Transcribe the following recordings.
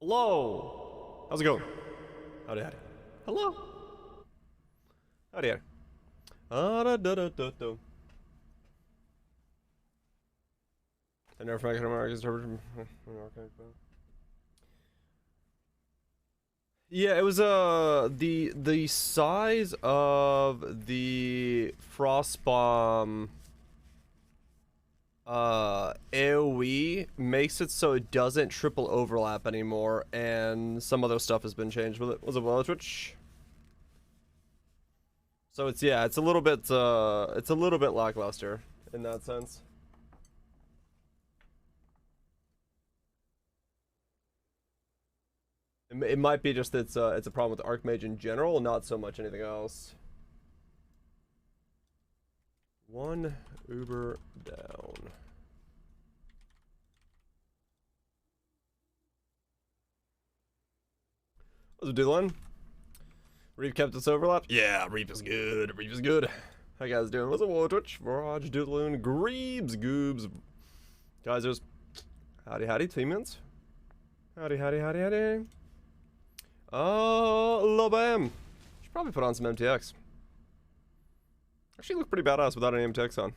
Hello! How's it going? Howdy, howdy. Hello! Howdy, howdy. Da-da-da-da-da-da. I never forgot America's interpreted. Yeah, it was the size of the Frostbomb AoE makes it so it doesn't triple overlap anymore, and some other stuff has been changed with it. Was it well Twitch? So it's it's a little bit lackluster in that sense. It might be just it's a problem with Archmage in general, not so much anything else. One Uber down. What's it doing? Reef kept its overlap? Yeah, Reef is good. Reef is good. How you guys doing? What's up, Twitch? Viraj, Doodloon, Greebs, Goobs. Guys, there's... Howdy, howdy, teammates. Howdy, howdy, howdy, howdy. Oh, Lobam. Should probably put on some MTX. Actually look pretty badass without any MTX on.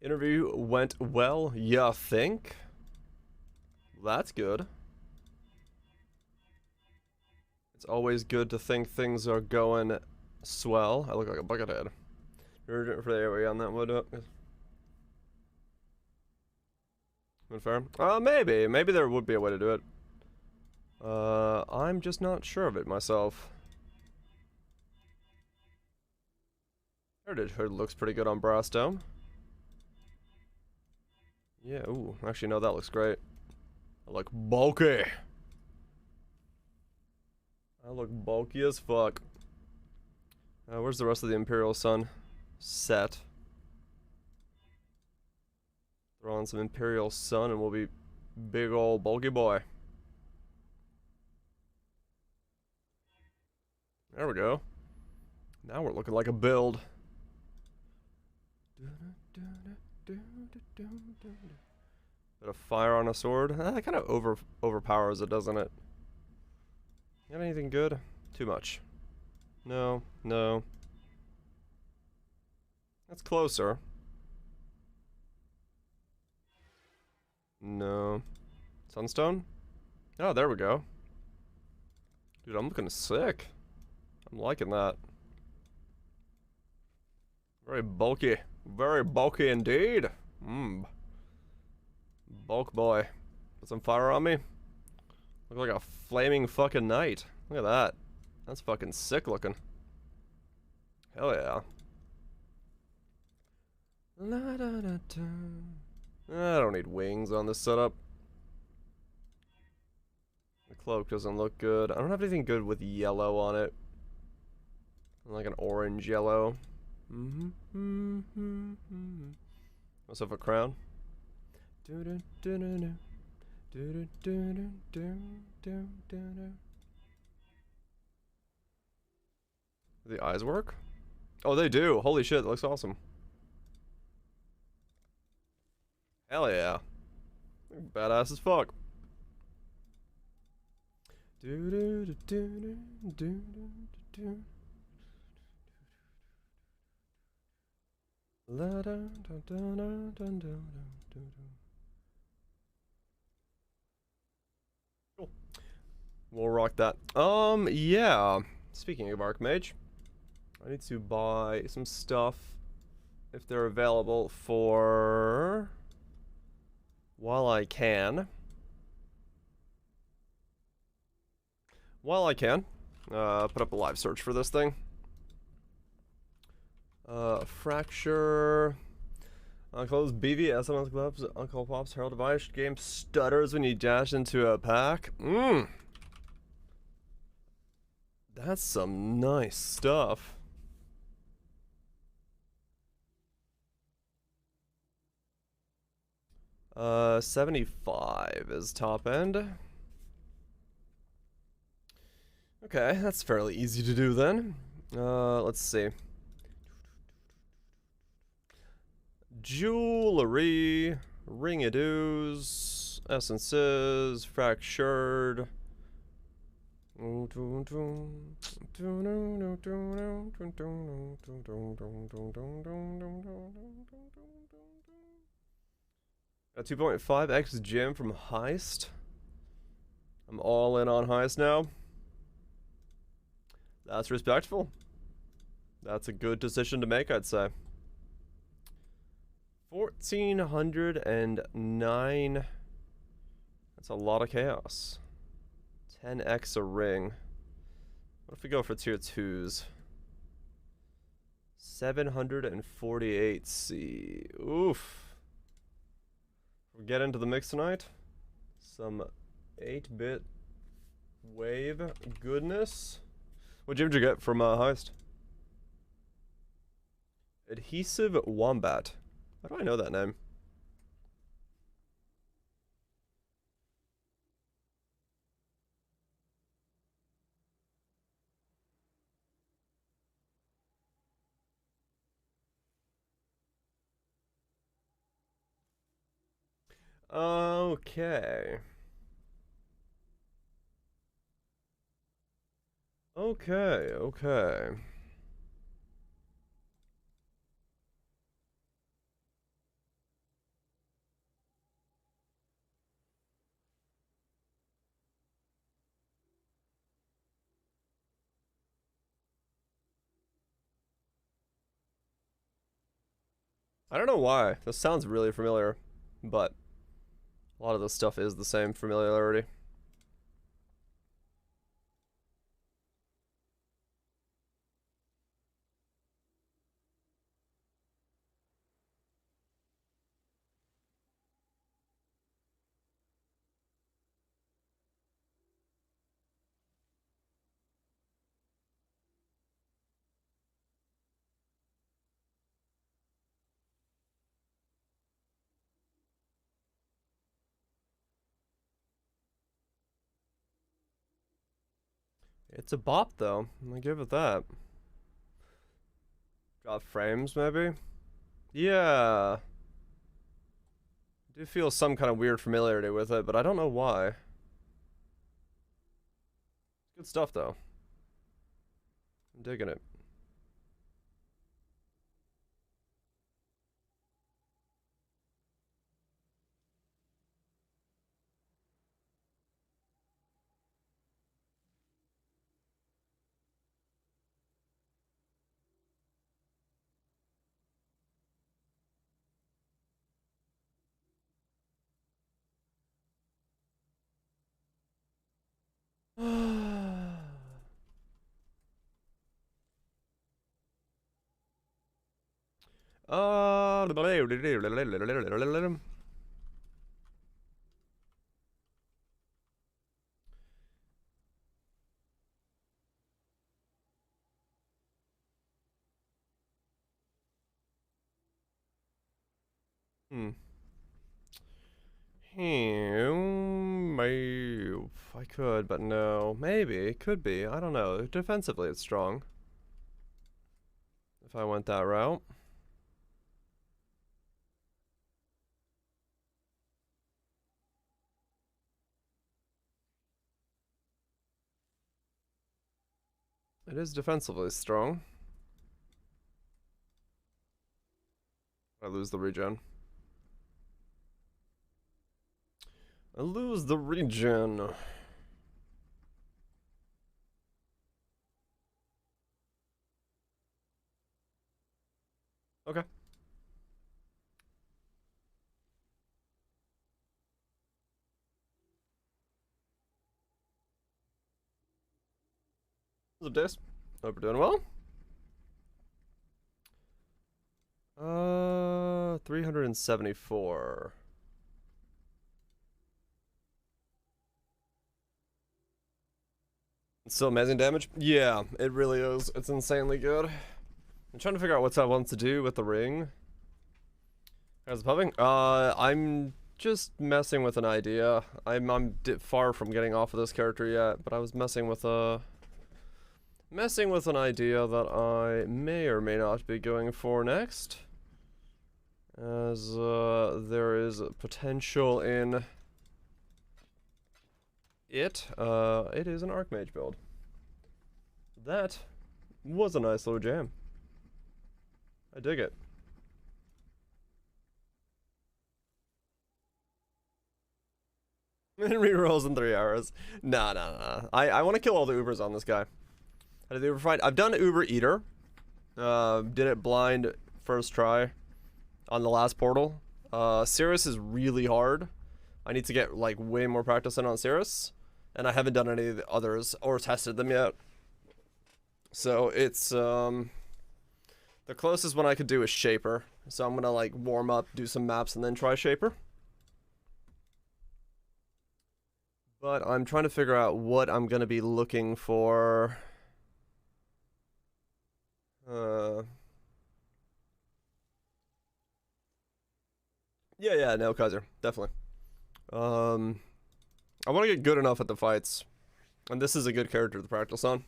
Interview went well, you think? That's good. It's always good to think things are going swell. I look like a buckethead. Urgent for the area on that wood. Fair? Maybe there would be a way to do it. I'm just not sure of it myself. Heritage Hood looks pretty good on Brass Dome. Yeah, ooh, actually no, that looks great. I look bulky. I look bulky as fuck. Where's the rest of the Imperial Sun set? Throw on some Imperial Sun and we'll be big ol' bulky boy. There we go. Now we're looking like a build. Bit of fire on a sword. That kind of overpowers it, doesn't it? Got anything good? Too much. No, no. That's closer. No. Sunstone? Oh, there we go. Dude, I'm looking sick. I'm liking that. Very bulky. Very bulky indeed. Mmm. Bulk boy. Put some fire on me. Look like a flaming fucking knight. Look at that. That's fucking sick looking. Hell yeah. La, da, da, da. I don't need wings on this setup. The cloak doesn't look good. I don't have anything good with yellow on it. Like an orange yellow. What's up, a crown? The eyes work? Oh, they do. Holy shit, that looks awesome. Hell yeah. Badass as fuck. Cool. We'll rock that. Yeah. Speaking of Archmage, I need to buy some stuff if they're available for while I can. Put up a live search for this thing. Fracture. Uncle's BV, SMS gloves, Uncle Pop's Herald Device. Game stutters when you dash into a pack. That's some nice stuff. Uh, 75 is top end. Okay, that's fairly easy to do then. Let's see. Jewelry, ringadoos, essences, fractured. Got 2.5x gem from Heist. I'm all in on Heist now. That's respectful. That's a good decision to make, I'd say. 1,409. That's a lot of chaos. 10x a ring. What if we go for tier 2s? 748C. Oof. We get into the mix tonight. Some 8-bit wave goodness. What gem did you get from Heist? Adhesive Wombat. How do I know that name? Okay. Okay. I don't know why. This sounds really familiar, but a lot of this stuff is the same familiarity. It's a bop, though. I'm gonna give it that. Drop frames, maybe? Yeah. I do feel some kind of weird familiarity with it, but I don't know why. Good stuff, though. I'm digging it. I could, but no. Maybe. It could be. I don't know. Defensively, it's strong. If I went that route. It is defensively strong. I lose the regen. I lose the regen. Okay. What's up, Dace? Hope you're doing well. 374. It's still amazing damage? Yeah, it really is. It's insanely good. I'm trying to figure out what I want to do with the ring. How's the puffing? I'm just messing with an idea. I'm far from getting off of this character yet, but I was messing with an idea that I may or may not be going for next. As there is potential in it. It is an Archmage build. That was a nice little jam. I dig it. And rerolls in 3 hours. Nah. I want to kill all the Ubers on this guy. How did the Uber fight? I've done Uber Eater. Did it blind first try on the last portal. Cirrus is really hard. I need to get like way more practice in on Cirrus. And I haven't done any of the others or tested them yet. So it's the closest one I could do is Shaper. So I'm gonna like warm up, do some maps, and then try Shaper. But I'm trying to figure out what I'm gonna be looking for. Yeah, no, Kaiser, definitely. I want to get good enough at the fights, and this is a good character to practice on.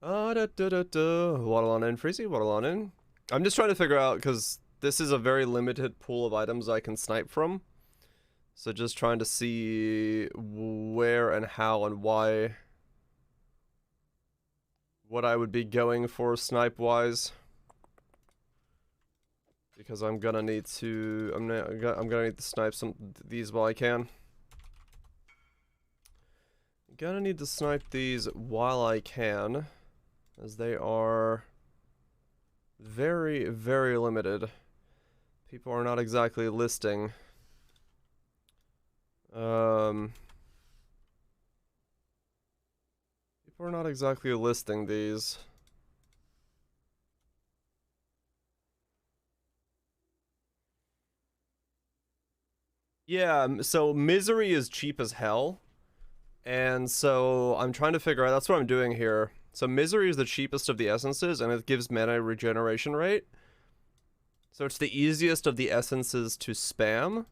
Waddle on in, Freezy, waddle on in. I'm just trying to figure out, because this is a very limited pool of items I can snipe from. So just trying to see where and how and why. What I would be going for snipe-wise. Because I'm gonna need to, I'm gonna need to snipe some these while I can. Gonna need to snipe these while I can, as they are very, very limited. People are not exactly listing. People are not exactly listing these. Yeah, so Misery is cheap as hell. And so I'm trying to figure out, that's what I'm doing here. So Misery is the cheapest of the essences, and it gives mana regeneration rate. So it's the easiest of the essences to spam.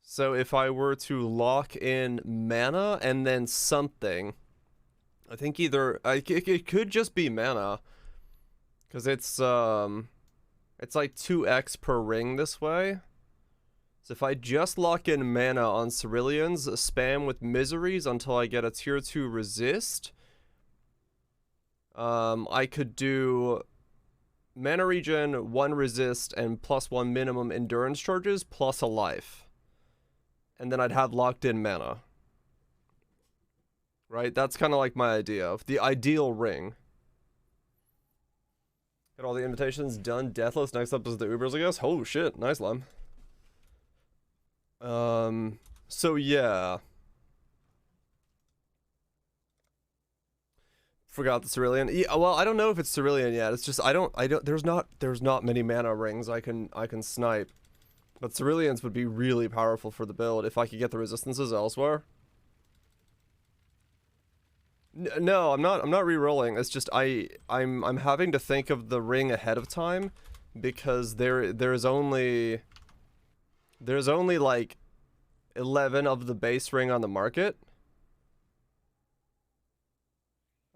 So if I were to lock in mana and then something, I think either, it could just be mana. Because it's like 2x per ring this way. So if I just lock in mana on Ceruleans, spam with Miseries until I get a tier 2 resist, I could do mana regen, 1 resist, and +1 minimum endurance charges, plus a life. And then I'd have locked in mana. Right? That's kind of like my idea of the ideal ring. Got all the invitations done. Deathless. Next up is the Ubers, I guess. Oh shit. Nice, Lem. So yeah. Forgot the Cerulean. Yeah, well, I don't know if it's Cerulean yet. It's just I don't there's not many mana rings I can snipe. But Ceruleans would be really powerful for the build if I could get the resistances elsewhere. No, I'm not re-rolling. It's just I'm having to think of the ring ahead of time because there's only like 11 of the base ring on the market.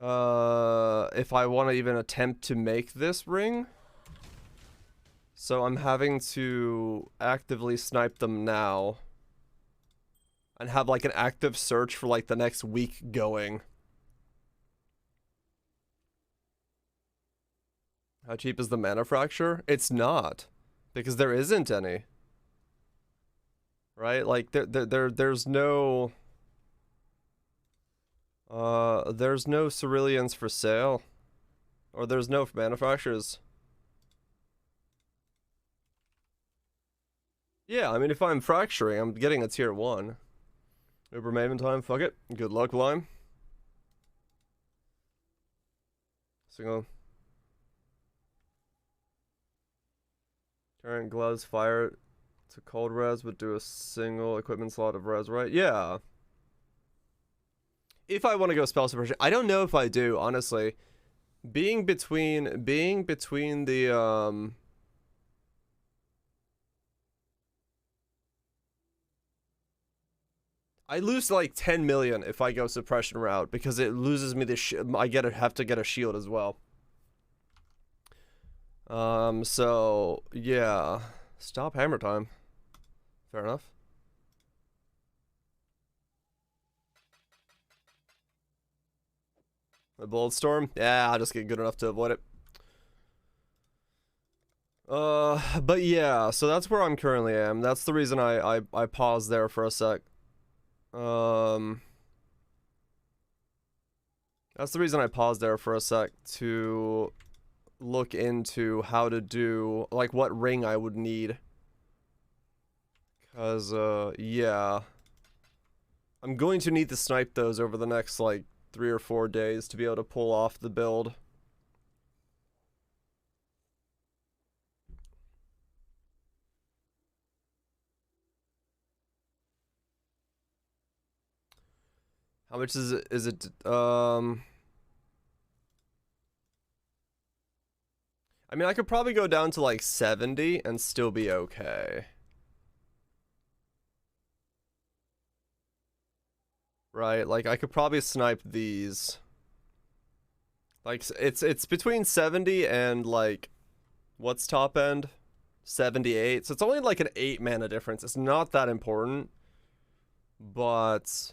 If I want to even attempt to make this ring. So I'm having to actively snipe them now. And have like an active search for like the next week going. How cheap is the mana fracture? It's not. Because there isn't any. Right? Like there's no Ceruleans for sale. Or there's no mana fractures. Yeah, I mean if I'm fracturing, I'm getting a tier 1. Uber Maven time, fuck it. Good luck, Lime. Single. Current gloves fire to cold res, but do a single equipment slot of res, right? Yeah. If I want to go spell suppression, I don't know if I do, honestly. Being between the I lose like 10 million if I go suppression route because it loses me the I have to get a shield as well. So yeah, stop hammer time. Fair enough. The bullet storm? Yeah, I'll just get good enough to avoid it. But yeah, so that's where I'm currently am. That's the reason I paused there for a sec. Um, that's the reason I paused there for a sec to look into how to do, like, what ring I would need. Cause, yeah. I'm going to need to snipe those over the next, like, 3 or 4 days to be able to pull off the build. How much is it? I mean, I could probably go down to like 70 and still be okay. Right? Like I could probably snipe these. Like it's between 70 and like what's top end? 78. So it's only like an 8 mana difference. It's not that important. But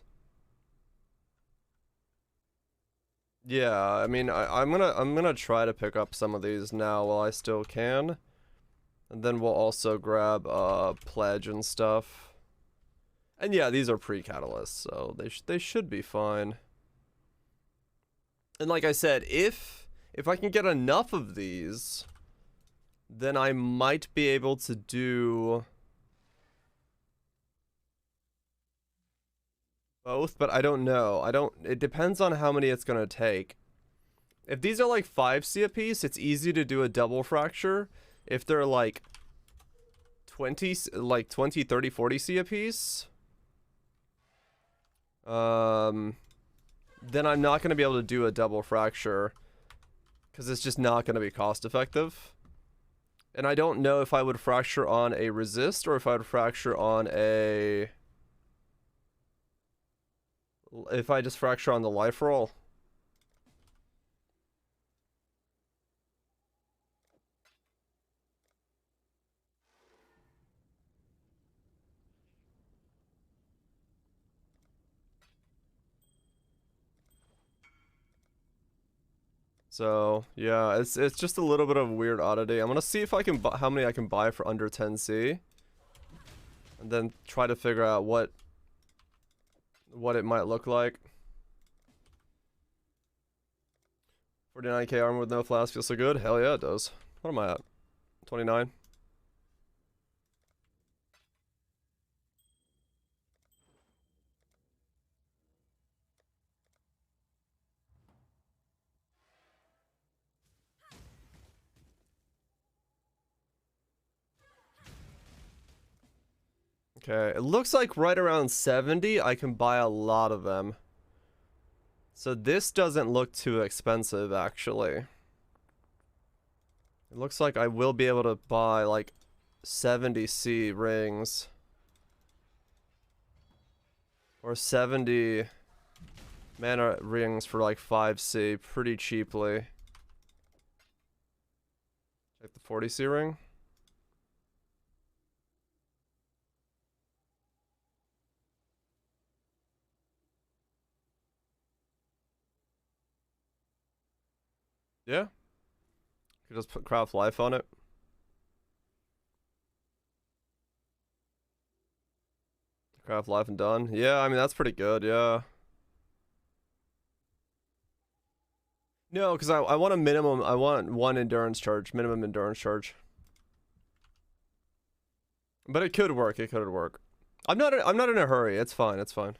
yeah, I mean I'm gonna try to pick up some of these now while I still can. And then we'll also grab pledge and stuff. And yeah, these are pre-catalysts, so they should be fine. And like I said, if I can get enough of these, then I might be able to do both, but I don't know. It depends on how many it's gonna take. If these are like 5C a piece, it's easy to do a double fracture. If they're like 20, like 20, 30, 40C a piece, then I'm not gonna be able to do a double fracture because it's just not gonna be cost effective. And I don't know if I would fracture on a resist or if I would fracture on a... If I just fracture on the life roll. So, yeah, it's just a little bit of a weird oddity. I'm gonna see if I can buy how many I can buy for under 10C. And then try to figure out what it might look like. 49k armor with no flask feels so good. Hell yeah, it does. What am I at? 29. Okay, it looks like right around 70 I can buy a lot of them. So this doesn't look too expensive, actually. It looks like I will be able to buy like 70C rings. Or 70 mana rings for like 5C pretty cheaply. Check the 40C ring. Yeah. Could just put craft life on it. Craft life and done. Yeah, I mean that's pretty good, yeah. No, because I want a minimum, I want 1 endurance charge, minimum endurance charge. But it could work, it could work. I'm not in a hurry, it's fine, it's fine.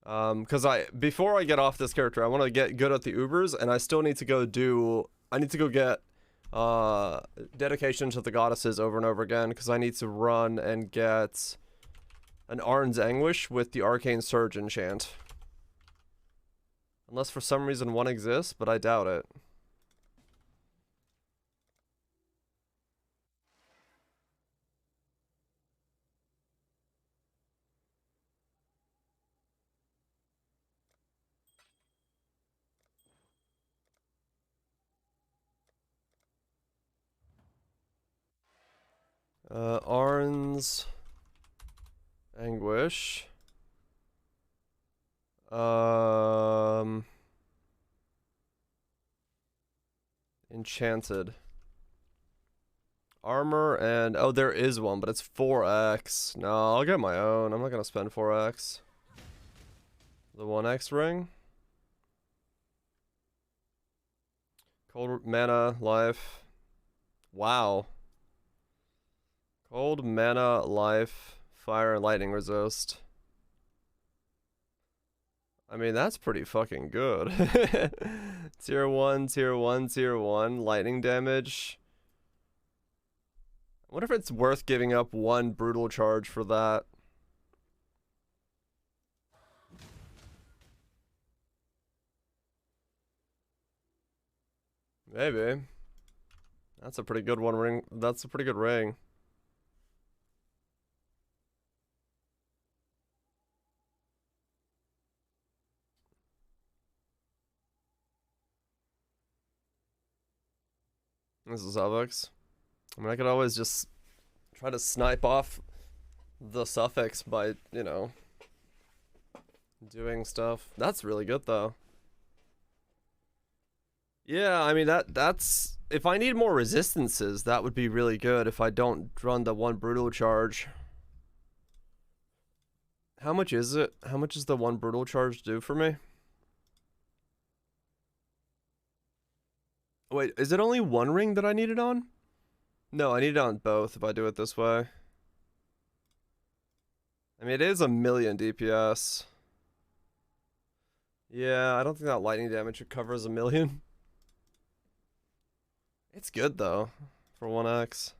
Because before I get off this character, I want to get good at the Ubers, and I still need to go do, I need to go get, dedication to the goddesses over and over again, because I need to run and get an Arn's Anguish with the Arcane Surge enchant. Unless for some reason one exists, but I doubt it. Arn's Anguish. Enchanted. Armor and... Oh, there is one, but it's 4x. No, I'll get my own. I'm not gonna spend 4x. The 1x ring. Cold mana, life. Wow. Cold mana, life, fire, and lightning resist. I mean, that's pretty fucking good. Tier 1, tier 1, tier 1, lightning damage. I wonder if it's worth giving up one brutal charge for that. Maybe. That's a pretty good one ring. That's a pretty good ring. This is suffix. I mean, I could always just try to snipe off the suffix by, you know, doing stuff. That's really good, though. Yeah, I mean, that's... If I need more resistances, that would be really good if I don't run the one brutal charge. How much is it? How much does the one brutal charge do for me? Wait, is it only one ring that I need it on? No, I need it on both if I do it this way. I mean, it is 1,000,000 DPS. Yeah, I don't think that lightning damage covers 1,000,000. It's good, though, for 1x.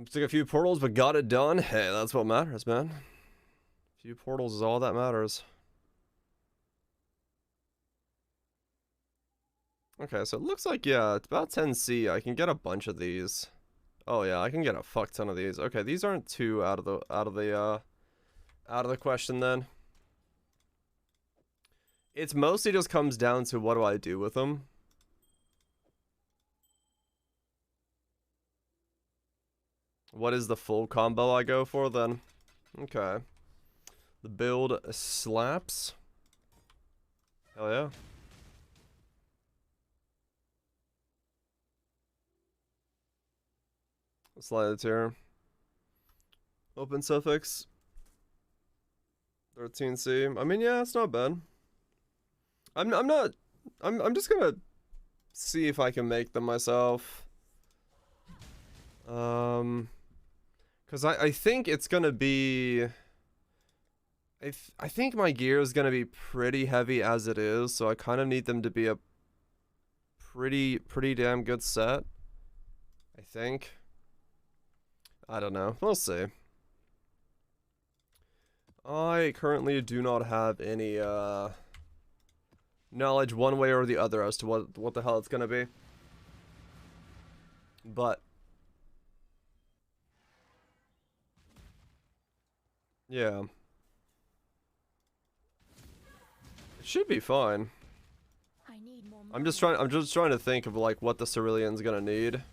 Took a few portals, but got it done. Hey, that's what matters, man. A few portals is all that matters. Okay, so it looks like, yeah, it's about 10C. I can get a bunch of these. Oh yeah, I can get a fuck ton of these. Okay, these aren't too out of the question then. It's mostly just comes down to what do I do with them. What is the full combo I go for then? Okay. The build slaps. Hell yeah. Slide it here. Open suffix. 13C. I mean, yeah, it's not bad. I'm just gonna see if I can make them myself. Cause I think it's gonna be I think my gear is gonna be pretty heavy as it is, so I kind of need them to be a pretty damn good set. I think. I don't know. We'll see. I currently do not have any knowledge one way or the other as to what the hell it's gonna be. But yeah. It should be fine. I'm just trying to think of like what the Cerulion's gonna need.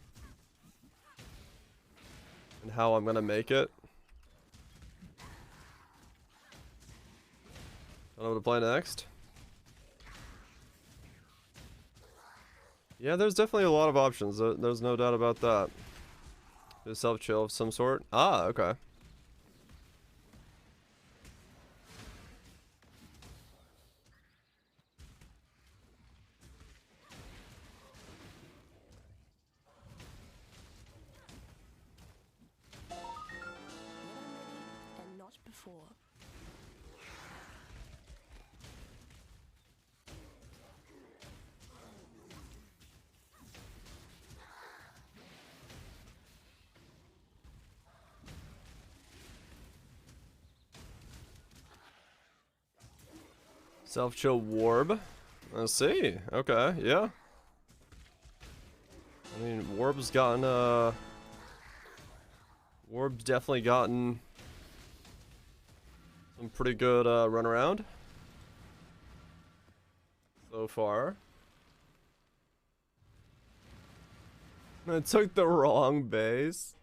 And how I'm gonna make it. I don't know what to play next. Yeah, there's definitely a lot of options. There's no doubt about that. There's self-chill of some sort. Ah, okay. And not before. Self-chill warb. Let's see. Okay, yeah. I mean, Warb's gotten, Warb's definitely gotten some pretty good, run around. So far. I took the wrong base.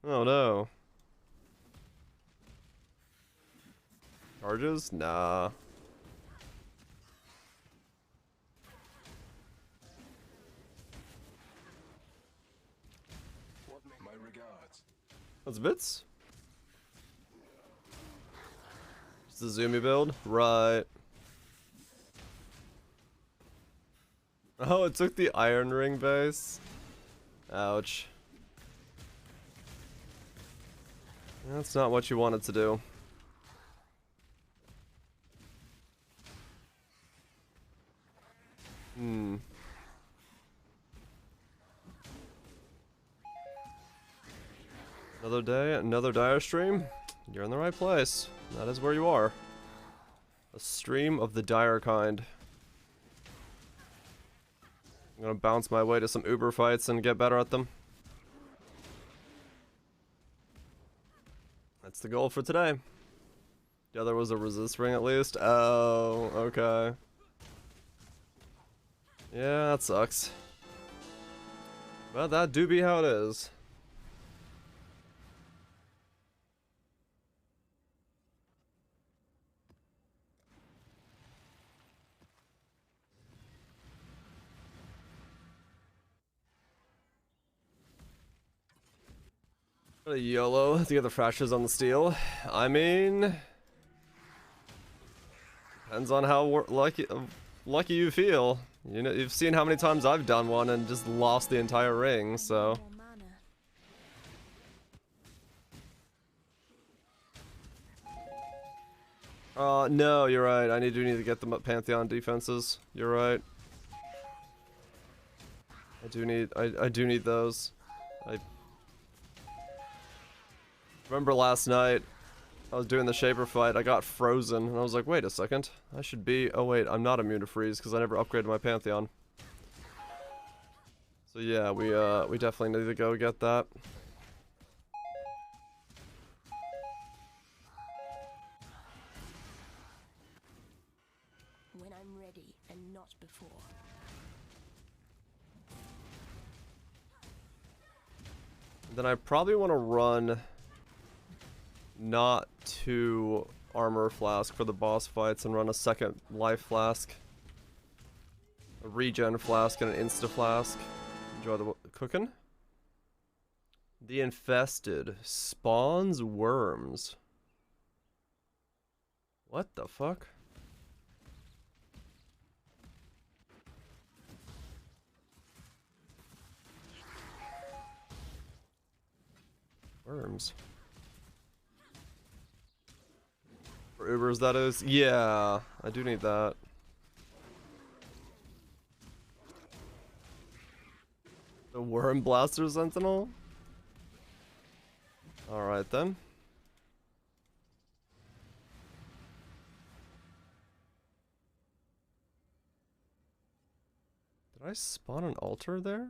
Oh no. Charges? Nah. My regards. That's bits. It's the Zoomy build? Right. Oh, it took the Iron Ring base. Ouch. That's not what you wanted to do. Hmm. Another day, another dire stream. You're in the right place. That is where you are. A stream of the dire kind. I'm gonna bounce my way to some Uber fights and get better at them. That's the goal for today. Yeah, there was a resist ring at least. Oh, okay. Yeah, that sucks. But that do be how it is. Got a YOLO to get the frashes on the steel. I mean, depends on how lucky you feel. You know, you've seen how many times I've done one and just lost the entire ring, so. No, you're right. I do need to get the Pantheon defenses. You're right. I do need those. I remember last night I was doing the Shaper fight, I got frozen, and I was like, wait a second, I should be, oh wait, I'm not immune to freeze because I never upgraded my Pantheon. So yeah, we definitely need to go get that. When I'm ready and not before. Then I probably want to run not 2 armor flask for the boss fights and run a second life flask, a regen flask, and an insta flask. Enjoy the cooking. The infested spawns worms. What the fuck? Worms. For Ubers, that is? Yeah, I do need that. The Worm Blaster Sentinel? Alright then. Did I spawn an altar there?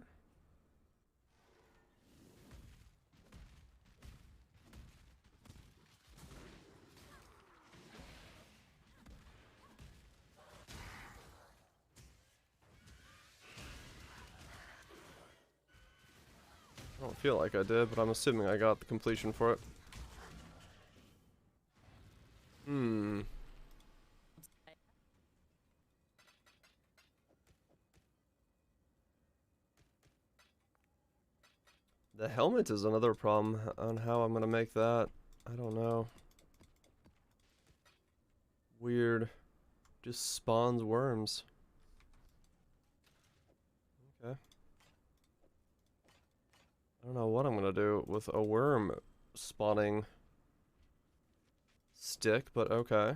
I don't feel like I did, but I'm assuming I got the completion for it. Hmm. The helmet is another problem on how I'm gonna make that. I don't know. Weird. Just spawns worms. Okay. I don't know what I'm gonna do with a worm spawning stick, but okay.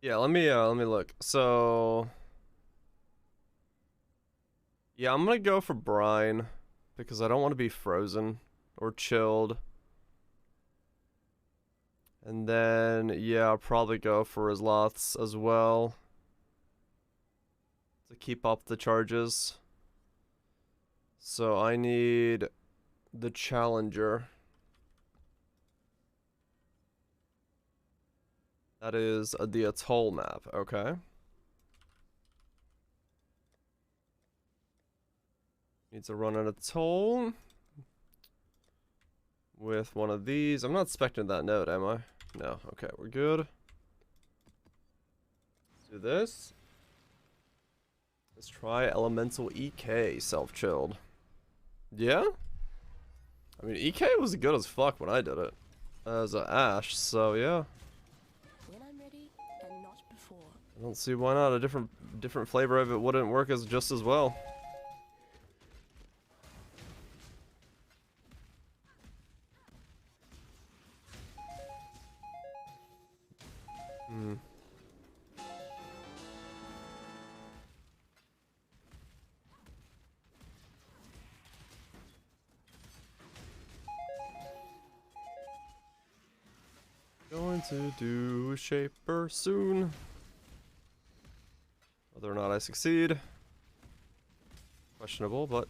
Yeah, let me look. So yeah, I'm gonna go for brine because I don't want to be frozen or chilled. And then yeah, I'll probably go for Izloths as well to keep up the charges. So I need the Challenger. That is the atoll map. Okay. Needs to run an atoll with one of these. I'm not expecting that node, am I? No. Okay, we're good. Let's do this. Let's try Elemental EK self-chilled. Yeah? I mean, EK was good as fuck when I did it. As a Ash, so yeah. When I'm ready and not before. I don't see why not. A different flavor of it wouldn't work as just as well. Hmm. Going to do Shaper soon. Whether or not I succeed. Questionable, but...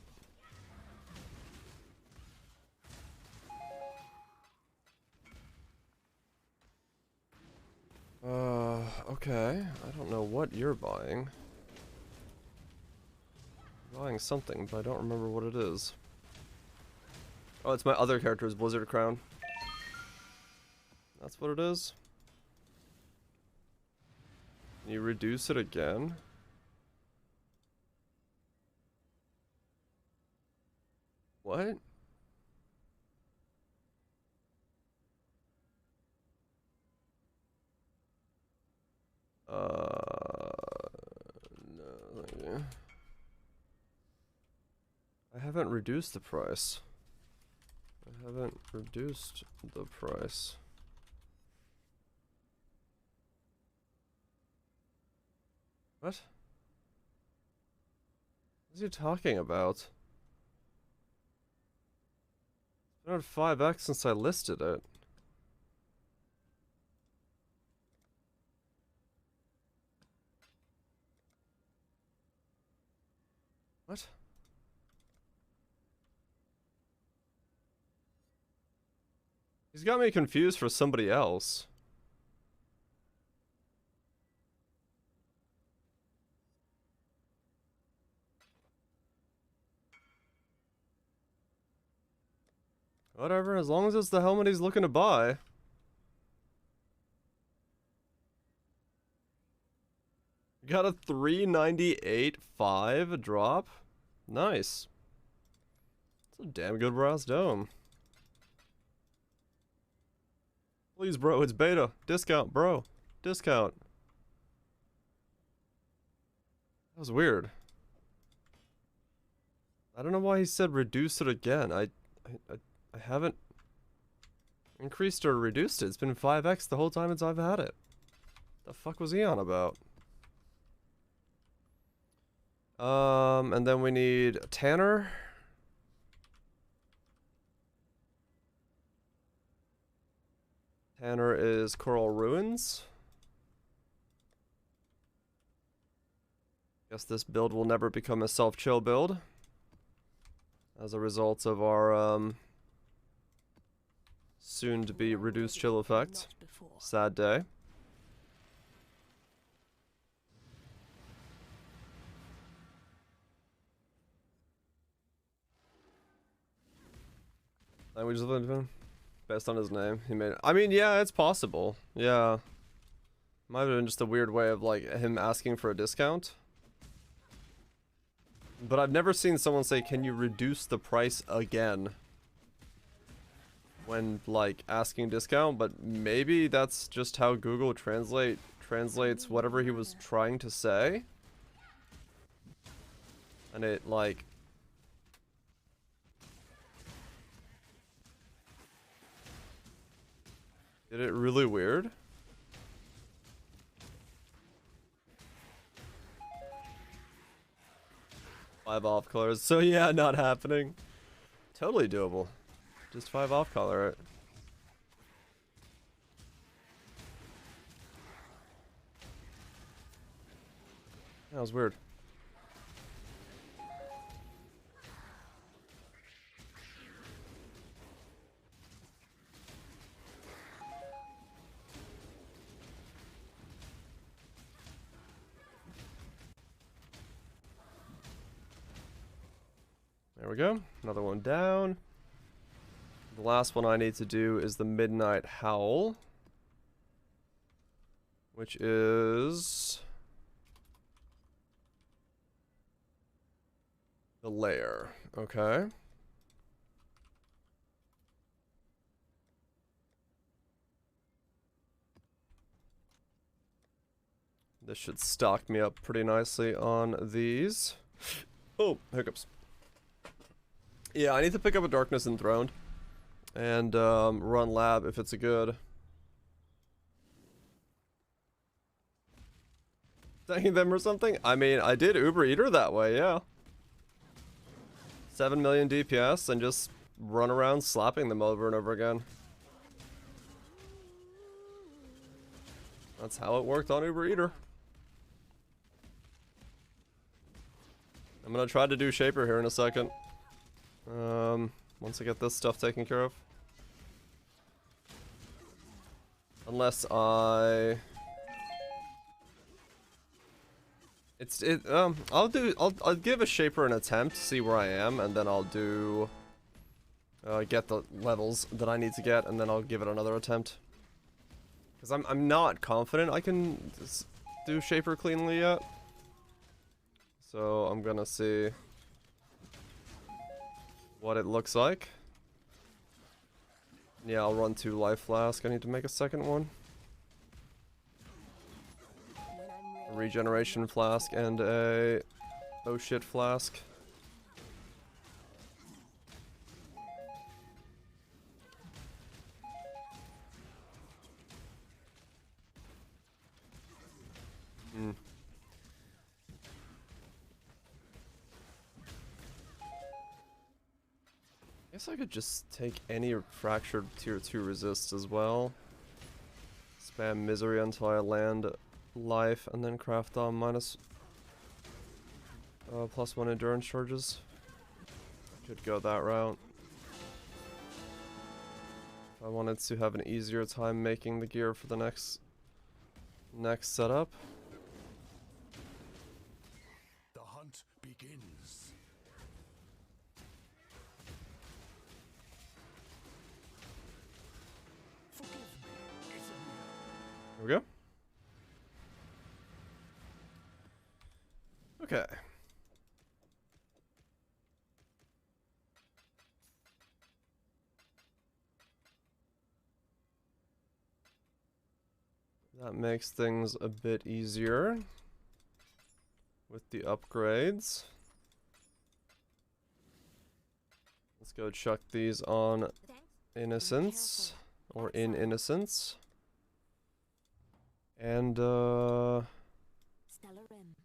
okay. I don't know what you're buying. You're buying something, but I don't remember what it is. Oh, it's my other character's Blizzard Crown. That's what it is? Can you reduce it again? What? No, thank you. I haven't reduced the price. I haven't reduced the price. What? What is he talking about? It's been on 5x since I listed it. What? He's got me confused for somebody else. Whatever, as long as it's the helmet he's looking to buy. Got a 398.5 drop. Nice. It's a damn good brass dome. Please, bro, it's beta. Discount, bro. Discount. That was weird. I don't know why he said reduce it again. I haven't increased or reduced it. It's been 5x the whole time since I've had it. The fuck was he on about? And then we need a Tanner. Tanner is Coral Ruins. Guess this build will never become a self-chill build. As a result of our, soon-to-be reduced chill effect. Sad day. Language of the based on his name. He made it. I mean, yeah, it's possible. Yeah. Might have been just a weird way of, like, him asking for a discount. But I've never seen someone say, can you reduce the price again? When, like, asking discount, but maybe that's just how Google translates whatever he was trying to say. And it, like... did it really weird? Five off colors. So yeah, not happening. Totally doable. Just 5 off color it. That was weird. There we go. Another one down. The last one I need to do is the Midnight Howl, which is the lair. Okay. This should stock me up pretty nicely on these. Oh, hiccups. Yeah, I need to pick up a Darkness Enthroned and run lab if it's a good. Thanking them or something? I mean, I did Uber Eater that way, yeah. 7 million DPS and just run around slapping them over and over again. That's how it worked on Uber Eater. I'm gonna try to do Shaper here in a second. Once I get this stuff taken care of. Unless I... I'll give a Shaper an attempt, see where I am, and then I'll do... get the levels that I need to get, and then I'll give it another attempt. Because I'm not confident I can do Shaper cleanly yet. So I'm gonna see what it looks like. Yeah, I'll run 2 life flask. I need to make a second one. A regeneration flask and a oh shit flask. Guess I could just take any fractured tier 2 resist as well. Spam misery until I land life and then craft on +1 endurance charges. Could go that route. If I wanted to have an easier time making the gear for the next setup. The hunt begins. Forgive me, Exile. There we go. Okay. That makes things a bit easier with the upgrades. Let's go chuck these on Innocence, or in Innocence. And, Stellar Rim.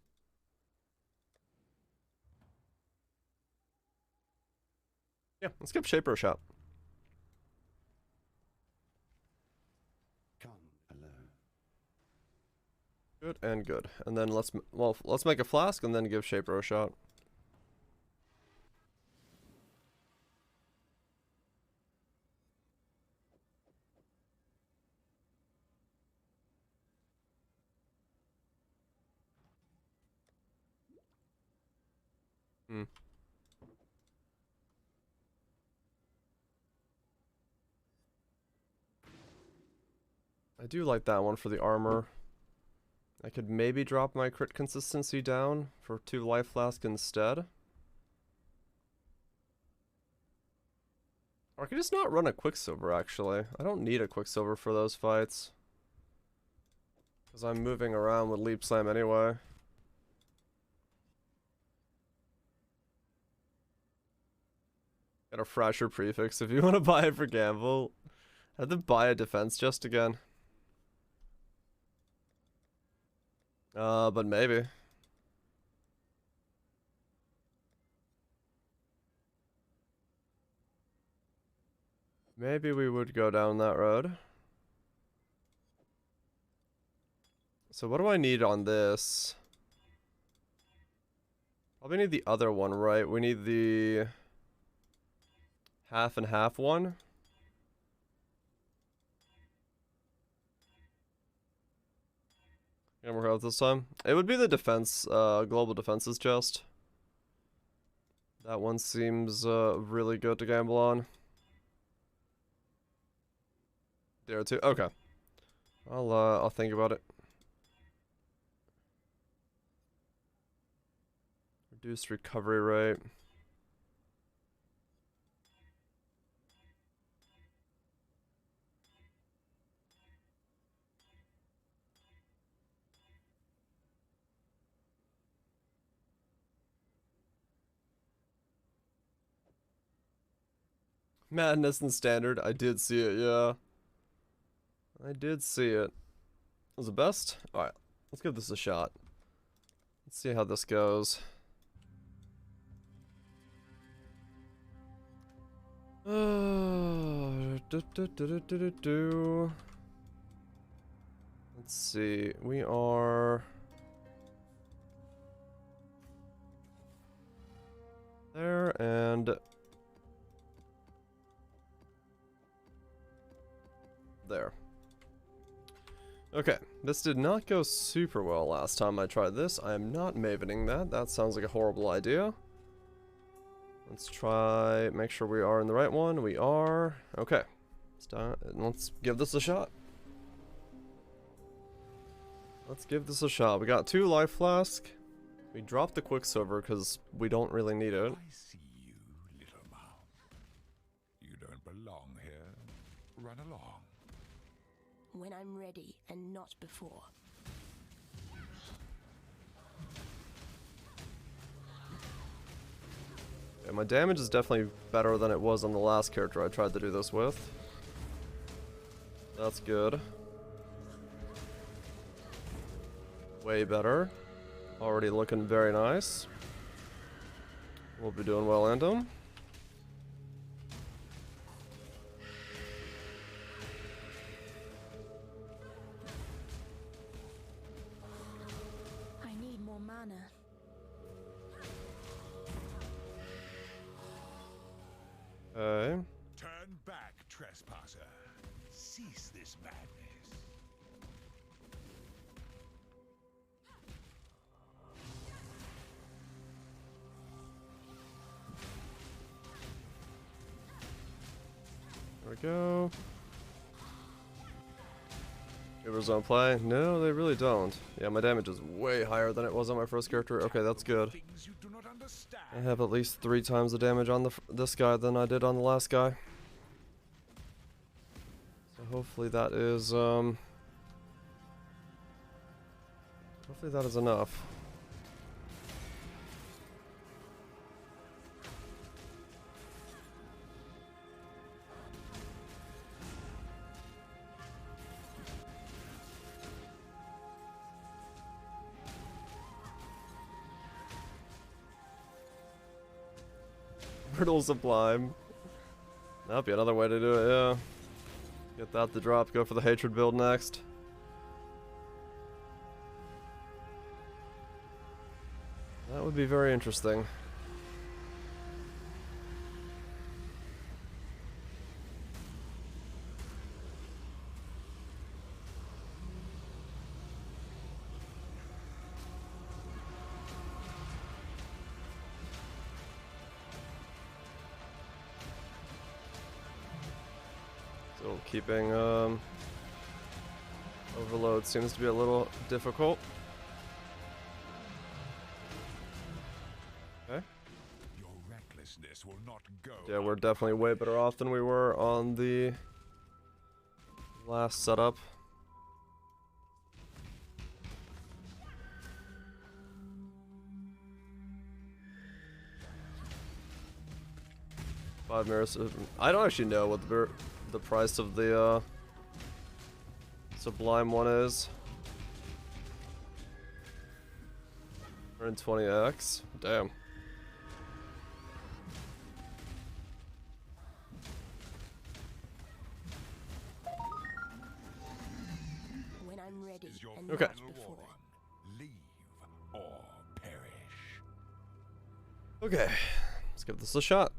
yeah, let's give Shaper a shot. Come alone. Good and good. And then let's make a flask and then give Shaper a shot. I do like that one for the armor. I could maybe drop my crit consistency down for 2 life flask instead. Or I could just not run a Quicksilver, actually. I don't need a Quicksilver for those fights. Because I'm moving around with Leap Slam anyway. Got a Fracture Prefix if you want to buy it for Gamble. I had to buy a defense just again. But maybe. Maybe we would go down that road. So what do I need on this? Probably need the other one, right? We need the half and half one. Gonna work out this time. It would be the defense, global defenses chest. That one seems really good to gamble on. There too. Okay. I'll think about it. Reduced recovery rate. Madness and standard. I did see it, yeah. I did see it. Was the best? Alright, let's give this a shot. Let's see how this goes. Let's see. We are there and there. Okay, this did not go super well last time I tried this. I am not mavening that. That sounds like a horrible idea. Let's try, make sure we are in the right one. We are. Okay. Let's give this a shot. Let's give this a shot. We got 2 life flasks. We dropped the quicksilver because we don't really need it. I see you, little mouse. You don't belong here. Run along. When I'm ready and not before. Yeah, my damage is definitely better than it was on the last character I tried to do this with. That's good. Way better. Already looking very nice. We'll be doing well, Andom. I need more mana. Okay. Turn back, trespasser. Cease this madness. There we go. Givers don't play. No, they really don't. Yeah, my damage is way higher than it was on my first character. Okay, that's good. Things you do not understand. I have at least 3 times the damage on this guy than I did on the last guy. So hopefully that is enough. Brittle Sublime. That'd be another way to do it, yeah. Get that to drop, go for the hatred build next. That would be very interesting. Still keeping overload seems to be a little difficult. Okay. Your recklessness will not go. Yeah, we're definitely way better off than we were on the last setup. Five mirrors. I don't actually know what the price of the Sublime one is. 120x. Damn. When I'm ready Is your and Okay. not final before. warning. Leave or perish. Okay, let's give this a shot.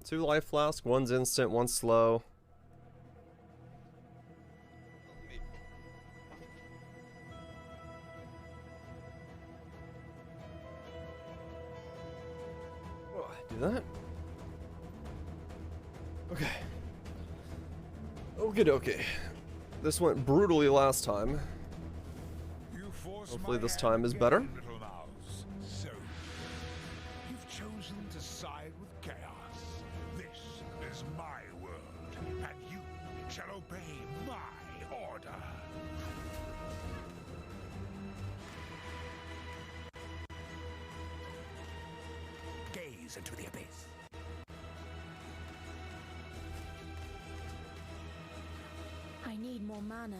2 life flasks, one's instant, one's slow. Do do that. Okay. Okie dokie. This went brutally last time. Hopefully this time is better. Little mouse. So, you've chosen to side with chaos. This is my world, and you shall obey my order. Gaze into the abyss. I need more mana.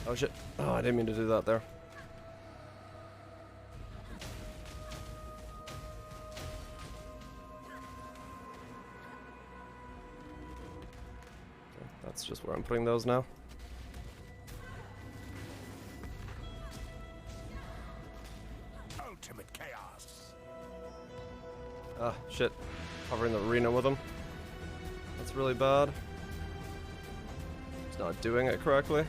Oh shit. Oh, I didn't mean to do that there. Okay, that's just where I'm putting those now. Ultimate chaos. Ah, shit. Covering the arena with him. That's really bad. He's not doing it correctly.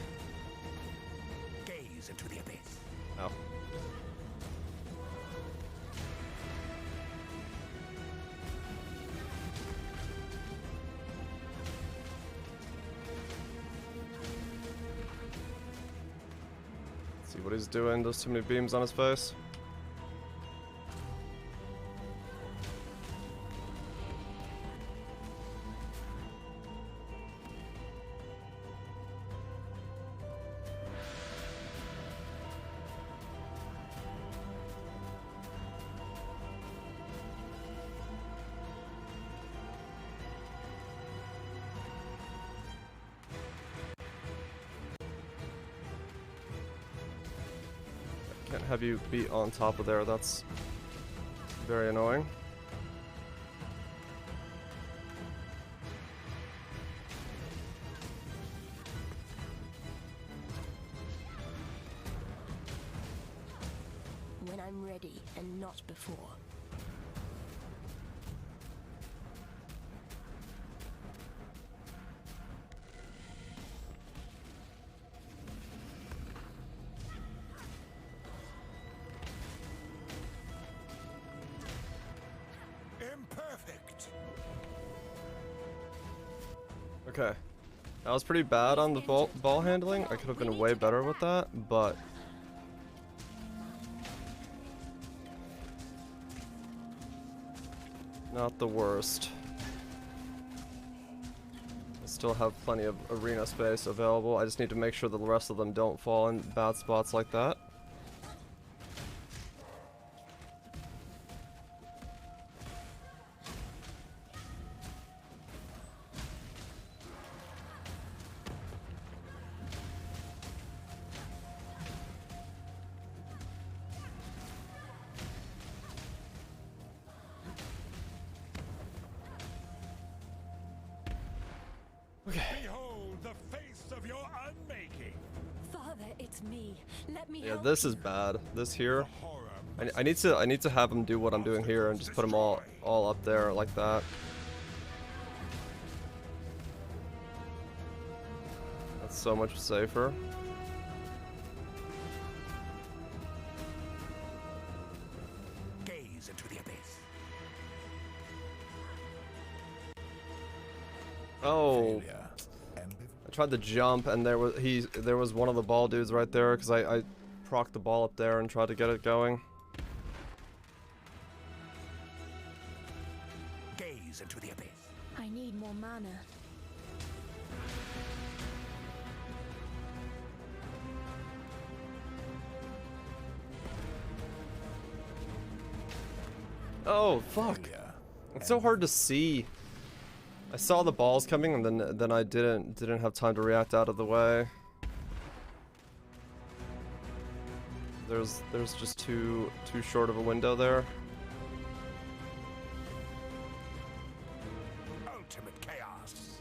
Gaze into the abyss. Oh. See what he's doing. There's too many beams on his face. Can't have you be on top of there, that's very annoying. When I'm ready and not before. Imperfect. Okay. That was pretty bad on the ball handling. I could have been way better with that, but not the worst. I still have plenty of arena space available. I just need to make sure that the rest of them don't fall in bad spots like that. Behold the face of your unmaking. Father, it's me. Let me Yeah, help this you. is bad. This here. Horror. I need to have him do what I'm doing here and just put them all up there like that. That's so much safer. Gaze into the abyss. Oh, Failure. I tried to jump and there was one of the ball dudes right there because I procced the ball up there and tried to get it going. Gaze into the abyss. I need more mana. Oh, fuck. Failure. It's so hard to see. I saw the balls coming and then I didn't have time to react out of the way. There's just too short of a window there. Ultimate chaos.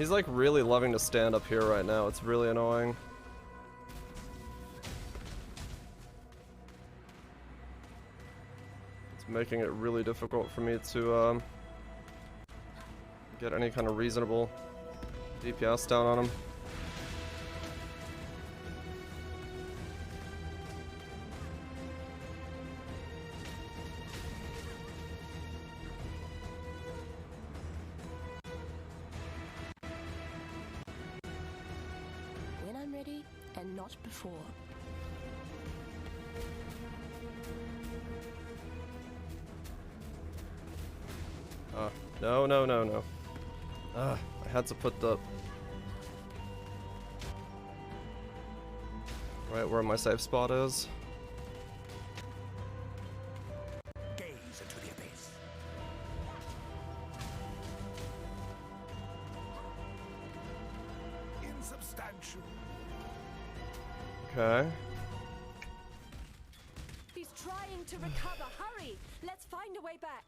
He's like really loving to stand up here right now. It's really annoying. It's making it really difficult for me to get any kind of reasonable DPS down on him. When I'm ready and not before. No, no, no, no. I had to put the... right where my safe spot is. Gaze into the abyss. Insubstantial. Okay. He's trying to recover. Hurry! Let's find a way back.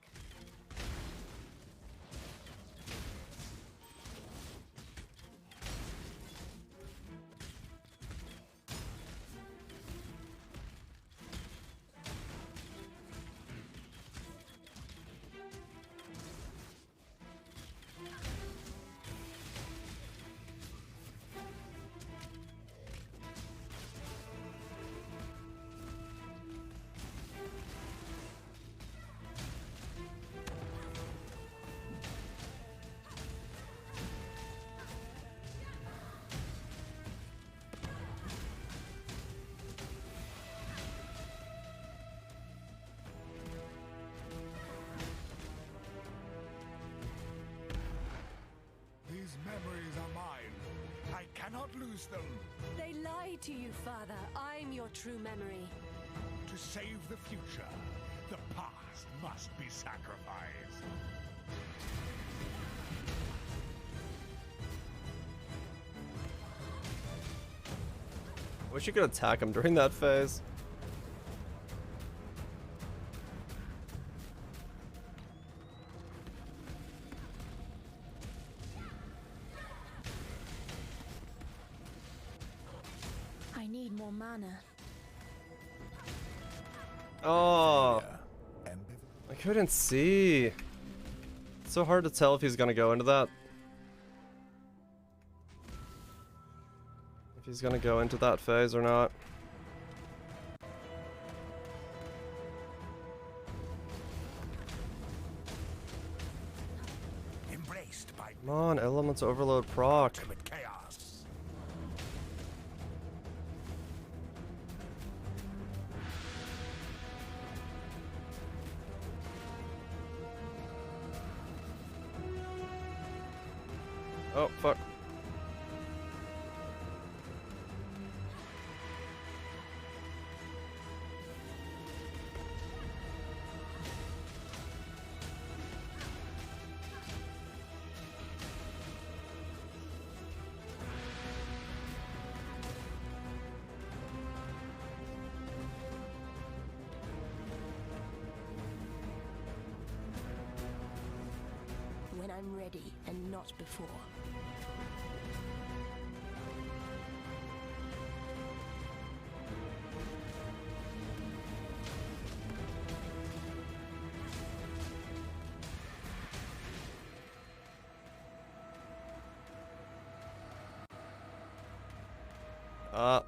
These memories are mine. I cannot lose them. They lie to you, Father. I'm your true memory. To save the future, the past must be sacrificed. Wish you could attack him during that phase. I need more mana. Oh, Ambivalent. I couldn't see. It's so hard to tell if he's gonna go into that. If he's gonna go into that phase or not. Embraced by Come on, Elements Overload proc. ultimate chaos. Oh, fuck. When I'm ready and not before.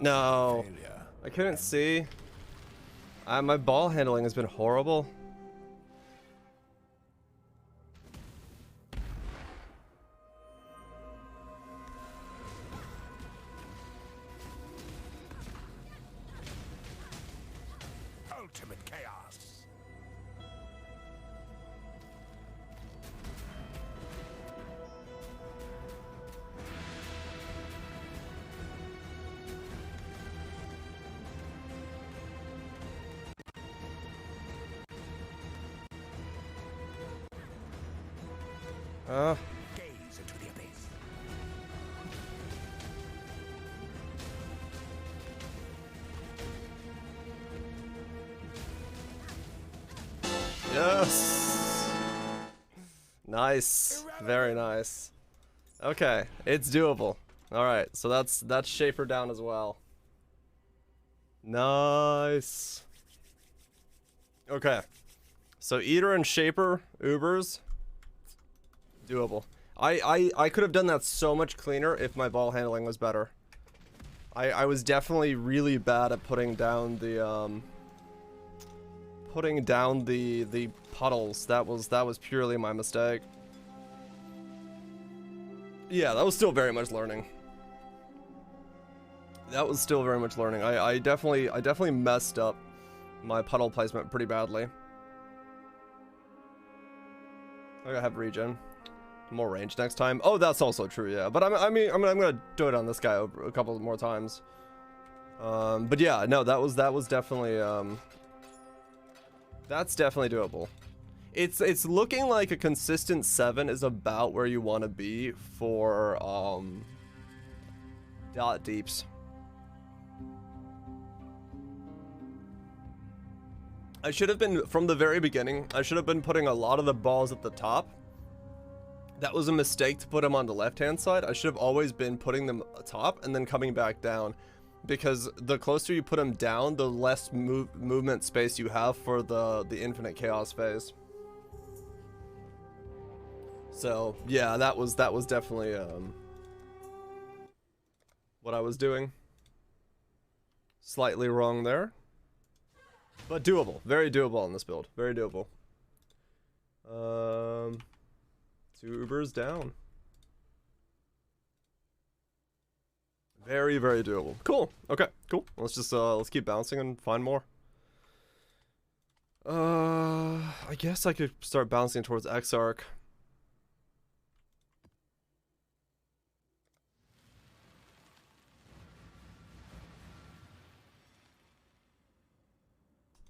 No. Failure. I couldn't see. My ball handling has been horrible. Ultimate chaos. Gaze into the abyss. Yes. Nice. Very nice. Okay, it's doable. Alright, so that's Shaper down as well. Nice. Okay. So Eater and Shaper, Ubers, doable. I could have done that so much cleaner if my ball handling was better. I was definitely really bad at putting down the puddles. That was purely my mistake. Yeah, that was still very much learning. That was still very much learning. I definitely messed up my puddle placement pretty badly. I gotta have regen. More range next time. Oh, that's also true, yeah. But I mean, I'm gonna do it on this guy a couple more times. But yeah, no, that was definitely that's definitely doable. It's looking like a consistent 7 is about where you want to be for dot deeps. I should have been, from the very beginning, I should have been putting a lot of the balls at the top. That was a mistake to put them on the left-hand side. I should have always been putting them top and then coming back down. Because the closer you put them down, the less movement space you have for the infinite chaos phase. So, yeah, that was definitely what I was doing. Slightly wrong there. But doable. Very doable on this build. Very doable. 2 Ubers down. Very, very doable. Cool. Okay, cool. Let's just let's keep bouncing and find more. I guess I could start bouncing towards Exarch.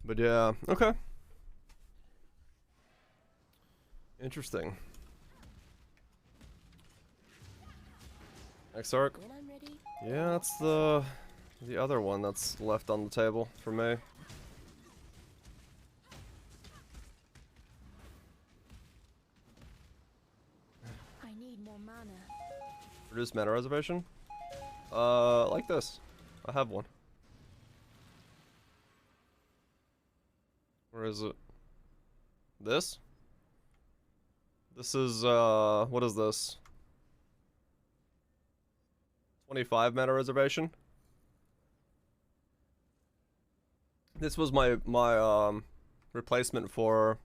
But yeah, okay. Interesting. Exarch. When I'm ready. Yeah, that's the other one that's left on the table for me. I need more mana. Reduce mana reservation? Like this. I have one. Where is it? This? This is, what is this? 25 mana reservation? This was my replacement for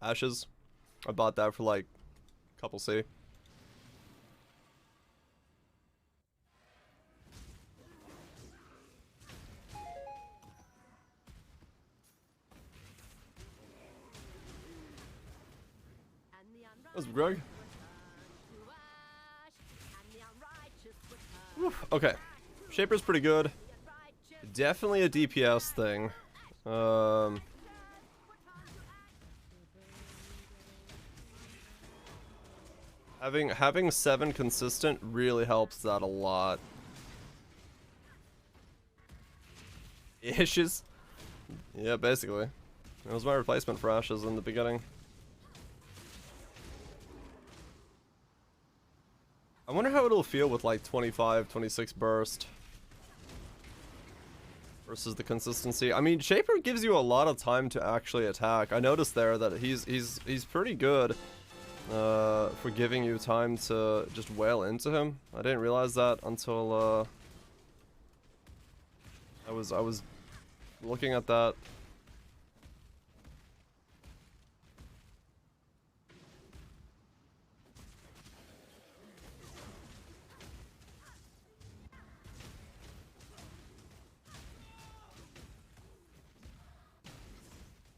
Ashes. I bought that for like couple C. What's up, Greg? Oof, okay. Shaper's pretty good. Definitely a DPS thing. Having 7 consistent really helps that a lot. Ashes? Yeah, basically. It was my replacement for Ashes in the beginning. I wonder how it'll feel with like 25, 26 burst versus the consistency. I mean, Shaper gives you a lot of time to actually attack. I noticed there that he's pretty good for giving you time to just wail into him. I didn't realize that until I was looking at that.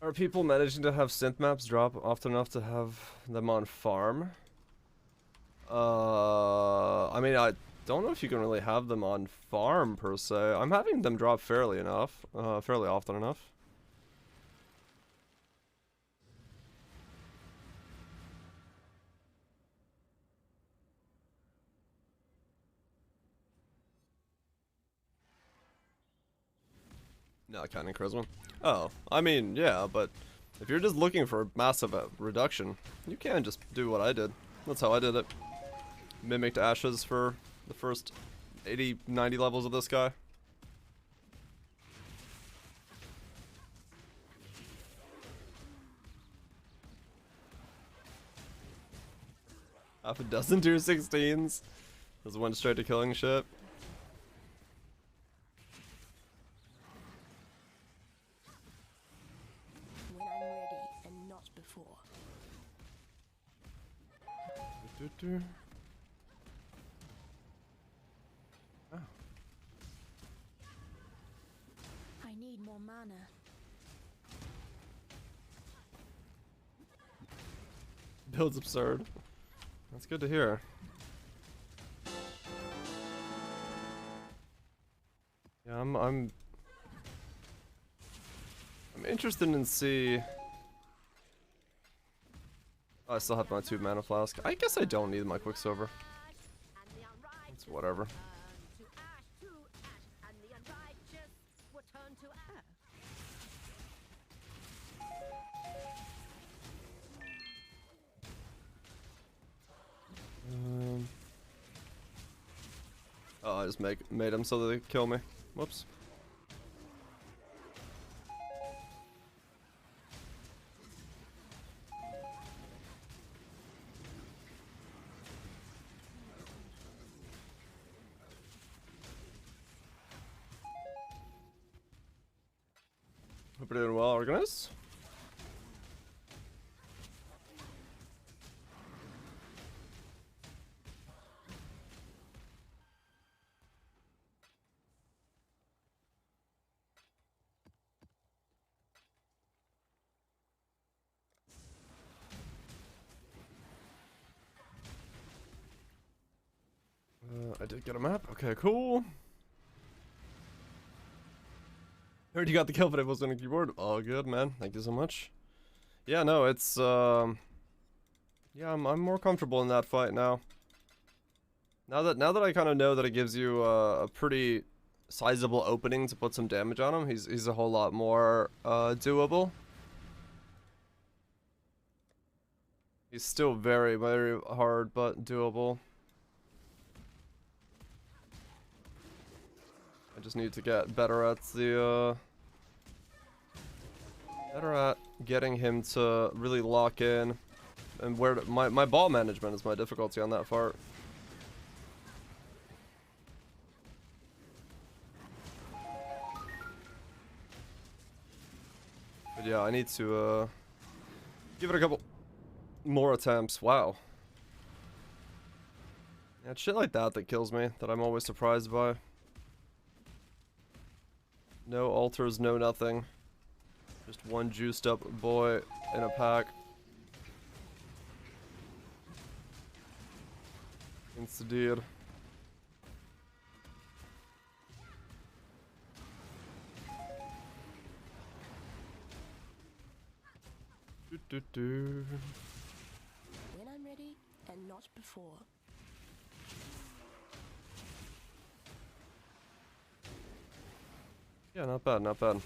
Are people managing to have synth maps drop often enough to have them on farm? I mean, I don't know if you can really have them on farm per se. I'm having them drop fairly often enough. Not counting charisma. Oh, I mean, yeah, but if you're just looking for massive reduction, you can just do what I did. That's how I did it. mimicked Ashes for the first 80, 90 levels of this guy. Half a dozen 216s. This went straight to killing shit. When I'm ready and not before. Oh. I need more mana. Build's absurd. That's good to hear. Yeah, I'm interested in see. Oh, I still have my 2 mana flask. I guess I don't need my Quicksilver. It's whatever. Oh, I just made them so that they kill me. Whoops. Hope you're doing well, Organist. I did get a map. Okay, cool. Heard you got the kill, but it wasn't a keyboard. Oh, good, man. Thank you so much. Yeah, no, it's yeah, I'm more comfortable in that fight now. Now that I kind of know that it gives you a pretty sizable opening to put some damage on him, he's a whole lot more doable. He's still very, very hard, but doable. I just need to get better at the better at getting him to really lock in, and where my ball management is my difficulty on that part. But yeah, I need to give it a couple more attempts. Wow. Yeah, it's shit like that kills me, that I'm always surprised by. No altars, no nothing. Just one juiced up boy in a pack. Insta-deed. When I'm ready and not before. Yeah, not bad, not bad.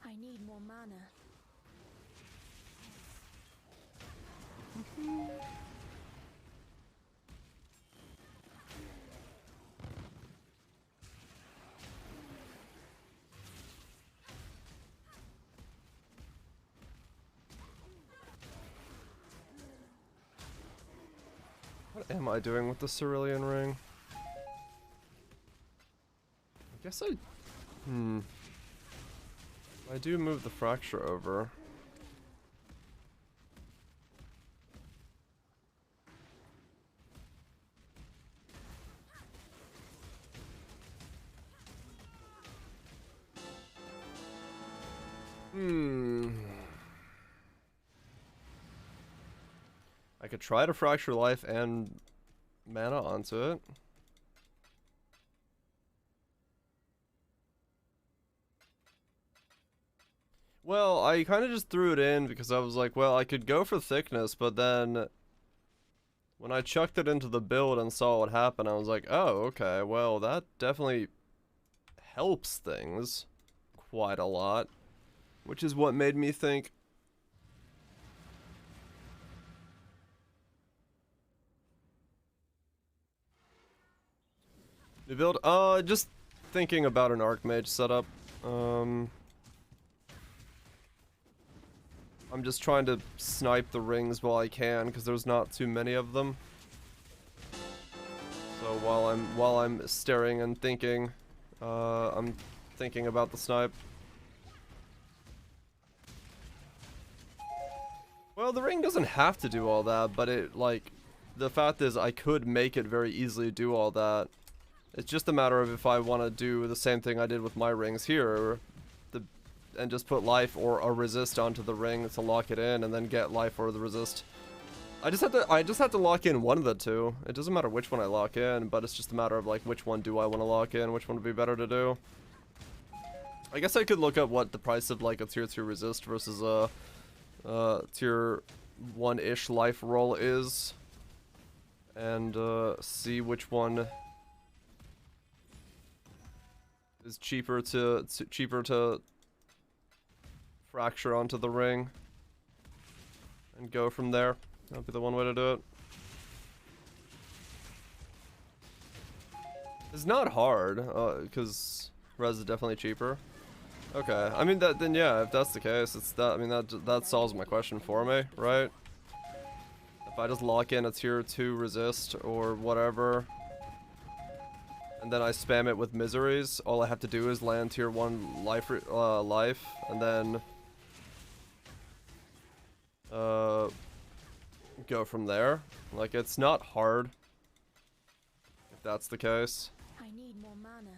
I need more mana. What am I doing with the Cerulean Ring? I guess I do move the Fracture over. I could try to Fracture Life and mana onto it. Well, I kind of just threw it in because I was like, well, I could go for thickness, but then when I chucked it into the build and saw what happened, I was like, oh, okay, well, that definitely helps things quite a lot, which is what made me think New build? Just thinking about an Archmage setup. I'm just trying to snipe the rings while I can, because there's not too many of them. So while I'm staring and thinking, I'm thinking about the snipe. Well, the ring doesn't have to do all that, but it, like, the fact is I could make it very easily do all that. It's just a matter of if I want to do the same thing I did with my rings here, and just put life or a resist onto the ring to lock it in, and then get life or the resist. I just have to lock in one of the two. It doesn't matter which one I lock in, but it's just a matter of like which one do I want to lock in, which one would be better to do. I guess I could look up what the price of like a tier 2 resist versus a tier 1-ish life roll is, and see which one is cheaper to fracture onto the ring, and go from there. That'll be the one way to do it. It's not hard, because res is definitely cheaper. Okay, I mean then yeah, if that's the case, it's that. I mean that solves my question for me, right? If I just lock in a tier 2 resist or whatever, and then I spam it with miseries, all I have to do is land tier 1 life, and then go from there. Like, it's not hard, if that's the case. I need more mana.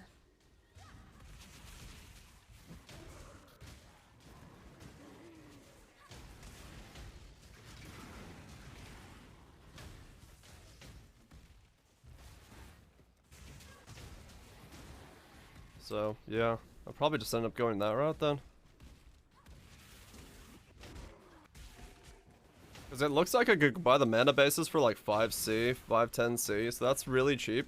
So, yeah. I'll probably just end up going that route then. Because it looks like I could buy the mana bases for like 5C, 510C, so that's really cheap.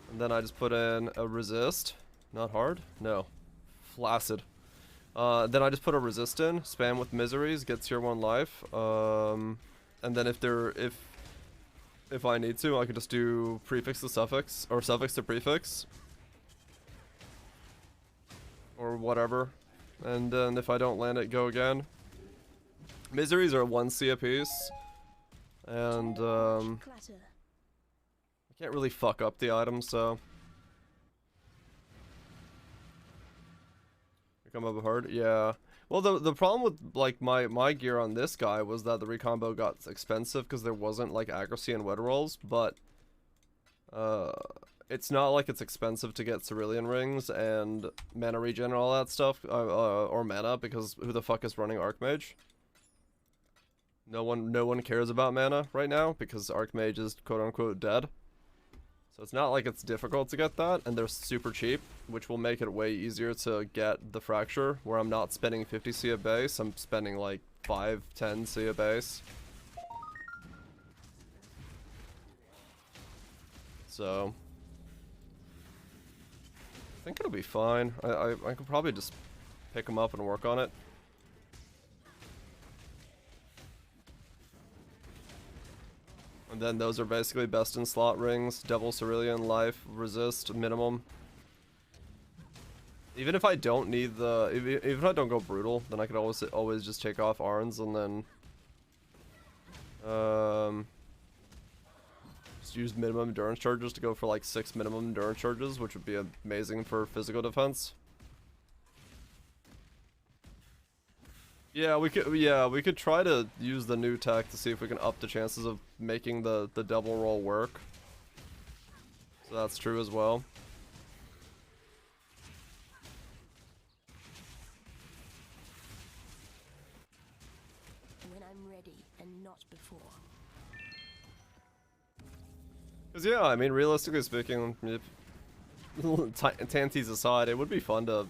And then I just put in a resist. Not hard? No. Flaccid. Then I just put a resist in, spam with miseries, get tier 1 life. And then if I need to, I could just do prefix to suffix, or suffix to prefix. Or whatever. And then if I don't land it, go again. Miseries are 1C apiece. And I can't really fuck up the item, so come up hard. Yeah. Well, the problem with like my gear on this guy was that the recombo got expensive because there wasn't like accuracy and wed rolls, but it's not like it's expensive to get cerulean rings and mana regen and all that stuff, or mana, because who the fuck is running Archmage? No one cares about mana right now because Archmage is quote-unquote dead. So it's not like it's difficult to get that, and they're super cheap, which will make it way easier to get the fracture, where I'm not spending 50C a base, I'm spending like 5-10C a base. So I think it'll be fine. I could probably just pick them up and work on it. And then those are basically best in slot rings, Devil Cerulean, life, resist, minimum. Even if I don't need the, even if I don't go brutal, then I could always just take off Arns and then just use minimum endurance charges to go for like 6 minimum endurance charges, which would be amazing for physical defense. Yeah, we could try to use the new tech to see if we can up the chances of making the double roll work. So that's true as well. When I'm ready and not before. Cause yeah, I mean, realistically speaking, if Tanties aside, it would be fun to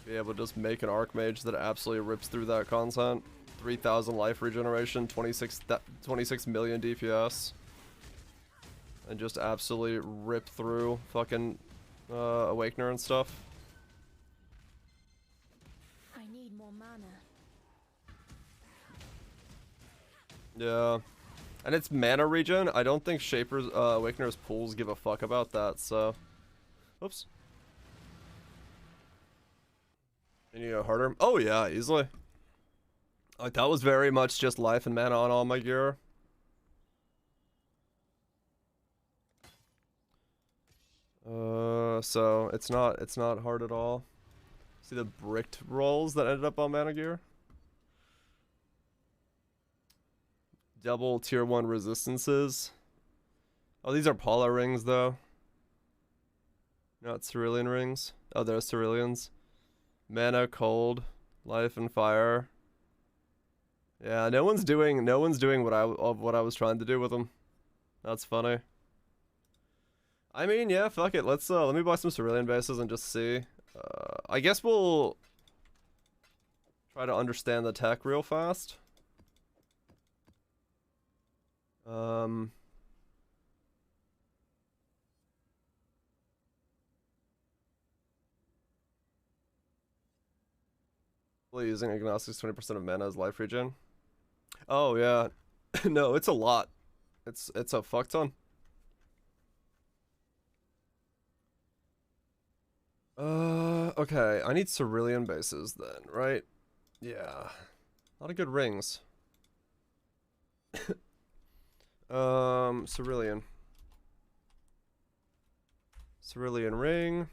be able to just make an Archmage that absolutely rips through that content. 3,000 life regeneration, 26 million DPS, and just absolutely rip through fucking Awakener and stuff. I need more mana. Yeah, And it's mana regen. I don't think Shaper's, Awakener's pools give a fuck about that, so... Oops. And you go harder? Oh yeah, easily. Like, that was very much just life and mana on all my gear. So it's not hard at all. See the bricked rolls that ended up on mana gear? Double tier 1 resistances. Oh, these are Paula rings though. Not Cerulean rings. Oh, they're Ceruleans. Mana, cold, life, and fire. Yeah, no one's doing what I was trying to do with them. That's funny. I mean, yeah, fuck it. Let me buy some Cerulean bases and just see. I guess we'll try to understand the tech real fast. Using agnostics 20% of mana as life regen. Oh yeah. No, it's a lot. It's a fuck ton. Okay, I need Cerulean bases then, right? Yeah. A lot of good rings. Cerulean. Cerulean ring.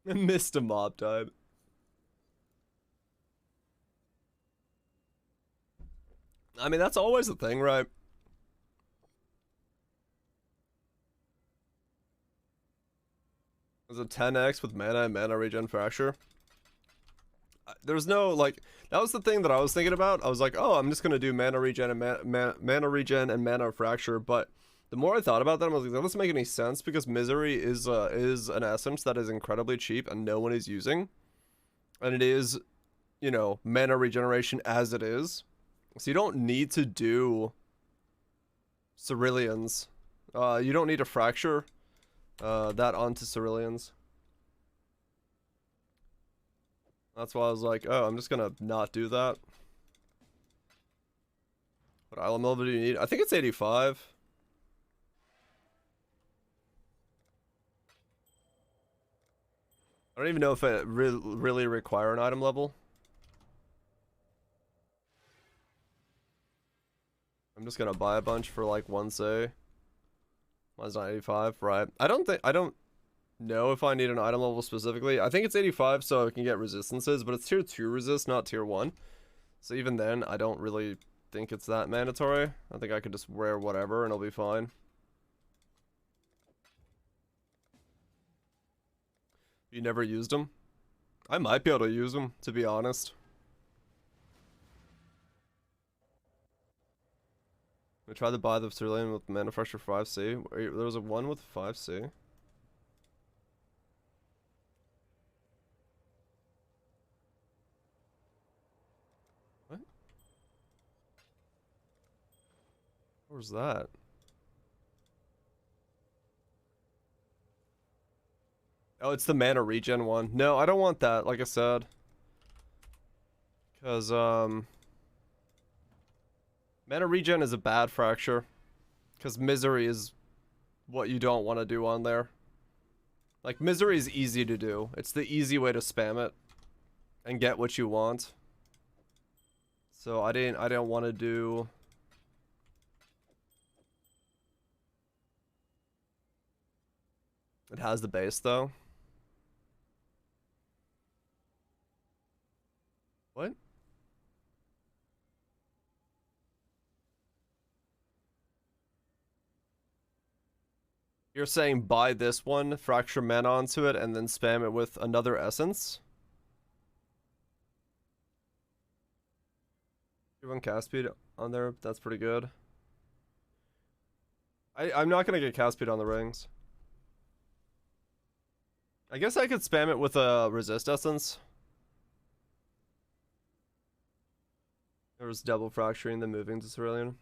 I missed a mob type. I mean, that's always the thing, right? There's a 10x with mana and mana regen fracture. There's no, like, that was the thing that I was thinking about. I was like, oh, I'm just gonna do mana regen and mana regen and mana fracture, but the more I thought about that, I was like, that doesn't make any sense because Misery is an essence that is incredibly cheap and no one is using. And it is, you know, mana regeneration as it is. So you don't need to do Ceruleans. You don't need to fracture that onto Ceruleans. That's why I was like, oh, I'm just gonna not do that. What island level do you need? I think it's 85. I don't even know if it really require an item level. I'm just gonna buy a bunch for like 1C. Mine's not 85, right? I don't know if I need an item level specifically. I think it's 85 so I can get resistances, but it's tier 2 resist, not tier 1. So even then, I don't really think it's that mandatory. I think I could just wear whatever and it'll be fine. You never used them? I might be able to use them, to be honest. I tried to buy the Cerulean with Mana Fracture 5C. There was a one with 5C. What? Where's that? Oh, it's the mana regen one. No, I don't want that, like I said. Because, mana regen is a bad fracture. Because Misery is what you don't want to do on there. Like, Misery is easy to do. It's the easy way to spam it. And get what you want. So, I didn't want to do... It has the base, though. What? You're saying buy this one, fracture mana onto it, and then spam it with another essence? You run cast speed on there, that's pretty good. I'm not gonna get cast speed on the rings. I guess I could spam it with a resist essence. There was double fracturing, then moving to Cerulean.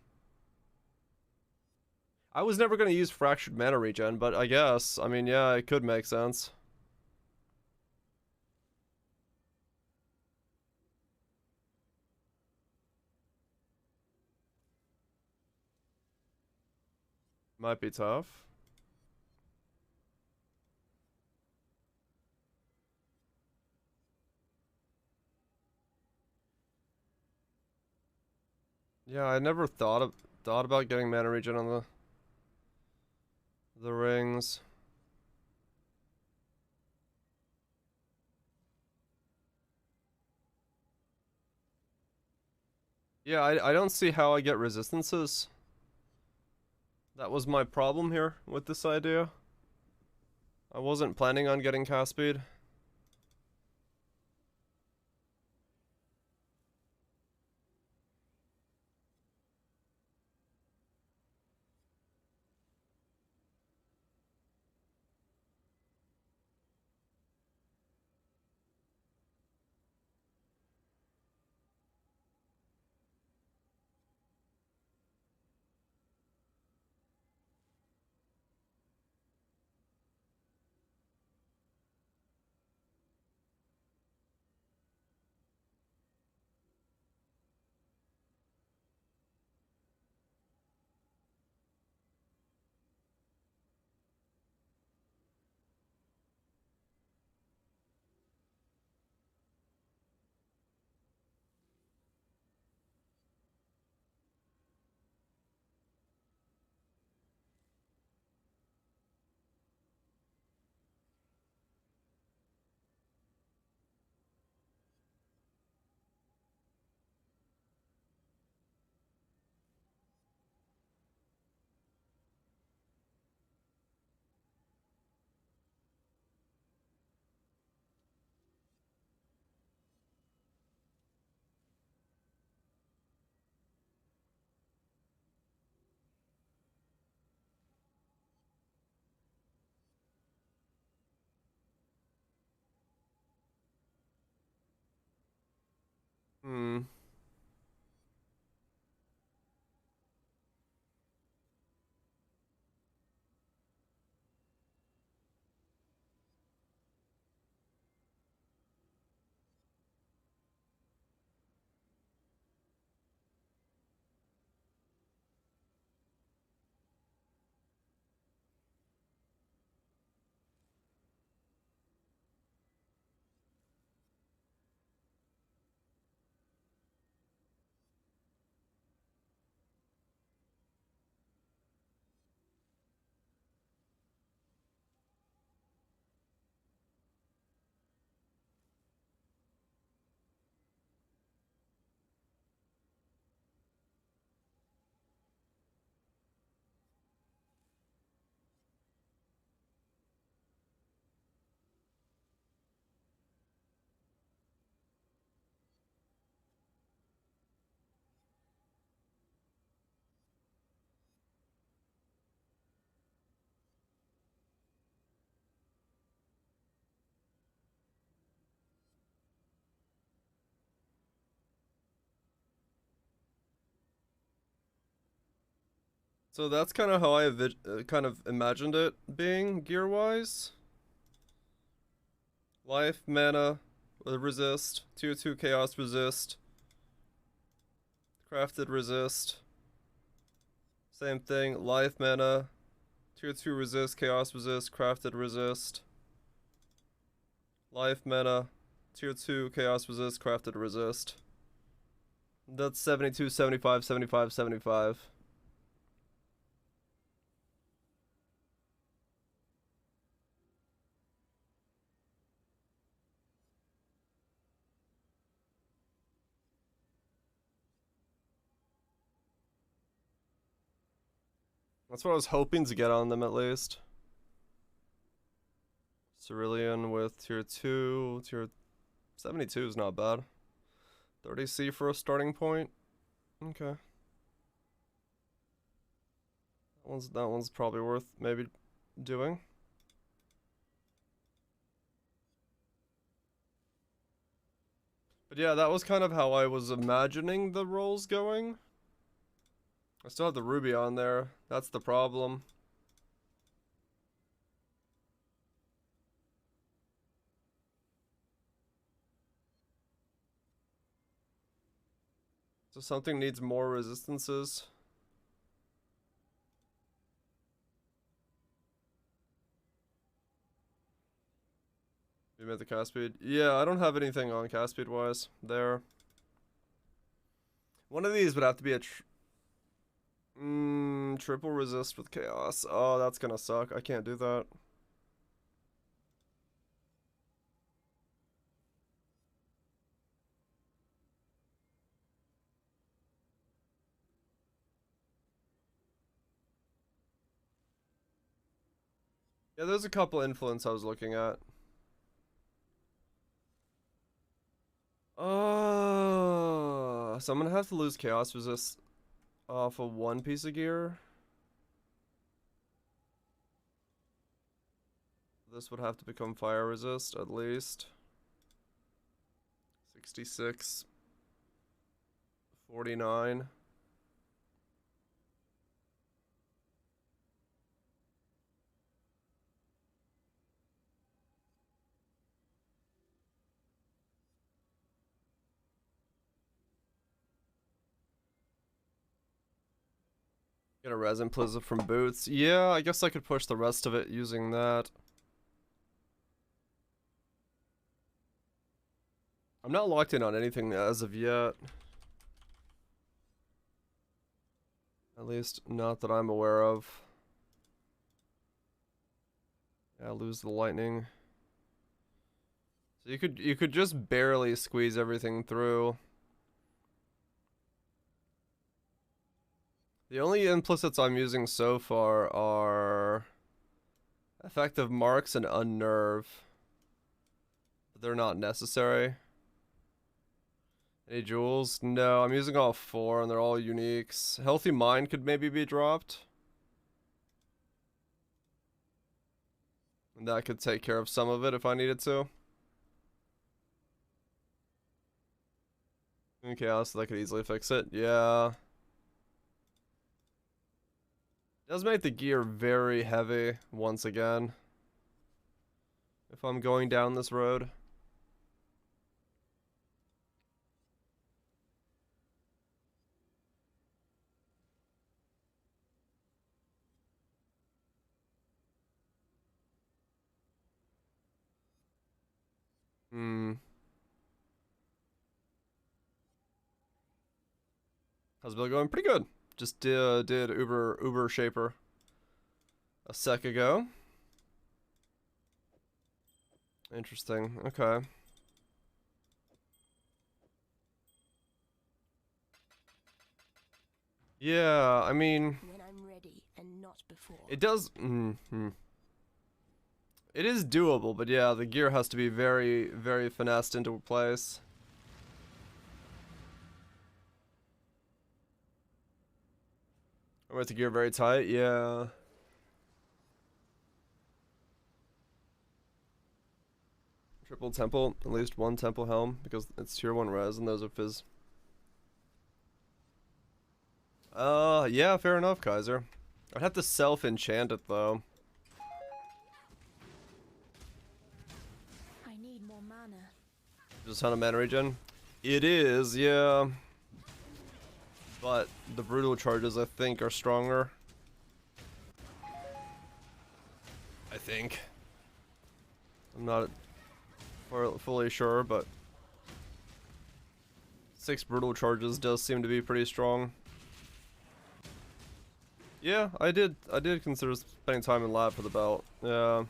I was never going to use fractured mana regen, but I guess, I mean, yeah, it could make sense. Might be tough. Yeah, I never thought about getting mana regen on the rings. Yeah, I don't see how I get resistances. That was my problem here with this idea. I wasn't planning on getting cast speed. Hmm. So that's kind of how I kind of imagined it being gear-wise. Life, mana, resist, 2/2 chaos resist, crafted resist. Same thing, life, mana, 2/2 resist, chaos resist, crafted resist. Life, mana, 2/2 chaos resist, crafted resist. That's 72, 75, 75, 75. That's what I was hoping to get on them at least. Cerulean with tier 2, tier 72 is not bad. 30C for a starting point. Okay. That one's probably worth maybe doing. But yeah, that was kind of how I was imagining the rolls going. I still have the ruby on there. That's the problem. So something needs more resistances. You made the cast speed. Yeah, I don't have anything on cast speed wise there. One of these would have to be a triple resist with chaos. Oh, that's gonna suck. I can't do that. Yeah, there's a couple influence I was looking at. Oh, so I'm gonna have to lose chaos resist off of one piece of gear. This would have to become fire resist at least. 66. 49. Get a resin plism from boots. Yeah, I guess I could push the rest of it using that. I'm not locked in on anything as of yet. At least not that I'm aware of. Yeah, lose the lightning. So you could just barely squeeze everything through. The only implicits I'm using so far are effective marks and unnerve. But they're not necessary. Any jewels? No, I'm using all 4 and they're all uniques. Healthy mind could maybe be dropped. And that could take care of some of it if I needed to. Okay, so that could easily fix it. Yeah. Does make the gear very heavy once again. If I'm going down this road. How's Bill going? Pretty good. Just did Uber Shaper a sec ago. Interesting. Okay. Yeah, I mean, When I'm ready and not before. it does. It is doable, but yeah, the gear has to be very, very finessed into place. I want the gear very tight. Yeah. Triple temple, at least one temple helm, because it's tier 1 res and those are fizz. Yeah, fair enough, Kaiser. I'd have to self-enchant it, though. I need more mana. Just a ton of mana regen? It is, yeah. But the brutal charges, I think, are stronger. I think. I'm not fully sure, but 6 brutal charges does seem to be pretty strong. Yeah, I did consider spending time in lab for the belt. Yeah.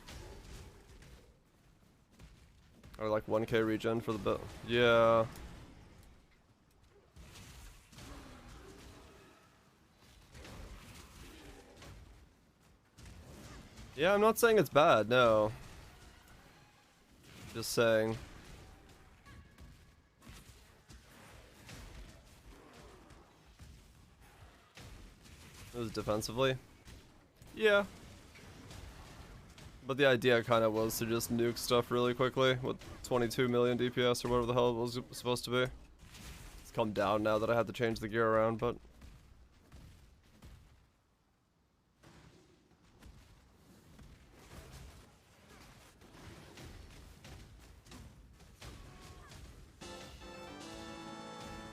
Or like 1k regen for the belt. Yeah. Yeah, I'm not saying it's bad, no. Just saying. It was defensively. Yeah. But the idea kind of was to just nuke stuff really quickly with 22 million DPS or whatever the hell it was supposed to be. It's come down now that I had to change the gear around, but...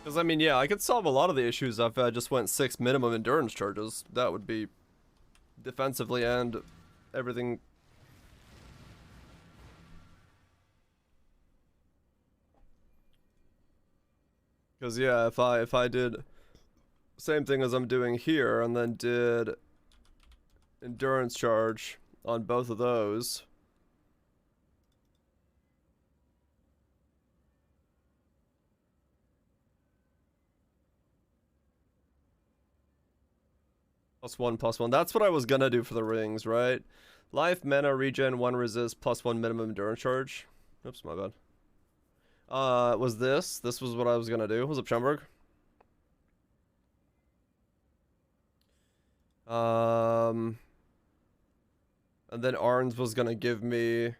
Because, I mean, yeah, I could solve a lot of the issues if I just went 6 minimum endurance charges. That would be defensively and everything. Cause yeah, if I did same thing as I'm doing here and then did endurance charge on both of those. +1/+1. That's what I was gonna do for the rings, right? Life, mana, regen, 1 resist, +1 minimum endurance charge. Oops, my bad. Was this? This was what I was gonna do. What's up, Schomburg? And then Arns was gonna give me,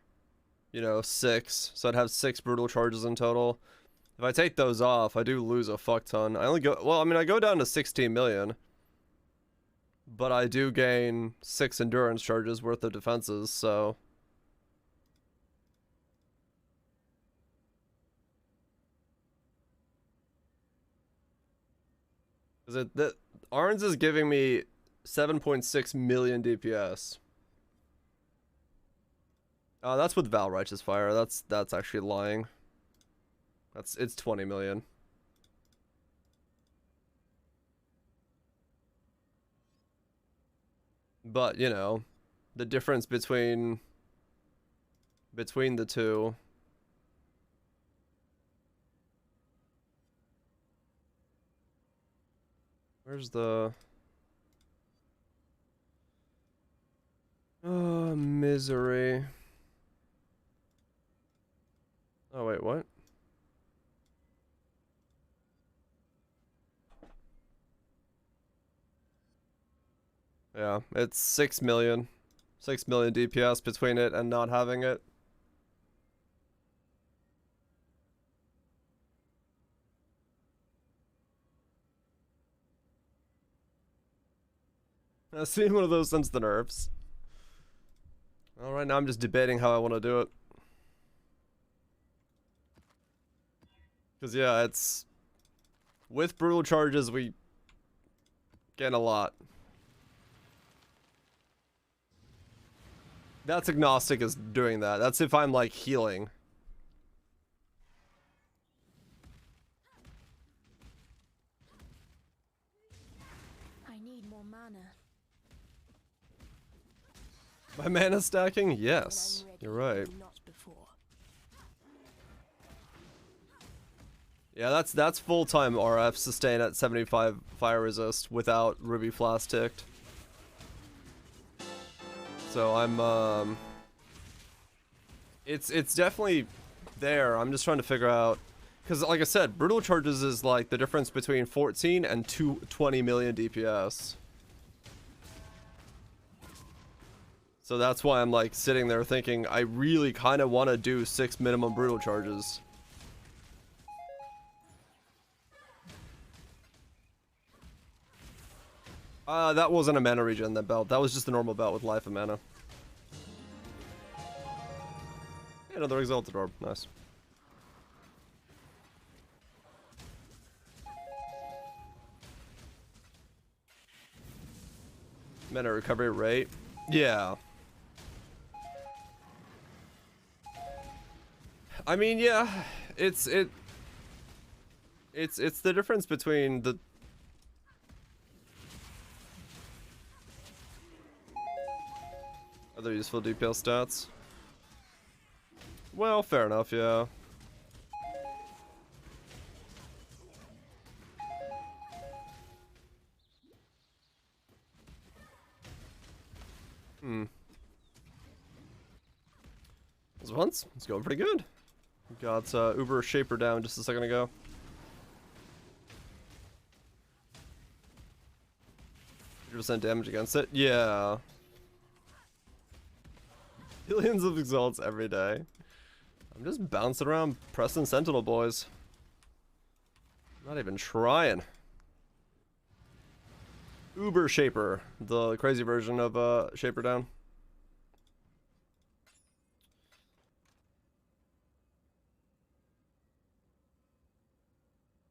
you know, 6. So I'd have 6 brutal charges in total. If I take those off, I do lose a fuck ton. I only go, well, I mean, I go down to 16 million. But I do gain 6 endurance charges worth of defenses, so. Is it that Arns is giving me 7.6 million DPS. That's with Val Righteous Fire. That's actually lying. It's 20 million. But, you know, the difference between the two. Where's the... Oh, misery. Oh, wait, what? Yeah, it's 6 million. 6 million DPS between it and not having it. I've seen one of those since the nerfs. Alright, now I'm just debating how I want to do it. Because, yeah, it's... With brutal charges, we gain a lot. That's agnostic as doing that. That's if I'm, like, healing. I need more mana. My mana stacking? Yes. You're right. Yeah, that's full-time RF sustain at 75 fire resist without Ruby Flask ticked. So I'm it's definitely there. I'm just trying to figure out, because like I said, brutal charges is like the difference between 14 and 20 million DPS. So that's why I'm like sitting there thinking I really kind of want to do 6 minimum brutal charges. That wasn't a mana regen, that belt. That was just a normal belt with life and mana. Hey, another Exalted Orb. Nice. Mana recovery rate. Yeah. I mean, yeah. It's the difference between the... Other useful DPS stats. Well, fair enough, yeah. This once, it's going pretty good. Got Uber Shaper down just a second ago. % damage against it. Yeah. Billions of exalts every day. I'm just bouncing around pressing Sentinel, boys. Not even trying. Uber Shaper, the crazy version of Shaper down.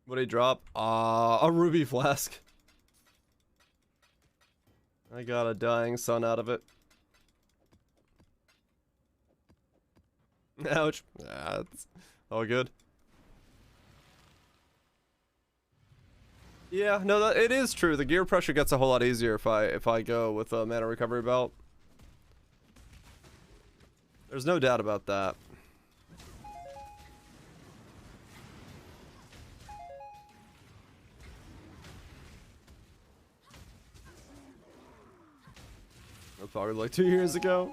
What'd he drop? A Ruby Flask. I got a dying sun out of it. Ouch. That's all good. Yeah, no, that it is true. The gear pressure gets a whole lot easier if I go with a mana recovery belt. There's no doubt about that. That's probably like 2 years ago.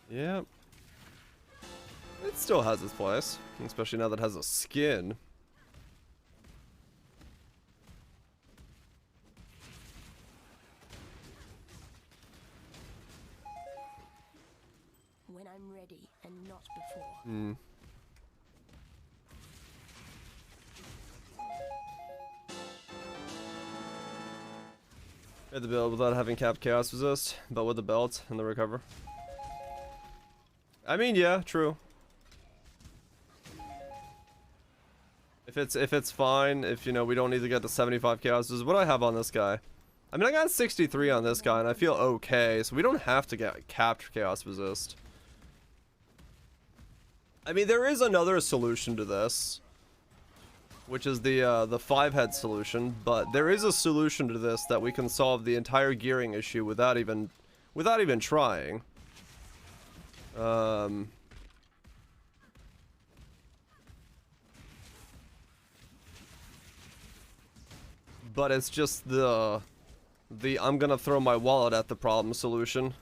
Yep. It still has its place, especially now that it has a skin. When I'm ready and not before. Hmm. Hit the build without having capped chaos resist, but with the belt and the recover. I mean, yeah, true. If it's fine, if you know we don't need to get to 75 chaos, this is what I have on this guy. I mean, I got 63 on this guy, and I feel okay, so we don't have to get capped chaos resist. I mean, there is another solution to this, which is the 5-head solution, but there is a solution to this that we can solve the entire gearing issue without even trying. But it's just the I'm gonna throw my wallet at the problem solution,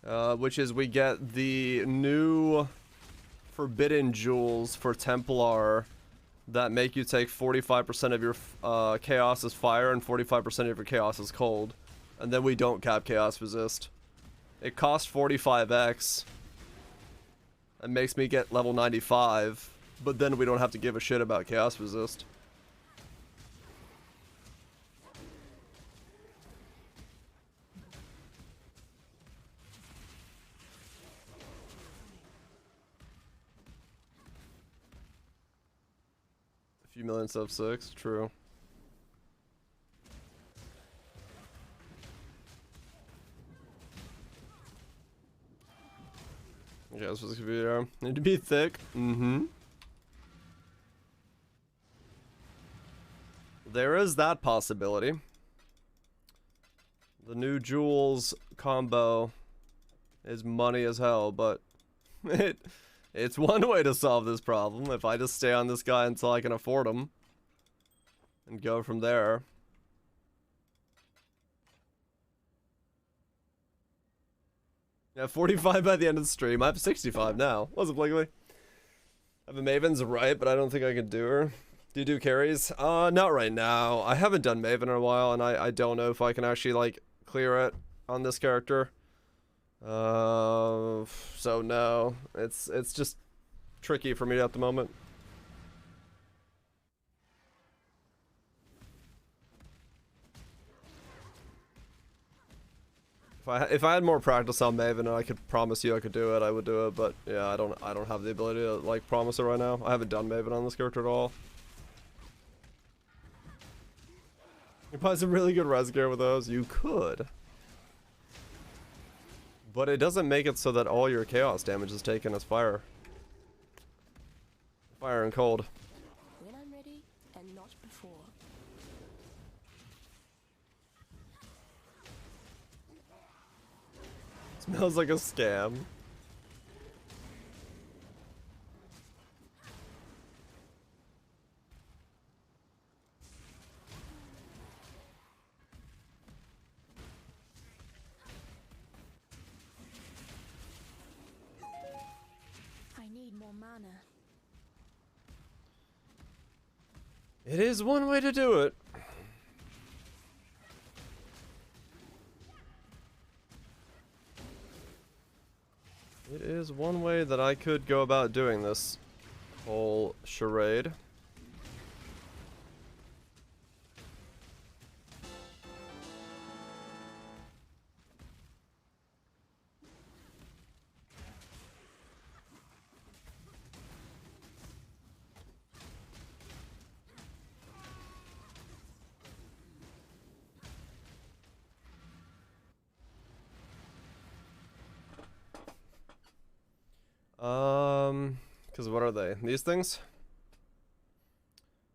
which is we get the new forbidden jewels for Templar that make you take 45% of your chaos as fire and 45% of your chaos as cold, and then we don't cap chaos resist. It costs 45x and makes me get level 95, but then we don't have to give a shit about chaos resist. A few million sub 6, true. Yeah, this was gonna be there. Need to be thick. Mm-hmm. There is that possibility. The new jewels combo is money as hell, but it's one way to solve this problem. If I just stay on this guy until I can afford him and go from there. Yeah, 45 by the end of the stream. I have 65 now. Wasn't legally. I have a Maven's right, but I don't think I can do her. Do you do carries? Not right now. I haven't done Maven in a while, and I don't know if I can actually, like, clear it on this character. So no. It's just tricky for me at the moment. If I had more practice on Maven and I could promise you I could do it, I would do it, but yeah, I don't have the ability to like promise it right now. I haven't done Maven on this character at all. You buy some really good res gear with those? You could. But it doesn't make it so that all your chaos damage is taken as fire. Fire and cold. When I'm ready and not before. Smells like a scam. I need more mana. It is one way to do it. It is one way that I could go about doing this whole charade. Because what are they? These things?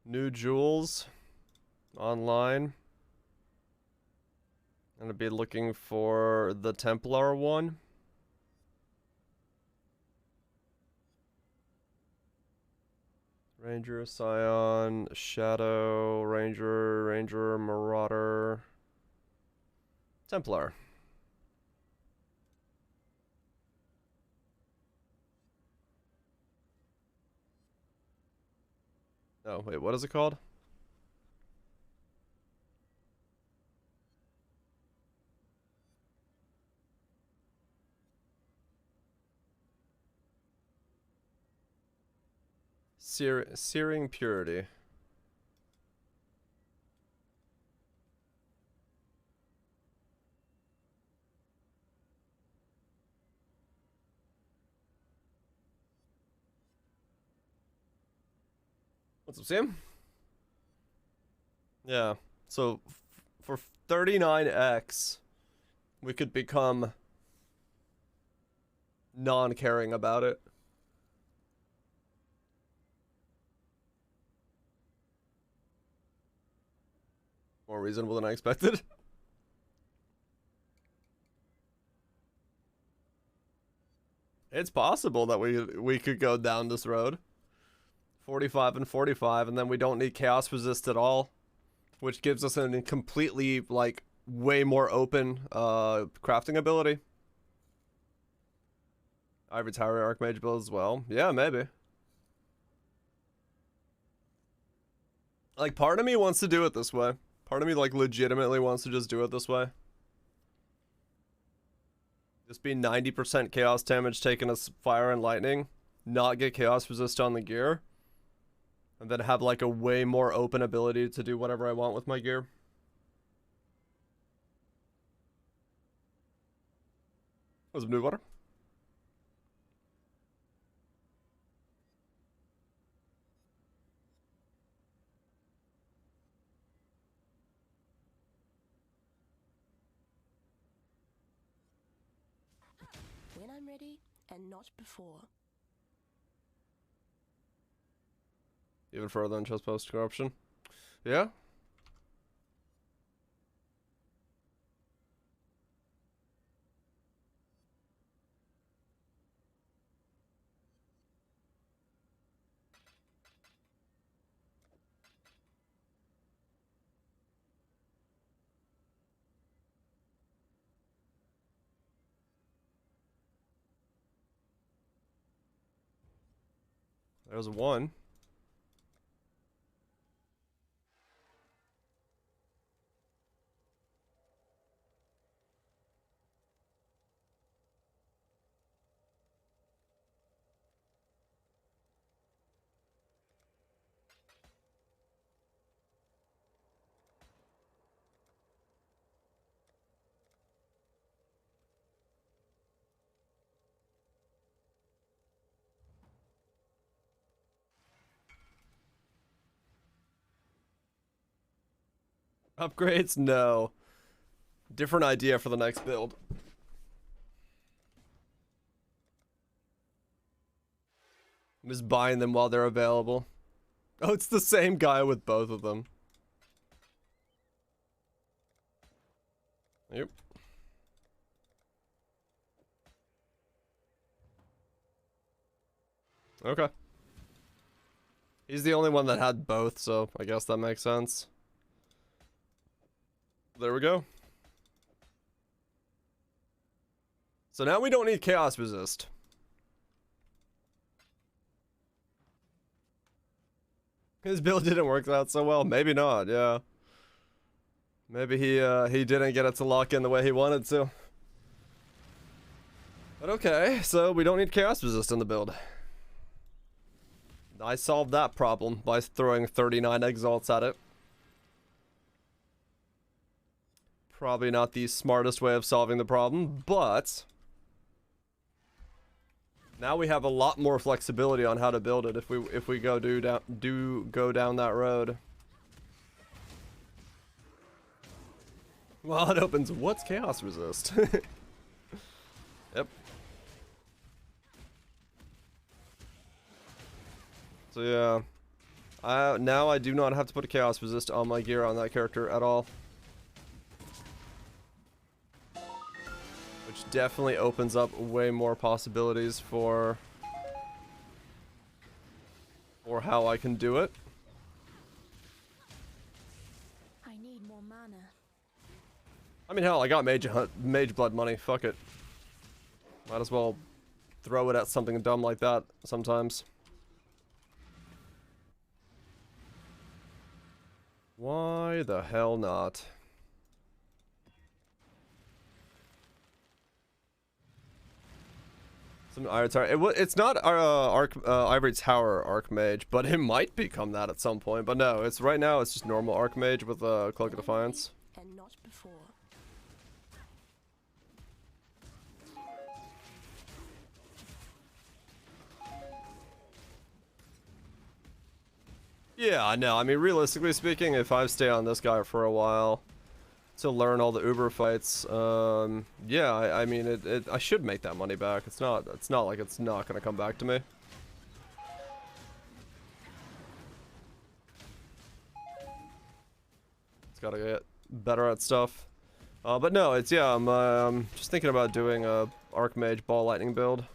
New jewels online. I'm gonna be looking for the Templar one. Ranger, Scion, Shadow, Ranger, Marauder, Templar. Oh, wait, what is it called? Searing Purity. What's up, Sam? Yeah, so for 39x, we could become non-caring about it. More reasonable than I expected. It's possible that we could go down this road. 45 and 45, and then we don't need chaos resist at all, which gives us a completely, like, way more open crafting ability. Ivory Tower Archmage build as well. Yeah, maybe. Like, part of me wants to do it this way. Part of me, like, legitimately wants to just do it this way. Just be 90% chaos damage taken as fire and lightning. Not get chaos resist on the gear. And then have, like, a way more open ability to do whatever I want with my gear. What's up, new water? When I'm ready, and not before. Even further than just post-corruption. Yeah? There's one. Upgrades? No. Different idea for the next build. I'm just buying them while they're available. Oh, it's the same guy with both of them. Yep. Okay. He's the only one that had both, so I guess that makes sense. There we go. So now we don't need chaos resist. His build didn't work out so well. Maybe not, yeah. Maybe he didn't get it to lock in the way he wanted to. But okay, so we don't need chaos resist in the build. I solved that problem by throwing 39 exalts at it. Probably not the smartest way of solving the problem, but now we have a lot more flexibility on how to build it if we go down that road. Well, it opens. What's chaos resist? Yep. So yeah, Now I do not have to put a chaos resist on my gear on that character at all. Which definitely opens up way more possibilities for how I can do it. I need more mana. I mean, hell, I got mage blood money. Fuck it. Might as well throw it at something dumb like that sometimes. Why the hell not? Some Ivory Tower. It's not Ivory Tower Archmage, but it might become that at some point. But no, it's right now. It's just normal Archmage with Cloak of Defiance. And not before. Yeah, I know. I mean, realistically speaking, if I stay on this guy for a while to learn all the Uber fights, yeah, I mean, I should make that money back. It's not like it's not gonna come back to me. It's gotta get better at stuff. But no, it's, yeah, I'm just thinking about doing a Archmage Ball Lightning build.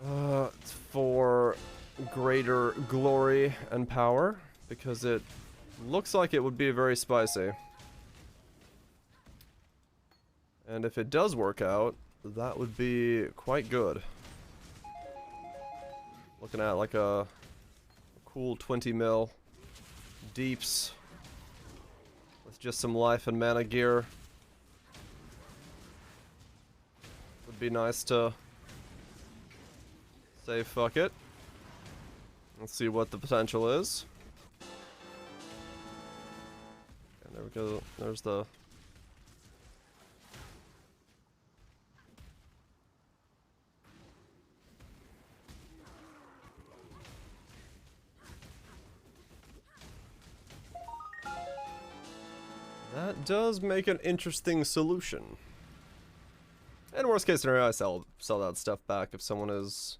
It's for greater glory and power, because it looks like it would be very spicy. And if it does work out, that would be quite good. Looking at like a cool 20 mil deeps with just some life and mana gear. Would be nice to say fuck it. Let's see what the potential is. And there we go. There's the... That does make an interesting solution. And worst case scenario, I sell that stuff back if someone is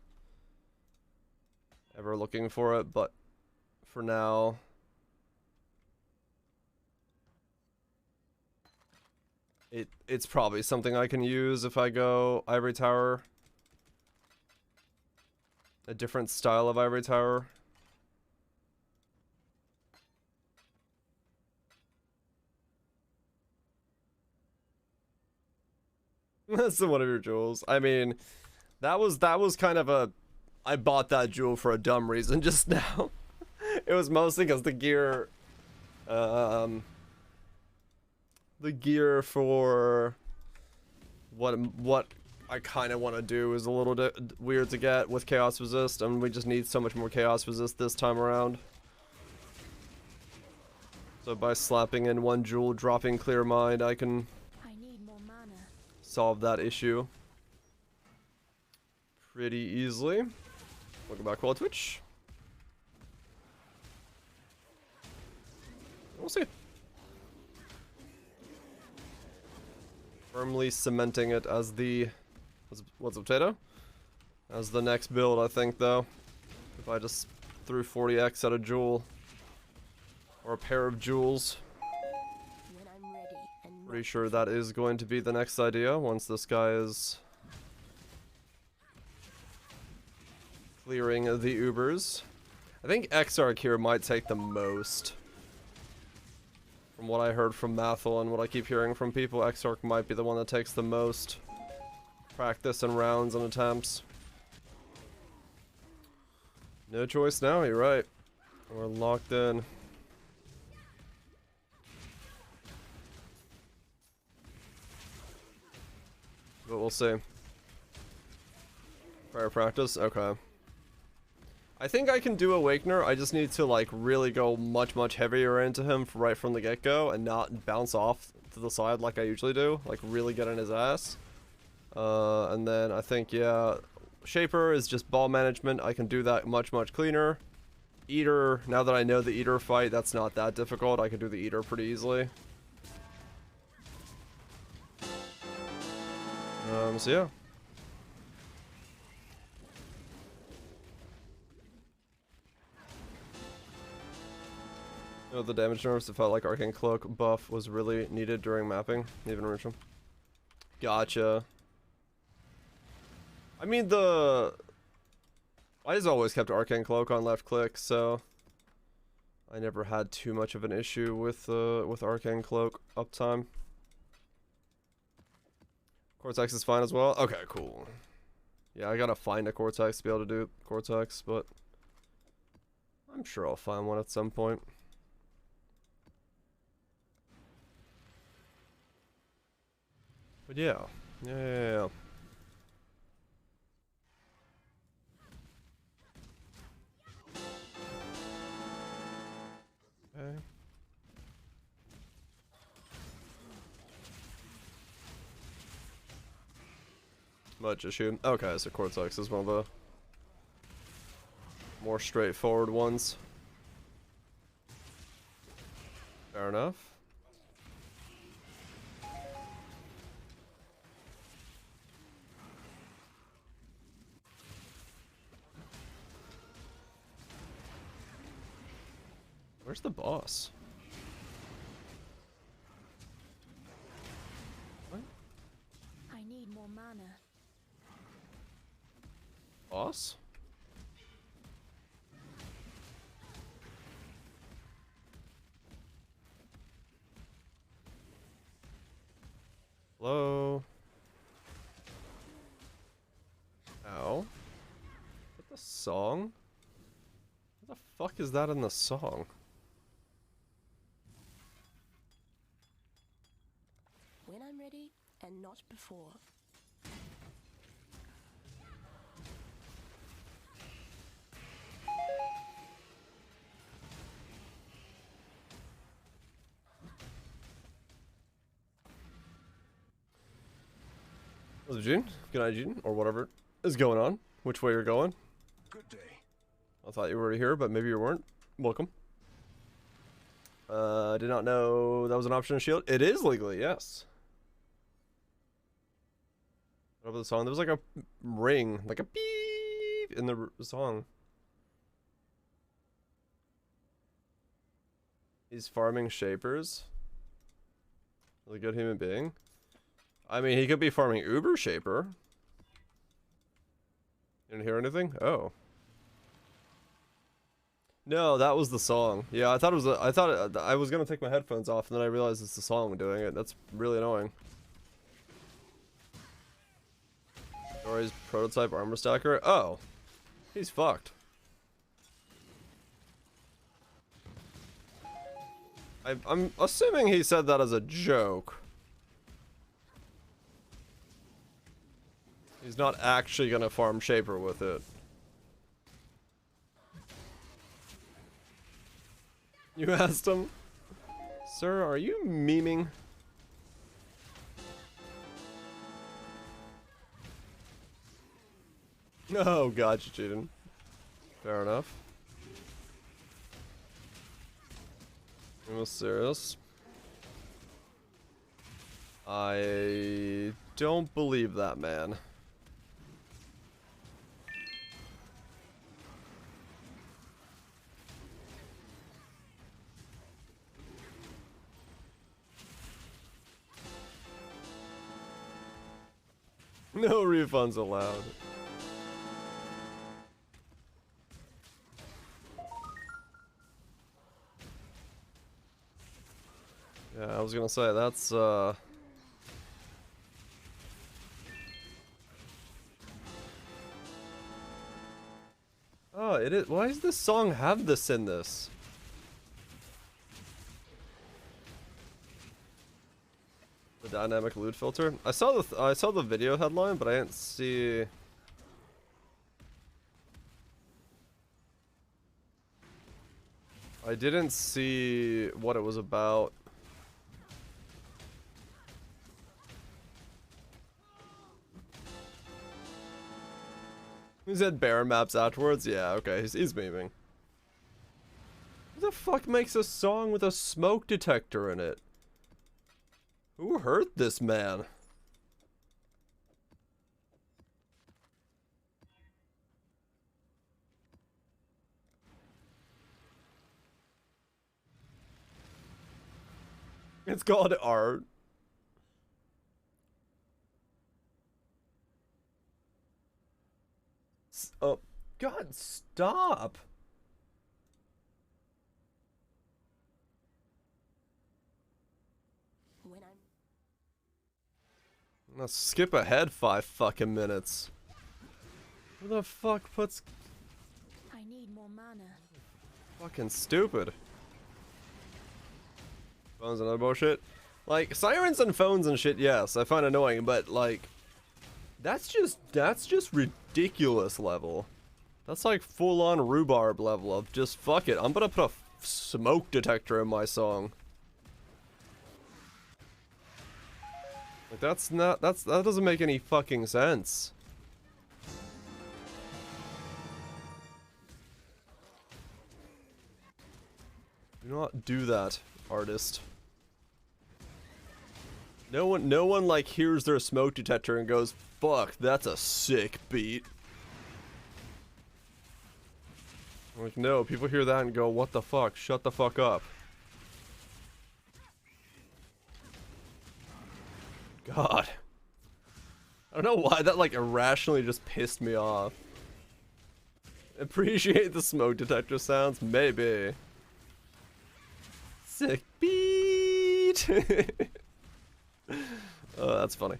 ever looking for it, but for now, it's probably something I can use if I go Ivory Tower. A different style of Ivory Tower. That's one of your jewels. I mean, that was kind of a... I bought that jewel for a dumb reason just now. It was mostly because the gear... the gear for... What I kind of want to do is a little weird to get with Chaos Resist, and we just need so much more Chaos Resist this time around. So by slapping in one jewel, dropping Clear Mind, I can solve that issue pretty easily. Welcome back, Wild Twitch. We'll see. Firmly cementing it as the... What's a potato? As the next build, I think, though. If I just threw 40x at a jewel. Or a pair of jewels. When I'm ready and Pretty sure that is going to be the next idea once this guy is clearing the Ubers. I think Exarch here might take the most. From what I heard from Mathel and what I keep hearing from people, Exarch might be the one that takes the most practice and rounds and attempts. No choice now, you're right. We're locked in. But we'll see. Prior practice? Okay. I think I can do Awakener. I just need to like really go much heavier into him right from the get-go and not bounce off to the side like I usually do. Like really get in his ass. And then I think, yeah, Shaper is just ball management. I can do that much cleaner. Eater, now that I know the Eater fight, that's not that difficult. I can do the Eater pretty easily. So yeah. You know, the damage nerfs, it felt like Arcane Cloak buff was really needed during mapping, even Ritual. Gotcha. I mean, I just always kept Arcane Cloak on left click, so I never had too much of an issue with Arcane Cloak uptime. Cortex is fine as well. Okay, cool. Yeah, I gotta find a Cortex to be able to do Cortex, but I'm sure I'll find one at some point. But yeah. Yeah. Okay. Much issue. Okay, so Cortex is one of the more straightforward ones. Fair enough. Where's the boss? What? I need more mana. Boss? Hello? Ow. What the song? What the fuck is that in the song? When I'm ready and not before. What's up, Gene? Good night, Gene, or whatever is going on. Which way you're going? Good day. I thought you were already here, but maybe you weren't. Welcome. I did not know that was an option in Shield. It is legally, yes. What about the song? There was like a ring, like a beep in the song. He's farming shapers. Really good human being. I mean, he could be farming Uber Shaper. You didn't hear anything? Oh. No, that was the song. Yeah, I thought it was. I was gonna take my headphones off, and then I realized it's the song doing it. That's really annoying. Dory's prototype armor stacker. Oh, he's fucked. I'm assuming he said that as a joke. He's not actually gonna farm Shaper with it. You asked him? Sir, are you memeing? Oh, gotcha, Jaden. Fair enough. I'm serious. I don't believe that, man. No refunds allowed. Yeah, I was gonna say, that's, Oh, it is. Why does this song have this in this? The dynamic loot filter. I saw the video headline, but I didn't see. I didn't see what it was about. He said bear maps afterwards. Yeah, okay, he's memeing. Who the fuck makes a song with a smoke detector in it? Who hurt this man? It's called art. Oh, God, stop. When I'm Now skip ahead 5 fucking minutes. Who the fuck puts I need more mana. fucking stupid? Phones and other bullshit. Like, sirens and phones and shit, yes, I find annoying, but like, that's just ridiculous level. That's like full-on rhubarb level of just fuck it. I'm gonna put a smoke detector in my song. Like that doesn't make any fucking sense. Do not do that, artist. No one like hears their smoke detector and goes, "Fuck, that's a sick beat." Like, no, people hear that and go, "What the fuck? Shut the fuck up." God. I don't know why that like irrationally just pissed me off. Appreciate the smoke detector sounds? Maybe. Sick beat! Oh, that's funny.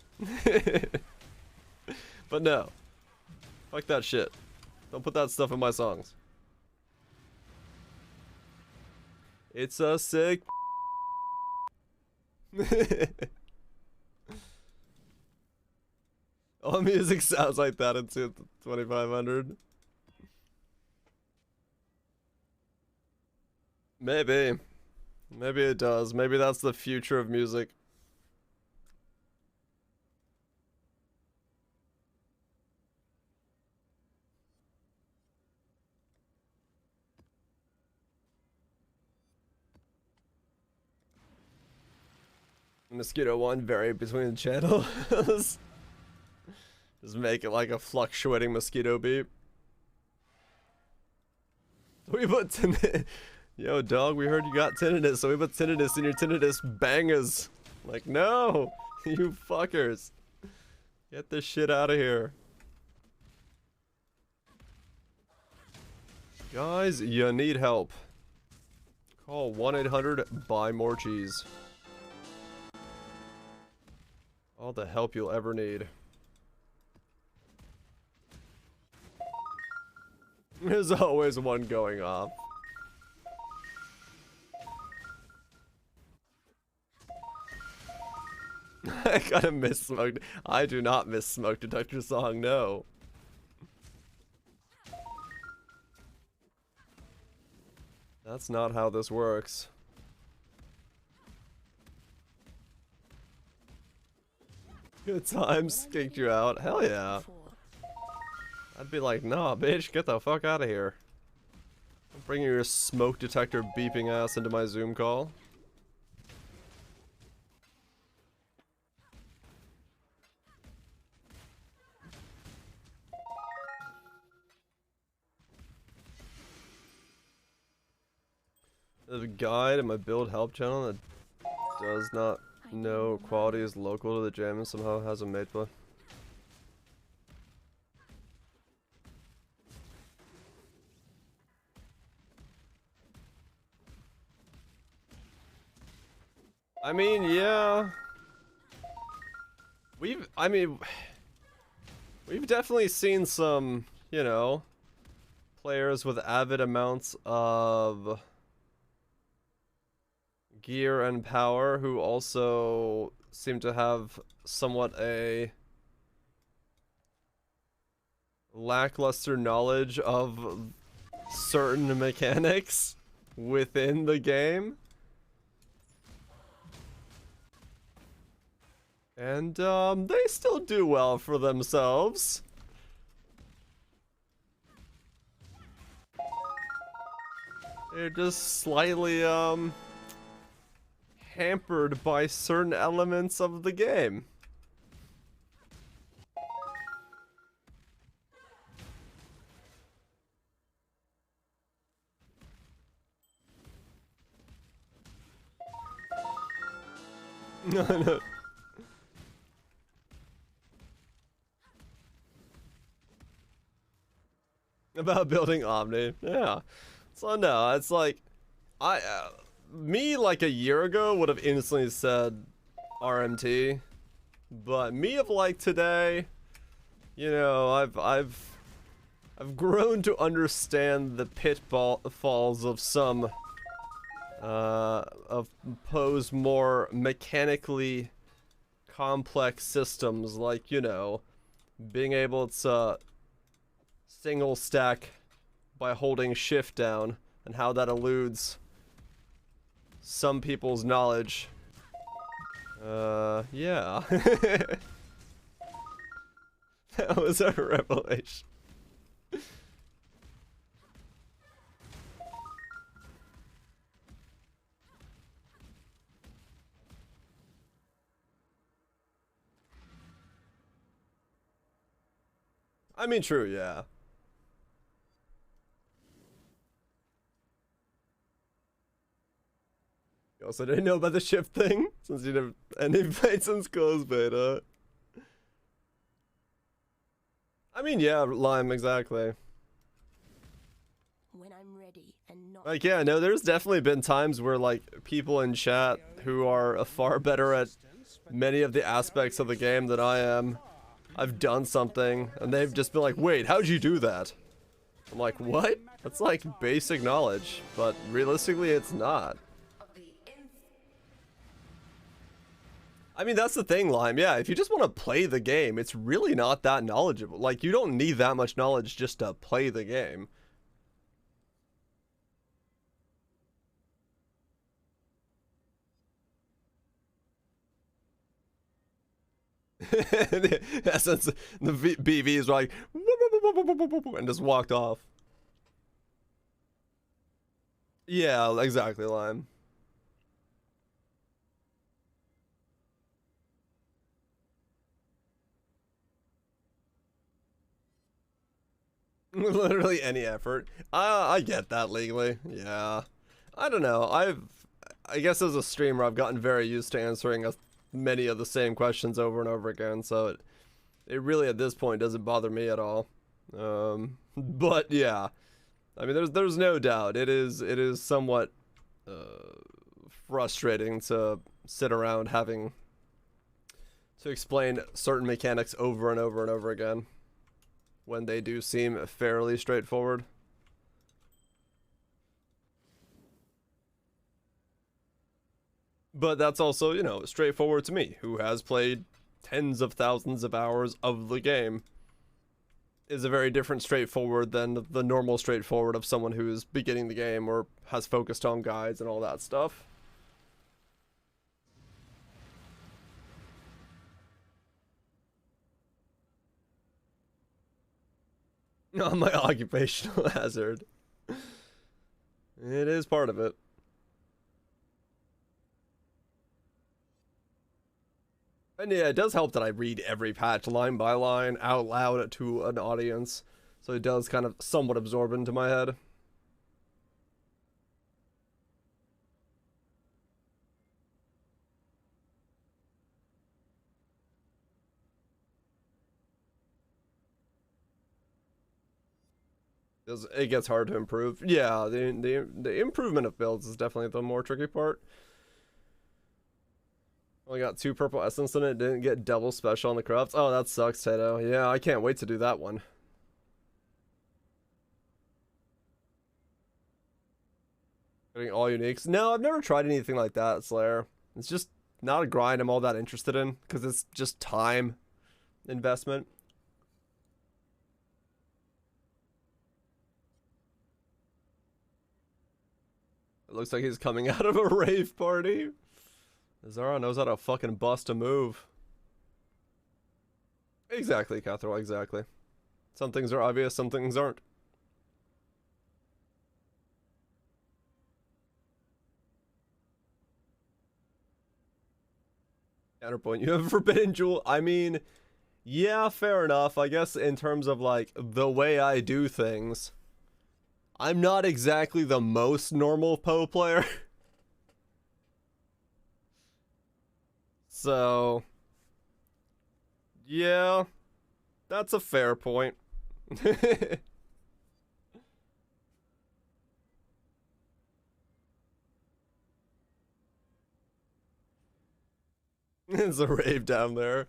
But no. Fuck that shit. Don't put that stuff in my songs. It's a sick. All music sounds like that in 2500. Maybe. Maybe it does. Maybe that's the future of music. Mosquito one vary between the channels. Just make it like a fluctuating mosquito beep. We put yo dog, we heard you got tinnitus, so we put tinnitus in your tinnitus bangers. Like, no, you fuckers. Get this shit out of here. Guys, you need help. Call 1-800-BUY-MORE-CHEESE. All the help you'll ever need. There's always one going off. I gotta miss smoke. I do not miss smoke detector song, no. That's not how this works. Good times kicked you out. Hell yeah. I'd be like, nah, bitch, get the fuck out of here. I'm bringing your smoke detector beeping ass into my Zoom call. There's a guide in my build help channel that does not know quality is local to the gym and somehow has a made play. I mean, yeah. We've definitely seen some, you know, players with avid amounts of gear and power who also seem to have somewhat a lackluster knowledge of certain mechanics within the game. And, they still do well for themselves. They're just slightly, hampered by certain elements of the game. No, no. About building Omni, yeah. So no, it's like, me like a year ago would have instantly said RMT, but me of like today, you know, I've grown to understand the pitfalls of some of Poe's more mechanically complex systems, like, you know, being able to single stack by holding shift down and how that eludes some people's knowledge. Yeah. That was a revelation. I mean, true, yeah. You also didn't know about the shift thing, since you didn't have any played since closed beta. I mean, yeah, Lime, exactly. When I'm ready and not. Like, yeah, no, there's definitely been times where, like, people in chat who are far better at many of the aspects of the game than I am, I've done something, and they've just been like, wait, how'd you do that? I'm like, what? That's like basic knowledge, but realistically it's not. I mean, that's the thing, Lime. Yeah, if you just want to play the game, it's really not that knowledgeable. Like, you don't need that much knowledge just to play the game. In essence, the BVs were like, and just walked off. Yeah, exactly, Lime. Literally any effort. I get that legally. Yeah. I don't know. I guess as a streamer, I've gotten very used to answering many of the same questions over and over again, so it really at this point doesn't bother me at all. But yeah. I mean, there's no doubt. It is somewhat frustrating to sit around having to explain certain mechanics over and over and over again, when they do seem fairly straightforward. But that's also, you know, straightforward to me, who has played tens of thousands of hours of the game. Is a very different straightforward than the normal straightforward of someone who's beginning the game or has focused on guides and all that stuff. Not my occupational hazard. It is part of it. And yeah, it does help that I read every patch line by line out loud to an audience, so it does kind of somewhat absorb into my head. It gets hard to improve. Yeah, the improvement of builds is definitely the more tricky part. Only got 2 purple essence in it, didn't get double special on the crafts. Oh, that sucks, Tato. Yeah, I can't wait to do that one. Getting all uniques. No, I've never tried anything like that, Slayer. It's just not a grind I'm all that interested in, because it's just time investment. It looks like he's coming out of a rave party. Zara knows how to fucking bust a move. Exactly, Catherall, exactly. Some things are obvious, some things aren't. Counterpoint, you have a forbidden jewel. I mean, yeah, fair enough. I guess in terms of like the way I do things, I'm not exactly the most normal Poe player. So, yeah, that's a fair point. It's a rave down there.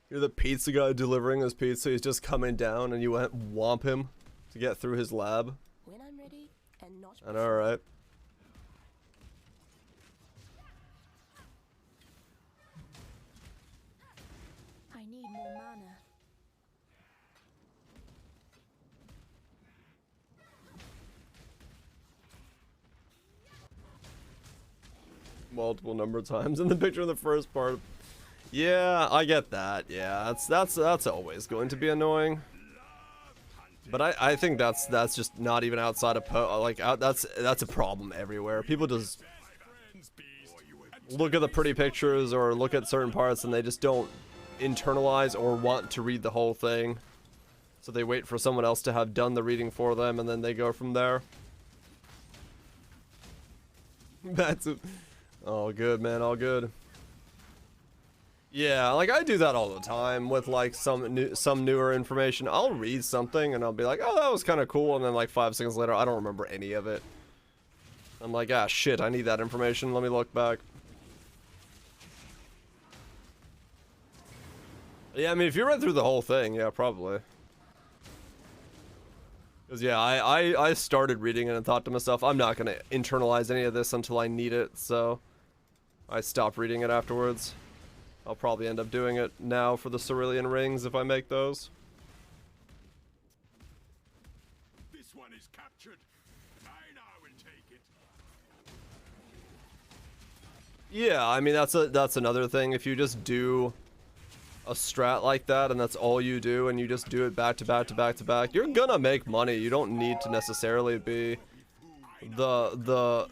You're the pizza guy delivering his pizza. He's just coming down, and you womp him to get through his lab. When I'm ready and not And all right. I need more mana. Multiple number of times in the picture in the first part. Yeah, I get that. Yeah, that's always going to be annoying. But I think that's just not even outside of that's a problem everywhere. People just look at the pretty pictures or look at certain parts and they just don't internalize or want to read the whole thing. So they wait for someone else to have done the reading for them and then they go from there. That's it. All good, man, all good. Yeah, like I do that all the time with like some newer information. I'll read something and I'll be like, oh, that was kind of cool, and then like 5 seconds later, I don't remember any of it. I'm like, ah, shit, I need that information. Let me look back. Yeah, I mean, if you read through the whole thing, yeah, probably. Because yeah, I started reading it and thought to myself, I'm not gonna internalize any of this until I need it, so I stopped reading it afterwards. I'll probably end up doing it now for the Cerulean Rings if I make those. This one is captured. I now will take it. Yeah, I mean that's another thing. If you just do a strat like that and that's all you do and you just do it back to back to back to back, you're gonna make money. You don't need to necessarily be the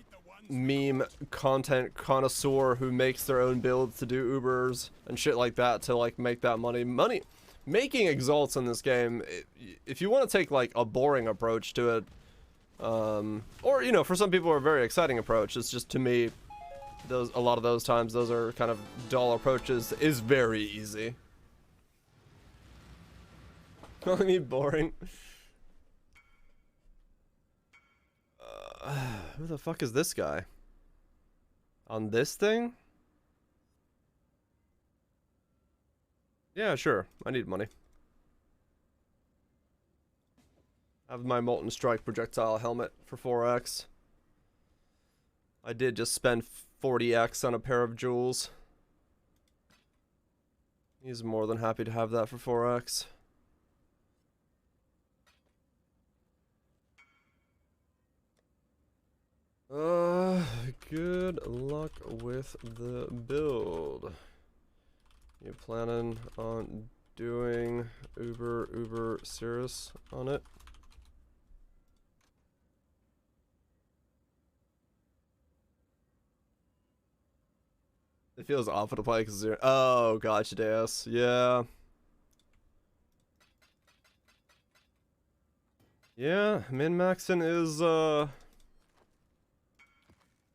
meme content connoisseur who makes their own builds to do Ubers and shit like that to like make that money. Making exalts in this game, if you want to take like a boring approach to it, or you know, for some people a very exciting approach, it's just, to me, a lot of those times those are kind of dull approaches, is very easy. Calling me boring. Who the fuck is this guy? On this thing? Yeah, sure. I need money. I have my Molten Strike projectile helmet for 4x. I did just spend 40x on a pair of jewels. He's more than happy to have that for 4x. Good luck with the build. You planning on doing Uber Cirrus on it? It feels awful to play because zero. Oh, gotcha, Deus. Yeah. Yeah, min-maxing is,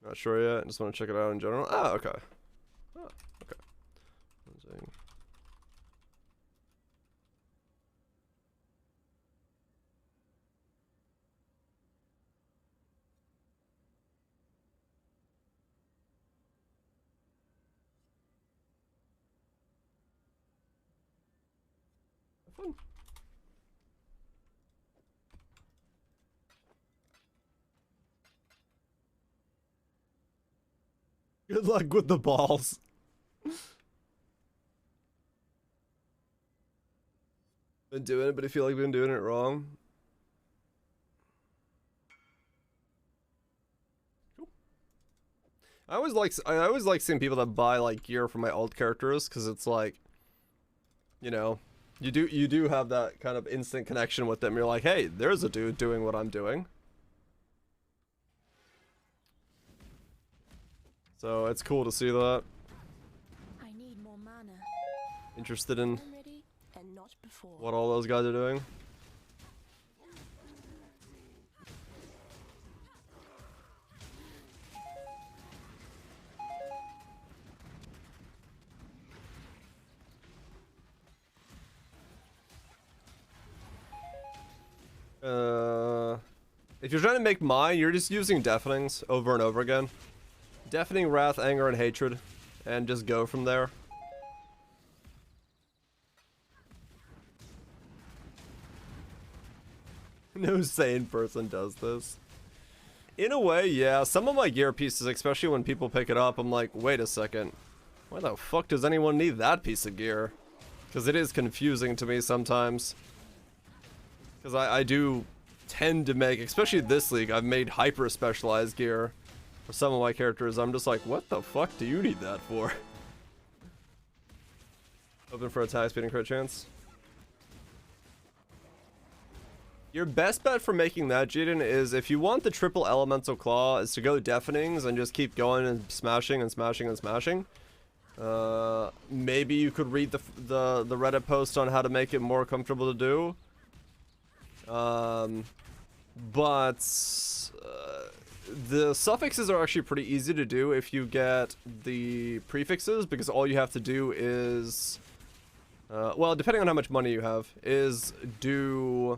not sure yet. Just want to check it out in general. Ah, okay. Oh, okay. Fun. Good luck with the balls. Been doing it, but I feel like I've been doing it wrong. Cool. I always like seeing people that buy like gear for my alt characters, because it's like, you know, you do have that kind of instant connection with them. You're like, hey, there's a dude doing what I'm doing. So it's cool to see that. I need more mana. Interested in I'm ready and not before. what all those guys are doing. If you're trying to make mine, you're just using deafenings over and over again. Deafening, wrath, anger, and hatred. And just go from there. No sane person does this. In a way, yeah. Some of my gear pieces, especially when people pick it up, I'm like, wait a second. Why the fuck does anyone need that piece of gear? Because it is confusing to me sometimes. Because I do tend to make, especially this league, I've made hyper specialized gear for some of my characters. I'm just like, what the fuck do you need that for? Open for attack speed and crit chance. Your best bet for making that, Jaden, is if you want the triple elemental claw, is to go deafenings and just keep going and smashing and smashing and smashing. Maybe you could read the Reddit post on how to make it more comfortable to do. But the suffixes are actually pretty easy to do if you get the prefixes, because all you have to do is, well, depending on how much money you have, is do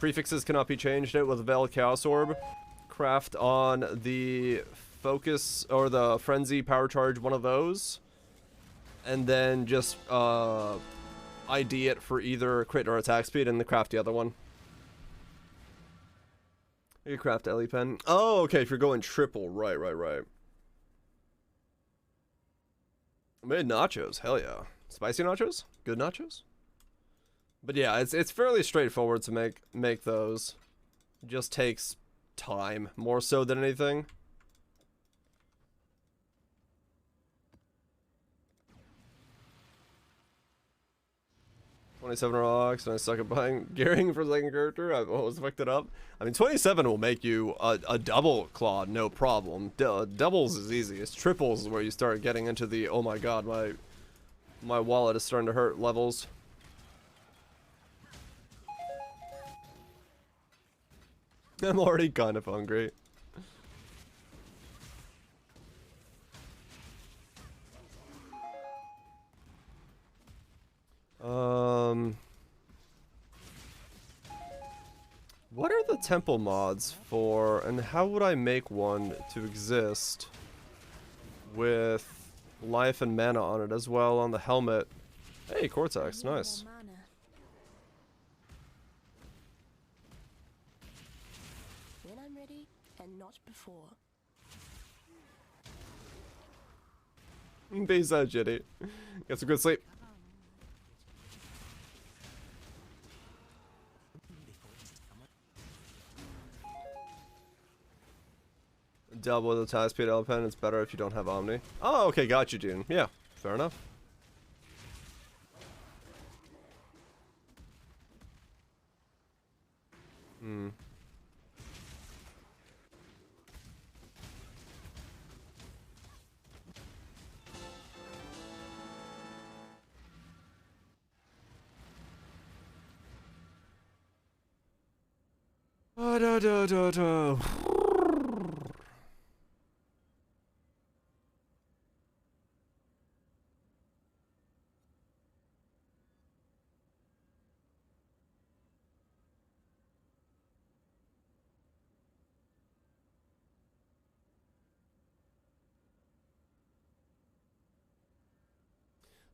prefixes cannot be changed out with a Veiled Chaos Orb, craft on the focus or the frenzy power charge, one of those, and then just ID it for either crit or attack speed and then craft the other one. You craft Ellie Pen. Oh, okay, if you're going triple, right. I made nachos, hell yeah. Spicy nachos? Good nachos? But yeah, it's fairly straightforward to make those. It just takes time, more so than anything. $27 rocks, and I suck at buying gearing for second character. I've always fucked it up. I mean, 27 will make you a double claw, no problem. Doubles is easy. It's triples is where you start getting into the, oh my god, my wallet is starting to hurt levels. I'm already kind of hungry. What are the temple mods for, and how would I make one to exist with life and mana on it as well on the helmet? Hey, Cortex, nice. When I'm ready, and not before. Peace out, Jitty. Get some good sleep. Double the attack speed elephant. It's better if you don't have Omni. Oh, okay, got you, Dune. Yeah, fair enough.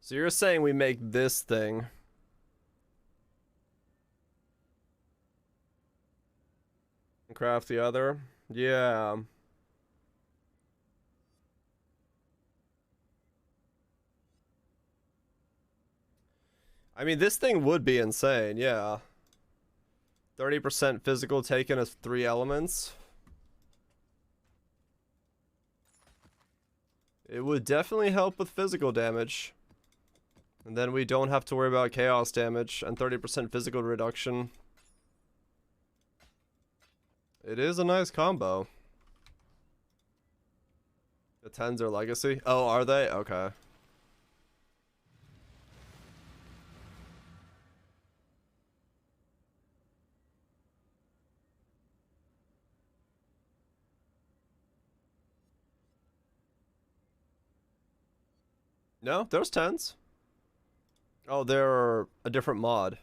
So you're saying we make this thing. And craft the other? Yeah. I mean, this thing would be insane, yeah. 30% physical taken as 3 elements. It would definitely help with physical damage. And then we don't have to worry about chaos damage and 30% physical reduction. It is a nice combo. The 10s are legacy? Oh, are they? Okay. No, there's 10s. Oh, they're a different mod.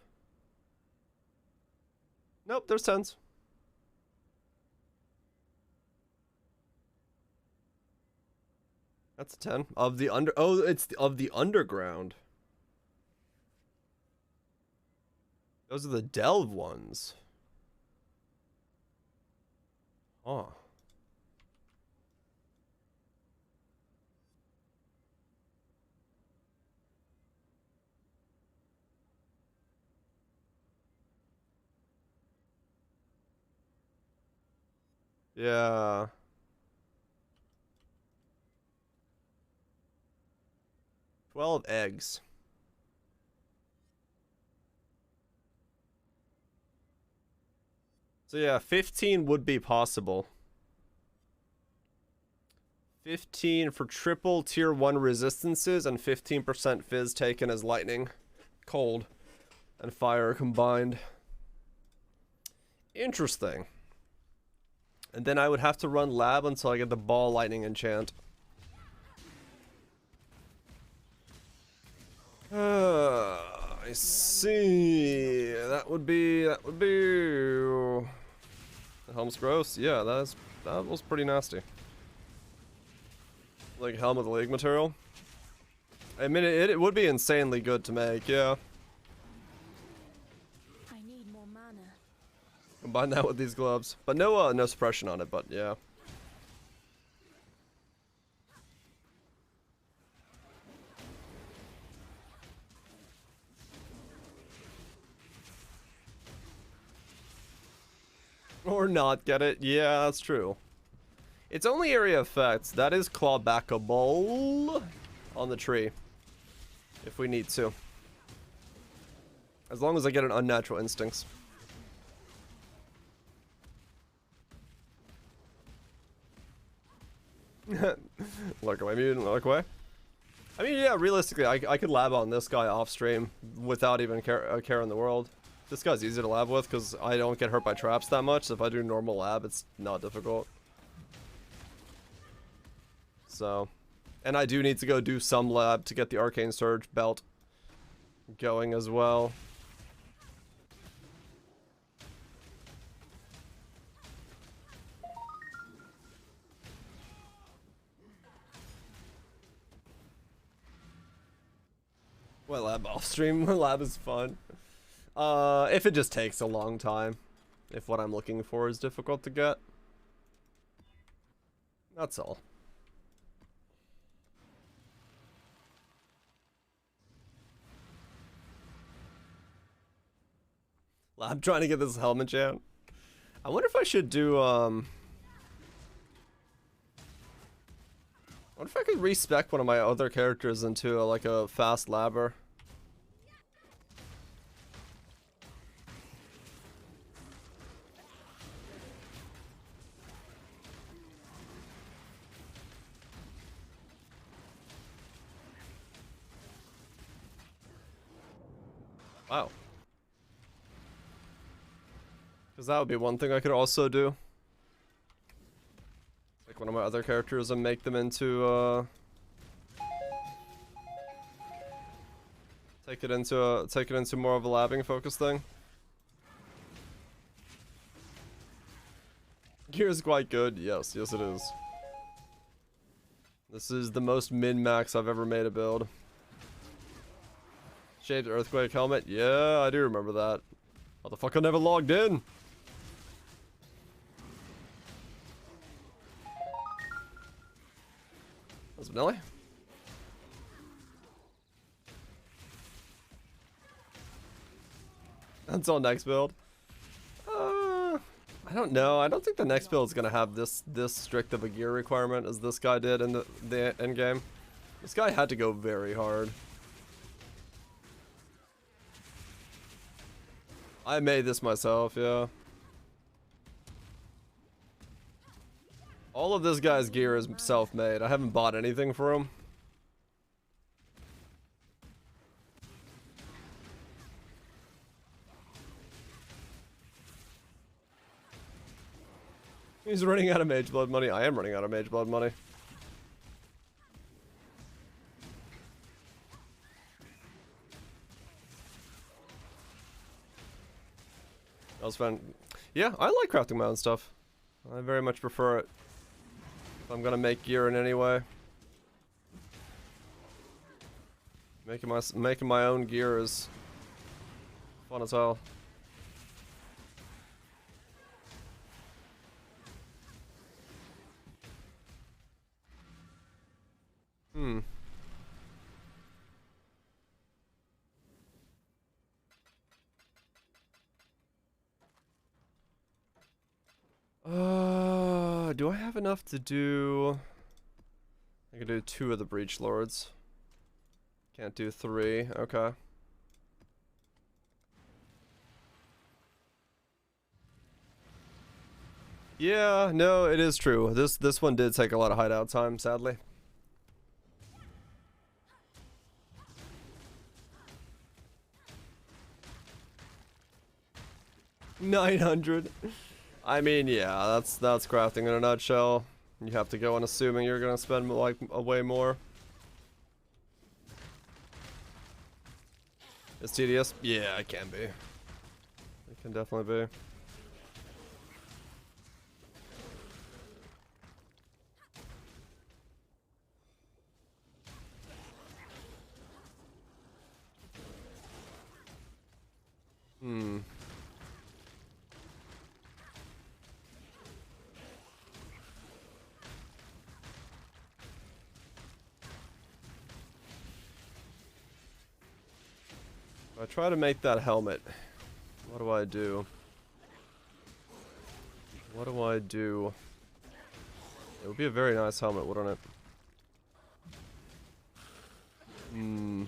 Nope, there's 10s. That's a 10. Of the under... Oh, it's of the underground. Those are the delve ones. Huh. Yeah. "12 eggs. So yeah, 15 would be possible. 15 for triple tier 1 resistances and 15% fizz taken as lightning, cold, and fire combined. Interesting. And then I would have to run lab until I get the ball lightning enchant. I see. That would be. The helm's gross. Yeah, that was pretty nasty. Like Helm of the League material. I mean, it would be insanely good to make, yeah. I need more mana. Combine that with these gloves. But no suppression on it, but yeah. Or not get it. Yeah, that's true. It's only area effects. That is clawbackable on the tree. If we need to. As long as I get an unnatural instincts. Look away, mutant, look away. I mean, yeah, realistically, I could lab on this guy off stream without even a care in the world. This guy's easy to lab with because I don't get hurt by traps that much. So if I do normal lab, it's not difficult. So, and I do need to go do some lab to get the Arcane Surge belt going as well. What lab off stream? Lab is fun. If it just takes a long time. If what I'm looking for is difficult to get. That's all. I'm trying to get this helmet jam. I wonder if I should do, I wonder if I could respec one of my other characters into like a fast labber. Wow. Because that would be one thing I could also do. Like one of my other characters and make them into, take it into more of a labbing focus thing. Gear is quite good. Yes, yes it is. This is the most min-max I've ever made a build. Shaped Earthquake helmet? Yeah, I do remember that. Motherfucker never logged in. That's Vanilla. That's all next build. I don't know. I don't think the next build is gonna have this strict of a gear requirement as this guy did in the end game. This guy had to go very hard. I made this myself, yeah. All of this guy's gear is self-made. I haven't bought anything for him. He's running out of Mage Blood money. I am running out of Mage Blood money. That was fun. Yeah, I like crafting my own stuff. I very much prefer it. If I'm gonna make gear in any way. Making my own gear is fun as hell. Hmm. Do I have enough to do? I can do 2 of the Breach Lords. Can't do 3. Okay. Yeah, no, it is true. This one did take a lot of hideout time, sadly. $900. I mean, yeah, that's crafting in a nutshell. You have to go on assuming you're gonna spend like way more. It's tedious. Yeah, it can be. It can definitely be. Hmm. I try to make that helmet. What do I do? What do I do? It would be a very nice helmet, wouldn't it? Hmm.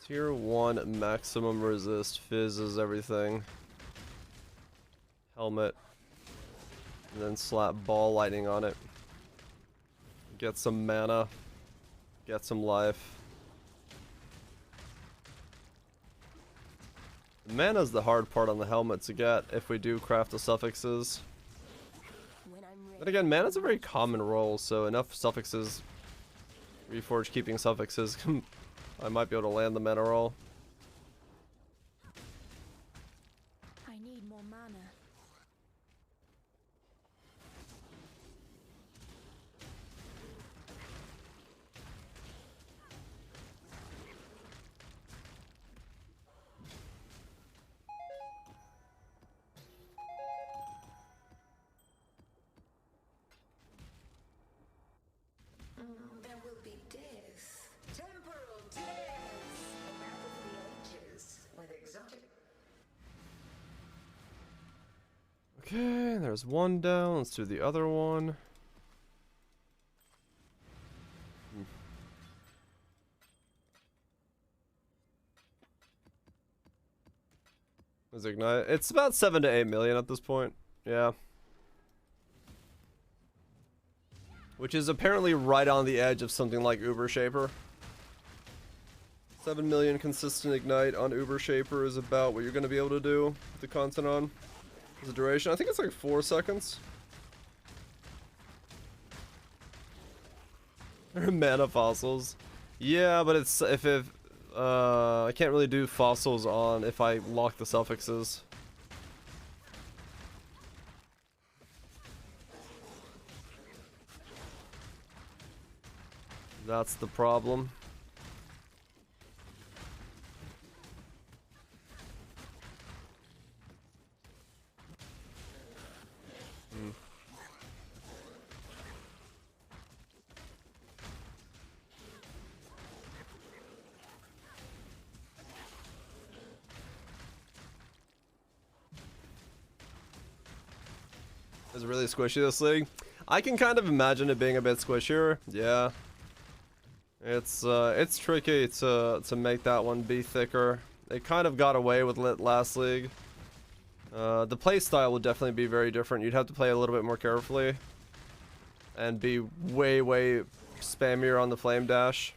Tier 1 maximum resist fizzes everything. Helmet. And then slap ball lightning on it. Get some mana. Get some life. Mana's the hard part on the helmet to get if we do craft the suffixes. Then again, mana's a very common role, so enough suffixes. Reforge keeping suffixes. I might be able to land the mana roll. I need more mana. There will be death. Temporal death. A map of the ages with exotic. Okay, there's one down. Let's do the other one. Let's ignite. It's about 7 to 8 million at this point. Yeah. Which is apparently right on the edge of something like Uber Shaper. 7 million consistent ignite on Uber Shaper is about what you're going to be able to do with the content on. The duration, I think it's like 4 seconds. Mana fossils. Yeah, but it's if I can't really do fossils on if I lock the suffixes. That's the problem. Is it really squishy, this league? I can kind of imagine it being a bit squishier. Yeah. It's tricky to make that one be thicker. It kind of got away with it last league. The play style would definitely be very different. You'd have to play a little bit more carefully and be way spammier on the flame dash.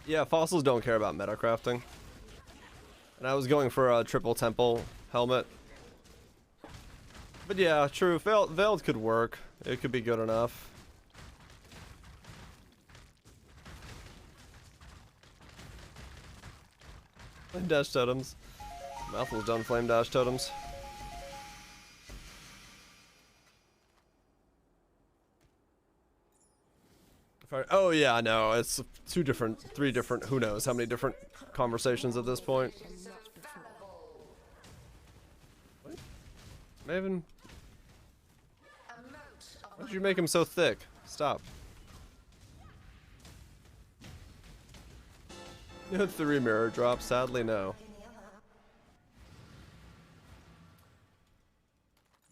Yeah, fossils don't care about meta crafting. And I was going for a triple temple helmet. But yeah, true. Veiled could work. It could be good enough. Flame dash totems. Mouthful's done flame dash totems. Oh yeah, no, it's three different, who knows how many different conversations at this point. What? Maven? Why did you make him so thick? Stop. 3 mirror drops, sadly no.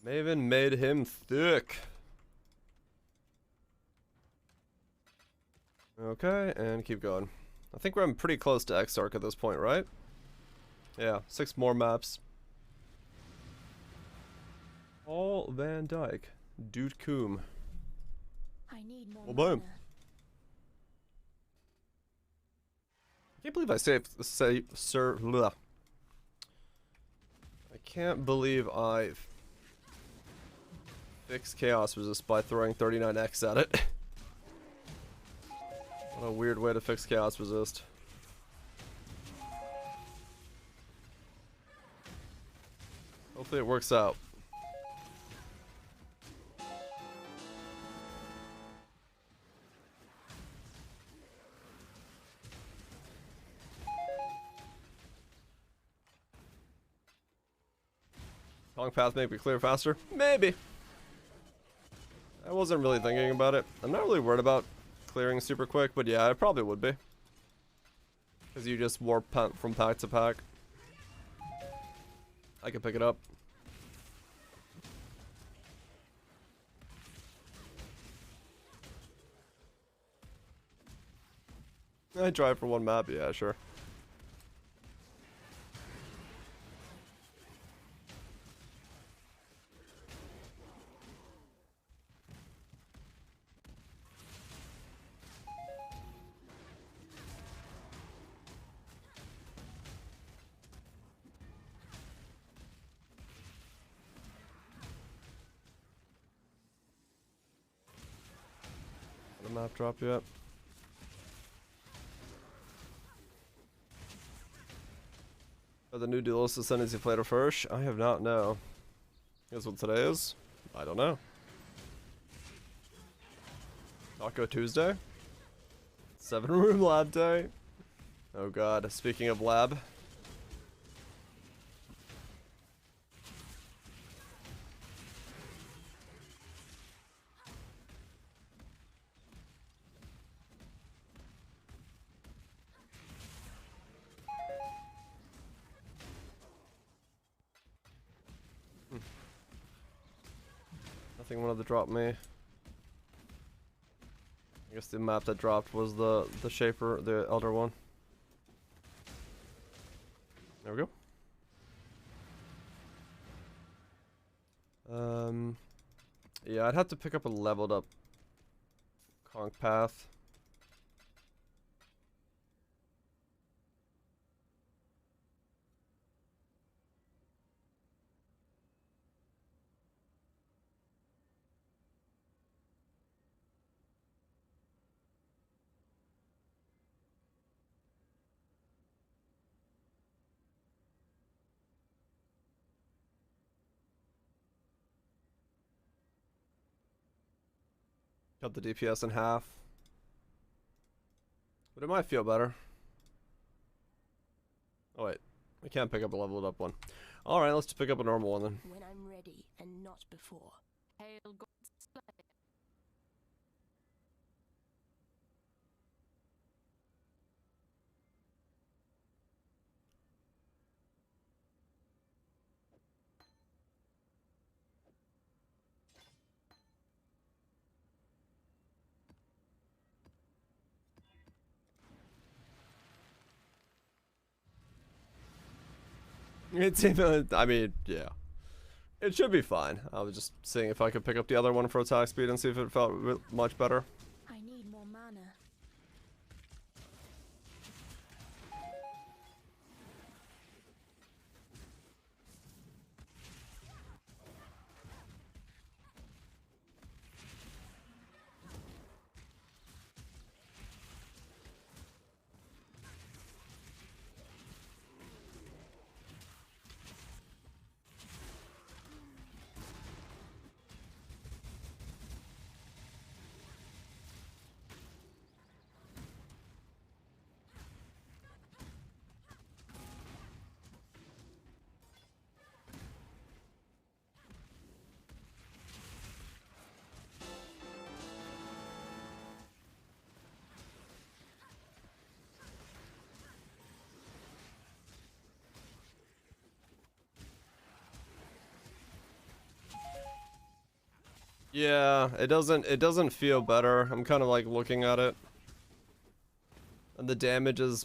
Maven made him thick. Okay, and keep going. I think we're pretty close to Exarch at this point, right? Yeah, 6 more maps. Paul Van Dyke. Dude Coom. I need more Well, boom. mana. I can't believe I can't believe I fixed Chaos Resist by throwing 39x at it. What a weird way to fix Chaos Resist. Hopefully it works out. Long path make me clear faster? Maybe. I wasn't really thinking about it. I'm not really worried about clearing super quick, but yeah, it probably would be. Because you just warp from pack to pack. I can pick it up. I drive for 1 map, yeah, sure. The map drop yet? Are the new duelist ascendancy played first? I have not, no. Guess what today is? I don't know. Taco Tuesday? 7-room lab day? Oh god, speaking of lab. Nothing wanted to drop me. I guess the map that dropped was the Shaper, the Elder one. There we go. Yeah, I'd have to pick up a leveled up conch path. Cut the DPS in half. But it might feel better. Oh wait, we can't pick up a leveled up one. Alright, let's just pick up a normal one then. When I'm ready and not before. Hail God's Slayer. It's even, I mean, yeah. It should be fine. I was just seeing if I could pick up the other one for attack speed and see if it felt much better. I need more mana. Yeah, it doesn't feel better. I'm kind of like looking at it. And the damage is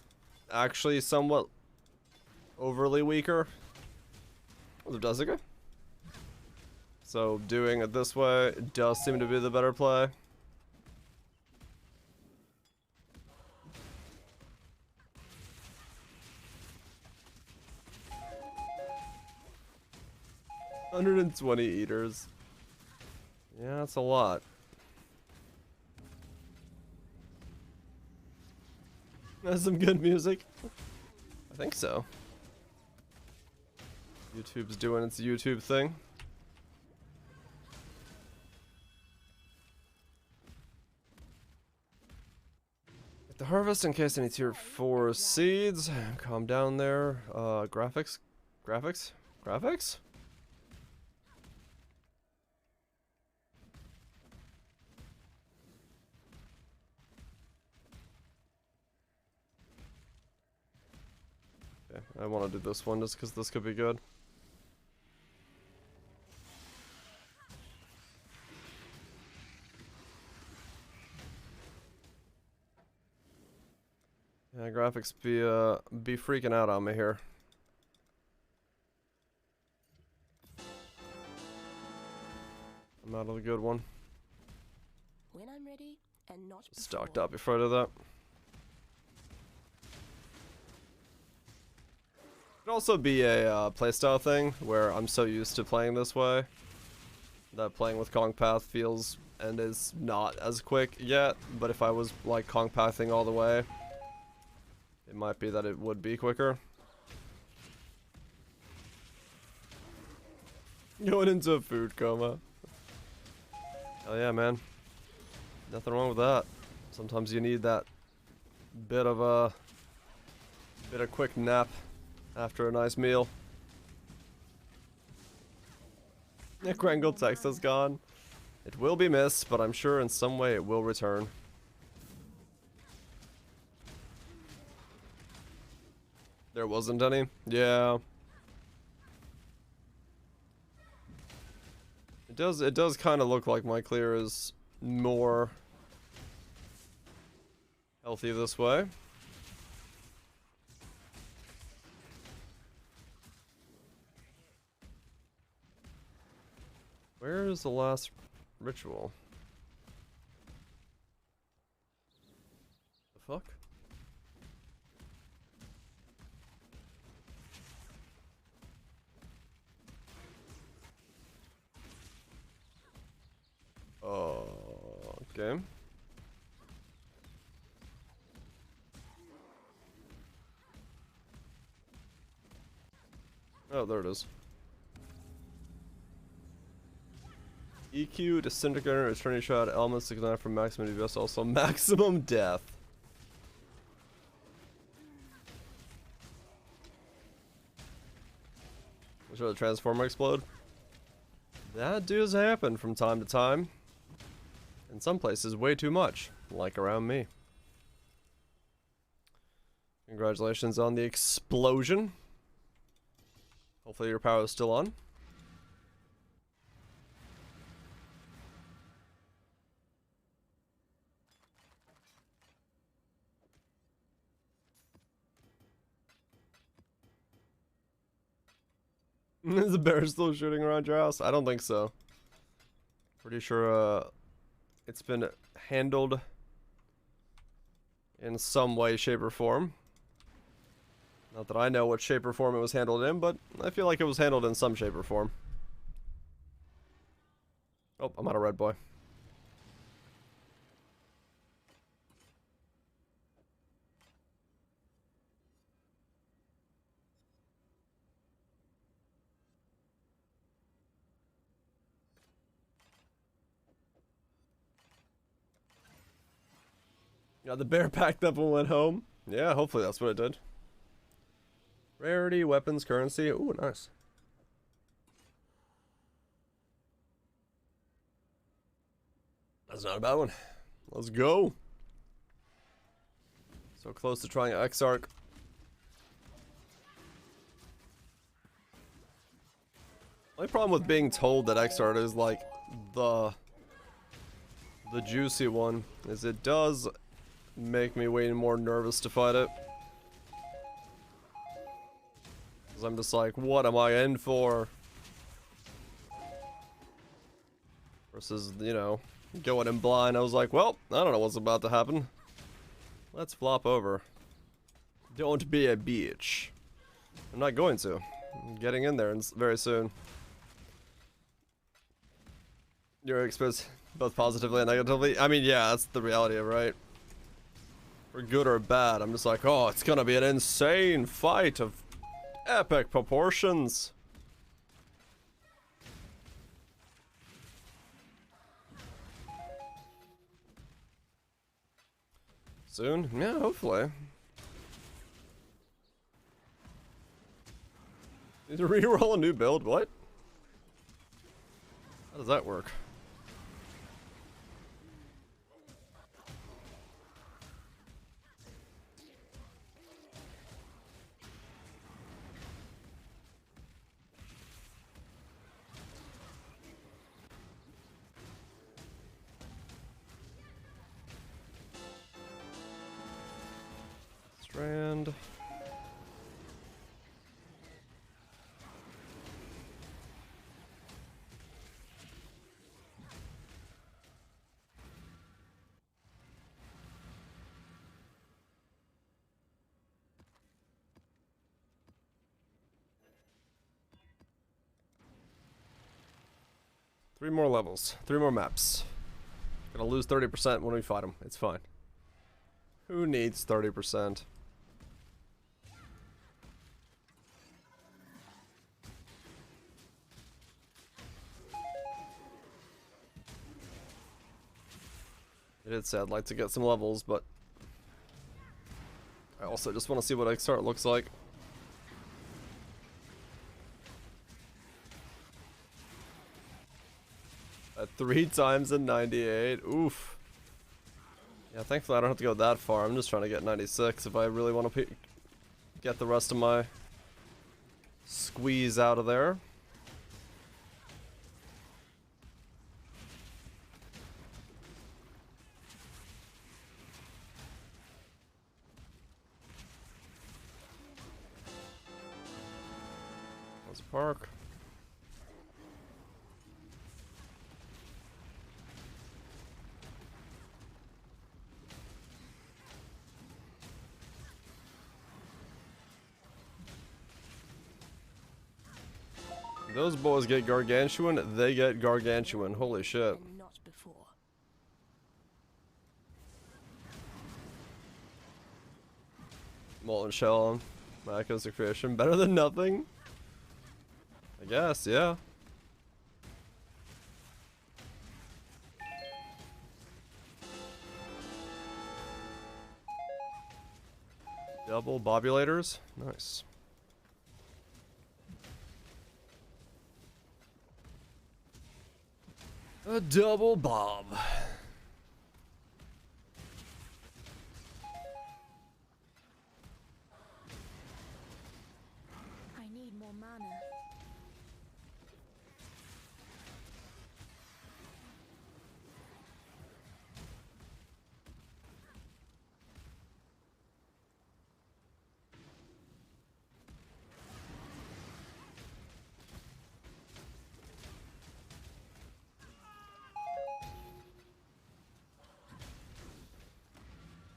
actually somewhat overly weaker. What does it go? So doing it this way does seem to be the better play. $120 eaters. Yeah, that's a lot. That's some good music. I think so. YouTube's doing its YouTube thing. Get the harvest in case any tier 4 seeds. Calm down there. Graphics? Graphics? Graphics? Okay, I want to do this one just because this could be good. Yeah, graphics be freaking out on me here. I'm out of the good one. When I'm ready and not Stocked before. up before I do that. Could also be a playstyle thing where I'm so used to playing this way that playing with Kong Path feels and is not as quick yet. But if I was like Kong Pathing all the way, it might be that it would be quicker. Going into a food coma. Oh yeah, man. Nothing wrong with that. Sometimes you need that bit of quick nap after a nice meal. Yeah, Krangle text has gone. It will be missed, but I'm sure in some way it will return. There wasn't any? Yeah. It does kind of look like my clear is more healthy this way. Where is the last ritual? The fuck? Oh, okay. Oh, there it is. EQ, Disintegrator, Eternity Shot, Elements Ignite from maximum DPS, also maximum death. Should the Transformer explode? That does happen from time to time. In some places, way too much, like around me. Congratulations on the explosion. Hopefully your power is still on. Is the bear still shooting around your house? I don't think so. Pretty sure it's been handled in some way, shape, or form. Not that I know what shape or form it was handled in, but I feel like it was handled in some shape or form. Oh, I'm out of red boy. Yeah, the bear packed up and went home. Yeah, hopefully that's what it did. Rarity, weapons, currency. Ooh, nice. That's not a bad one. Let's go. So close to trying Exarch. Only problem with being told that Exarch is like the the juicy one is it does make me way more nervous to fight it. Because I'm just like, what am I in for? Versus, you know, going in blind. I was like, well, I don't know what's about to happen. Let's flop over. Don't be a bitch. I'm not going to. I'm getting in there very soon. You're exposed both positively and negatively? I mean, yeah, that's the reality of it, right? For good or bad, I'm just like, oh, it's gonna be an insane fight of epic proportions. Soon? Yeah, hopefully. Need to reroll a new build? What? How does that work? Strand. Three more levels. 3 more maps. Gonna lose 30% when we fight them. It's fine. Who needs 30%? It is sad. I'd like to get some levels, but I also just want to see what X-Start looks like. At 3 times in 98. Oof. Yeah, thankfully I don't have to go that far. I'm just trying to get 96 if I really want to get the rest of my squeeze out of there. Let's park. Those boys get gargantuan, they get gargantuan. Holy shit. And not before. Molten shell on Echoes of Creation. Better than nothing? I guess, yeah. Double bobulators? Nice. A double bob. I need more mana.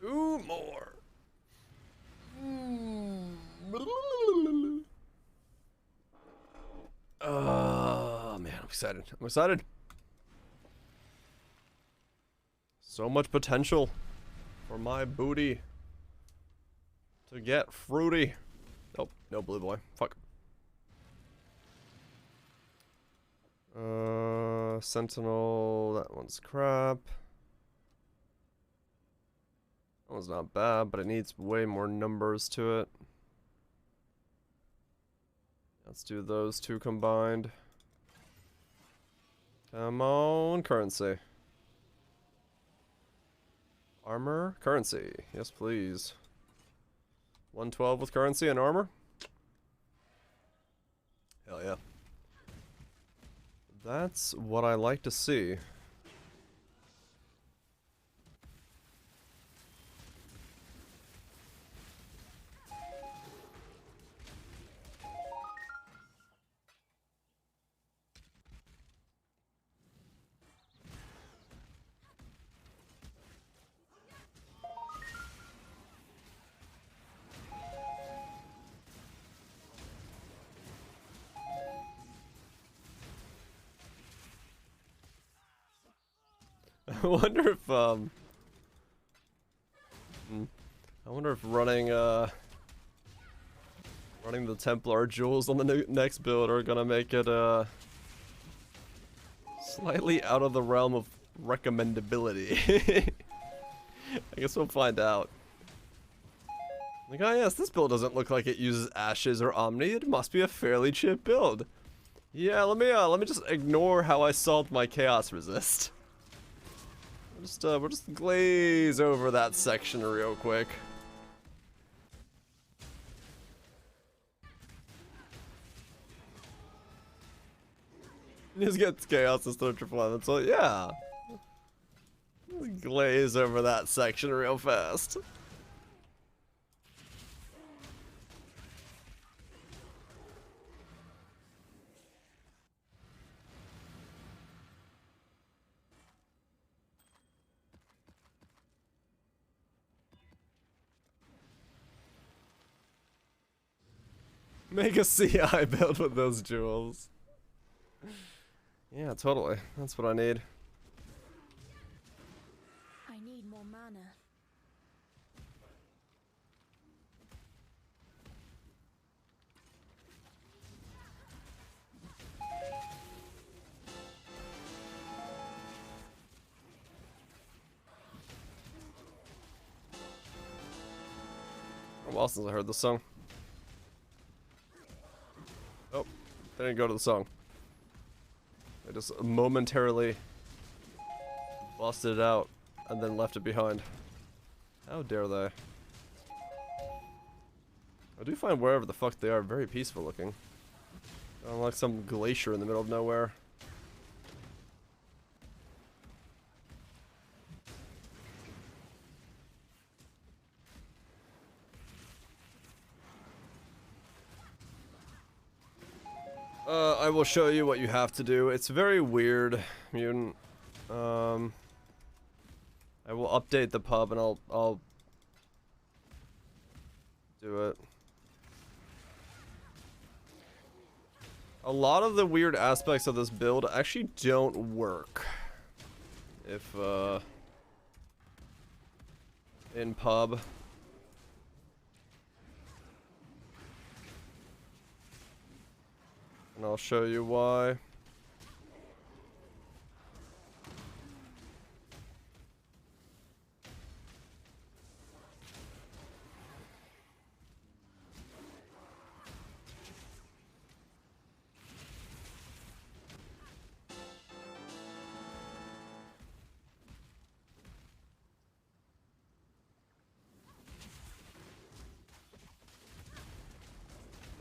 Ooh, more. Oh man, I'm excited. I'm excited. So much potential for my booty to get fruity. Nope, no blue boy. Fuck. Sentinel, that one's crap. That one's not bad, but it needs way more numbers to it. Let's do those two combined. Come on, currency. Armor, currency. Yes, please. 112 with currency and armor. Hell yeah. That's what I like to see. wonder if I wonder if running running the Templar jewels on the next build are gonna make it slightly out of the realm of recommendability. I guess we'll find out. Like, oh yes, this build doesn't look like it uses Ashes or Omni. It must be a fairly chip build. Yeah, let me just ignore how I solved my Chaos Resist. We'll just glaze over that section real quick. Just get Chaos instead of triple M, so yeah. Glaze over that section real fast. Make a CI build with those jewels. Yeah, totally. That's what I need. I need more mana. A while since I heard this song. Oh, they didn't go to the song. They just momentarily busted it out and then left it behind. How dare they? I do find wherever the fuck they are very peaceful looking. Like some glacier in the middle of nowhere. I will show you what you have to do. It's very weird, mutant. I will update the pub and I'll do it. A lot of the weird aspects of this build actually don't work if in pub. And I'll show you why.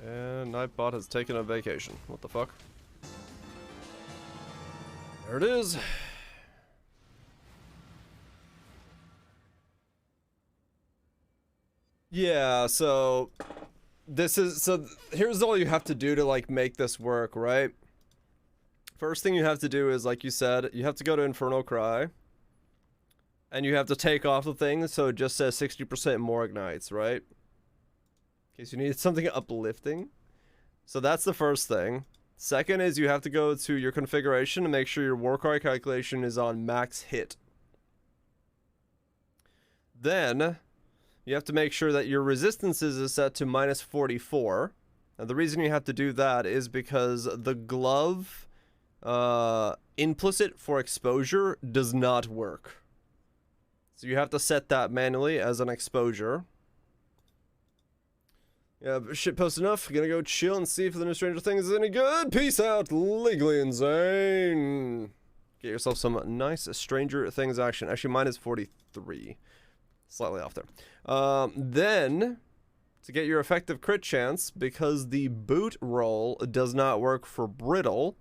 And Nightbot has taken a vacation. What the fuck? There it is. Yeah, so here's all you have to do to like make this work, right? First thing you have to do is, like you said, you have to go to Infernal Cry. And you have to take off the thing so it just says 60% more ignites, right? In case you need something uplifting. So that's the first thing. Second is you have to go to your configuration and make sure your Warcry calculation is on max hit. Then you have to make sure that your resistances is set to minus 44. And the reason you have to do that is because the glove implicit for exposure does not work. So you have to set that manually as an exposure. Yeah, shit post enough. Gonna go chill and see if the new Stranger Things is any good. Peace out, Legally Insane. Get yourself some nice Stranger Things action. Actually, mine is 43. Slightly off there. Then, to get your effective crit chance, because the boot roll does not work for Brittle,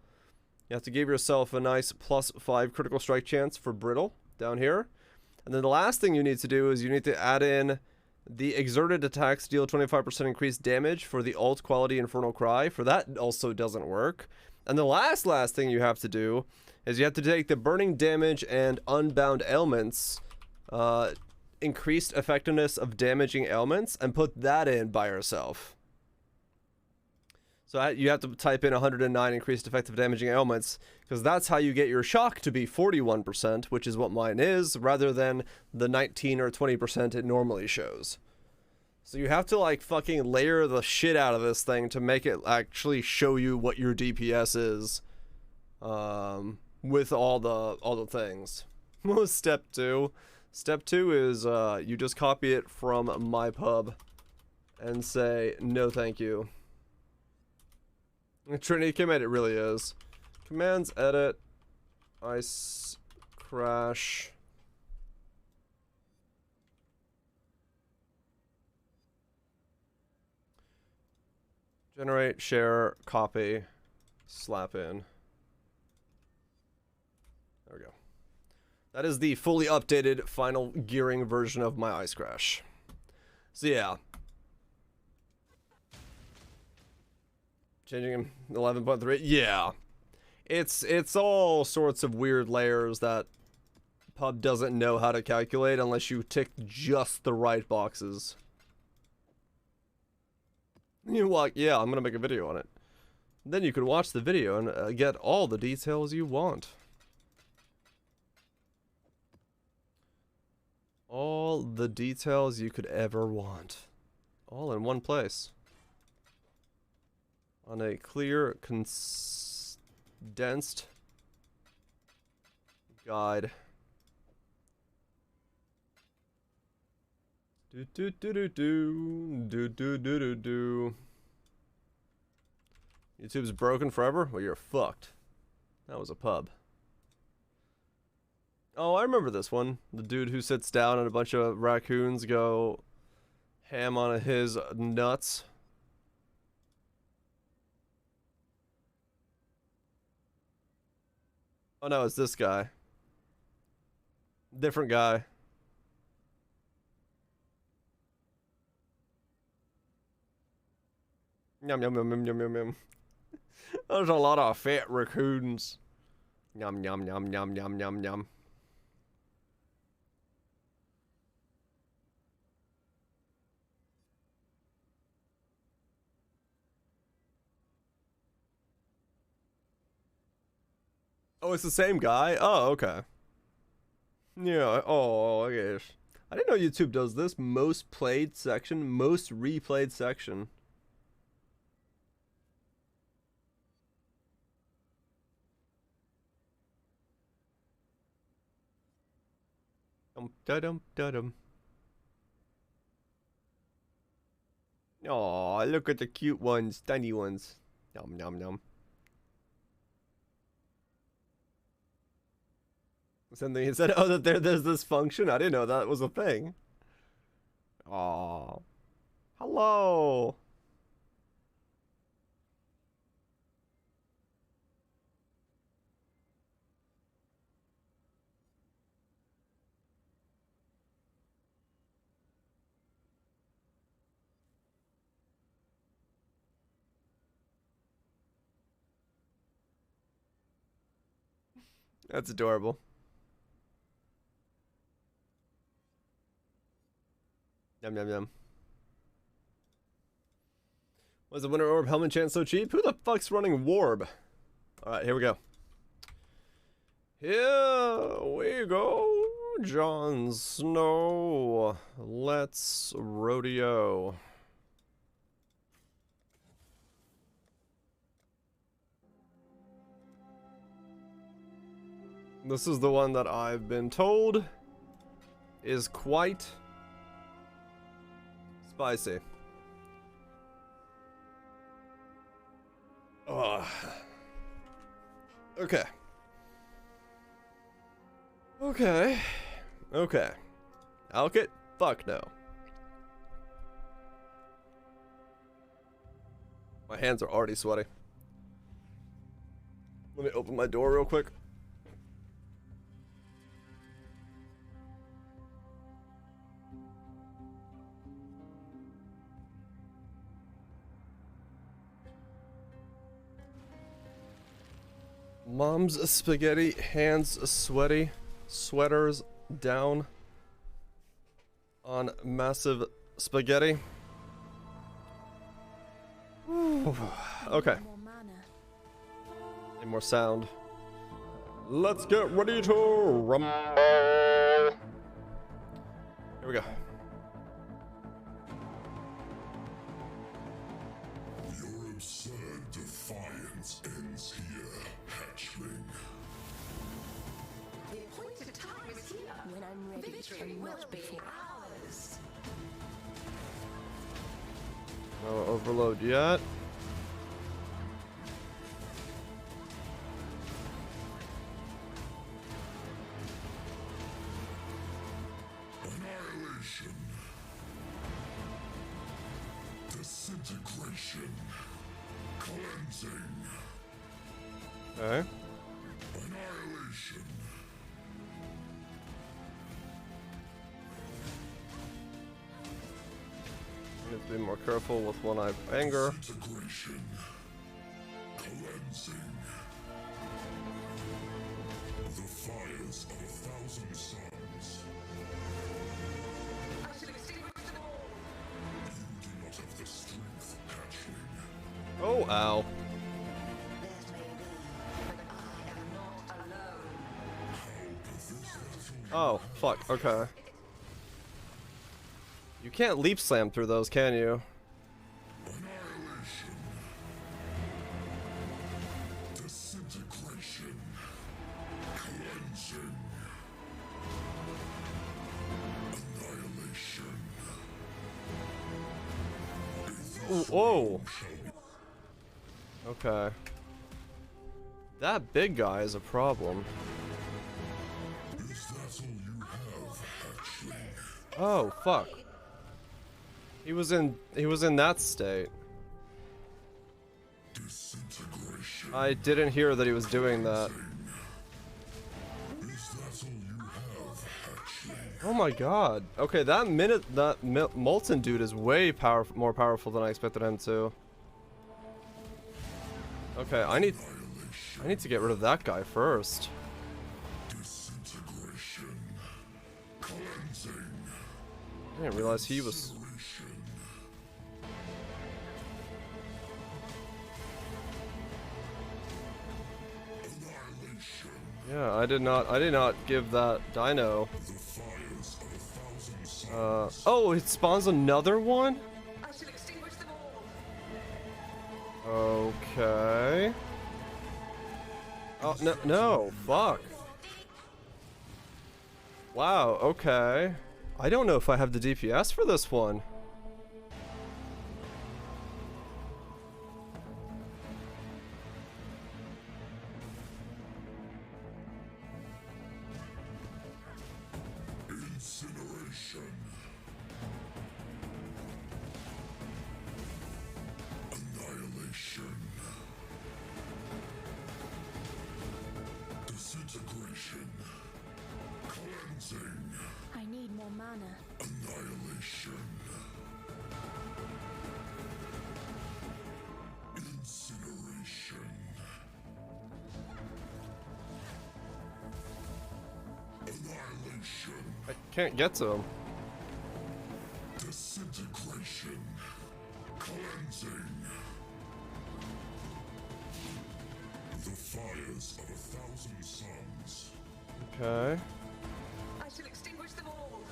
you have to give yourself a nice +5 critical strike chance for Brittle down here. And then the last thing you need to do is you need to add in the exerted attacks deal 25% increased damage for the alt quality Infernal Cry. For that also doesn't work. And the last thing you have to do is you have to take the burning damage and unbound ailments, increased effectiveness of damaging ailments, and put that in by yourself. So you have to type in 109 increased effective damaging ailments, because that's how you get your shock to be 41%, which is what mine is, rather than the 19 or 20% it normally shows. So you have to like fucking layer the shit out of this thing to make it actually show you what your DPS is, with all the things. Step 2. Step 2 is you just copy it from my pub and say no thank you. Trinity command, it really is. Commands edit ice crash. Generate, share, copy, slap in. There we go. That is the fully updated final gearing version of my ice crash. So yeah. Changing 11.3. Yeah. It's all sorts of weird layers that pub doesn't know how to calculate unless you tick just the right boxes. You're like, yeah, I'm gonna make a video on it. Then you can watch the video and get all the details you want. All the details you could ever want. All in one place. On a clear, condensed guide. Do do do do do do do do do do. YouTube's broken forever? Well, you're fucked. That was a pub. Oh, I remember this one. The dude who sits down and a bunch of raccoons go ham on his nuts. Oh no, it's this guy. Different guy. Yum yum yum yum yum yum yum. There's a lot of fat raccoons. Yum yum yum yum yum yum yum. Oh, it's the same guy? Oh, okay. Yeah, oh, I guess. I didn't know YouTube does this. Most played section, most replayed section. Da-dum, da-dum. Oh, look at the cute ones, tiny ones. Yum, yum, yum. Something he said, oh, that there's this function? I didn't know that was a thing. Aw. Hello. That's adorable. Yum, yum, yum. Was the Winter Orb helmet chance so cheap? Who the fuck's running Warb? Alright, here we go. Here we go, Jon Snow. Let's rodeo. This is the one that I've been told is quite spicy. Ugh. Okay. Okay. Okay. Alkit? Fuck no. My hands are already sweaty. Let me open my door real quick. Mom's spaghetti, hands sweaty, sweaters down on massive spaghetti. Ooh. Okay. More mana. Need more sound. Let's get ready to rumble. Here we go. Your absurd defiance ends here, hatchling. The appointed time is here. When I'm ready Victory and will not be before. ours. No overload yet. Annihilation. Disintegration. Cleansing. Okay. Annihilation. Need to be more careful with one-eye anger. Disintegration. Cleansing. The fires of 1,000 suns. I shall extinguish them all. You do not have the strength, hatchling. Oh, ow. That may be, but I am not alone. How pathetic. Oh, fuck. Okay. You can't leap slam through those, can you? Annihilation. Disintegration. Cleansing. Annihilation. Ooh, whoa. Okay. That big guy is a problem. Is that all you have, hatchling? Oh, fuck. He was in that state. Disintegration. I didn't hear that he was doing that. Is that all you have, hatchling? Oh my god. Okay, that Molten dude is way more powerful than I expected him to. Okay, I need to get rid of that guy first. Disintegration. Cleansing. I didn't realize he was. Incineration. Annihilation. Yeah, I did not give that dino. The fires of 1,000 suns. Oh, it spawns another one? I shall extinguish them all. Okay. Oh, no, no, fuck. Wow, okay. I don't know if I have the DPS for this one. Incineration. Annihilation. Disintegration. Cleansing. I need more mana. Annihilation. Incineration. Annihilation. I can't get to him. Disintegration. Cleansing. The fires of 1,000 suns. Okay. I shall extinguish them all.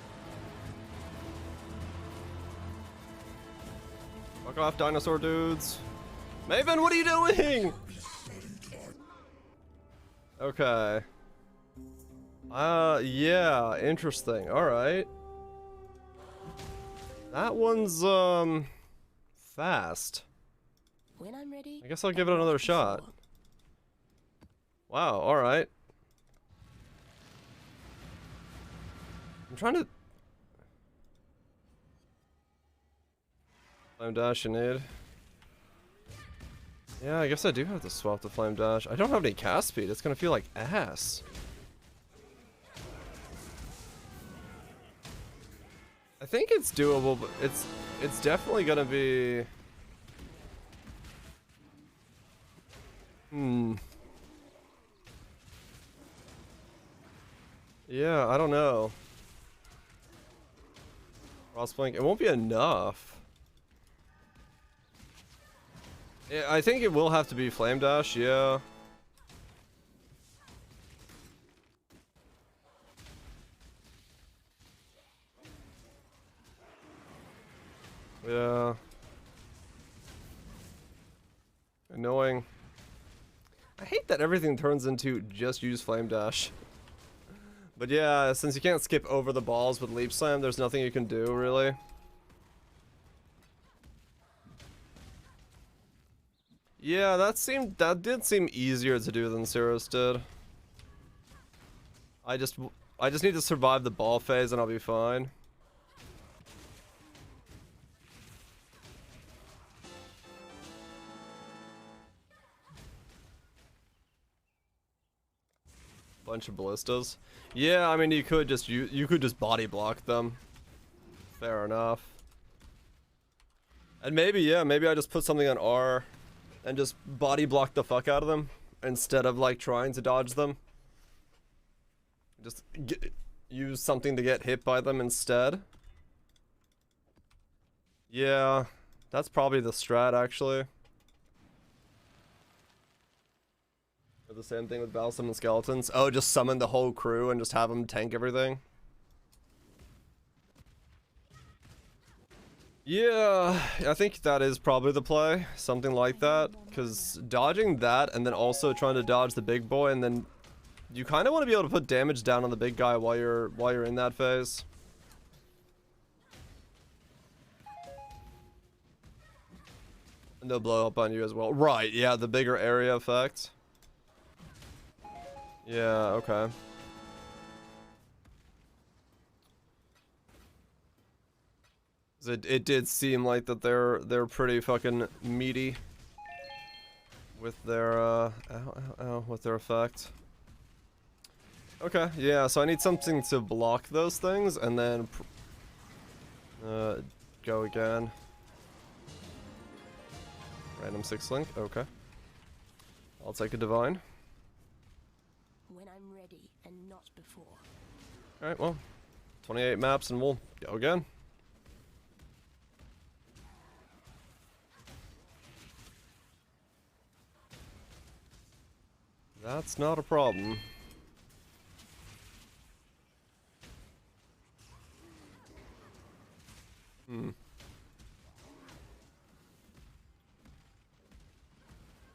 Fuck off, dinosaur dudes. Maven, what are you doing? Okay. Yeah, interesting. Alright. That one's, fast. When I'm ready. I guess I'll give it and not another shot. before. Wow, alright. I'm trying to... Flame dash you need. Yeah, I guess I do have to swap the flame dash. I don't have any cast speed. It's gonna feel like ass. I think it's doable, but it's definitely gonna be... Yeah, I don't know. Frostblink, it won't be enough. I think it will have to be Flame Dash, yeah. Yeah. Annoying. I hate that everything turns into just use Flame Dash. But yeah, since you can't skip over the balls with Leap Slam, there's nothing you can do, really. Yeah, that did seem easier to do than Cirrus did. I just need to survive the ball phase and I'll be fine. Bunch of ballistas. Yeah, I mean you could just body block them. Fair enough. And maybe, yeah, maybe I just put something on R and just body block the fuck out of them instead of like trying to dodge them. Just use something to get hit by them instead. Yeah, that's probably the strat actually. Or the same thing with Battle Summon Skeletons. Oh, just summon the whole crew and just have them tank everything. Yeah, I think that is probably the play. Something like that. Because dodging that and then also trying to dodge the big boy and then you kind of want to be able to put damage down on the big guy while you're in that phase. And they'll blow up on you as well. Right, yeah, the bigger area effect. Yeah, okay. It did seem like that they're pretty fucking meaty with their with their effect. Okay, yeah, so I need something to block those things and then go again. Random 6-link, okay. I'll take a divine. When I'm ready and not before. Alright, well, 28 maps and we'll go again. That's not a problem. Yeah.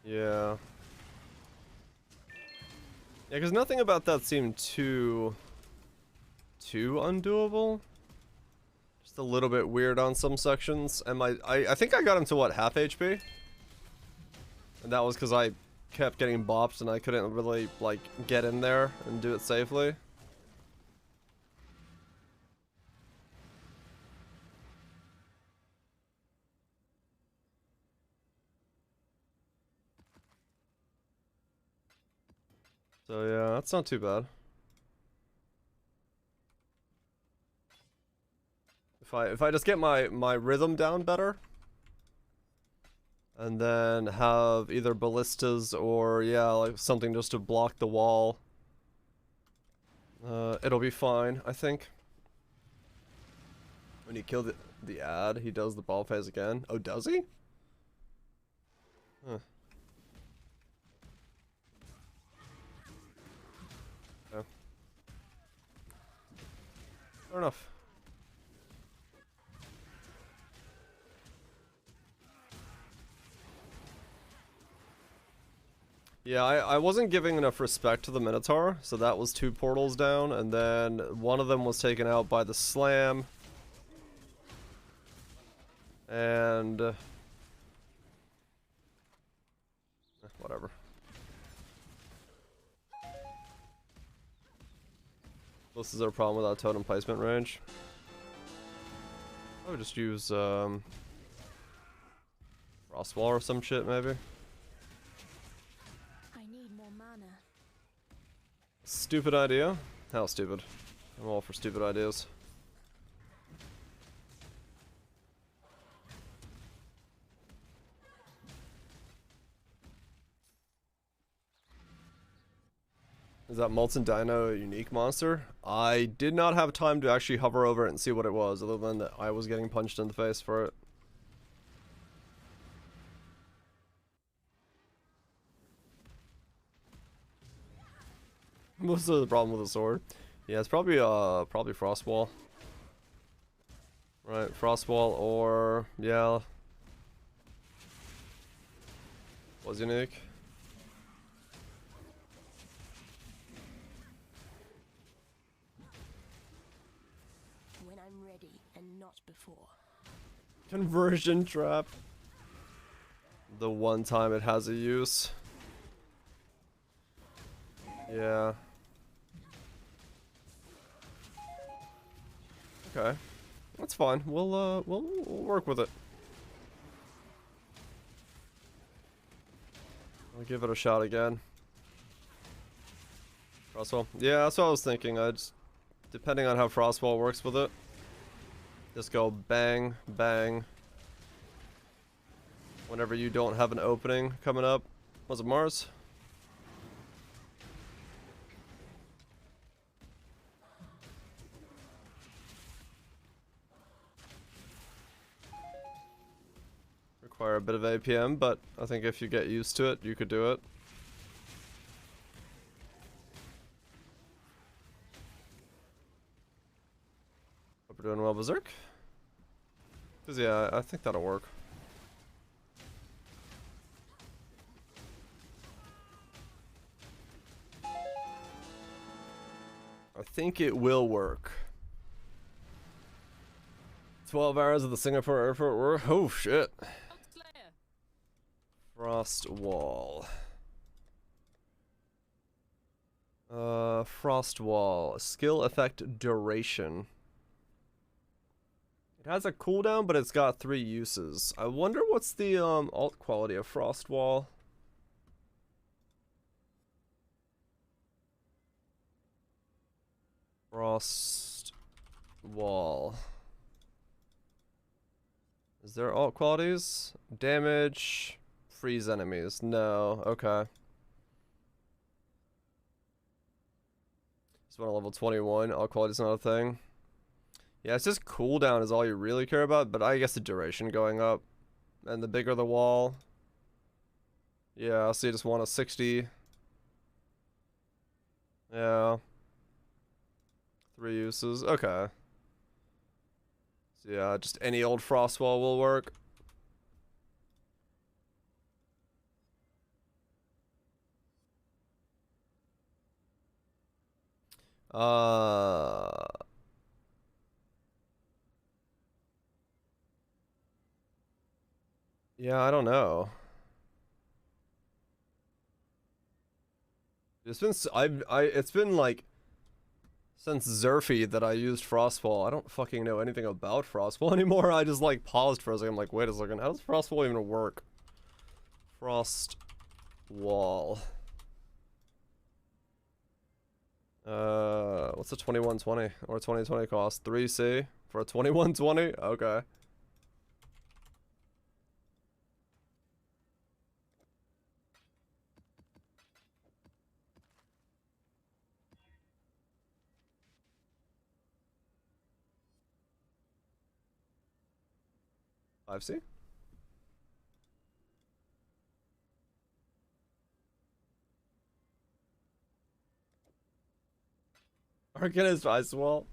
Yeah, because nothing about that seemed too undoable. Just a little bit weird on some sections. And I think I got him to what, half HP? And that was because I kept getting bopped and I couldn't really like get in there and do it safely. So yeah, that's not too bad. If I just get my rhythm down better, and then have either ballistas or yeah, like something just to block the wall, it'll be fine, I think. When you kill the ad, he does the ball phase again. Oh, does he? Huh. Yeah. Fair enough. Yeah, I wasn't giving enough respect to the Minotaur, so that was 2 portals down, and then one of them was taken out by the slam. And whatever. This is our problem with our totem placement range. I would just use Frostwall or some shit maybe. I need more mana. Stupid idea? How stupid? I'm all for stupid ideas. Is that Molten Dino a unique monster? I did not have time to actually hover over it and see what it was, other than that I was getting punched in the face for it. Most of the problem with the sword. Yeah, it's probably Frostwall. Right, Frostwall or yeah. Was unique. When I'm ready and not before. Conversion trap. The one time it has a use. Yeah. Okay. That's fine. We'll work with it. I'll give it a shot again. Frostwall. Yeah, that's what I was thinking. I just, depending on how Frostwall works with it, just go bang, bang. Whenever you don't have an opening coming up. Was it Mars? Require a bit of APM, but I think if you get used to it, you could do it. Hope we're doing well, Berserk. Cause yeah, I think that'll work. I think it will work. 12 hours of the Singapore airport were. Oh shit. Frost wall. Frost wall. Skill effect duration. It has a cooldown, but it's got 3 uses. I wonder what's the alt quality of Frost wall. Frost wall. Is there alt qualities? Damage, freeze enemies. No, okay. This one at level 21. Alt quality's not a thing. Yeah, it's just cooldown is all you really care about, but I guess the duration going up. And the bigger the wall. Yeah, so you just want a 60. Yeah. 3 uses. Okay. So yeah, just any old frost wall will work. Yeah, I don't know. It's been it's been like since Zerfy that I used Frostwall. I don't fucking know anything about Frostwall anymore. I just like paused for a second. I'm like, wait a second, how does Frostwall even work? Frost wall. What's a 2120 or 2020 cost? 3C for a 2120? Okay. Five C. Arcanist Ice Wall.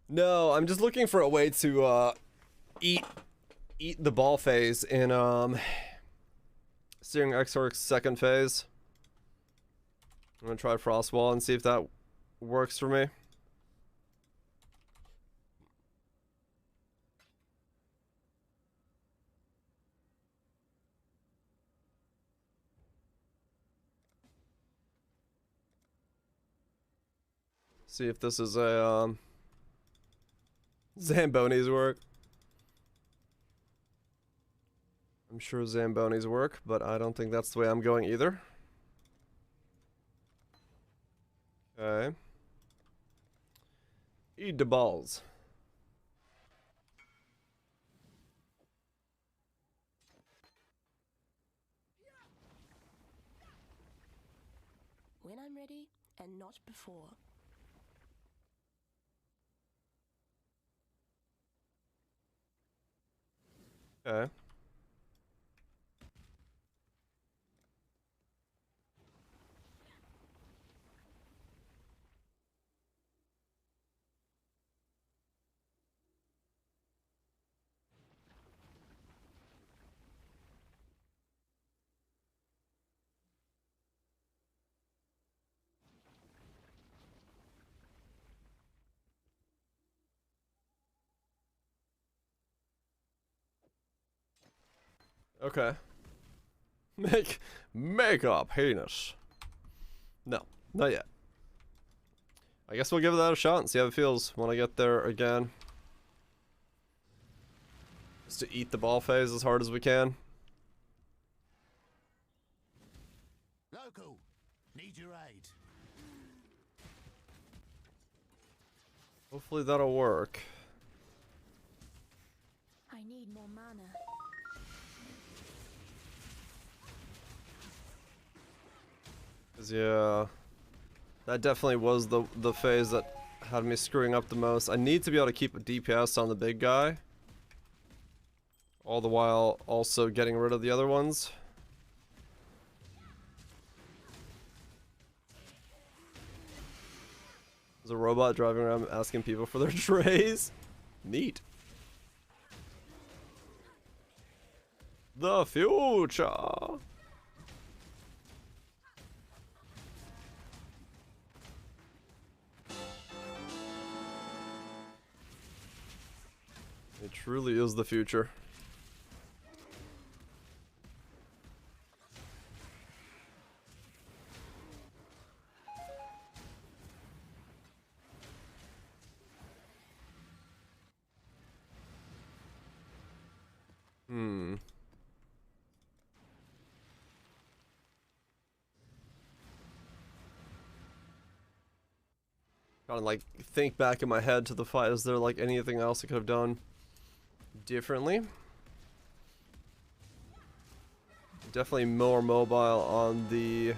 No, I'm just looking for a way to eat the ball phase in Searing Exorc's second phase. I'm gonna try Frostwall and see if that works for me. See if this is a Zamboni's work. I'm sure Zamboni's work, but I don't think that's the way I'm going either. Okay. Eat the balls. When I'm ready and not before. Okay. Okay. Make up penis. No, not yet. I guess we'll give that a shot and see how it feels when I get there again. Just to eat the ball phase as hard as we can. Local, need your aid. Hopefully that'll work. I need more mana. Cause yeah, that definitely was the phase that had me screwing up the most. I need to be able to keep a DPS on the big guy, all the while also getting rid of the other ones. There's a robot driving around asking people for their trays. Neat. The future. It truly is the future. Gotta like think back in my head to the fight. Is there like anything else I could have done differently? Definitely more mobile on the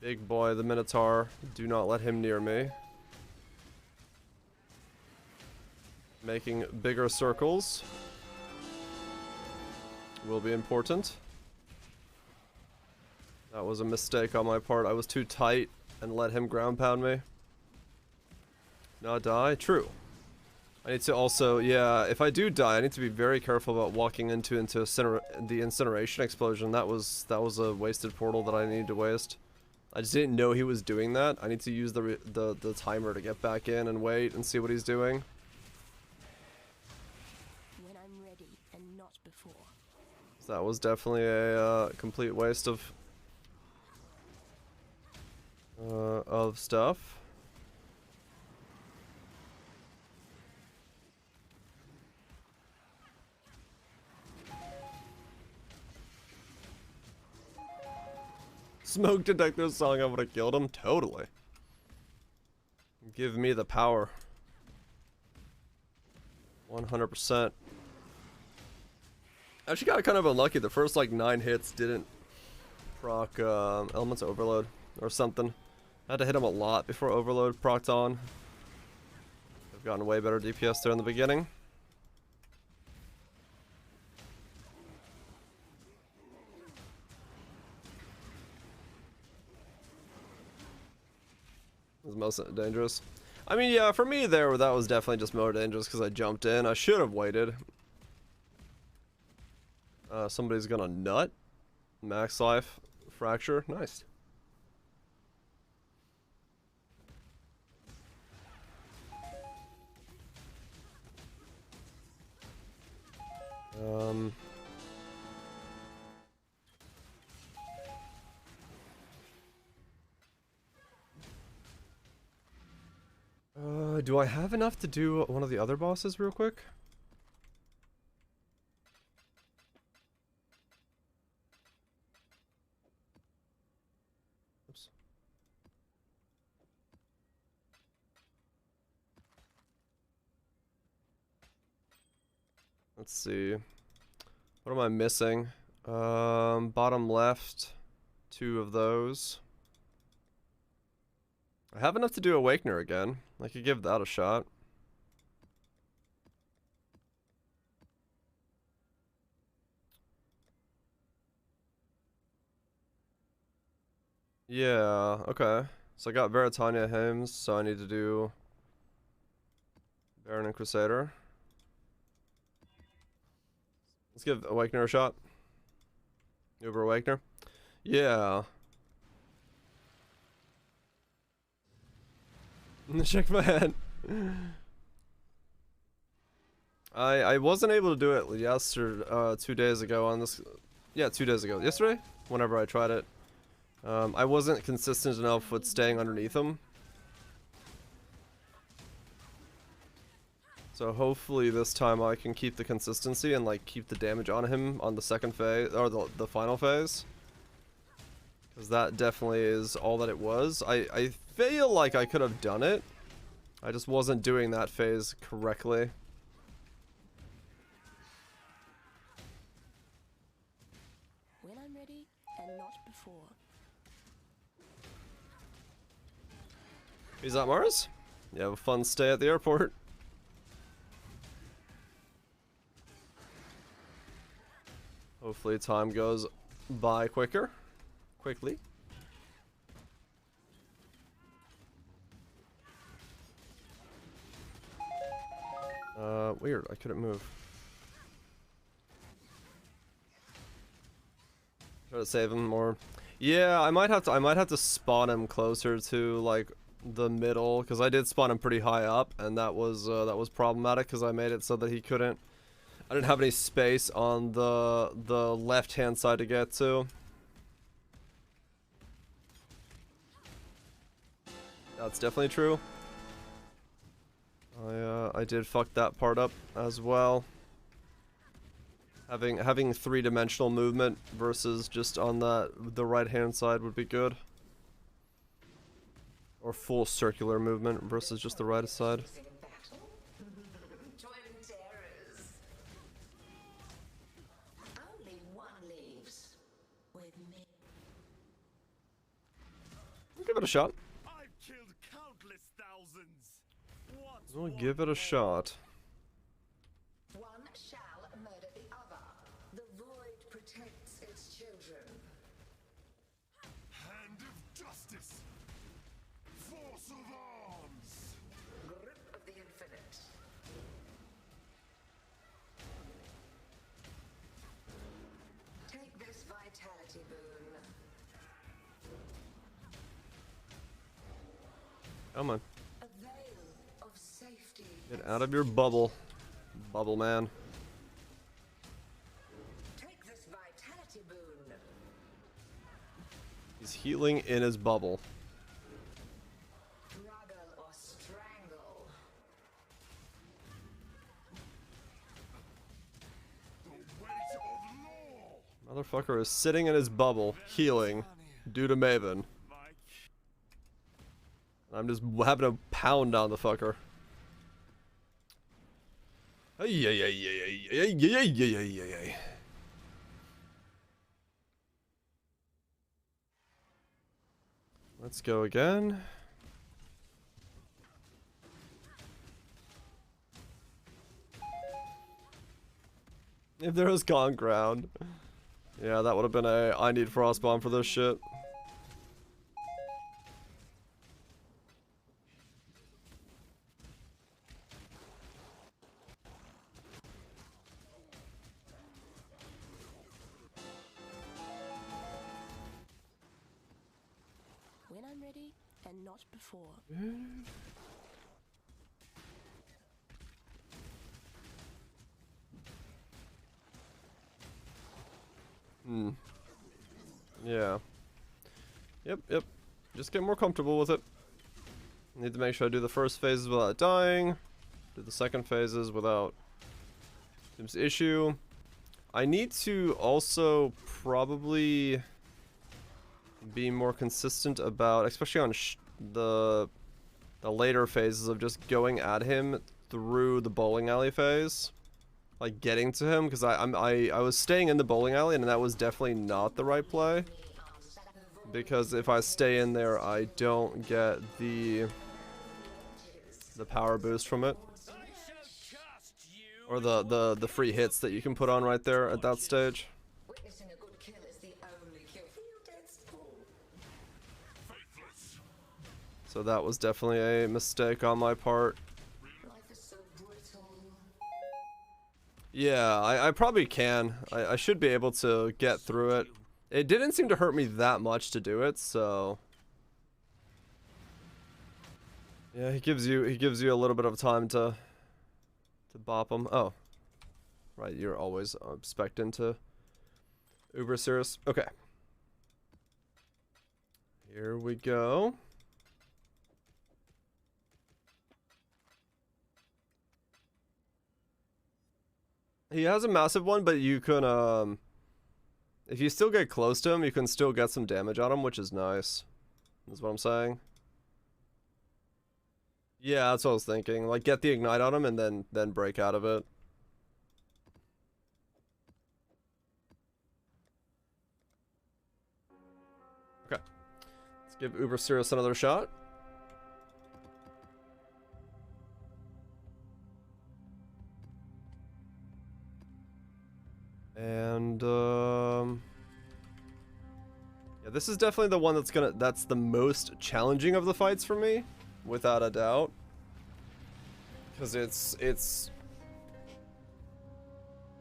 big boy, the Minotaur. Do not let him near me. Making bigger circles will be important. That was a mistake on my part. I was too tight and let him ground pound me. Not die? True. I need to also, yeah, if I do die, I need to be very careful about walking into the incineration explosion. That was a wasted portal that I needed to waste. I just didn't know he was doing that. I need to use the timer to get back in and wait and see what he's doing. When I'm ready and not before. So that was definitely a complete waste of stuff. Smoke detector song, I would have killed him. Totally. Give me the power. 100%. Actually got kind of unlucky. The first like 9 hits didn't proc Elements Overload or something. I had to hit him a lot before Overload procced on. I've gotten way better DPS there in the beginning. It was most dangerous. I mean, yeah, for me there, that was definitely just more dangerous because I jumped in. I should have waited. Somebody's gonna nut. Max life. Fracture. Nice. Do I have enough to do one of the other bosses real quick? Oops. Let's see. What am I missing? Bottom left, 2 of those. I have enough to do Awakener again. I could give that a shot. Yeah, okay. So I got Veritania Hymns, so I need to do Baron and Crusader. Let's give Awakener a shot. Uber Awakener. Yeah. Check my head. I wasn't able to do it yesterday, 2 days ago on this. Yeah, 2 days ago. Yesterday, whenever I tried it, I wasn't consistent enough with staying underneath him. So hopefully this time I can keep the consistency and like keep the damage on him on the second phase or the final phase. Because that definitely is all that it was. I feel like I could have done it. I just wasn't doing that phase correctly. When I'm ready and not before. Is that Mars? You have a fun stay at the airport. Hopefully time goes by quickly. Weird, I couldn't move. Try to save him more. Yeah, I might have to spawn him closer to like the middle, because I did spawn him pretty high up, and that was problematic because I made it so that he couldn't. I didn't have any space on the left hand side to get to. That's definitely true. I did fuck that part up as well. Having three-dimensional movement versus just on the right hand side would be good. Or full circular movement versus just the right side. Only one leaves with me. Give it a shot. I've killed countless thousands. We'll give it a shot. One shall murder the other. The void protects its children. Hand of justice. Force of arms. Grip of the infinite. Take this vitality boon. Come on. A veil of safety. Get out of your bubble. Bubble man. Take this vitality boon. He's healing in his bubble. Struggle or strangle. The weight of law. Motherfucker is sitting in his bubble, healing, due to Maven. Mike. I'm just having a pound on the fucker. Ay, ay, ay, ay, ay, ay, ay, ay, ay, ay, ay. Let's go again. If there was gone ground. Yeah, that would have been a I need frostbomb for this shit. When I'm ready and not before. Yeah. Yep. Just get more comfortable with it. Need to make sure I do the first phases without dying. Do the second phases without Tim's issue. I need to also probably be more consistent about, especially on the later phases of just going at him through the bowling alley phase. Like getting to him, because I was staying in the bowling alley and that was definitely not the right play. Because if I stay in there, I don't get the power boost from it. Or the free hits that you can put on right there at that stage. Witnessing a good kill is the only kill. Feel dead spool. Faithless. So that was definitely a mistake on my part. Life is so brittle. Yeah, I probably can. I should be able to get through it. It didn't seem to hurt me that much to do it, so yeah, he gives you a little bit of time to bop him. Oh, right? You're always expecting to uber serious. Okay. Here we go. He has a massive one, but you can, if you still get close to him, you can still get some damage on him, which is nice. That's what I'm saying. Yeah, that's what I was thinking. Like, get the ignite on him and then break out of it. Okay. Let's give Uber Cirrus another shot. And yeah, this is definitely the one that's the most challenging of the fights for me, without a doubt. Because it's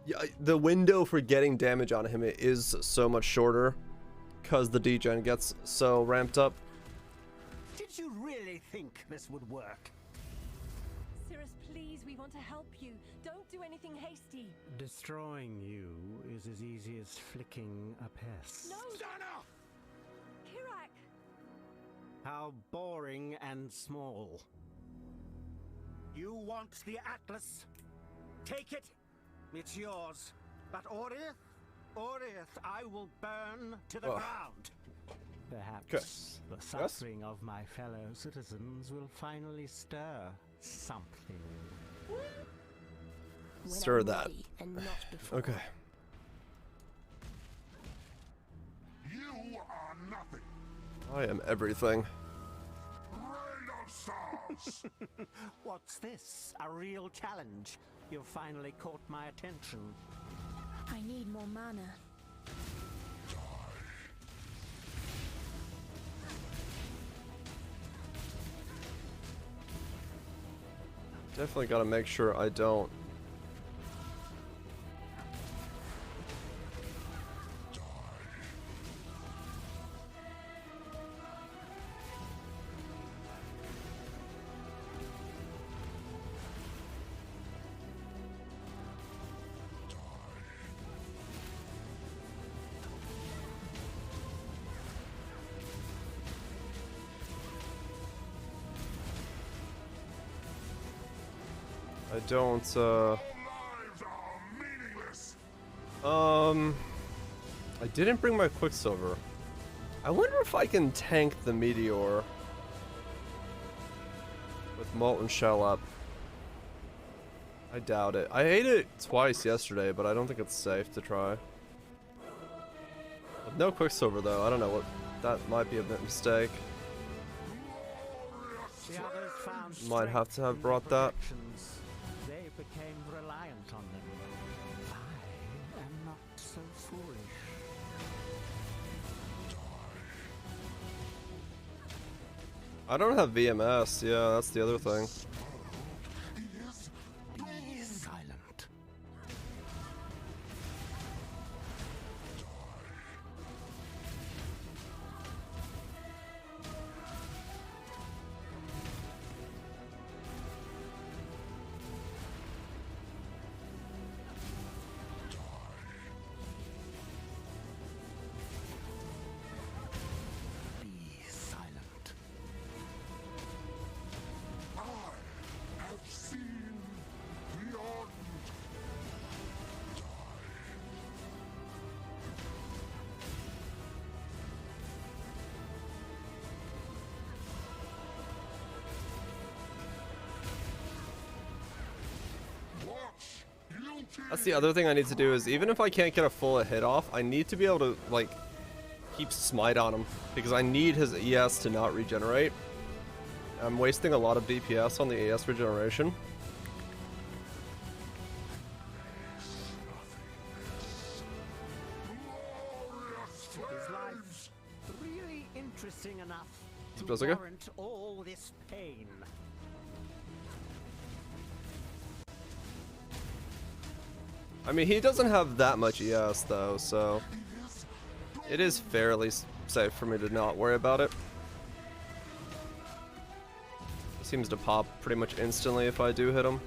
yeah, the window for getting damage on him is so much shorter because the degen gets so ramped up. Did you really think this would work? Cirrus, please, we want to help you. Don't do anything hasty. Destroying you is as easy as flicking a pest. No! Stunner! Kirak! How boring and small. You want the Atlas? Take it. It's yours. But Oriath, I will burn to the ground. Perhaps the suffering of my fellow citizens will finally stir something. When Stir I'm that. ready and not before. Okay. You are nothing. I am everything. Rain of stars. What's this? A real challenge? You've finally caught my attention. I need more mana. Definitely gotta make sure I don't. I don't, Lives are meaningless. I didn't bring my Quicksilver. I wonder if I can tank the Meteor with Molten Shell up. I doubt it. I ate it twice yesterday, but I don't think it's safe to try. With no Quicksilver though, I don't know what, that might be a bit mistake. The others found Might have to have brought that. protections. They became reliant on them. I am not so foolish. I don't have VMS, yeah, that's the other thing. Be silent. Be silent. I have seen beyond. Watch. That's the other thing I need to do is, even if I can't get a full hit off, I need to be able to, like, keep smite on him. Because I need his ES to not regenerate. I'm wasting a lot of DPS on the ES regeneration. Is life really interesting enough to Does it go? warrant all this pain? I mean, he doesn't have that much ES though, so it is fairly safe for me to not worry about it. It seems to pop pretty much instantly if I do hit him.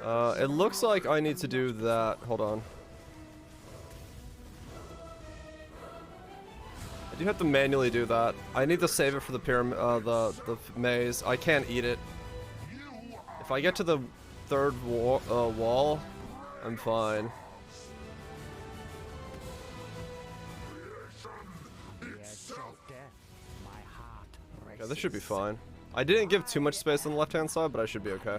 It looks like I need to do that. Hold on. I do have to manually do that. I need to save it for the pyramid, the maze. I can't eat it. If I get to the third wall, I'm fine. Okay, this should be fine. I didn't give too much space on the left-hand side, but I should be okay.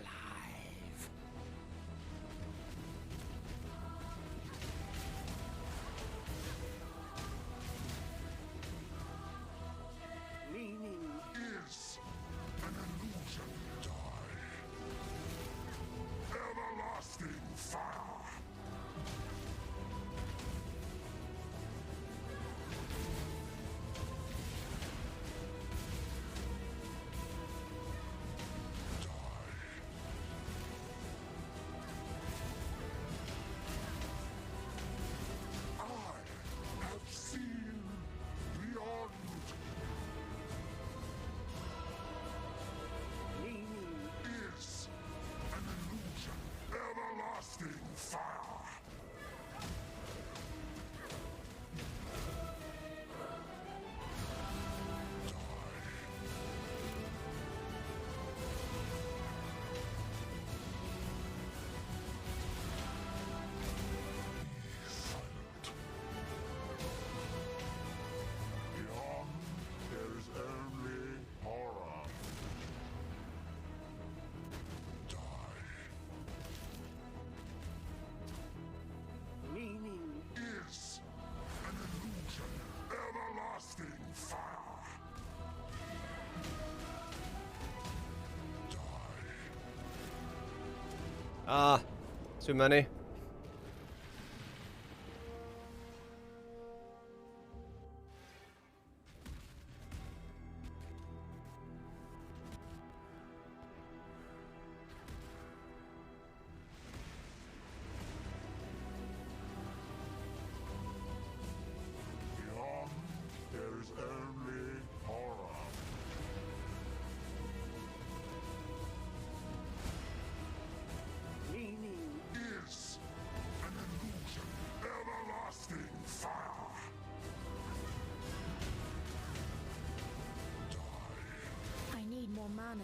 Ah, too many. More mana.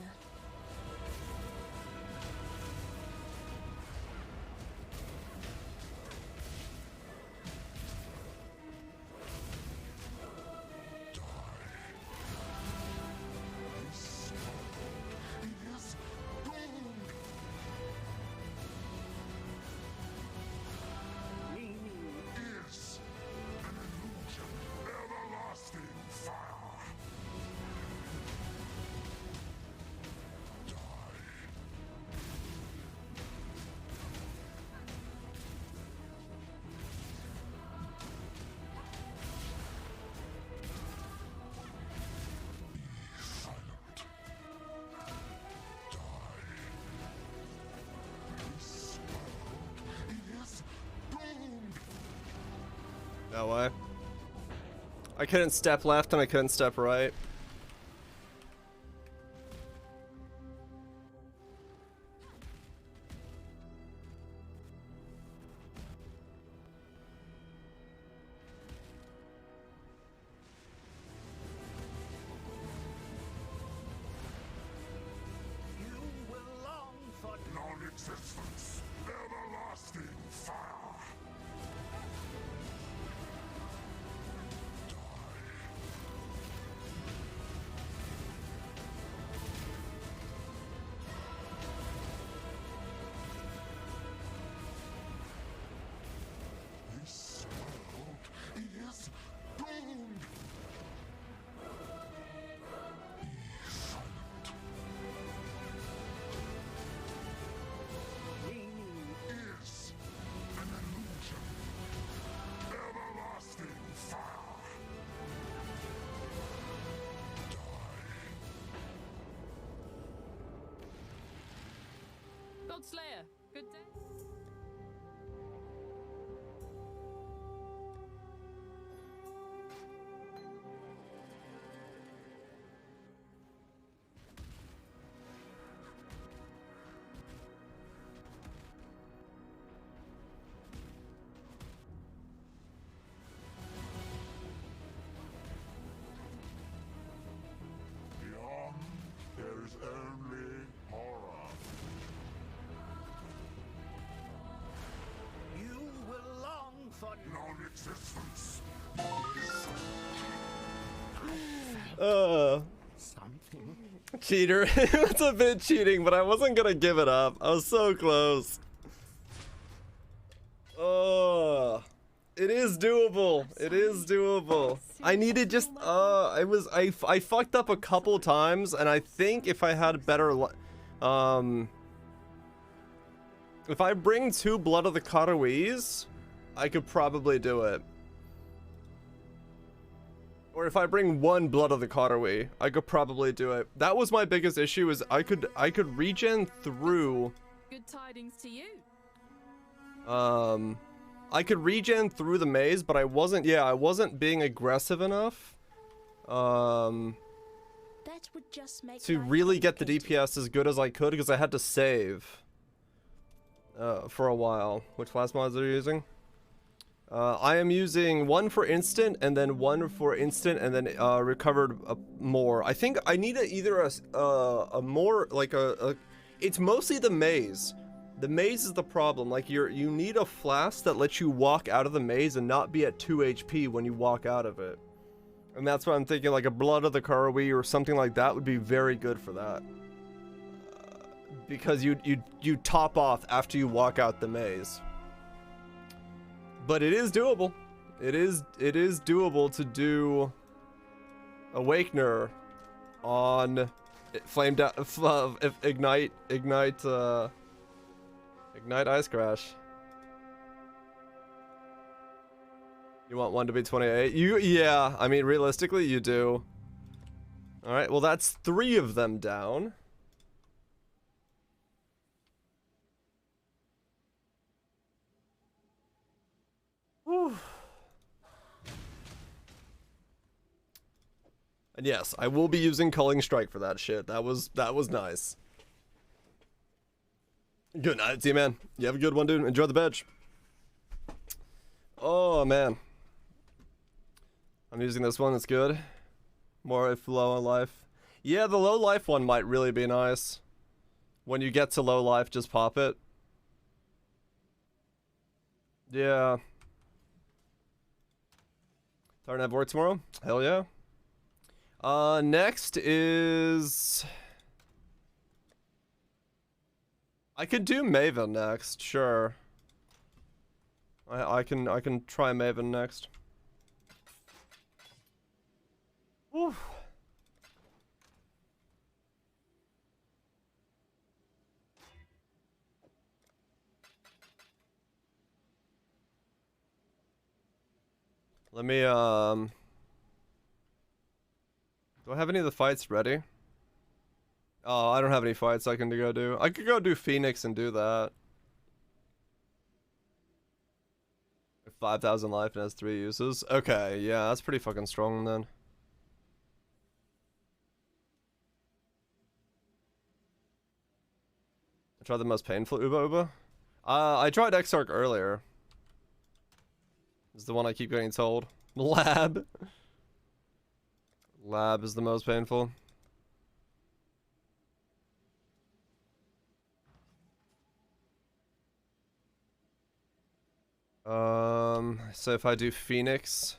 No way. I couldn't step left and I couldn't step right. Non-existence, everlasting fire. This world is doomed. Be silent. Meaning is an illusion. Everlasting fire. God Slayer, good day. Something. Cheater. It's a bit cheating, but I wasn't gonna give it up. I was so close. Oh, it is doable. It is doable. I needed just I fucked up a couple times, and I think if I had better if I bring 2 Blood of the Karawees, I could probably do it. Or if I bring 1 Blood of the Karawee, I could probably do it. That was my biggest issue, is I could regen through. Good tidings to you. I could regen through the maze, but I wasn't being aggressive enough. That would just make To life really get the complicated. DPS as good as I could, because I had to save for a while. Which last mods are you using? I am using 1 for instant, and then 1 for instant, and then recovered more. I think I need either a more like a. It's mostly the maze. The maze is the problem. Like you need a flask that lets you walk out of the maze and not be at 2 HP when you walk out of it. And that's why I'm thinking like a Blood of the Karawee or something like that would be very good for that. Because you top off after you walk out the maze. But it is doable. It is doable to do Awakener on Flamed Out Ignite Ice Crash. You want one to be 28? Yeah, I mean realistically you do. Alright, well that's 3 of them down. Whew. And yes, I will be using Culling Strike for that shit. That was nice. Good night, T-Man. You have a good one, dude. Enjoy the bench. Oh, man. I'm using this one. It's good. More if low on life. Yeah, the low life one might really be nice. When you get to low life, just pop it. Yeah. Starting to have work tomorrow? Hell yeah. Next is... I could do Maven next, sure. I can try Maven next. Whew. Let me, do I have any of the fights ready? Oh, I don't have any fights I can go do. I could go do Phoenix and do that. 5,000 life and has 3 uses. Okay, yeah, that's pretty fucking strong then. I tried the most painful Uba Uba. I tried Exarch earlier. This is the one I keep getting told. Lab. Lab is the most painful. So if I do Phoenix,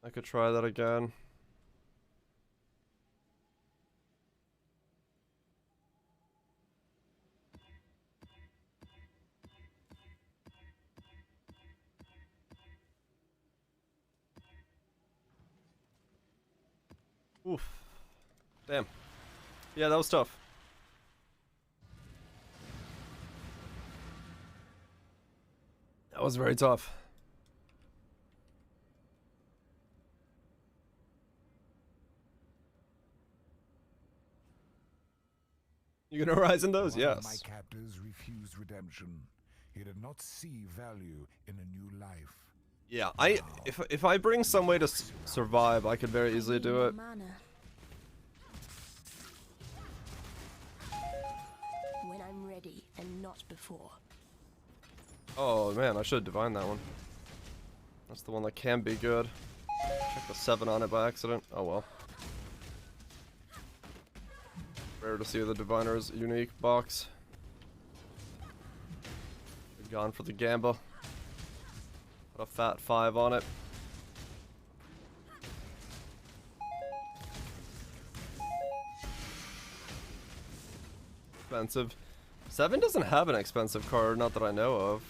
I could try that again. Oof. Damn. Yeah, that was tough. That was very tough. You gonna Horizon those? One of Yes. my captors refused redemption. He did not see value in a new life. Yeah, if I bring some way to survive, I could very easily do it. Mana. When I'm ready and not before. Oh man, I should have divined that one. That's the one that can be good. Check the 7 on it by accident. Oh well. Rare to see the diviner's unique box. Gone for the Gamba. Put a fat 5 on it. Expensive. 7 doesn't have an expensive card, not that I know of.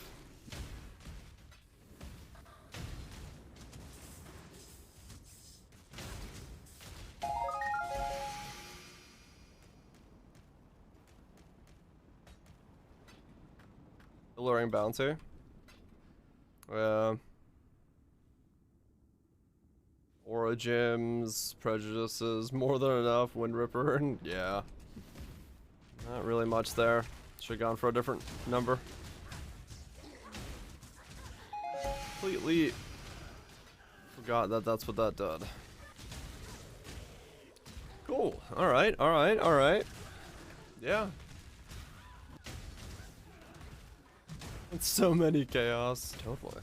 Alluring Bounty. Aura Gems, Prejudices, more than enough, Wind Ripper, and yeah. Not really much there. Should've gone for a different number. Completely forgot that that's what that did. Cool. Alright, alright, alright. Yeah. It's so many chaos. Totally.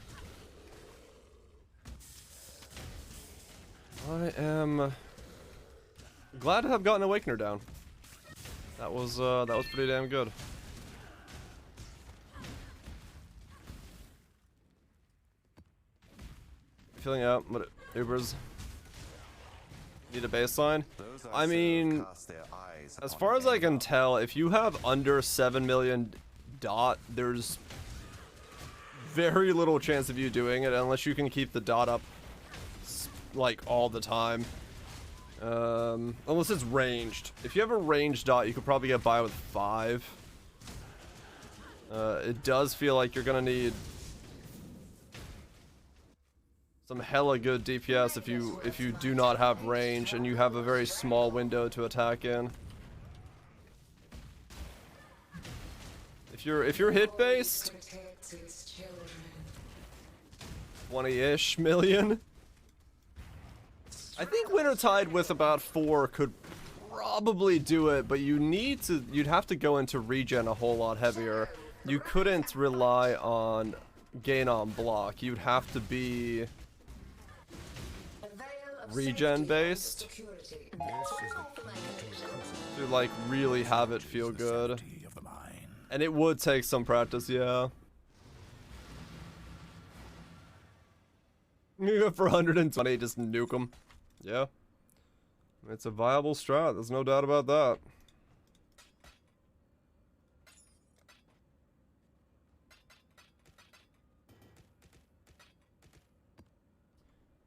I am glad to have gotten Awakener down. That was pretty damn good. Filling out what Ubers need a baseline. I mean, as far as I can tell, if you have under 7 million dot, there's very little chance of you doing it unless you can keep the dot up like all the time. Unless it's ranged. If you have a ranged dot, you could probably get by with 5. It does feel like you're gonna need some hella good DPS if you do not have range and you have a very small window to attack in. If you're hit based, 20-ish million. I think Wintertide with about 4 could probably do it, but you'd have to go into regen a whole lot heavier. You couldn't rely on gain on block. You'd have to be regen based to like really have it feel good. And it would take some practice, yeah. For 120, just nuke them. Yeah. It's a viable strat, there's no doubt about that.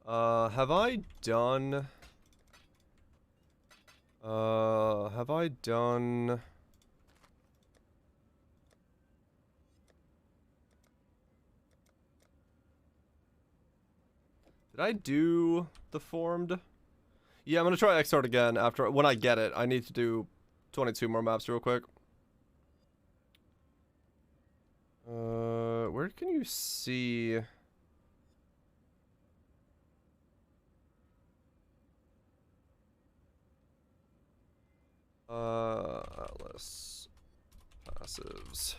Have I done... Did I do the formed? Yeah, I'm gonna try Xart again when I get it. I need to do 22 more maps real quick. Where can you see? Atlas passives.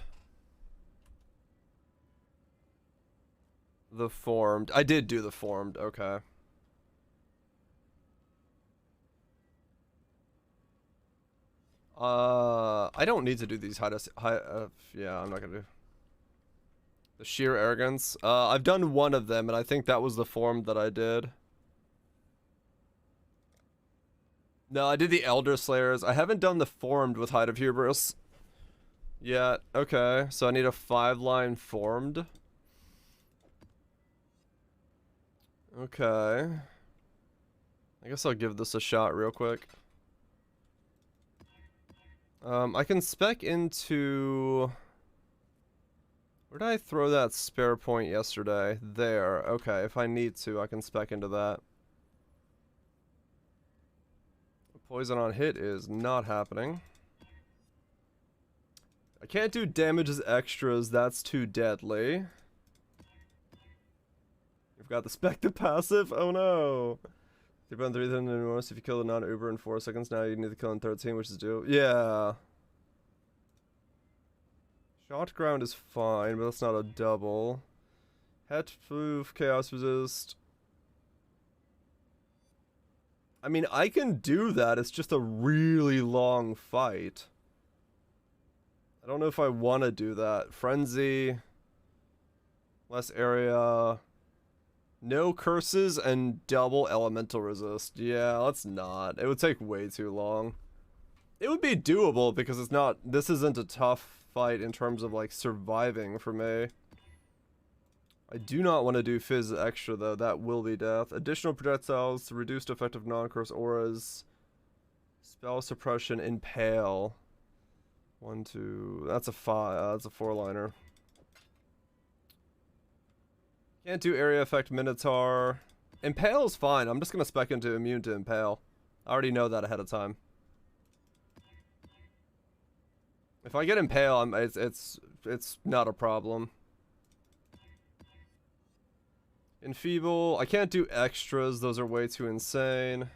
The formed. I did do the formed. Okay. I don't need to do these yeah, I'm not gonna do the sheer arrogance. I've done one of them, and I think that was the formed that I did. No, I did the Elder Slayers. I haven't done the formed with Height of Hubris yet. Okay, so I need a 5-line formed. Okay. I guess I'll give this a shot real quick. I can spec into... Where did I throw that spare point yesterday? There. Okay, if I need to, I can spec into that. Poison on hit is not happening. I can't do damage as extras, that's too deadly. You've got the Spectre passive? Oh no! You run 3 then more if you kill the non-Uber in 4 seconds. Now you need to kill in 13, which is due. Yeah. Shot ground is fine, but that's not a double. Het proof, chaos resist. I mean, I can do that. It's just a really long fight. I don't know if I want to do that. Frenzy. Less area. No curses and double elemental resist. Yeah, let's not. It would take way too long. It would be doable because it's not, this isn't a tough fight in terms of like surviving for me. I do not want to do Fizz extra though, that will be death. Additional projectiles, reduced effective non-curse auras, spell suppression, impale. 1, 2, that's a 5, that's a 4-liner. Can't do area effect Minotaur. Impale's fine, I'm just gonna spec into immune to Impale. I already know that ahead of time. If I get Impale, it's not a problem. Enfeeble, I can't do extras, those are way too insane.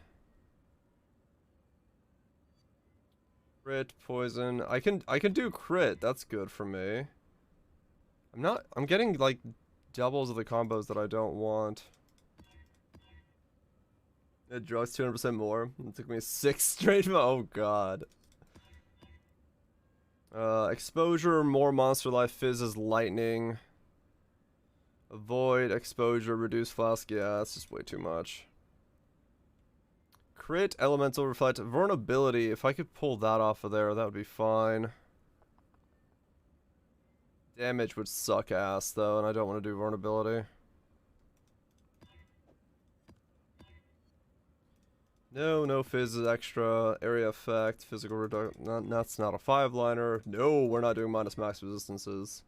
Crit, poison, I can do crit, that's good for me. I'm getting like doubles of the combos that I don't want. It draws 200% more. It took me 6 straight, oh god. Exposure, more monster life, fizzes, lightning. Avoid, exposure, reduce flask, yeah, that's just way too much. Crit, elemental, reflect, vulnerability, if I could pull that off of there, that would be fine. Damage would suck ass though, and I don't want to do vulnerability. No fizzes extra, area effect, physical reduction, that's not a 5-liner. No, we're not doing minus max resistances.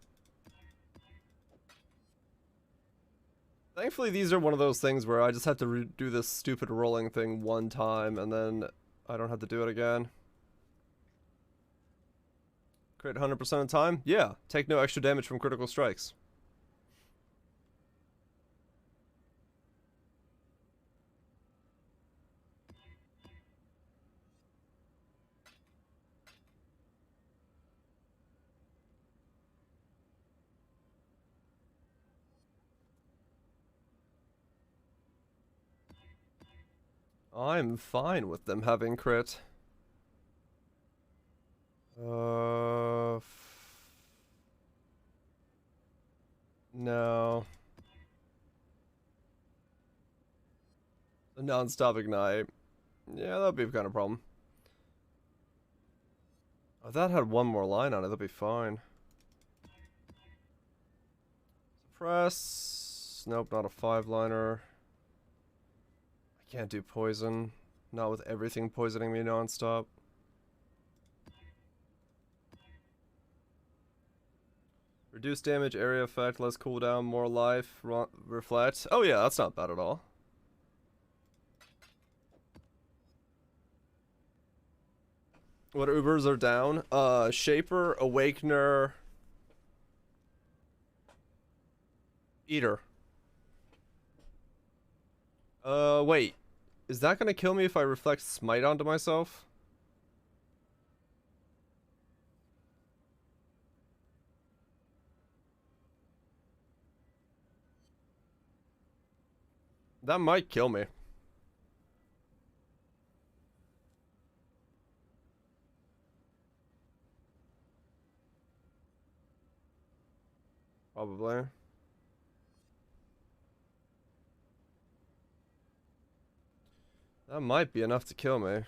Thankfully, these are one of those things where I just have to do this stupid rolling thing one time, and then I don't have to do it again. Crit 100% of the time? Yeah. Take no extra damage from critical strikes. I'm fine with them having crit. No. A non-stop ignite. Yeah, that'd be a kind of problem. If that had one more line on it, that'd be fine. Suppress. Nope, not a 5-liner. I can't do poison. Not with everything poisoning me non-stop. Reduce damage, area effect, less cooldown, more life, reflect. Oh yeah, that's not bad at all. What Ubers are down? Shaper, Awakener, Eater. Wait. Is that gonna kill me if I reflect Smite onto myself? That might kill me. Probably. That might be enough to kill me.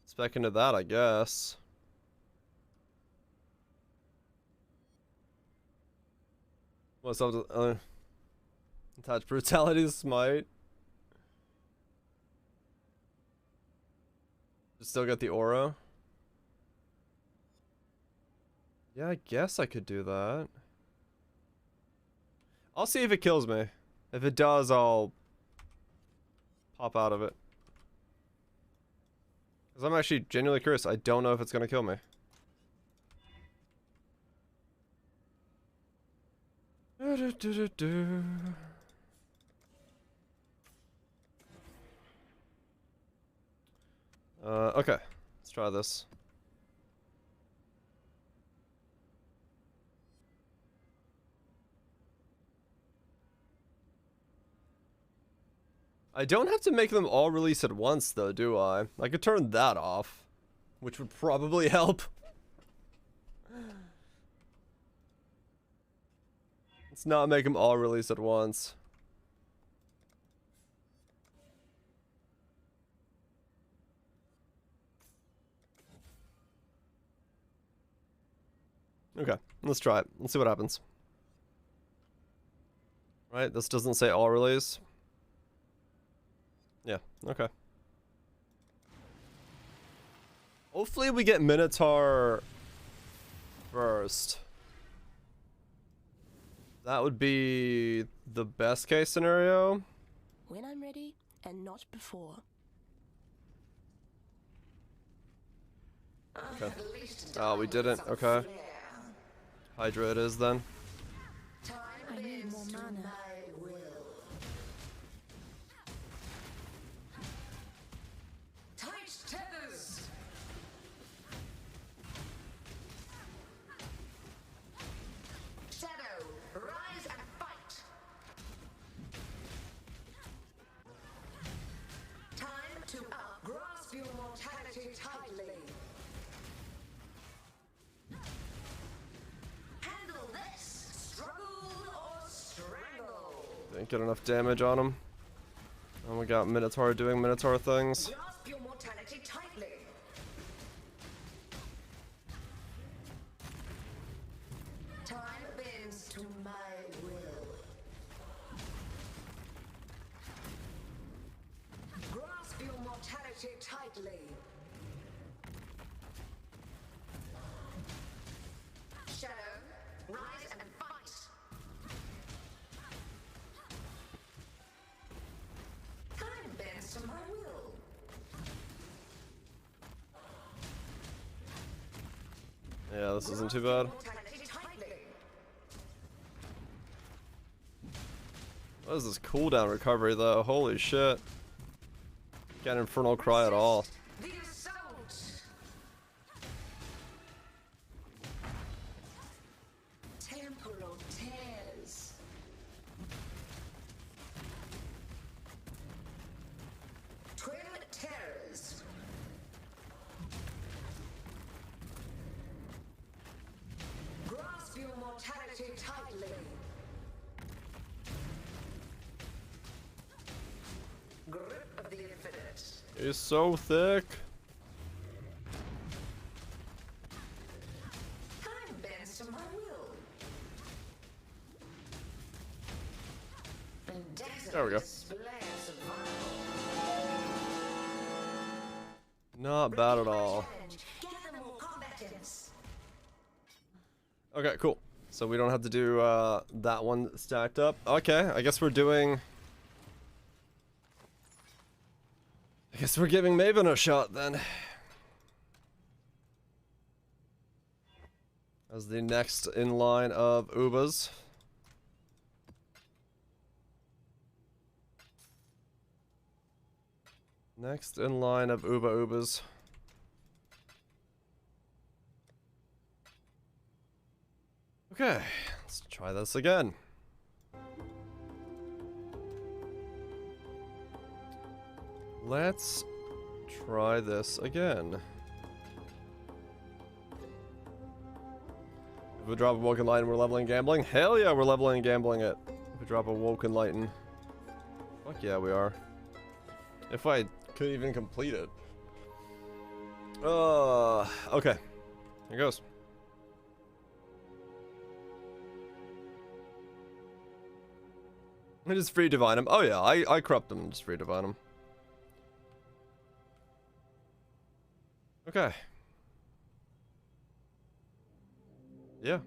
Spec into that, I guess. What's up to attach brutality to smite? Still got the aura. Yeah, I guess I could do that. I'll see if it kills me. If it does, I'll pop out of it. Because I'm actually genuinely curious. I don't know if it's going to kill me. Okay. Let's try this. I don't have to make them all release at once, though, do I? I could turn that off, which would probably help. Let's not make them all release at once. Okay, let's try it. Let's see what happens. Right, this doesn't say all release. Yeah, okay. Hopefully we get Minotaur first. That would be the best case scenario. When I'm ready, and not before. Okay. Oh, we didn't. Okay. Hydra it is then. I need more mana. Tight tethers. Shadow, rise and fight. Time to grasp your mortality tightly. Handle this. Struggle or strangle. Didn't get enough damage on him. And we got Minotaur doing Minotaur things. Grasp your mortality tightly. Time bends to my will. Grasp your mortality tightly. Shadow, rise and fight. Time bends to my will. Yeah, this isn't too bad. Mortality tightly. What is this cooldown recovery though? Holy shit. Can't Infernal Cry at all. The assault. Temporal tears. Twin terrors. Grasp your mortality tightly. Grip of the infinite. He's so thick. Time bends to my will. There we go. Display of survival. Not bad at all. Gather more combatants. Okay, cool. So we don't have to do that one stacked up. Okay, I guess we're doing... I guess we're giving Maven a shot then. As the next in line of Ubas. Next in line of Ubas. Okay, let's try this again. Let's try this again. If we drop a Woken Light and we're leveling Gambling, hell yeah, we're leveling and gambling it. If we drop a Woken Lighten, fuck yeah, we are. If I could even complete it. Okay. Here goes. I just free divine him. Oh yeah, I corrupt him and just free divine him. Okay. Yeah.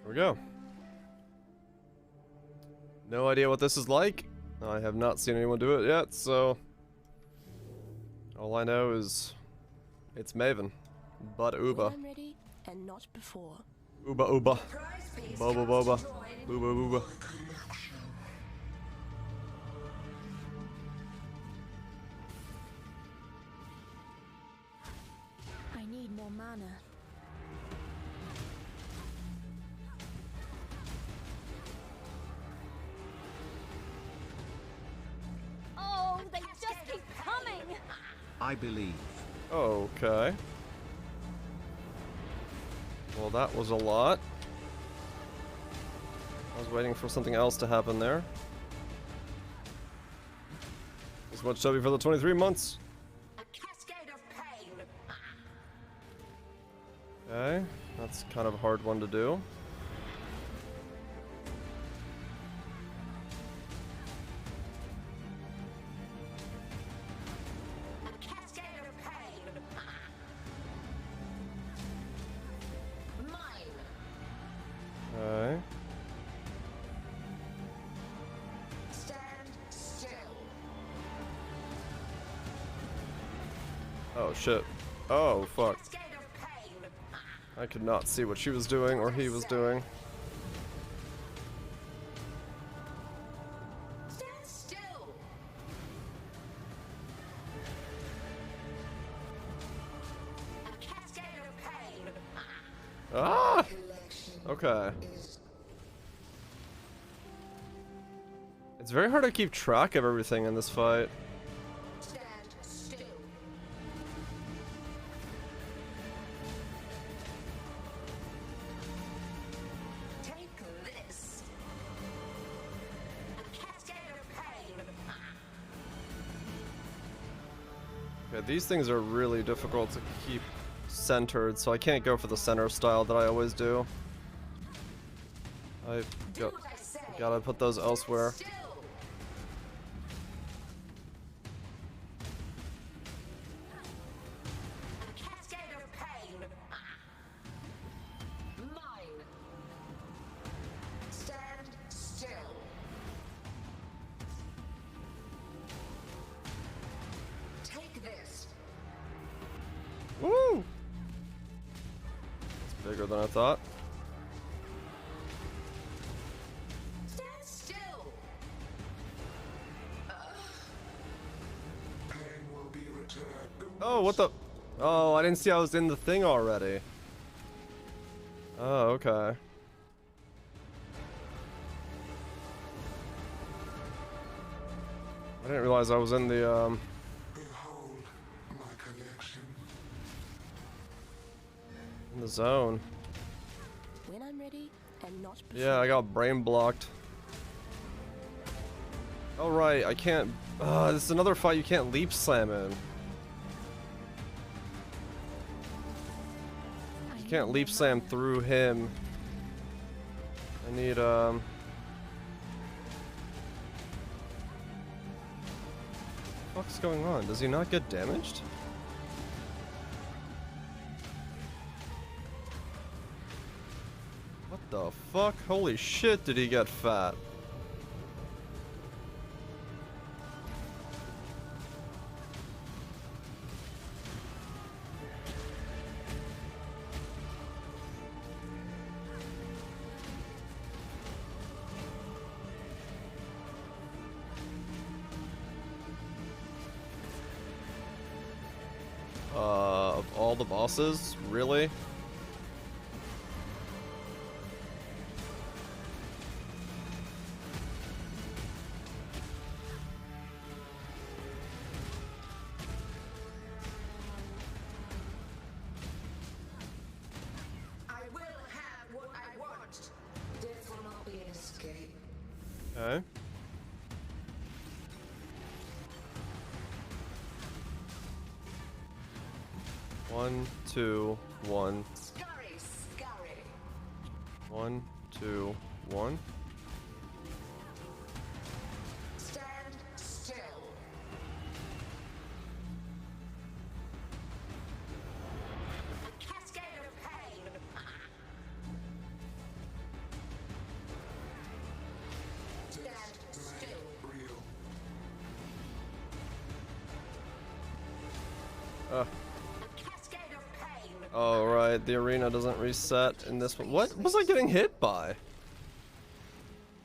Here we go. No idea what this is like. I have not seen anyone do it yet, so all I know is it's Maven. But Uba. When I'm ready, and not before. Uba Uba. Boba Boba. Uba Uba. I need more mana. Oh, they just keep coming! I believe. Okay. Well, that was a lot. I was waiting for something else to happen there. This much W for the 23 months. A cascade of pain. Okay, that's kind of a hard one to do. A cascade of pain. Mine. Okay. Stand still. Oh shit. Oh fuck. Cascade of pain. I could not see what she was doing or he was doing. Stand still. A cascade of pain. Ah! Collection Okay. is It's very hard to keep track of everything in this fight. stand still. Take this. A cascade of pain. Okay, these things are really difficult to keep centered, so I can't go for the center style that I always do. I Do got, what I say. gotta put those elsewhere. Still. A cascade of pain. Mine. Stand still. Take this. Woo! It's bigger than I thought. Stand still. Pain will be returned. Oh, what the? Oh, I didn't see I was in the thing already. Oh, okay. I didn't realize I was in the, Behold my collection. in the zone. When I'm ready and not before. Yeah, I got brain blocked. Oh, right, I can't... this is another fight you can't leap slam in. You can't leap slam through him. I need, What the fuck's going on? Does he not get damaged? What the fuck? Holy shit, did he get fat? Of all the bosses? Really? I will have what I want. Death will not be an escape. Okay. One, two, one. Scurry, scurry. 1, 2, 1. Stand still. A cascade of pain. Stand still. Real. Uh, Cascade of pain. oh, right. The arena doesn't reset in this one. What was I getting hit by?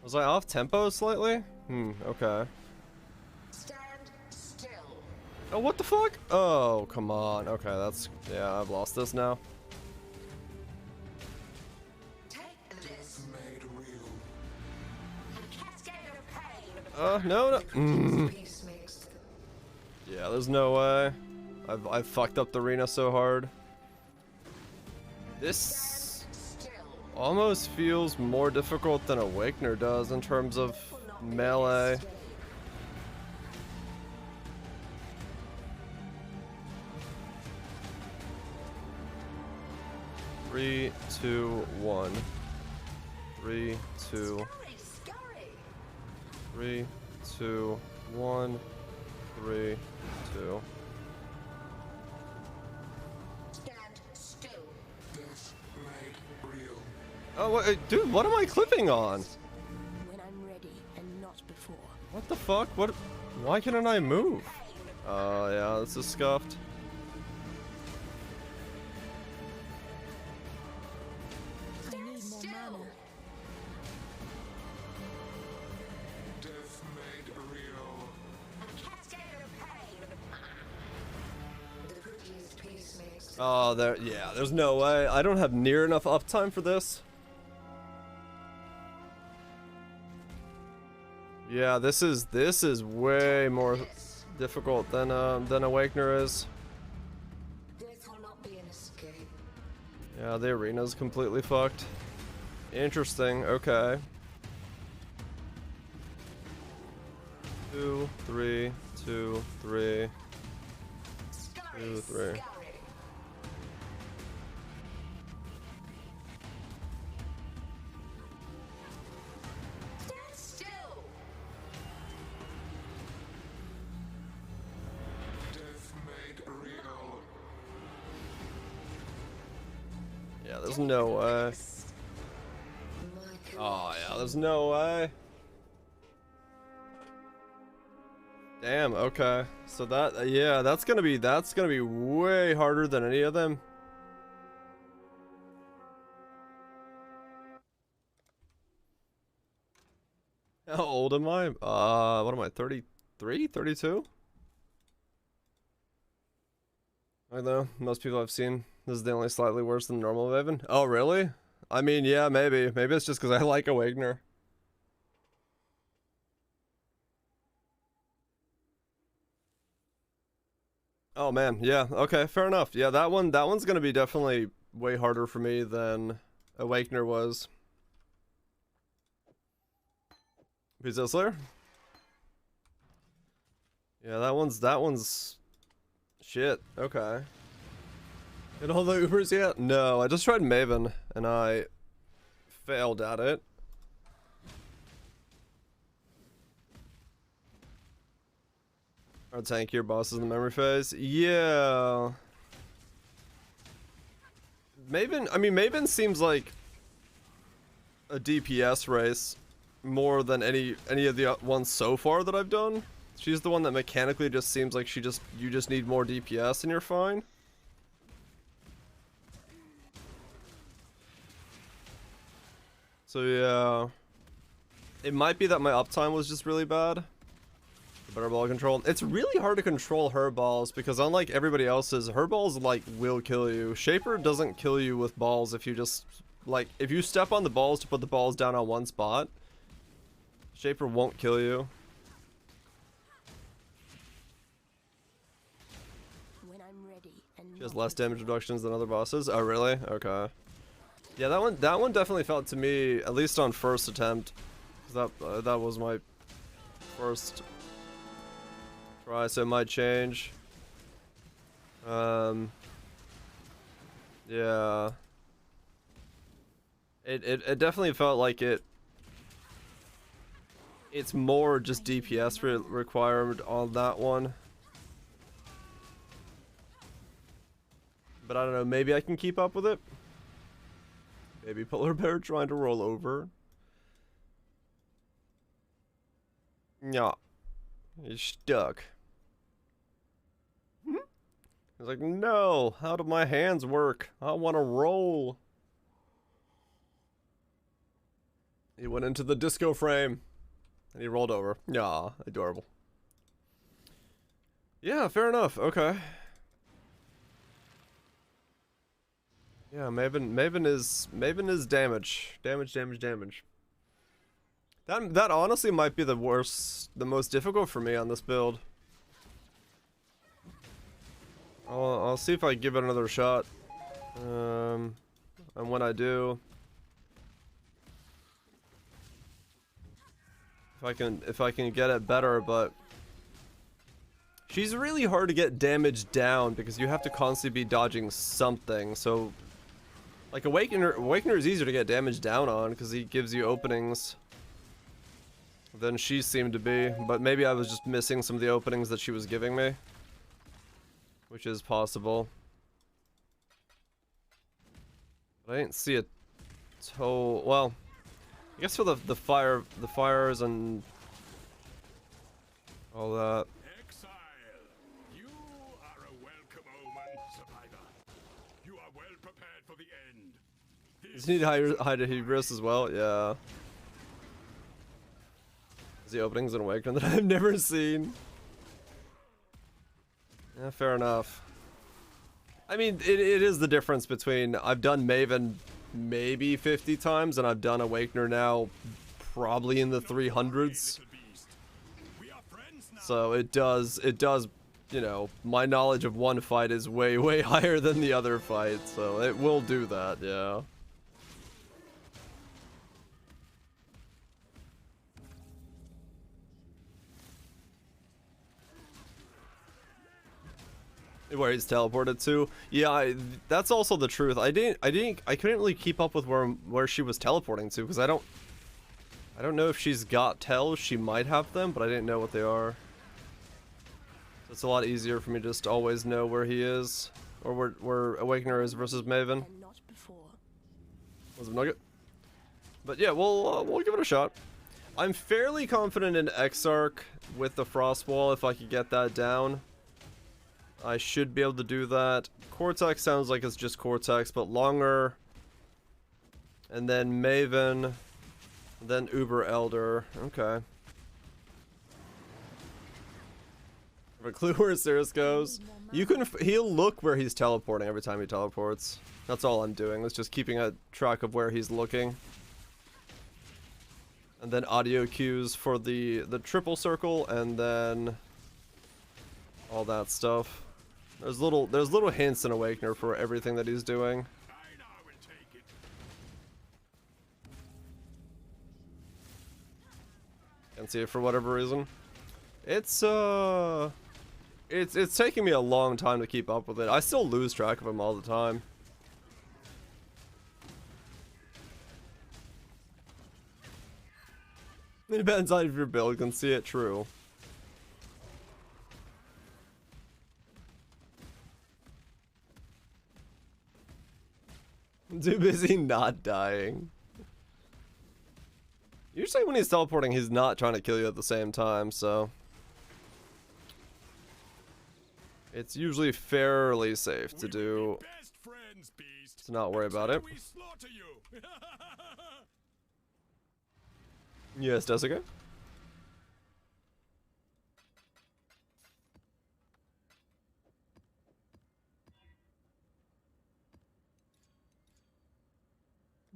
Was I off tempo slightly? Okay. Stand still. Oh, what the fuck? Oh, come on. Okay, that's... Yeah, I've lost this now. Take this. Made real. A cascade of pain. No, no. Peace makes Yeah, there's no way. I've fucked up the arena so hard. This almost feels more difficult than Awakener does in terms of melee. Three, two, one. 3, 2. 3, 2, 1. 3, 2. Stand still. Death made real. Oh, what, dude, what am I clipping on? When I'm ready and not before. What the fuck? What? Why can't I move? Oh, yeah, this is scuffed. I need more mana. Death made real. A cascade of pain. The prettiest piece makes Oh, there. Yeah, there's no way. I don't have near enough uptime for this. Yeah, this is way more difficult than Awakener is. death will not be an escape. Yeah, the arena's completely fucked. Interesting. Okay. 2, 3, 2, 3, 2, 3. Stand still. Death made real. Yeah, there's no way. My Oh yeah, there's no way. Damn. Okay. So that yeah, that's gonna be way harder than any of them. How old am I? What am I? 33, 32? I know most people I've seen. This is the only slightly worse than normal Maven. Oh really? I mean, yeah, maybe. Maybe it's just because I like Awakener. Oh man, yeah, okay, fair enough. Yeah, that one's gonna be definitely way harder for me than Awakener was. Pizza Slayer? Yeah, that one's shit. Okay. Did all the Ubers yet? No, I just tried Maven and I failed at it. Our tankier bosses in the memory phase. Yeah. Maven, I mean, Maven seems like a DPS race more than any of the ones so far that I've done. She's the one that mechanically just seems like you just need more DPS and you're fine. So yeah. It might be that my uptime was just really bad. Better ball control. It's really hard to control her balls because unlike everybody else's, her balls like will kill you. Shaper doesn't kill you with balls if you just like if you step on the balls to put the balls down on one spot. Shaper won't kill you. When I'm ready and She has not less damage reductions than other bosses. Oh really? Okay. Yeah, that one definitely felt to me, at least on first attempt, 'cause that was my first try, so it might change. Yeah. It definitely felt like it's more just DPS required on that one. But I don't know, maybe I can keep up with it. Maybe Polar Bear trying to roll over. Yeah. He's stuck. He's like, no, how do my hands work? I want to roll. He went into the disco frame. And he rolled over. Yeah, adorable. Yeah, fair enough. Okay. Yeah, Maven is damage. Damage. That honestly might be the most difficult for me on this build. I'll see if I give it another shot. And when I do, if I can get it better, but she's really hard to get damage down because you have to constantly be dodging something. So, like Awakener is easier to get damage down on because he gives you openings than she seemed to be. But maybe I was just missing some of the openings that she was giving me, which is possible. But I didn't see a toe. Well, I guess for the fires and all that. Exile, you are a welcome omen, survivor. You are well prepared for the end. Does he need hide a hubris as well? Yeah. Is the openings in Awakening that I've never seen? Yeah, fair enough. I mean, it is the difference between I've done Maven maybe 50 times and I've done Awakener now probably in the 300s. So it does, you know, my knowledge of one fight is way higher than the other fight, so it will do that, yeah. Where he's teleported to? Yeah, that's also the truth. I couldn't really keep up with where she was teleporting to because I don't know if she's got tells. She might have them, but I didn't know what they are. So it's a lot easier for me to just always know where he is or where Awakener is versus Maven. And not before. Was it Nugget? But yeah, we'll give it a shot. I'm fairly confident in Exarch with the Frost Wall if I could get that down. I should be able to do that. Cortex sounds like it's just Cortex, but longer. And then Maven. Then Uber Elder. Okay. Have a clue where Cirrus goes? You can. He'll look where he's teleporting every time he teleports. That's all I'm doing. It's just keeping a track of where he's looking. And then audio cues for the triple circle, and then all that stuff. There's little hints in Awakener for everything that he's doing. Can't see it for whatever reason. It's taking me a long time to keep up with it. I still lose track of him all the time. It depends on if your build can see it, true. Too busy not dying. Usually when he's teleporting, he's not trying to kill you at the same time, so it's usually fairly safe to do, to not worry about it. Yes, Jessica?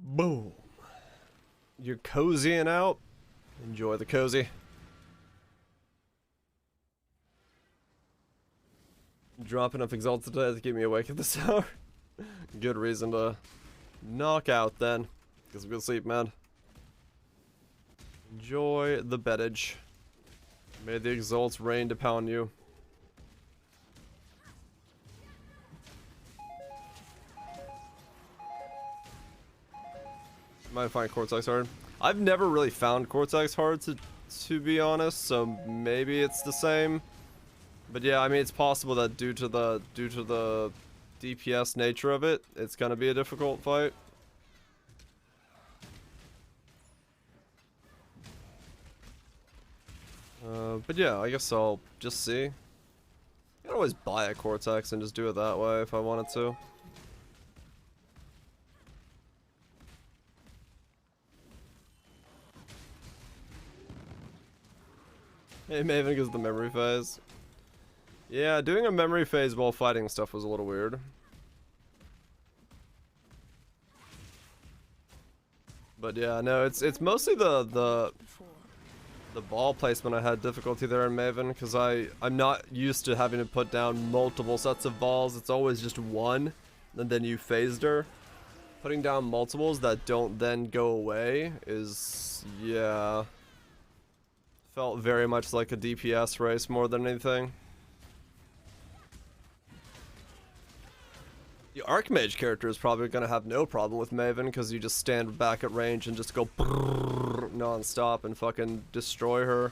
Boom. You're cozying out. Enjoy the cozy. Drop enough Exalt today to keep me awake at this hour. Good reason to knock out then. Get some good sleep, man. Enjoy the beddage. May the Exalts rain upon you. Might find Cortex hard. I've never really found Cortex hard to be honest, so maybe it's the same. But yeah, I mean it's possible that due to the DPS nature of it, it's gonna be a difficult fight. But yeah, I guess I'll just see. I could always buy a Cortex and just do it that way if I wanted to. Hey, Maven gives the memory phase. Yeah, doing a memory phase while fighting stuff was a little weird. But yeah, no, it's mostly the The ball placement, I had difficulty there in Maven because I'm not used to having to put down multiple sets of balls. It's always just one, and then you phased her. Putting down multiples that don't then go away is, yeah, felt very much like a DPS race more than anything. The Archmage character is probably going to have no problem with Maven because you just stand back at range and just go non-stop and fucking destroy her.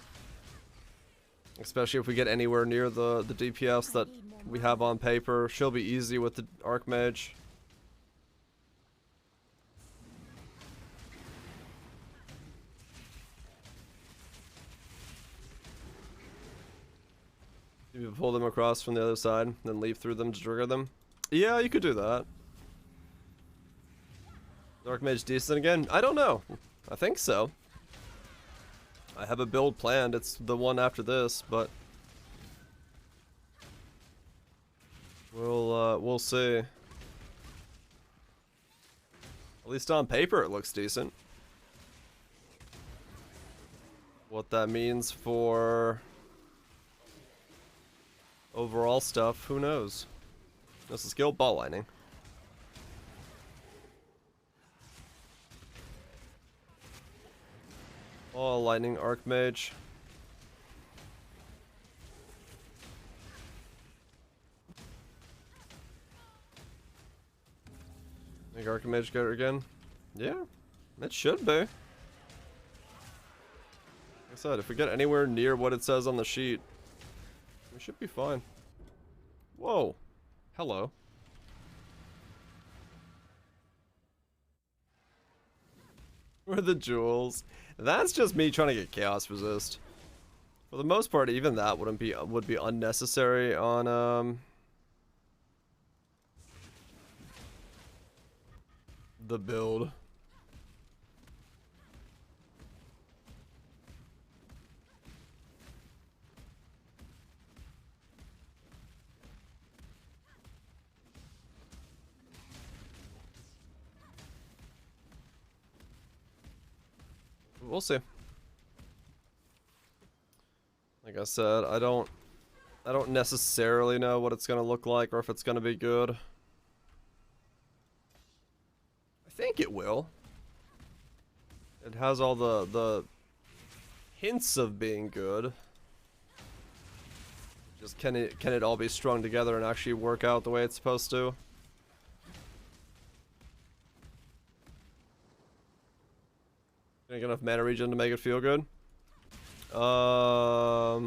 Especially if we get anywhere near the DPS that we have on paper. She'll be easy with the Archmage. You pull them across from the other side, then leap through them to trigger them. Yeah, you could do that. Dark Mage decent again? I don't know. I think so. I have a build planned. It's the one after this, but we'll see. At least on paper, it looks decent. What that means for overall stuff, who knows? This is skill ball lining. Ball lightning Archmage. Make Archmage get her again? Yeah, it should be. Like I said, if we get anywhere near what it says on the sheet, we should be fine. Whoa. Hello. Where are the jewels? That's just me trying to get chaos resist. For the most part, even that would be unnecessary on the build. We'll see. Like I said, I don't necessarily know what it's gonna look like or if it's gonna be good. I think it will. It has all the hints of being good. Just can it all be strung together and actually work out the way it's supposed to? Gonna get enough mana regen to make it feel good? I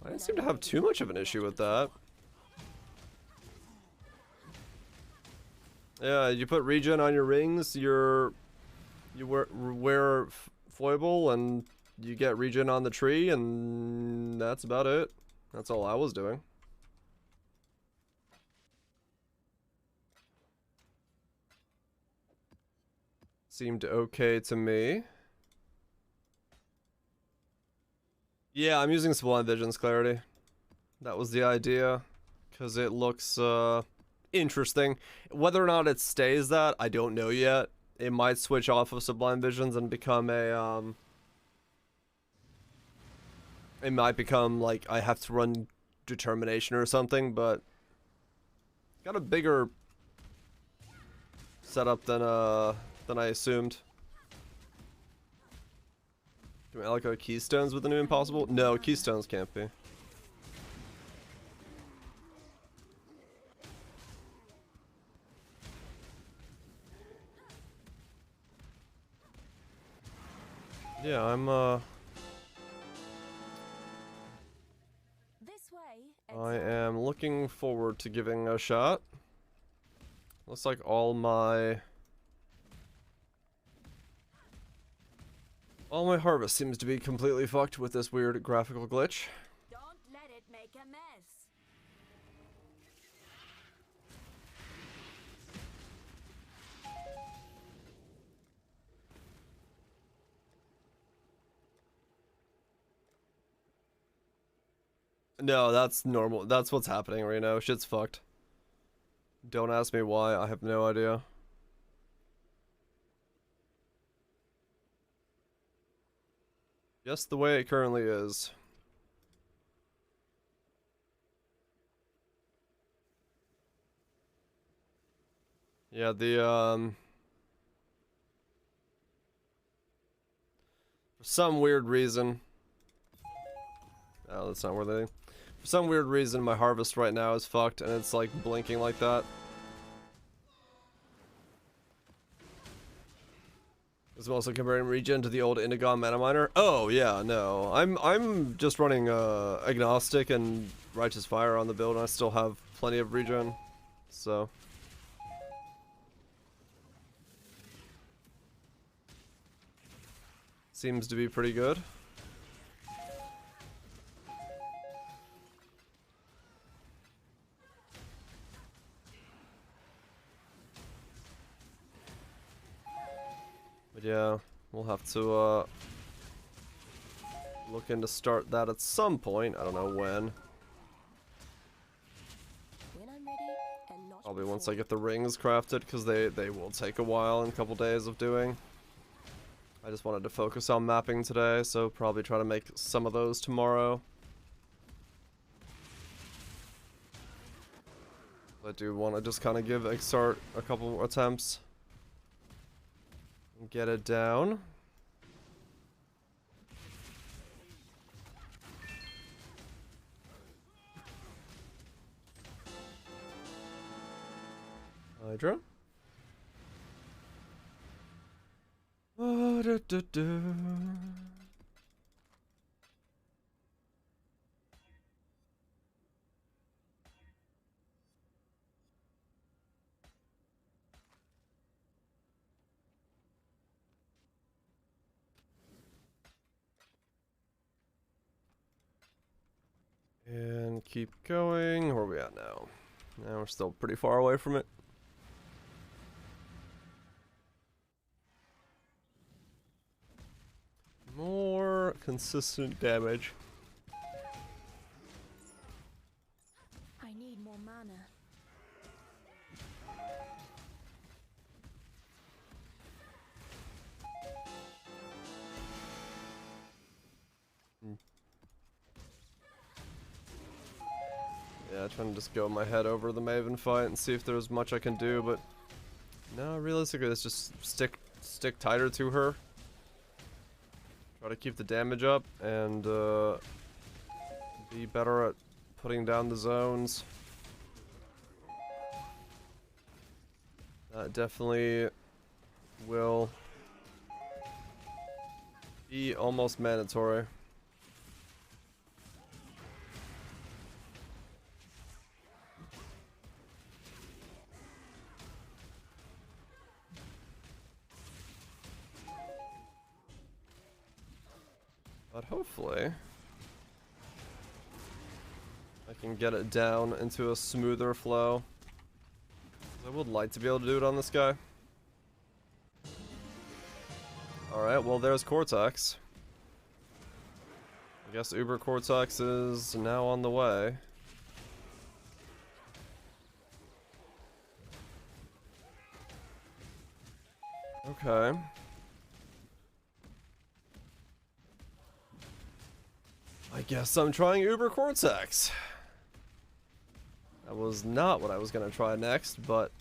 didn't seem to have too much of an issue with that. Yeah, you put regen on your rings, you wear foible and you get regen on the tree, and that's about it. That's all I was doing. Seemed okay to me. Yeah, I'm using Sublime Vision's clarity. That was the idea, because it looks interesting. Whether or not it stays that, I don't know yet. It might switch off of Sublime Visions and become a it might become like I have to run Determination or something, but got a bigger setup than I assumed. Do I like Keystones with the new Impossible? No, Keystones can't be. Yeah, I'm This way, I Exile. am looking forward to giving a shot. Looks like all my harvest seems to be completely fucked with this weird graphical glitch. Don't let it make a mess. No, that's normal. That's what's happening right now. Shit's fucked. Don't ask me why. I have no idea. Just the way it currently is. Yeah, for some weird reason. Oh, that's not worth anything. For some weird reason, my harvest right now is fucked, and it's like blinking like that. Is also comparing regen to the old Indigon mana miner. Oh yeah, no, I'm just running agnostic and righteous fire on the build, and I still have plenty of regen, so. Seems to be pretty good. But yeah, we'll have to look into start that at some point. I don't know when. Probably once I get the rings crafted, because they will take a while and a couple days of doing. I just wanted to focus on mapping today, so probably try to make some of those tomorrow. I do want to just kind of give Exart a couple attempts. And get it down. Hydra. Oh, and keep going. Where are we at now? Now we're still pretty far away from it. More consistent damage. I need more mana. Yeah, trying to just go my head over the Maven fight and see if there's much I can do, but no, realistically, let's just stick tighter to her. Try to keep the damage up and be better at putting down the zones. That definitely will be almost mandatory. But hopefully I can get it down into a smoother flow. I would like to be able to do it on this guy. Alright, well there's Cortex. I guess Uber Cortex is now on the way. Okay. I guess I'm trying Uber Cortex. That was not what I was gonna try next, but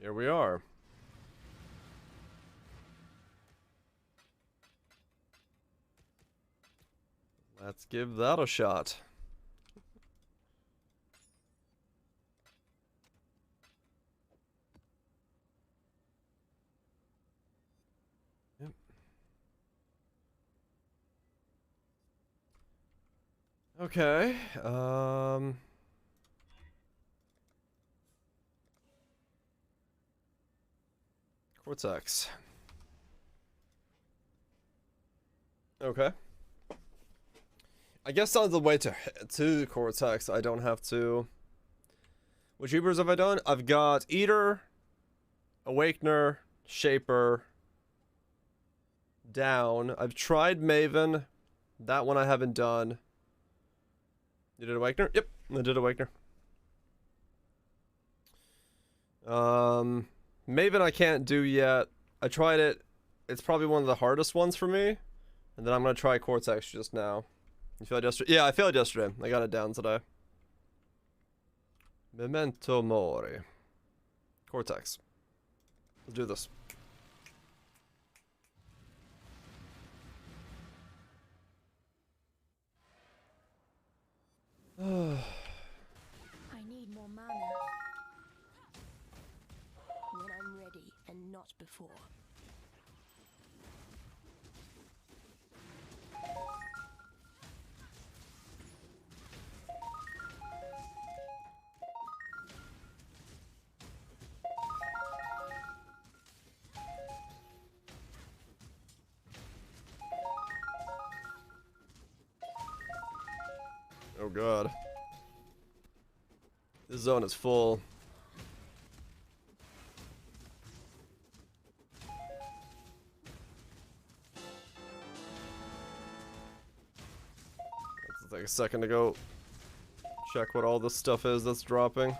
here we are. Let's give that a shot. Yep. Okay, Cortex. Okay. I guess on the way to Cortex, I don't have to. Which Ubers have I done? I've got Eater, Awakener, Shaper, down. I've tried Maven. That one I haven't done. You did Awakener? Yep, I did Awakener. Maven I can't do yet. I tried it it's probably one of the hardest ones for me. And then I'm gonna try Cortex just now. You failed yesterday? Yeah, I failed yesterday. I got it down today. Memento Mori. Cortex. Let's do this. I need more mana. When I'm ready and not before. Oh god. This zone is full. It'll take a second to go check what all this stuff is that's dropping.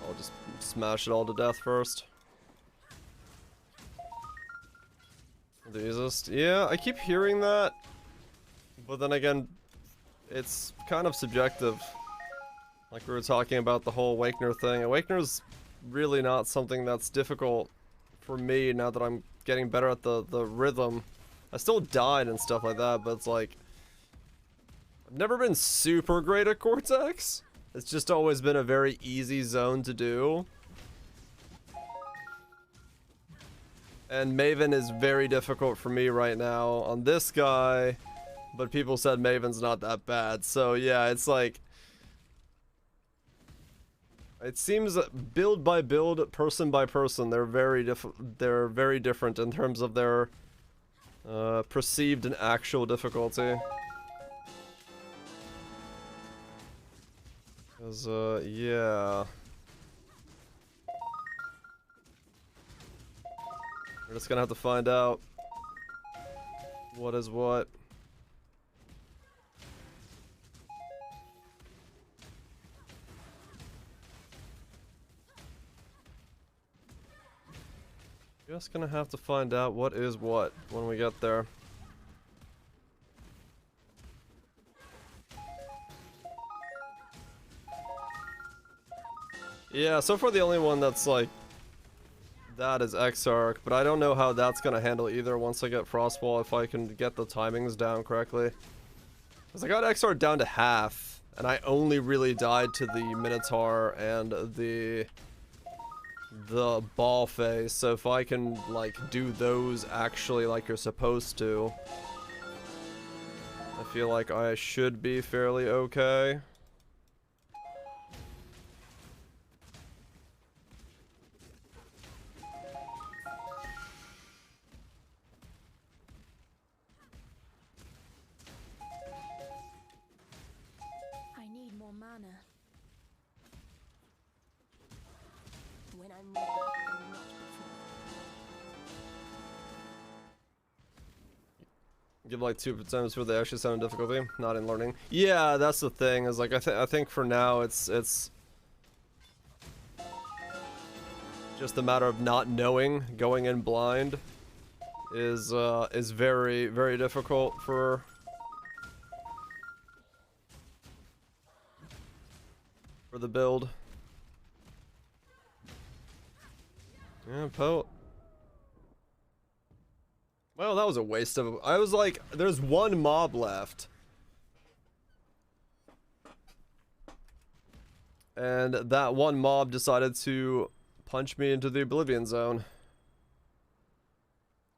I'll just smash it all to death first. The easiest. Yeah, I keep hearing that, but then again, it's kind of subjective. Like we were talking about the whole Awakener thing. Awakener's really not something that's difficult for me now that I'm getting better at the rhythm. I still died and stuff like that, but it's like, I've never been super great at Cortex. It's just always been a very easy zone to do. And Maven is very difficult for me right now on this guy, but people said Maven's not that bad. So yeah, it's like, it seems that build by build, person by person, they're very different in terms of their perceived and actual difficulty. 'Cause yeah. We're just gonna have to find out what is what. Just gonna have to find out what is what when we get there. Yeah, so far the only one that's like that is Exarch, but I don't know how that's gonna handle either once I get Frostwall, if I can get the timings down correctly. Because I got Exarch down to half, and I only really died to the Minotaur and the ball phase, so if I can like do those actually like you're supposed to, I feel like I should be fairly okay. I need more mana. When I'm ready and not before. Give like 2 times for the extra 7 difficulty, not in learning. Yeah, that's the thing. Is like I think for now it's just a matter of not knowing, going in blind is very difficult for the build. Yeah, Poe. Well, that was a waste of. I was like, there's one mob left. And that one mob decided to punch me into the Oblivion Zone.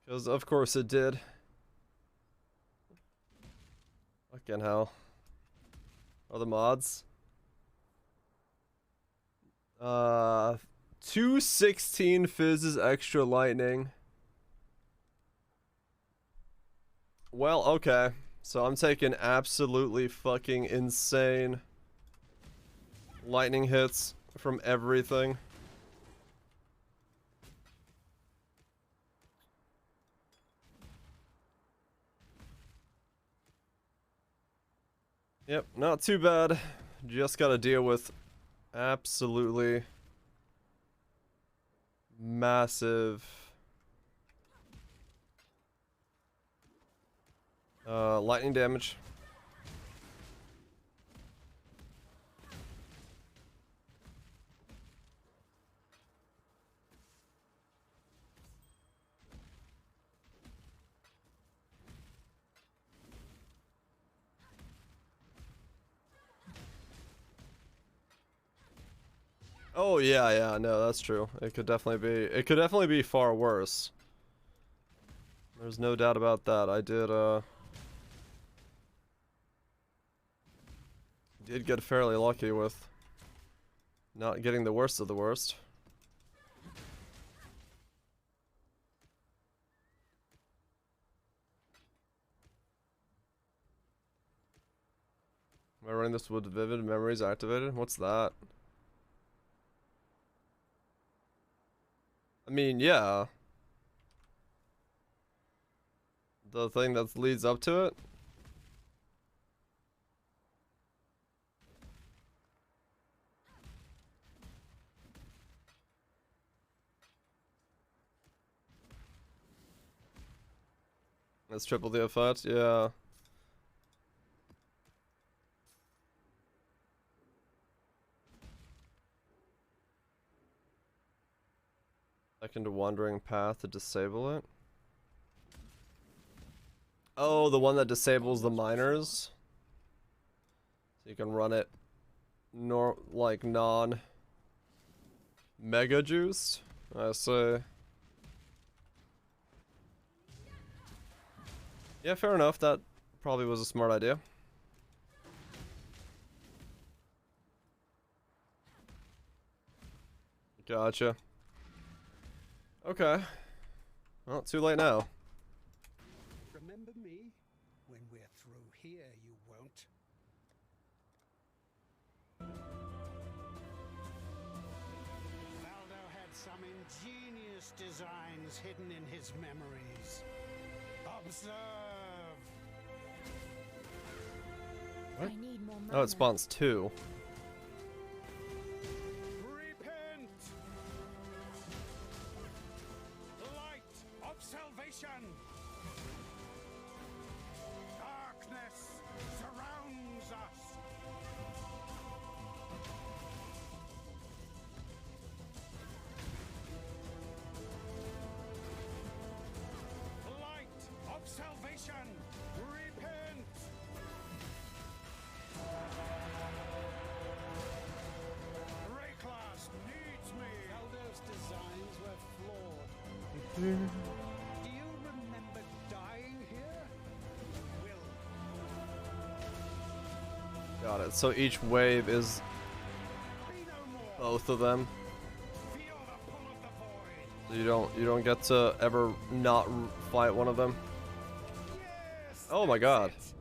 Because of course it did. Fucking hell. Other mods. 216 fizzes extra lightning. Well, okay. So I'm taking absolutely fucking insane lightning hits from everything. Yep, not too bad. Just gotta deal with absolutely massive lightning damage. Oh yeah, no, that's true. It could definitely be far worse. There's no doubt about that. I did get fairly lucky with not getting the worst of the worst. Am I running this with vivid memories activated? What's that? I mean, yeah. The thing that leads up to it? That's triple the effect, yeah. Second wandering path to disable it. Oh, the one that disables the miners. So you can run it like non mega juiced. I say. Yeah, fair enough. That probably was a smart idea. Gotcha. Okay. Well, too late now. Remember me? When we're through here, you won't. Valdo had some ingenious designs hidden in his memories. Observe! I need more Oh, it spawns two. Repent! Light of salvation! Darkness surrounds us! Light of salvation! Repent! Rayclass needs me! Valdo's designs were flawed. Do you remember dying here? Will. Got it. So each wave is Be no more. both of them. Feel the pull of the void. So you don't get to ever not fight one of them. Yes, Oh my god. that's it.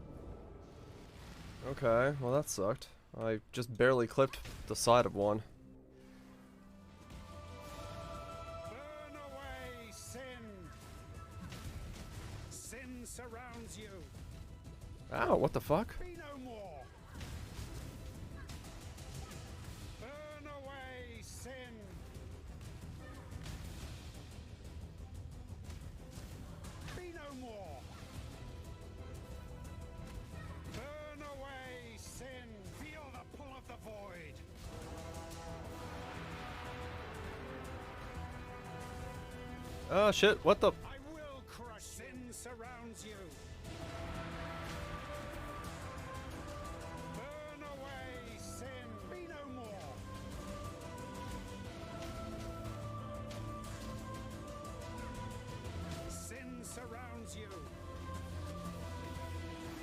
Okay, well that sucked. I just barely clipped the side of one. Burn away sin. Sin surrounds you. Ow, what the fuck? Be no more. Burn away sin. Be no more. Burn away sin. Feel the pull of the void. Oh shit, what the? I will crush. Sin surrounds you. Burn away sin. Be no more. Sin surrounds you.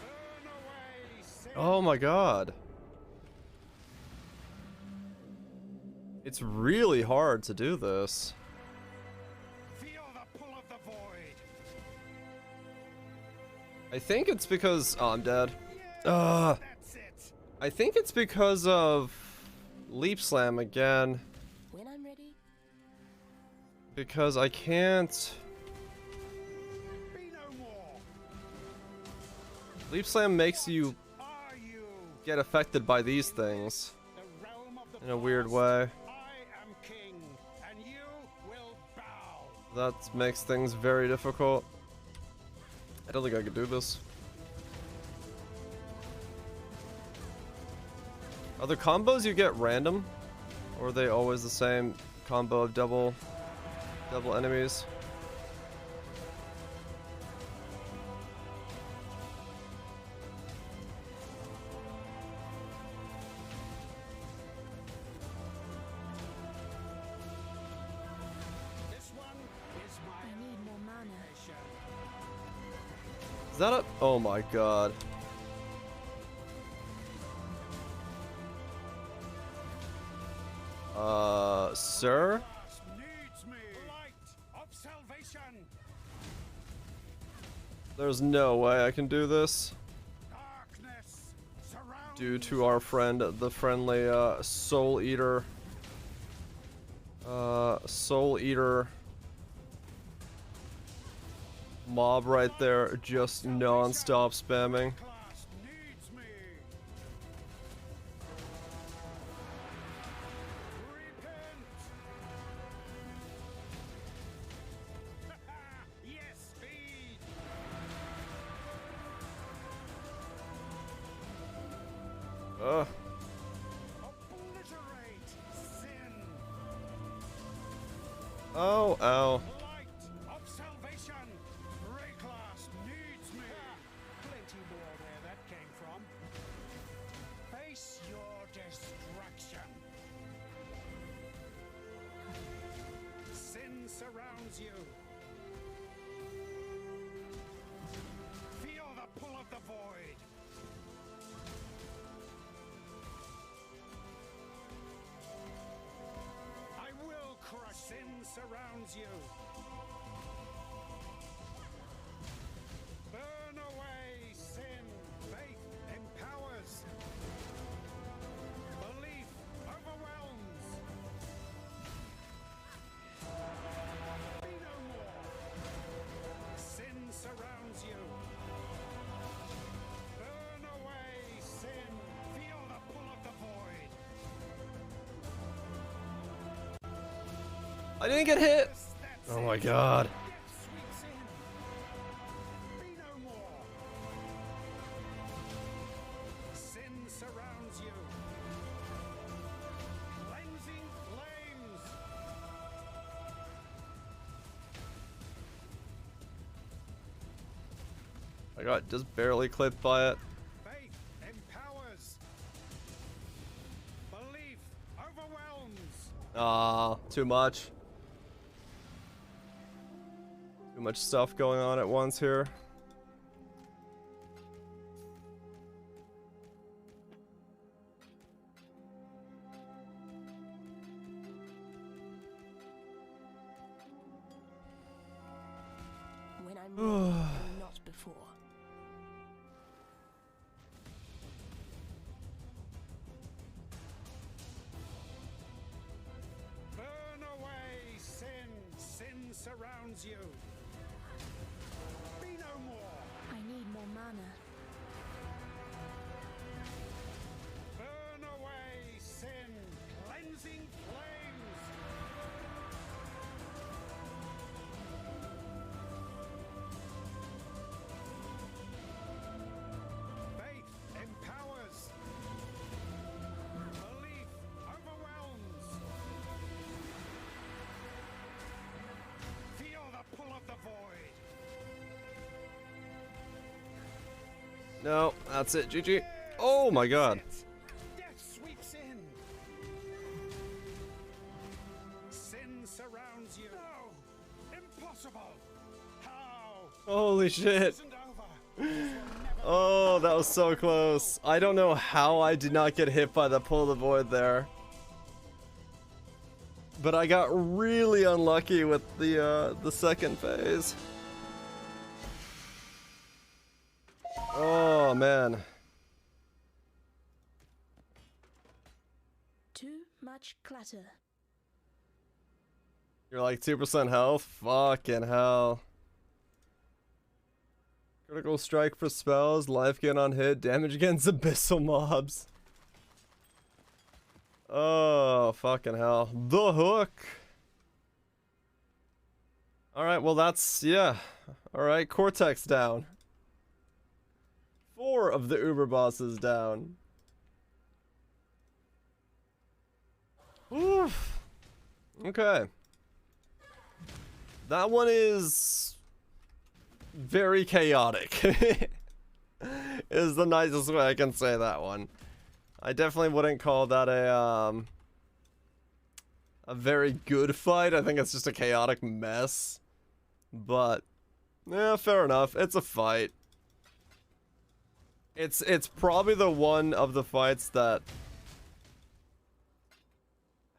Burn away sin. Oh my god. It's really hard to do this. Feel the pull of the void. I think it's because... Oh, I'm dead. Yes, that's it. I think it's because of Leap Slam again. When I'm ready, Because I can't... Be no more. Leap Slam makes you Are you get affected by these things the realm of the in a weird past? way. I am king, and you will That makes things very difficult. I don't think I could do this. Are the combos you get random? Or are they always the same combo of double enemies? This one is my I need more mana. nation. Is that a— oh my god. Sir? Needs me. Light of salvation. There's no way I can do this. Darkness surrounds Due to our friend, the friendly, Soul Eater. Soul Eater mob right there, just non-stop spamming. class needs me. Repent. Yes, feed. Obliterate sin. Oh, ow. Light of salvation. Rayclass needs me. Plenty more where that came from. Face your destruction. Sin surrounds you. Feel the pull of the void. I will crush. Sin surrounds you. Burn away sin. Faith empowers. Belief overwhelms. Be no more. Sin surrounds you. Burn away sin. Feel the pull of the void. I didn't get hit! That's Oh it. my god. Death sweeps in. Be no more. Sin surrounds you. Cleansing flames. I got just barely clipped by it. Faith empowers. Belief overwhelms. Ah, too much. Too much stuff going on at once here. When I'm ready, and not before. Burn away sin. Sin surrounds you. Be no more. I need more mana. Burn away sin. Cleansing flames. Faith empowers. Belief overwhelms. Feel the pull of the void. No, that's it, GG. Oh my god. Death sweeps in. Sin surrounds you. No, impossible. How? Holy shit. Isn't over. Oh, that was so close. I don't know how I did not get hit by the pull of the void there. But I got really unlucky with the second phase. Oh man. Too much clutter. You're like 2% health? Fucking hell. Critical strike for spells, life gain on hit, damage against abyssal mobs. Oh, fucking hell. The hook. Alright, well that's, yeah. Alright, Cortex down. 4 of the Uber bosses down. Oof. Okay. That one is very chaotic. Is the nicest way I can say that one. I definitely wouldn't call that a very good fight. I think it's just a chaotic mess. But yeah, fair enough. It's a fight. It's probably the one of the fights that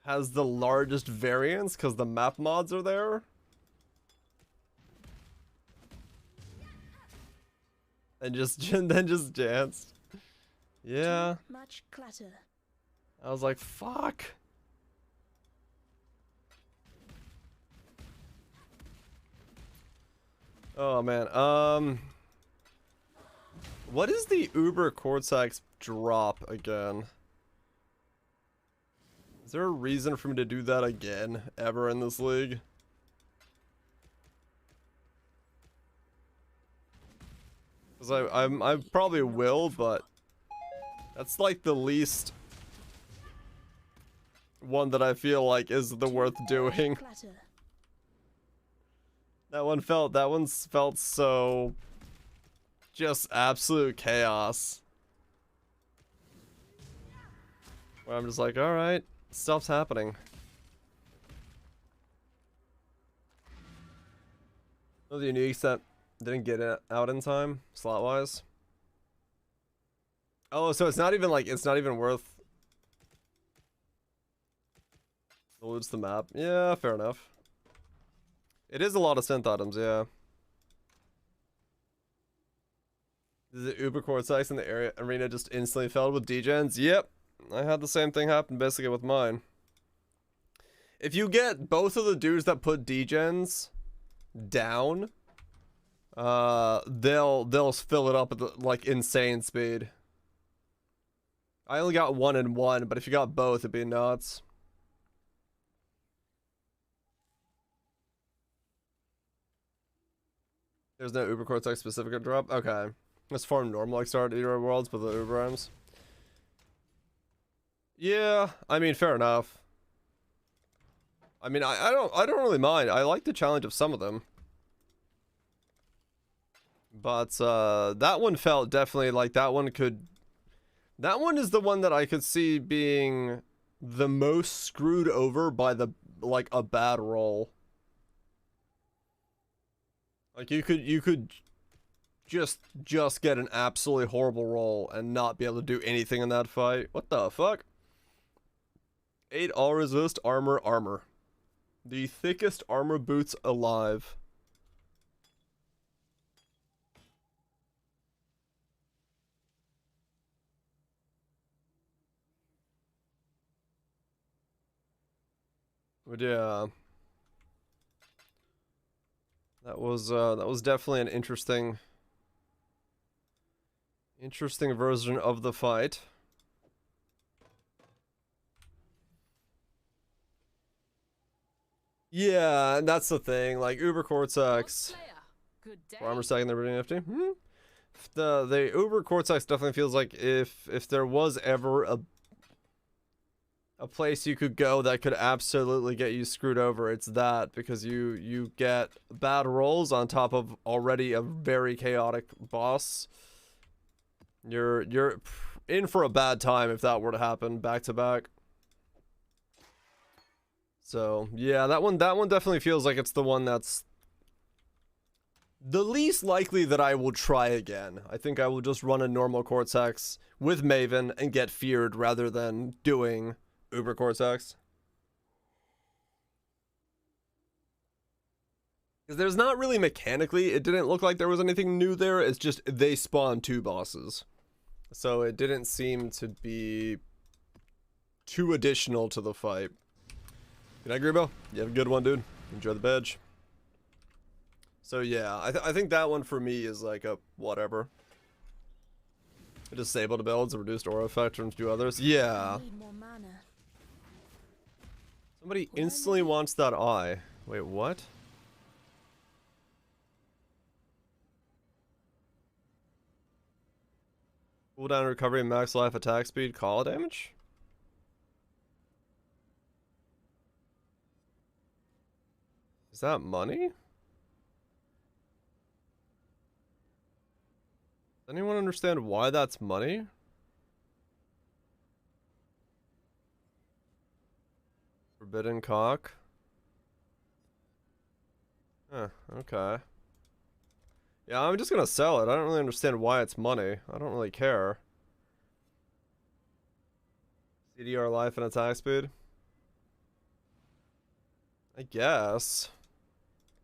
has the largest variance because the map mods are there. And then just danced. Yeah. Too much clutter. I was like, fuck. Oh man. What is the Uber Cortex drop again? Is there a reason for me to do that again ever in this league? Because I probably will, but that's like the least one that I feel like is the worth doing. Clutter. That one felt so just absolute chaos. Where I'm just like, alright, stuff's happening. Those are uniques that didn't get it out in time, slot wise. Oh, so it's not even like, it's not even worth. Loots the map. Yeah, fair enough. It is a lot of synth items, yeah. Is it Uber Cortex in the area arena just instantly filled with degens? Yep. I had the same thing happen basically with mine. If you get both of the dudes that put degens down, they'll fill it up at the, like, insane speed. I only got 1 and 1, but if you got both, it'd be nuts. There's no Uber Cortex specific drop? Okay. Let's farm normal like Star Eater Worlds with the Uber items. Yeah, I mean, fair enough. I mean, I don't really mind. I like the challenge of some of them. But that one felt definitely like that one is the one that I could see being the most screwed over by the, like, a bad roll. Like you could just get an absolutely horrible roll and not be able to do anything in that fight. What the fuck? 8 all resist armor. The thickest armor boots alive. But yeah. That was definitely an interesting version of the fight. Yeah, and that's the thing. Like Uber Cortex, armor stacking, they're pretty nifty. The Uber Cortex definitely feels like if there was ever a place you could go that could absolutely get you screwed over, it's that, because you get bad rolls on top of already a very chaotic boss. You're in for a bad time if that were to happen back to back. So yeah, that one definitely feels like it's the one that's the least likely that I will try again. I think I will just run a normal Cortex with Maven and get feared rather than doing Uber Cortex. Because there's not really mechanically, it didn't look like there was anything new there. It's just they spawned 2 bosses. So it didn't seem to be too additional to the fight. Good night, Grebo. You have a good one, dude. Enjoy the badge. So yeah, I think that one for me is like a whatever. Disabled builds, a reduced aura effect from 2 others. Yeah. Need more mana. Somebody instantly wants that eye. Wait, what? Cooldown recovery, max life, attack speed, call damage? Is that money? Does anyone understand why that's money? Forbidden cock. Huh, okay. Yeah, I'm just gonna sell it. I don't really understand why it's money. I don't really care. CDR life and attack speed? I guess.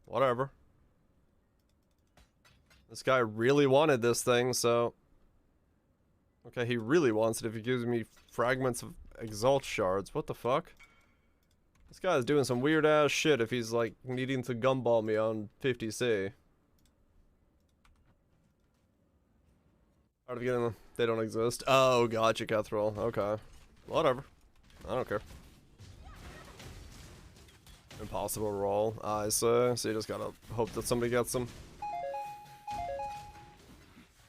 Whatever. This guy really wanted this thing, so... Okay, he really wants it if he gives me fragments of Exalt shards. What the fuck? This guy's doing some weird ass shit if he's like needing to gumball me on 50C. Out of getting them. They don't exist. Oh, gotcha, Kethril. Okay. Whatever. I don't care. Impossible roll. I say. So you just gotta hope that somebody gets them.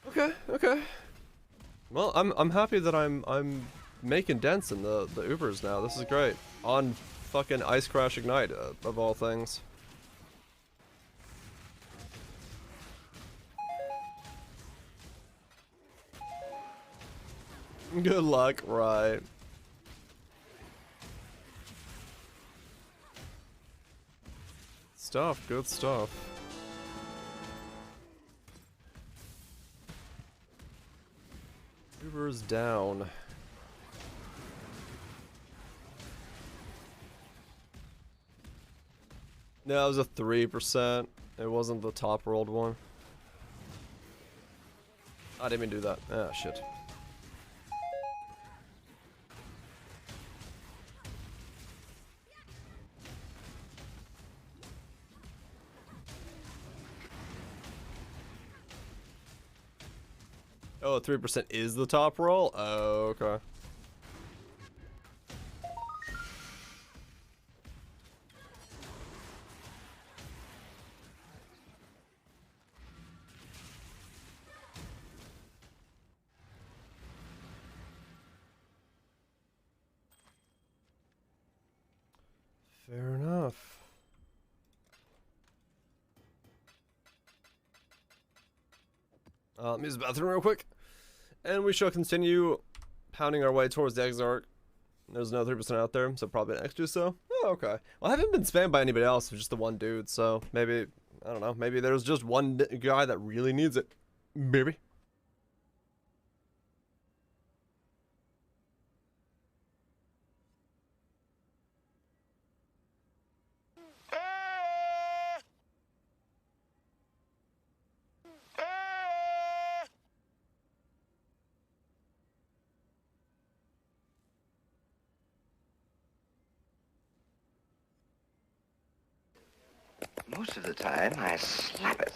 Okay, okay. Well, I'm happy that I'm making dents in the Ubers now. This is great. On fucking Ice Crash Ignite, of all things. Good luck, right. Stuff, good stuff. Uber's down. No, it was a 3%. It wasn't the top rolled one. I didn't even do that. Ah, shit. Oh, 3% is the top roll? Oh, okay. Fair enough. Let me use the bathroom real quick. And we shall continue pounding our way towards the Exarch. There's no 3% out there, so probably an extra so. Oh, okay. Well, I haven't been spammed by anybody else, just the one dude, so maybe, I don't know, maybe there's just one guy that really needs it. Maybe. Most of the time, I slap it.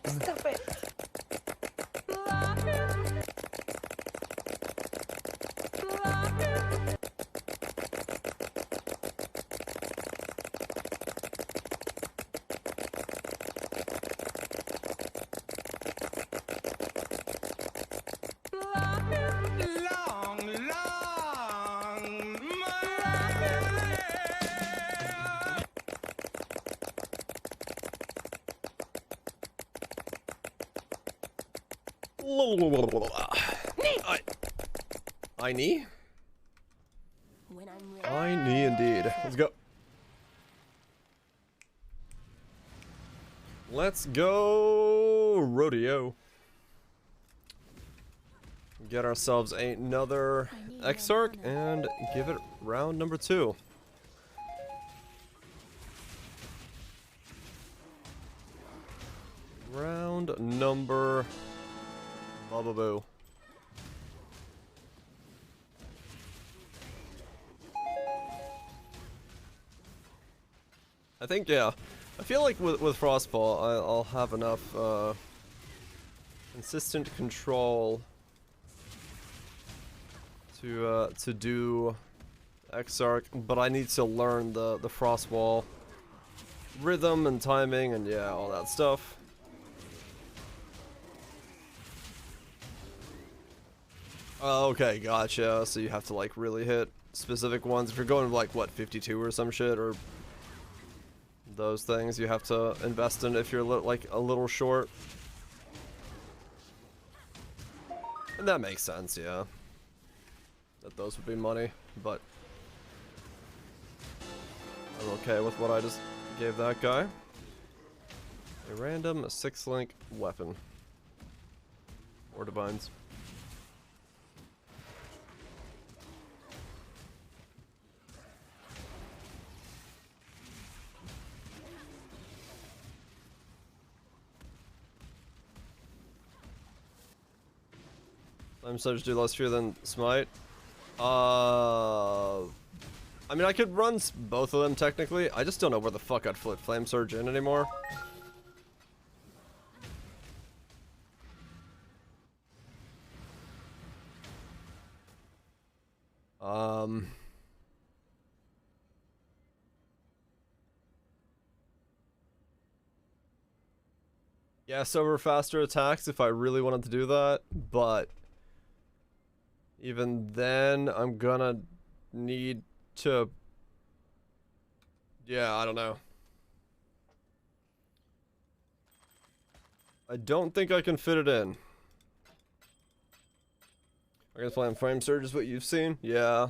Stop it. I knee? When I'm ready. I knee indeed. Let's go. Let's go rodeo. Get ourselves another Exarch and give it round number 2. Round number Bubba. I think, yeah. I feel like with Frostfall, I'll have enough consistent control to do Exarch, but I need to learn the Frostwall rhythm and timing and yeah, all that stuff. Oh, okay, gotcha. So you have to like really hit specific ones. If you're going like what 52 or some shit or those things, you have to invest in if you're like a little short. And that makes sense, yeah. That those would be money, but I'm okay with what I just gave that guy. A random 6-link weapon. Or divines. Flame Surge do less fear than Smite. I mean, I could run both of them technically. I just don't know where the fuck I'd flip Flame Surge in anymore. Yes, over faster attacks if I really wanted to do that, but even then, I'm gonna need to... Yeah, I don't know. I don't think I can fit it in. I guess playing Flame Surge is what you've seen? Yeah.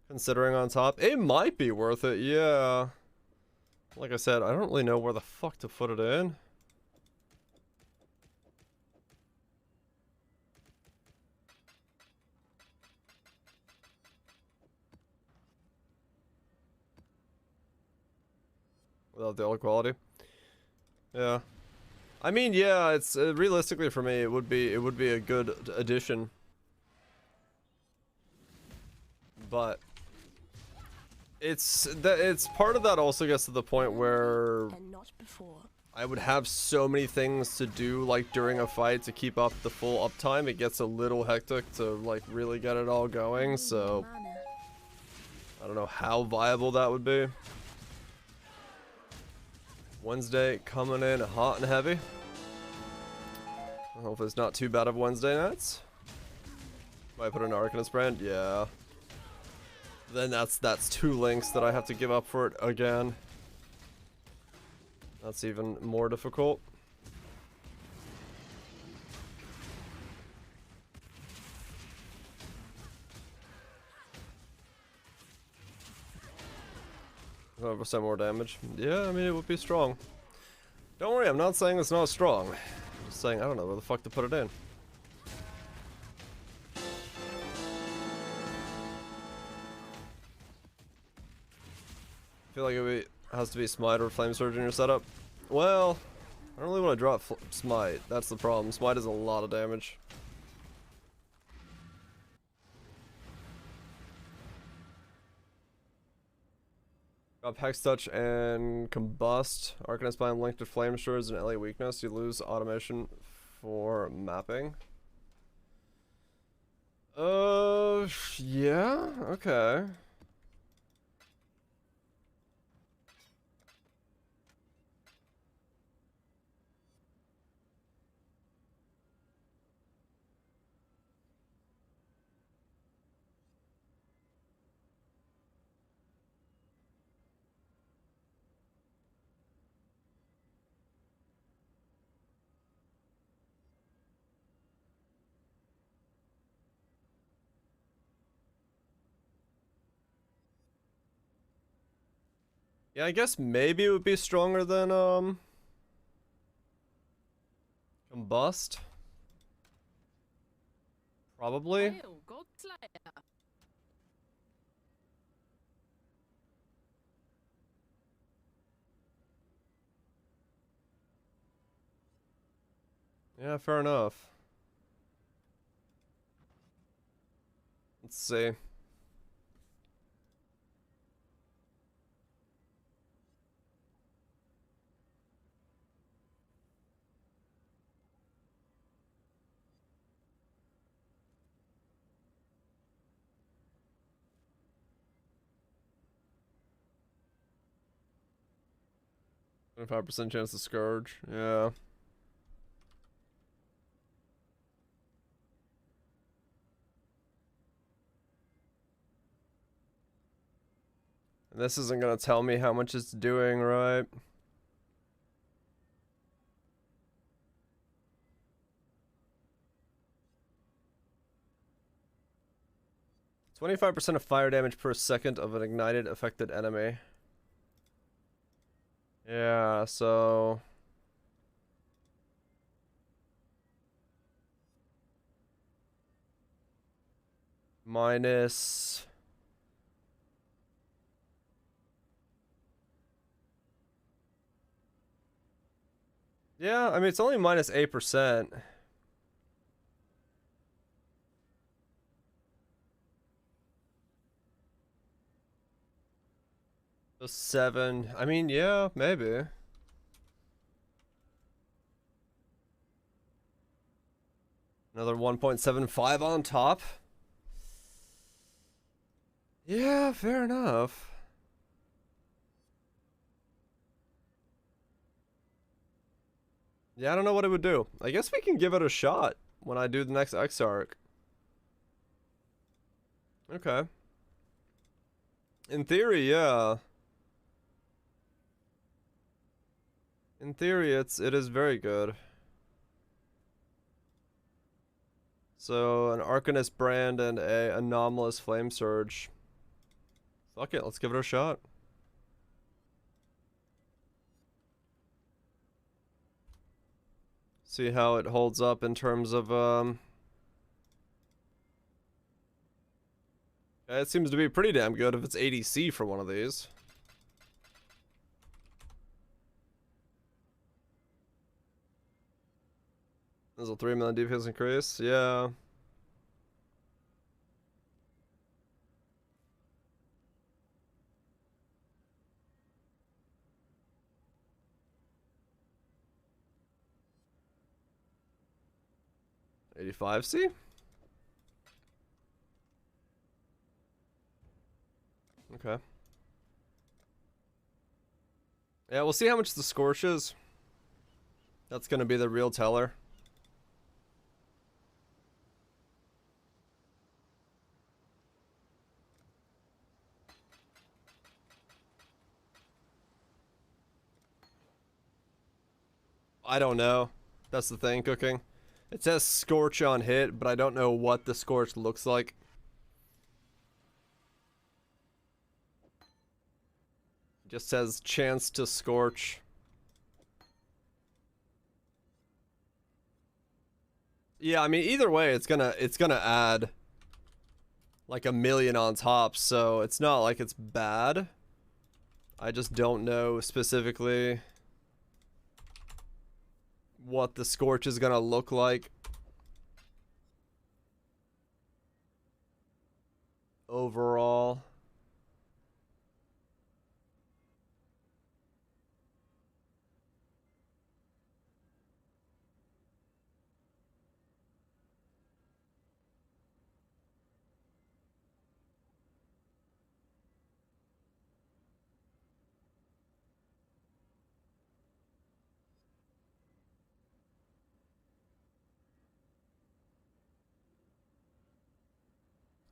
Considering on top, it might be worth it, yeah. Like I said, I don't really know where the fuck to put it in. Without the old quality. Yeah. I mean, yeah, it's realistically for me, it would be a good addition. But it's part of that also gets to the point where And not before. I would have so many things to do like during a fight to keep up the full uptime. It gets a little hectic to like really get it all going, so I don't know how viable that would be. Wednesday coming in hot and heavy. I hope it's not too bad of Wednesday nights. Might put an Arcanist brand, yeah. Then that's 2 links that I have to give up for it again. That's even more difficult. % more damage. Yeah, I mean, it would be strong. Don't worry, I'm not saying it's not strong. I'm just saying I don't know where the fuck to put it in. I feel like it has to be Smite or Flame Surge in your setup. Well, I don't really want to drop Smite. That's the problem. Smite is a lot of damage. Drop Hex Touch and Combust. Arcanist Bind linked to Flame Surge and LA Weakness. You lose automation for mapping. Yeah, okay. Yeah, I guess maybe it would be stronger than Combust. Probably. Hail, Godslayer. Yeah, fair enough. Let's see. $25% chance to Scourge. Yeah. And this isn't gonna tell me how much it's doing, right? 25% of fire damage per second of an ignited affected enemy. Yeah, so minus yeah, I mean it's only minus 8%. So 7. I mean, yeah, maybe. Another 1.75 on top. Yeah, fair enough. Yeah, I don't know what it would do. I guess we can give it a shot when I do the next Exarch. Okay. In theory, yeah. In theory, it is very good. So, an Arcanist Brand and a Anomalous Flame Surge. Fuck it, let's give it a shot. See how it holds up in terms of, it seems to be pretty damn good if it's ADC for one of these. There's a 3 million defense increase, yeah. $85C? Okay. Yeah, we'll see how much the Scorch is. That's gonna be the real teller. I don't know. That's the thing, Cooking. It says Scorch on hit, but I don't know what the Scorch looks like. It just says chance to Scorch. Yeah, I mean either way it's gonna add like 1,000,000 on top, so it's not like it's bad. I just don't know specifically what the Scorch is gonna look like overall.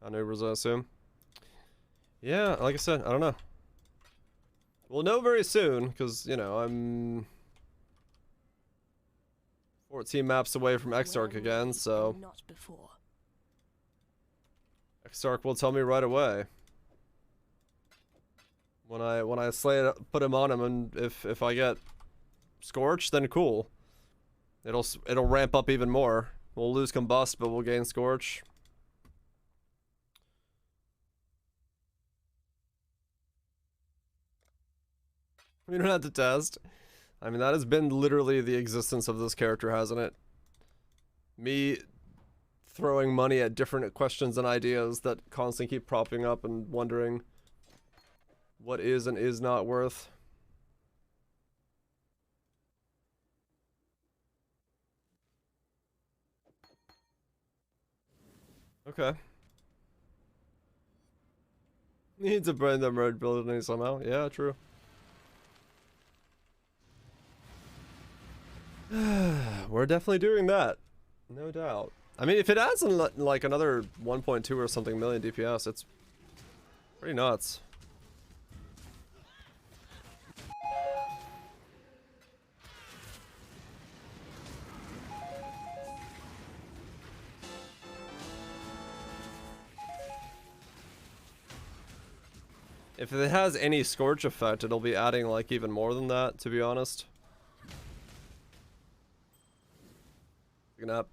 I know I assume. Yeah, like I said, I don't know. We'll know very soon, because, you know, I'm 14 maps away from Exarch again, so Not before. Exarch will tell me right away When I slay it, put him on him, and if I get Scorch, then cool. It'll ramp up even more. We'll lose Combust, but we'll gain Scorch. We don't have to test. I mean, that has been literally the existence of this character, hasn't it? Me throwing money at different questions and ideas that constantly keep propping up and wondering what is and is not worth. Okay. Needs a brain that merge ability somehow. Yeah, true. We're definitely doing that. No doubt. I mean, if it adds in like another 1.2 or something million DPS, it's pretty nuts. If it has any Scorch effect, it'll be adding like even more than that, to be honest. Taking a nap.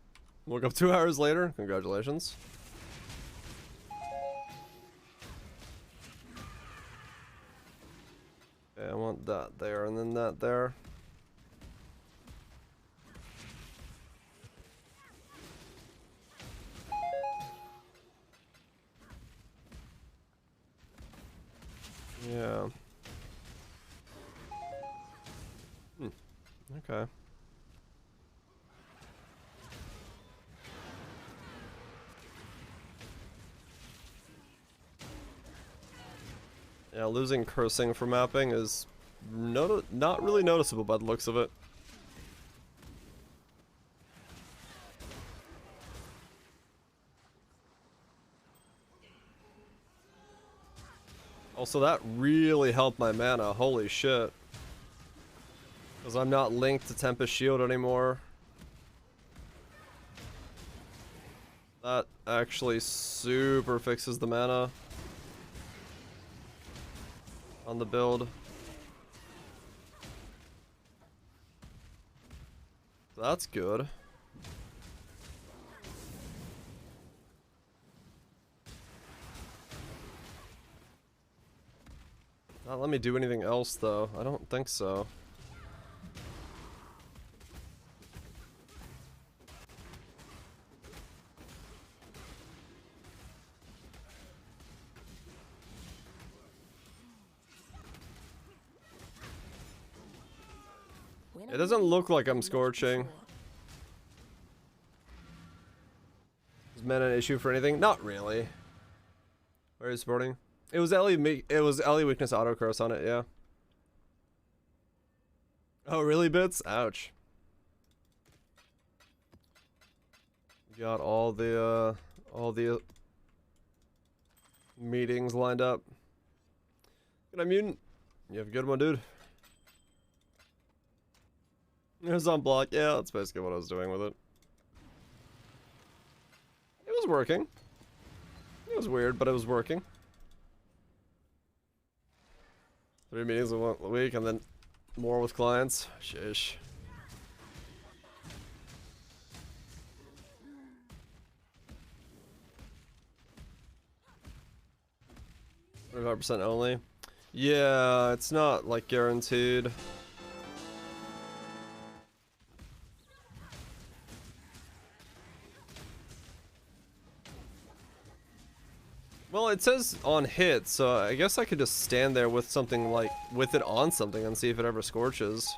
Woke up 2 hours later. Congratulations. Okay, I want that there and then that there. Yeah. Okay. Yeah, losing cursing for mapping is not really noticeable by the looks of it. Also, that really helped my mana, holy shit. Because I'm not linked to Tempest Shield anymore. That actually super fixes the mana on the build. That's good. Not let me do anything else though. I don't think so. It doesn't look like I'm scorching. Is mana an issue for anything? Not really. Where are you supporting? It was Ellie weakness auto curse on it, yeah. Oh really, Bits? Ouch. You got all the meetings lined up. Good night, mutant. You have a good one, dude. It was on block. Yeah, that's basically what I was doing with it. It was working. It was weird, but it was working. 3 meetings a week and then more with clients. Shish. %, only. Yeah, it's not like guaranteed. Well, it says on hit, so I guess I could just stand there with something like, with it on something and see if it ever scorches.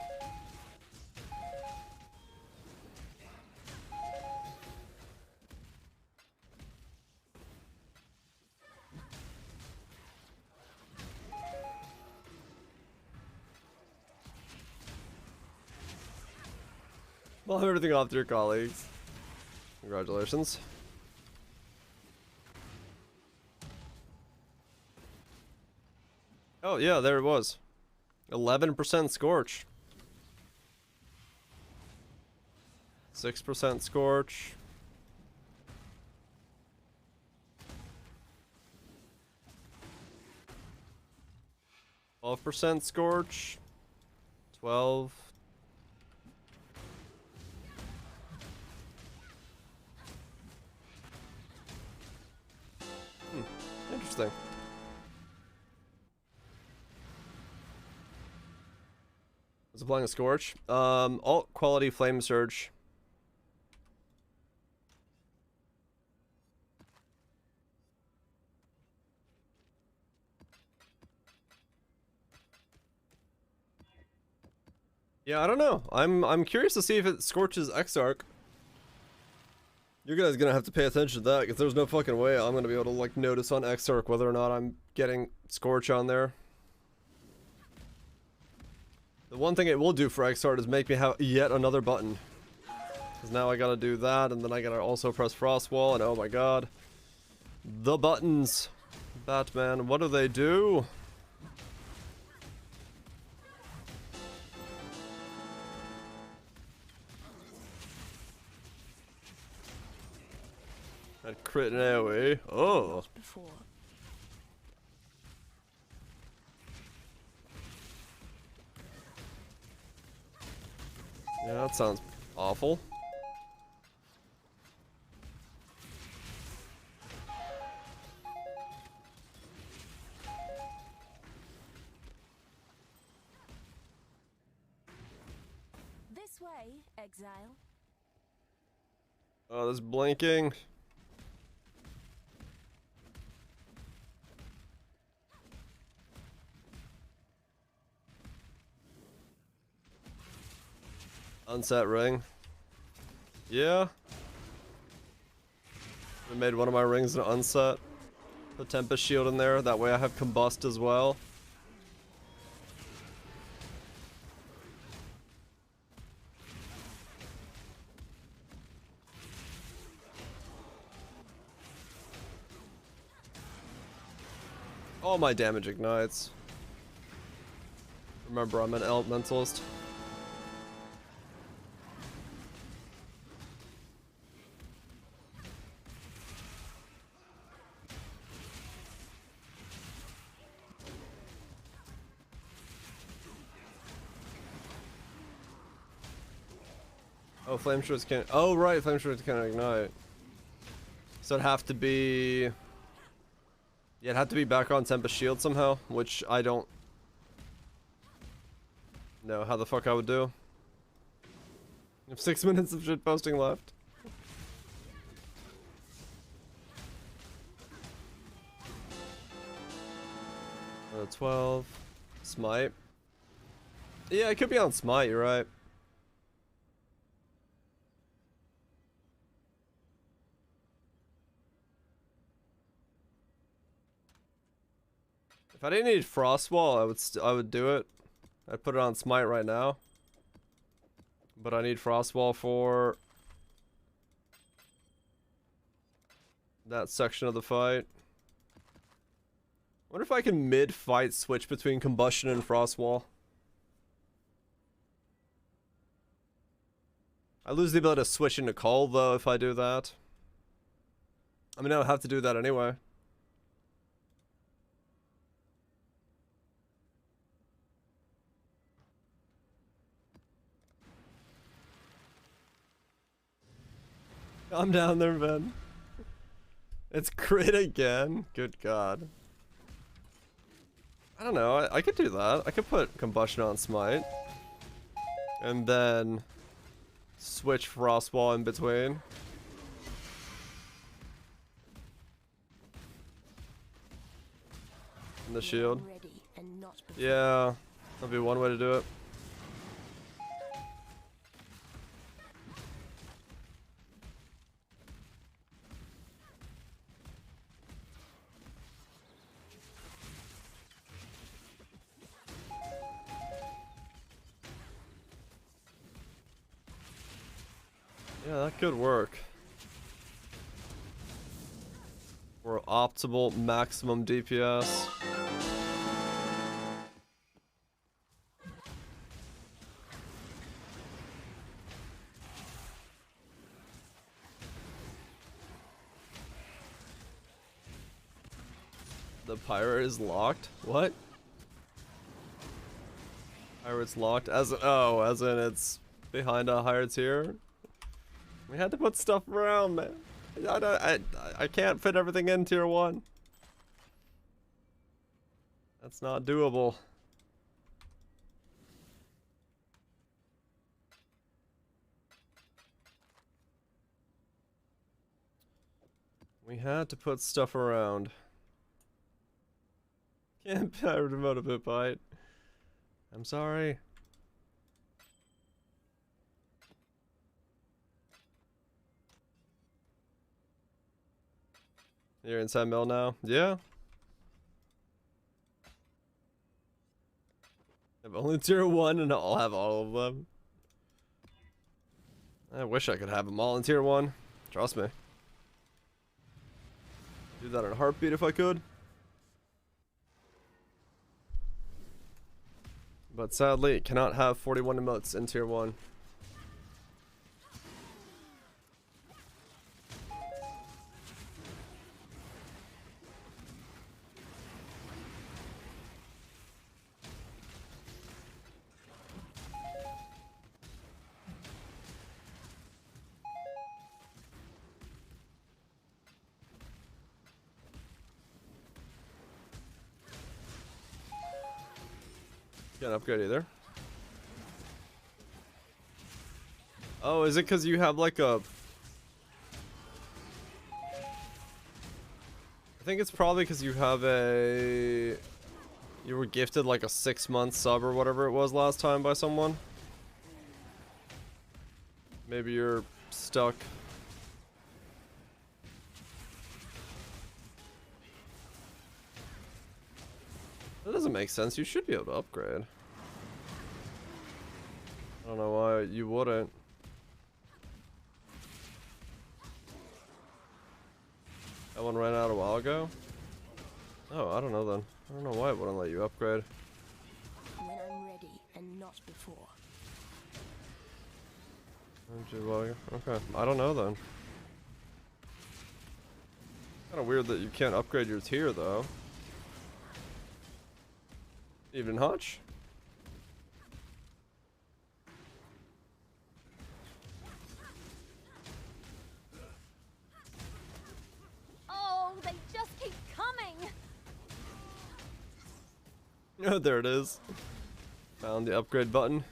Well, have everything off to your colleagues. Congratulations. Oh yeah, there it was. 11% Scorch. 6% Scorch. 12% Scorch. 12. Interesting. Was applying a Scorch. Alt quality Flame Surge. Yeah, I don't know. I'm curious to see if it scorches Exarch. You guys gonna have to pay attention to that, because there's no fucking way I'm gonna be able to like notice on Exarch whether or not I'm getting Scorch on there. The one thing it will do for Exarch is make me have yet another button. Because now I gotta do that, and then I gotta also press Frost Wall, and oh my god. The buttons. Batman, what do they do? That crit now, eh? Oh. Before. Yeah, that sounds awful. This way, Exile. Oh, there's blinking. Unset ring. Yeah. I made one of my rings an unset. Put Tempest Shield in there. That way I have Combust as well. All my damage ignites. Remember, I'm an elementalist. Oh, flame shorts can't. Oh, right, flame shorts can't ignite. So it'd have to be. Yeah, it'd have to be back on Tempest Shield somehow, which I don't know how the fuck I would do. I have 6 minutes of shit posting left. 12. Smite. Yeah, it could be on Smite, you're right. If I didn't need Frostwall, I would do it. I'd put it on Smite right now. But I need Frostwall for that section of the fight. Wonder if I can mid-fight switch between Combustion and Frostwall. I lose the ability to switch into Cull though if I do that. I mean, I would have to do that anyway. Calm down there, Ben. It's crit again. Good god. I don't know. I could do that. I could put Combustion on Smite. And then switch Frostwall in between. And the shield. Ready and not before. Yeah. That'll be one way to do it. Yeah, that could work. For optimal maximum DPS. The pirate is locked? What? Pirates locked as in it's behind a higher tier. We had to put stuff around, man. I can't fit everything in tier 1. That's not doable. We had to put stuff around. Can't pirate remote a bit bite. I'm sorry. You're inside mill now? Yeah. I've only tier 1 and I'll have all of them. I wish I could have them all in tier 1. Trust me. Do that in a heartbeat if I could. But sadly, cannot have 41 emotes in tier 1. Can't upgrade either. Oh, is it because you have like a... I think it's probably because you have a... You were gifted like a 6-month sub or whatever it was last time by someone. Maybe you're stuck. That doesn't make sense. You should be able to upgrade. I don't know why you wouldn't. That one ran out a while ago? Oh, I don't know then. I don't know why it wouldn't let you upgrade. When I'm ready and not before. Okay, I don't know then. Kinda weird that you can't upgrade your tier though. Even Hutch? Oh, they just keep coming. Oh, there it is. Found the upgrade button.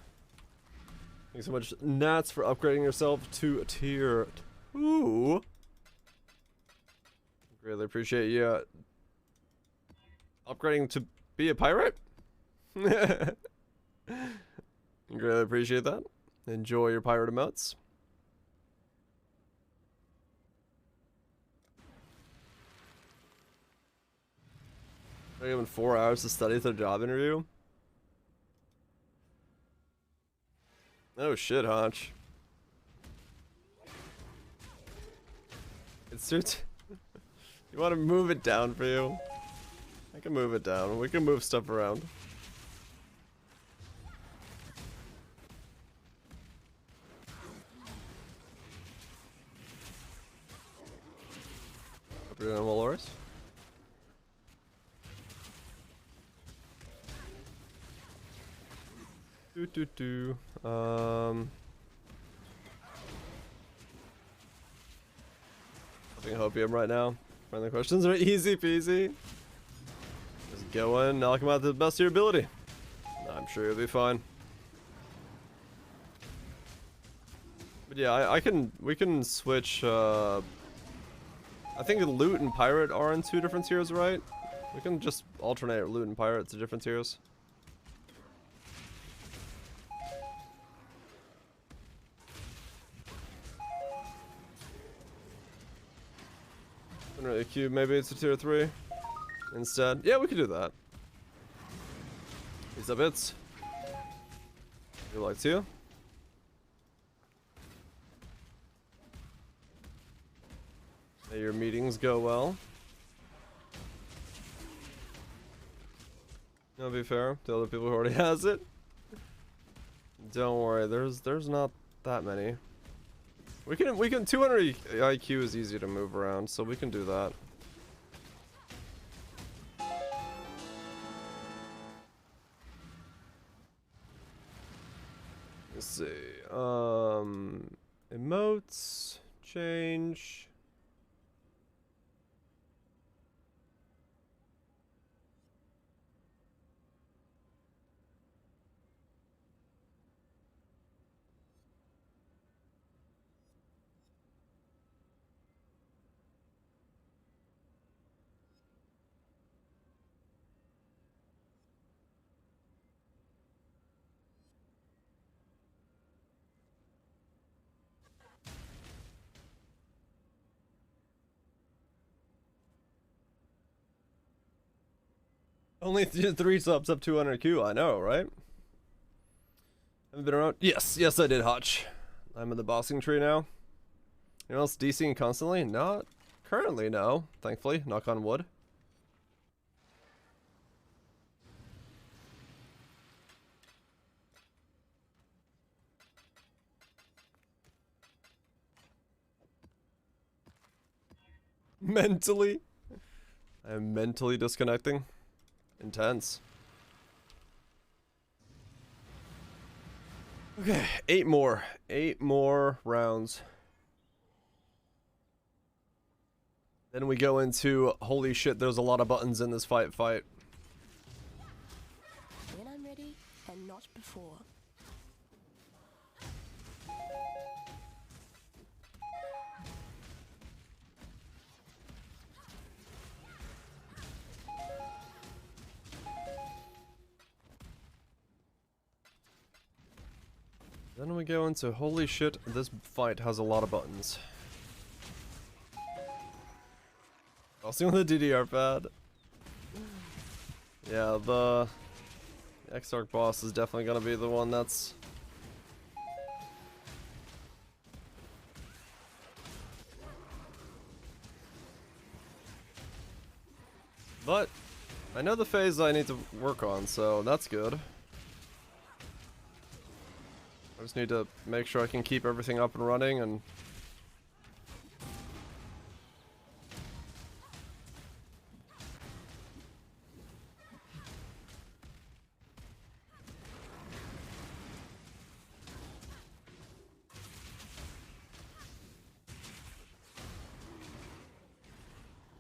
Thanks so much, Nats, for upgrading yourself to a tier 2. Greatly appreciate you upgrading to be a pirate. Greatly appreciate that. Enjoy your pirate emotes. They're given 4 hours to study for the job interview. Oh shit, Hunch. It's your You want to move it down for you? I can move it down. We can move stuff around. Upgrade on Walrus. Having hopium right now. Friendly questions are easy peasy. Just go in, knock him out to the best of your ability. I'm sure you'll be fine. But yeah, we can switch, I think loot and pirate are in 2 different tiers, right? We can just alternate loot and pirate to different tiers. Really cube, maybe it's a tier 3 instead. Yeah, we could do that. These up bits. You like to? May your meetings go well. That'll be fair to other people who already has it. Don't worry, there's not that many. We can 200 IQ is easy to move around, so we can do that. Let's see. Emotes. Change. Only 3 subs up 200Q, I know, right? Haven't been around. Yes, yes I did, Hotch. I'm in the bossing tree now. You know else DCing constantly? Not currently, no. Thankfully, knock on wood. Mentally? I am mentally disconnecting. Intense. Okay, 8 more. 8 more rounds. Then we go into, holy shit, there's a lot of buttons in this fight. When I'm ready, and not before. Then we go into, holy shit, this fight has a lot of buttons. Also on the DDR pad. Yeah, the X-Arc boss is definitely gonna be the one that's... But, I know the phase I need to work on, so that's good. I just need to make sure I can keep everything up and running and...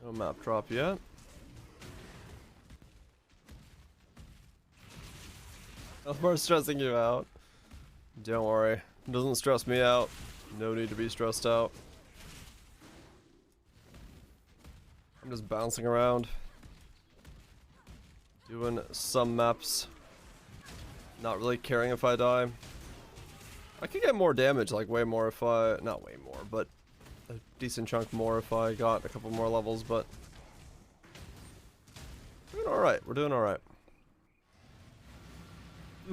No map drop yet. Elmar stressing you out. Don't worry. It doesn't stress me out. No need to be stressed out. I'm just bouncing around. Doing some maps. Not really caring if I die. I could get more damage, like way more if I... Not way more, but a decent chunk more if I got a couple more levels, but... We're doing alright. We're doing alright.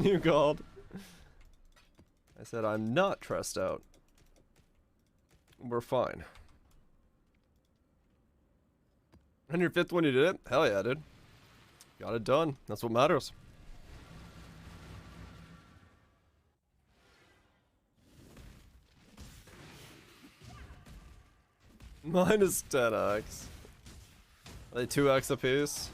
You called. I said I'm not stressed out. We're fine. And your 5th one you did it? Hell yeah, dude. Got it done. That's what matters. Minus 10x. Are they 2x apiece?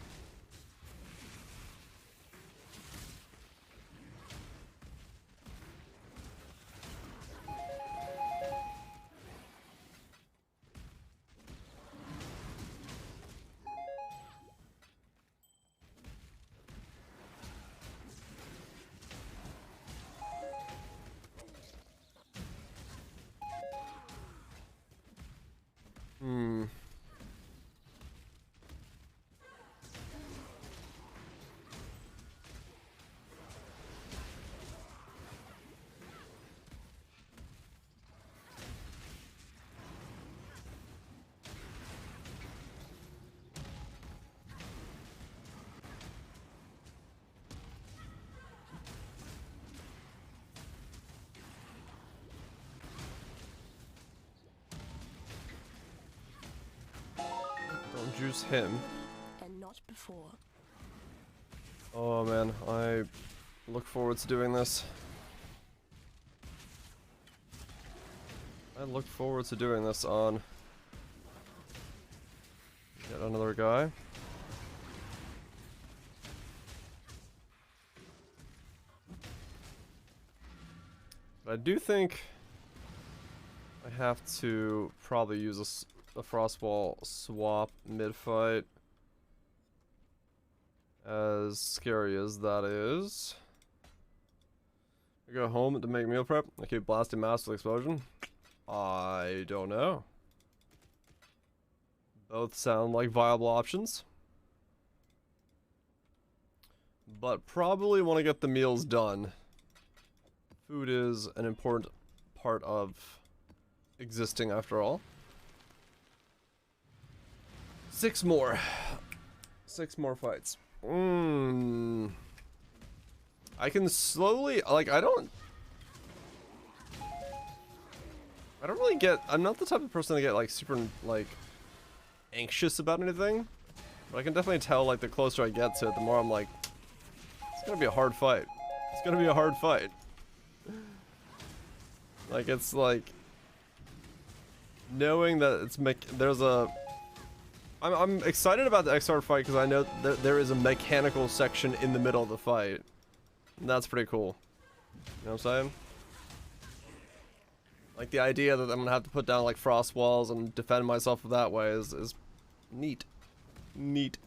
Don't juice him. And not before. Oh man, I look forward to doing this. I look forward to doing this on yet another guy. But I do think I have to probably use a Frostwall swap mid-fight. As scary as that is. I go home to make meal prep. I keep blasting mass with explosion. I don't know. Both sound like viable options. But probably want to get the meals done. Food is an important part of existing after all. 6 more. 6 more fights. I can slowly, like, I don't really get, I'm not the type of person to get, like, super, like, anxious about anything. But I can definitely tell, like, the closer I get to it, the more I'm like, it's gonna be a hard fight. It's gonna be a hard fight. Like, it's like, knowing that it's, there's a, I'm excited about the XR fight because I know that there is a mechanical section in the middle of the fight. And that's pretty cool. You know what I'm saying? Like the idea that I'm gonna have to put down like frost walls and defend myself that way is neat. Neat.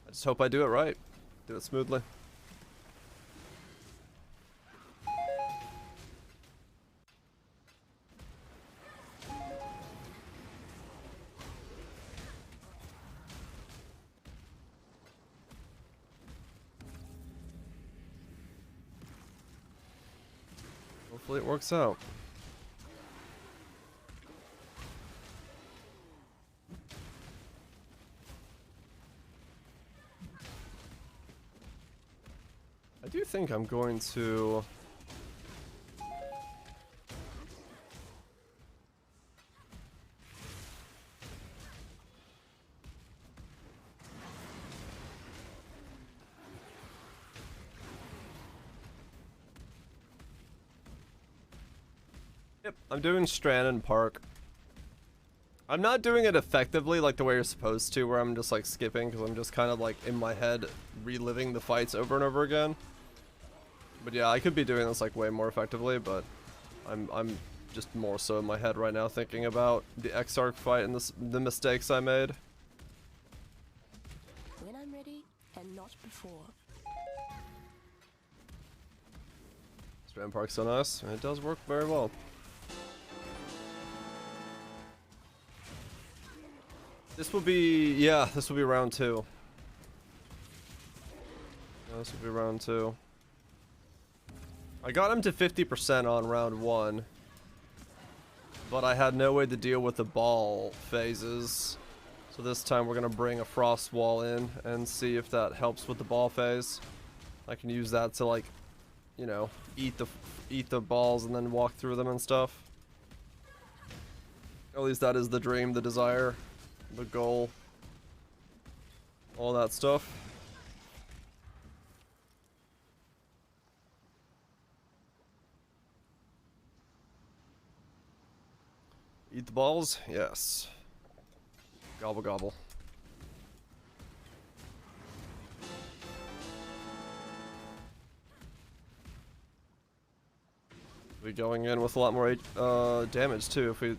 I just hope I do it right. Do it smoothly. Hopefully it works out. I do think I'm going to... Yep, I'm doing Strand and Park. I'm not doing it effectively like the way you're supposed to, where I'm just like skipping, because I'm just kind of like in my head reliving the fights over and over again. But yeah, I could be doing this like way more effectively, but I'm just more so in my head right now thinking about the Exarch fight and the mistakes I made. When I'm ready, and not before. Strand Park's so nice, and it does work very well. This will be, yeah, this will be round 2. Yeah, this will be round 2. I got him to 50% on round 1. But I had no way to deal with the ball phases. So this time we're going to bring a frost wall in and see if that helps with the ball phase. I can use that to, like, you know, eat the balls and then walk through them and stuff. At least that is the dream, the desire. The goal, all that stuff. Eat the balls? Yes. Gobble gobble. We'll be going in with a lot more damage too if we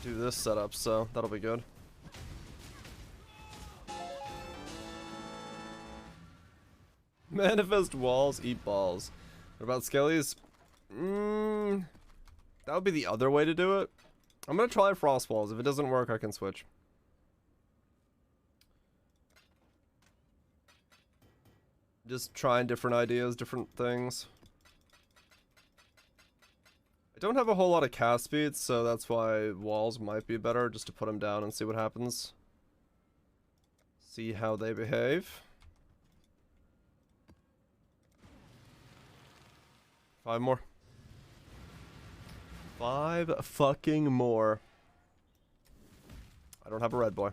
do this setup, so that'll be good. Manifest walls, eat balls. What about skellies? That would be the other way to do it. I'm gonna try frost walls. If it doesn't work, I can switch. Just trying different ideas, different things. I don't have a whole lot of cast speed, so that's why walls might be better, just to put them down and see what happens. See how they behave. 5 more. 5 fucking more. I don't have a red boy.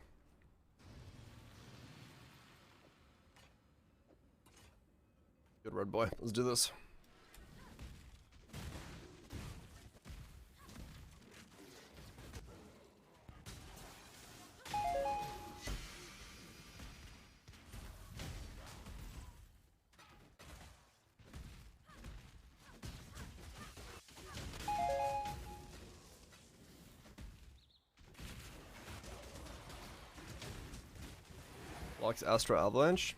Good red boy. Let's do this. Blocks Astro Avalanche?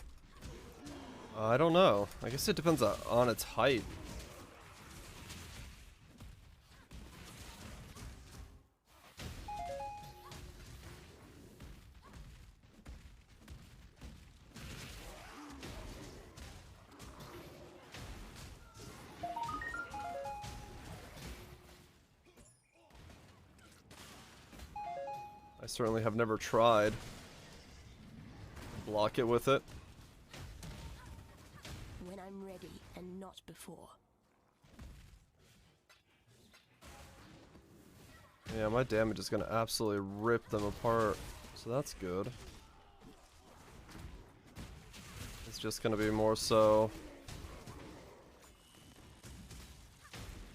I don't know. I guess it depends on its height. I certainly have never tried to block it with it. When I'm ready and not before. Yeah, my damage is gonna absolutely rip them apart, so that's good. It's just gonna be more so.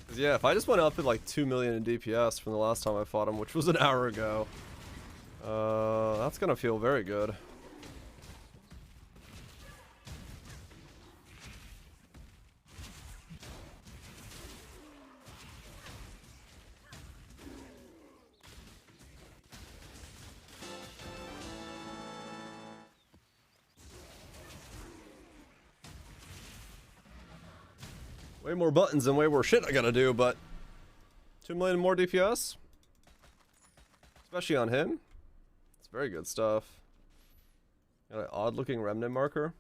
'Cause yeah, if I just went up at like 2 million in DPS from the last time I fought him, which was an hour ago, that's gonna feel very good. Way more buttons and way more shit I gotta do, but 2 million more DPS? Especially on him? It's very good stuff. Got an odd looking remnant marker.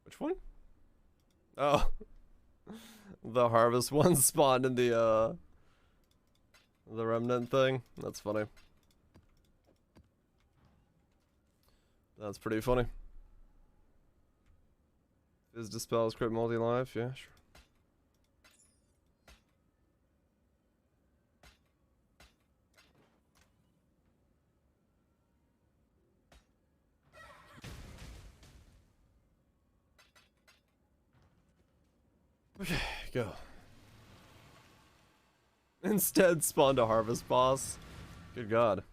Which one? Oh. The harvest one spawned in the remnant thing. That's funny. That's pretty funny. Is dispels crit multi-life? Yeah, sure. Okay, go. Instead, spawned a harvest boss. Good God.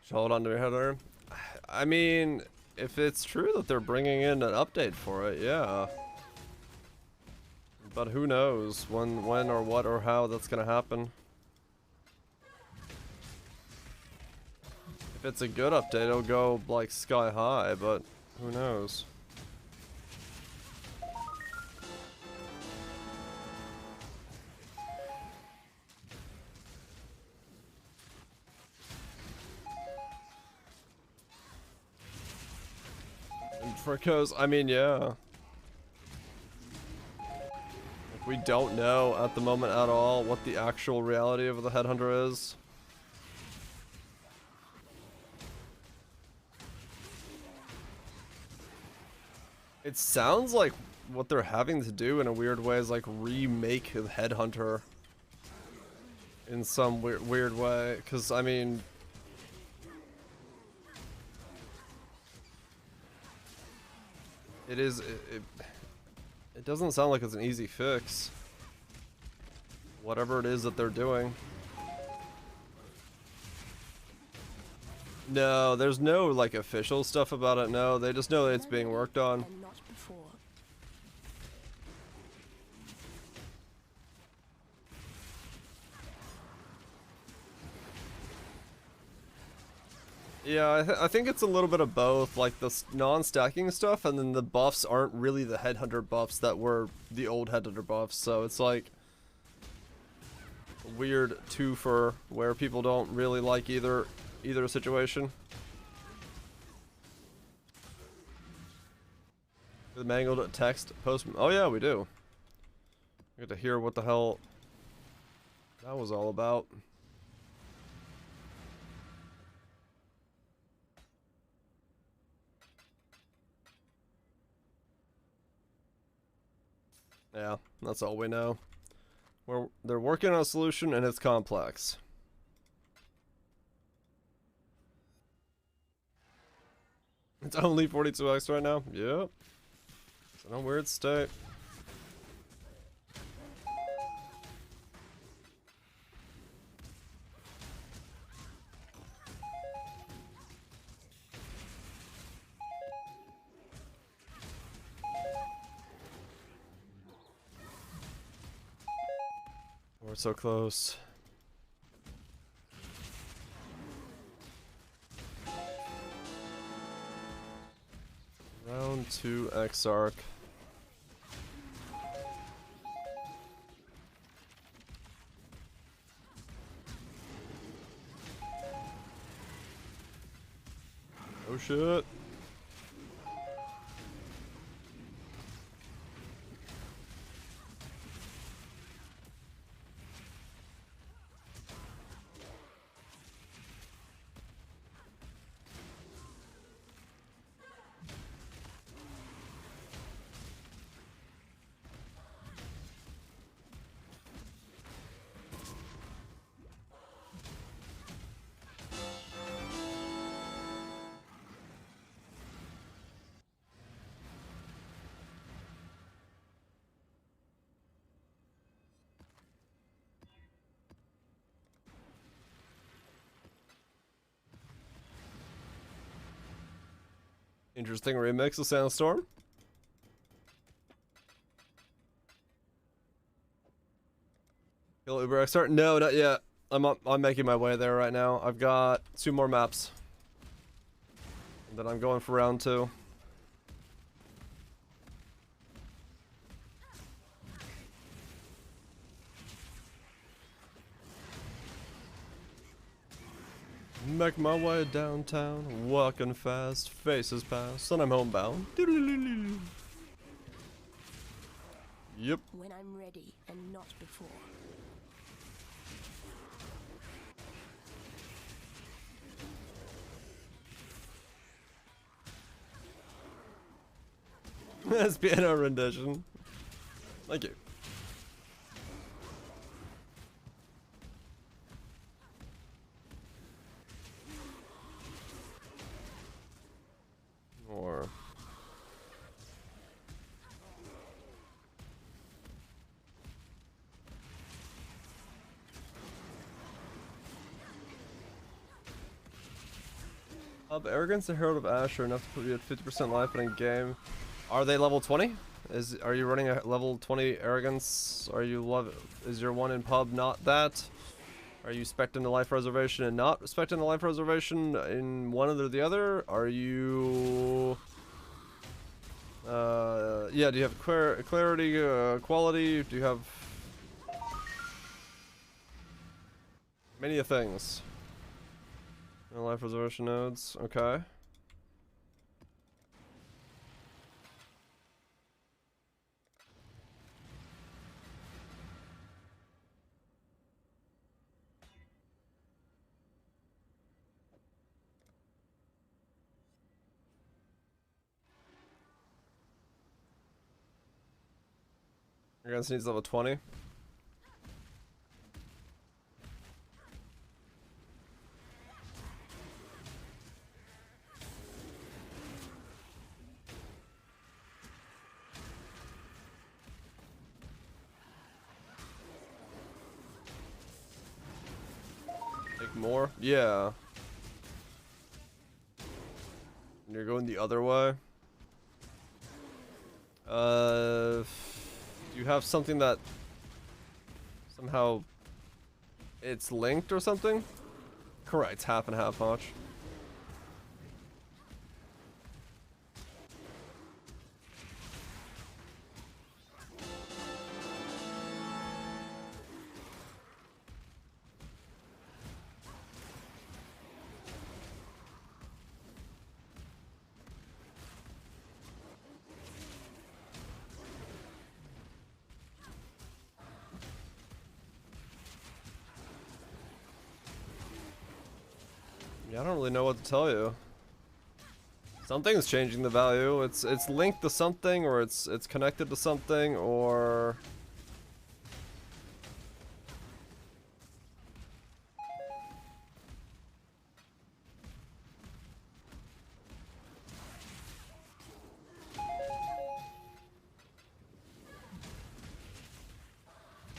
Should hold on to your header. I mean, if it's true that they're bringing in an update for it, yeah. But who knows when or what or how that's gonna happen. If it's a good update, it'll go like sky high, but who knows. Fricos, I mean, yeah. We don't know at the moment at all what the actual reality of the Headhunter is. It sounds like what they're having to do in a weird way is like remake the Headhunter in some weird way, because I mean, it doesn't sound like it's an easy fix. Whatever it is that they're doing. No, there's no like official stuff about it. No, they just know that it's being worked on. And not before. Yeah, I think it's a little bit of both, like the non-stacking stuff, and then the buffs aren't really the Headhunter buffs that were the old Headhunter buffs, so it's like a weird twofer where people don't really like either situation. The mangled text post. Oh yeah, we do. We get to hear what the hell that was all about. Yeah, that's all we know. They're working on a solution and it's complex. It's only 42x right now? Yep. It's in a weird state. We're so close. Round 2 Exarch. Oh shit. Interesting remix of Sandstorm. Kill Uber Exarch? No, not yet. I'm making my way there right now. I've got 2 more maps. And then I'm going for round 2. Make my way downtown, walking fast, faces past, and I'm homebound. Yep. When I'm ready and not before. That's piano rendition. Thank you. Or Arrogance and Herald of Ash are enough to put you at 50% life in a game. Are they level 20? Are you running a level 20 Arrogance? Are you is your one in pub not that? Are you spec'ing the life reservation and not spec'ing the life reservation in one or the other? Are you yeah, do you have clarity, quality? Do you have many things? No life reservation nodes, okay. Your guys needs level 20. Take more? Yeah. You're going the other way. Do you have something that somehow it's linked or something? Correct, half and half much. Yeah, I don't really know what to tell you. Something's changing the value. It's linked to something, or it's connected to something, or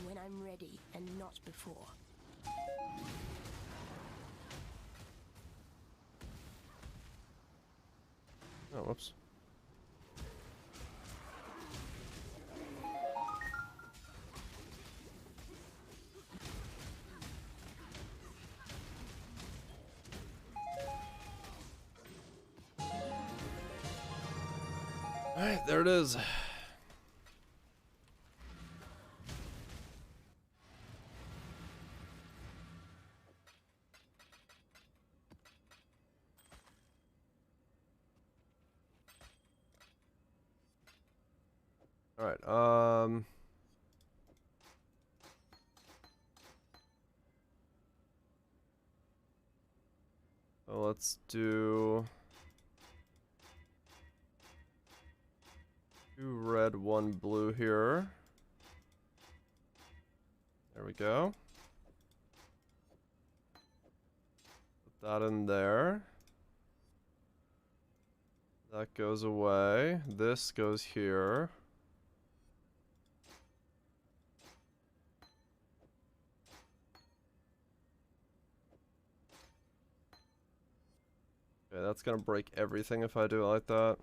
When I'm ready and not before. oh, whoops. Alright, there it is. Alright, so let's do 2 red, 1 blue here. There we go. Put that in there. That goes away. This goes here. Okay, that's gonna break everything if I do it like that.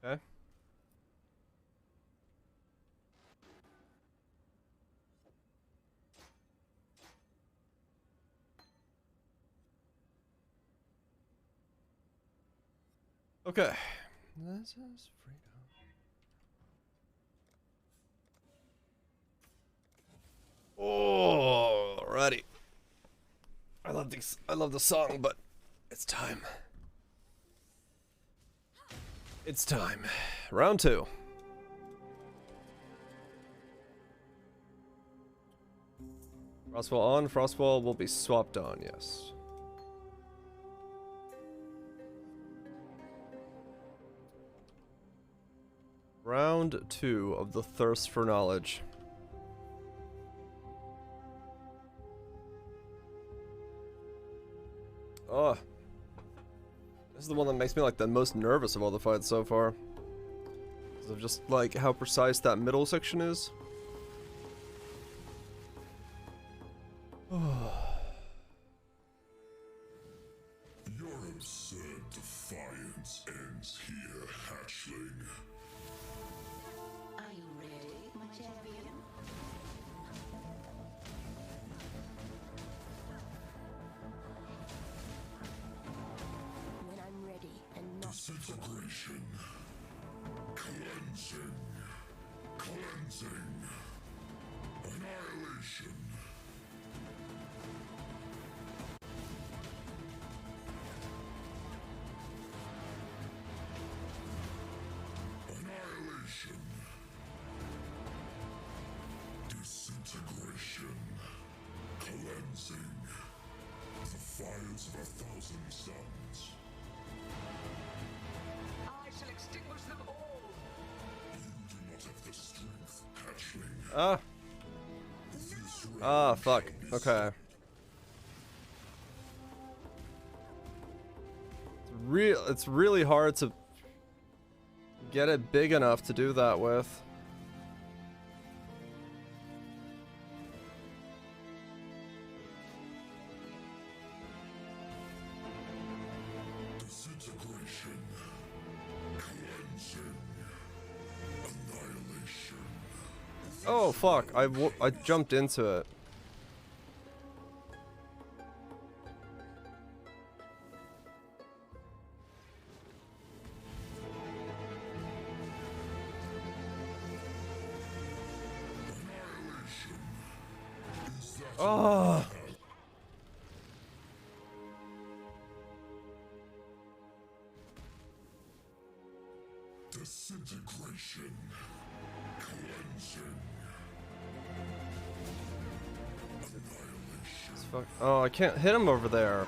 Okay. Okay. This is freedom. Alrighty. I love the song, but it's time. It's time. Round 2. Frostwall on, Frostwall will be swapped on, yes. Round 2 of the Thirst for Knowledge. Oh. This is the one that makes me like the most nervous of all the fights so far. Because of just like how precise that middle section is. Your absurd defiance ends here, hatchling. Are you ready, my champion? When I'm ready and not Disintegration. Cleansing. Cleansing. Annihilation. Annihilation. Disintegration. Cleansing. The fires of 1,000 suns. I shall extinguish them all. You do not have the strength, hatchling. Ah. This Ah, fuck. realm shall be Okay. It's really hard to get it big enough to do that with. disintegration, cleansing, annihilation. Oh fuck, I jumped into it. Annihilation. Is that Oh. disintegration, cleansing, annihilation. Fuck. Oh, I can't hit him over there.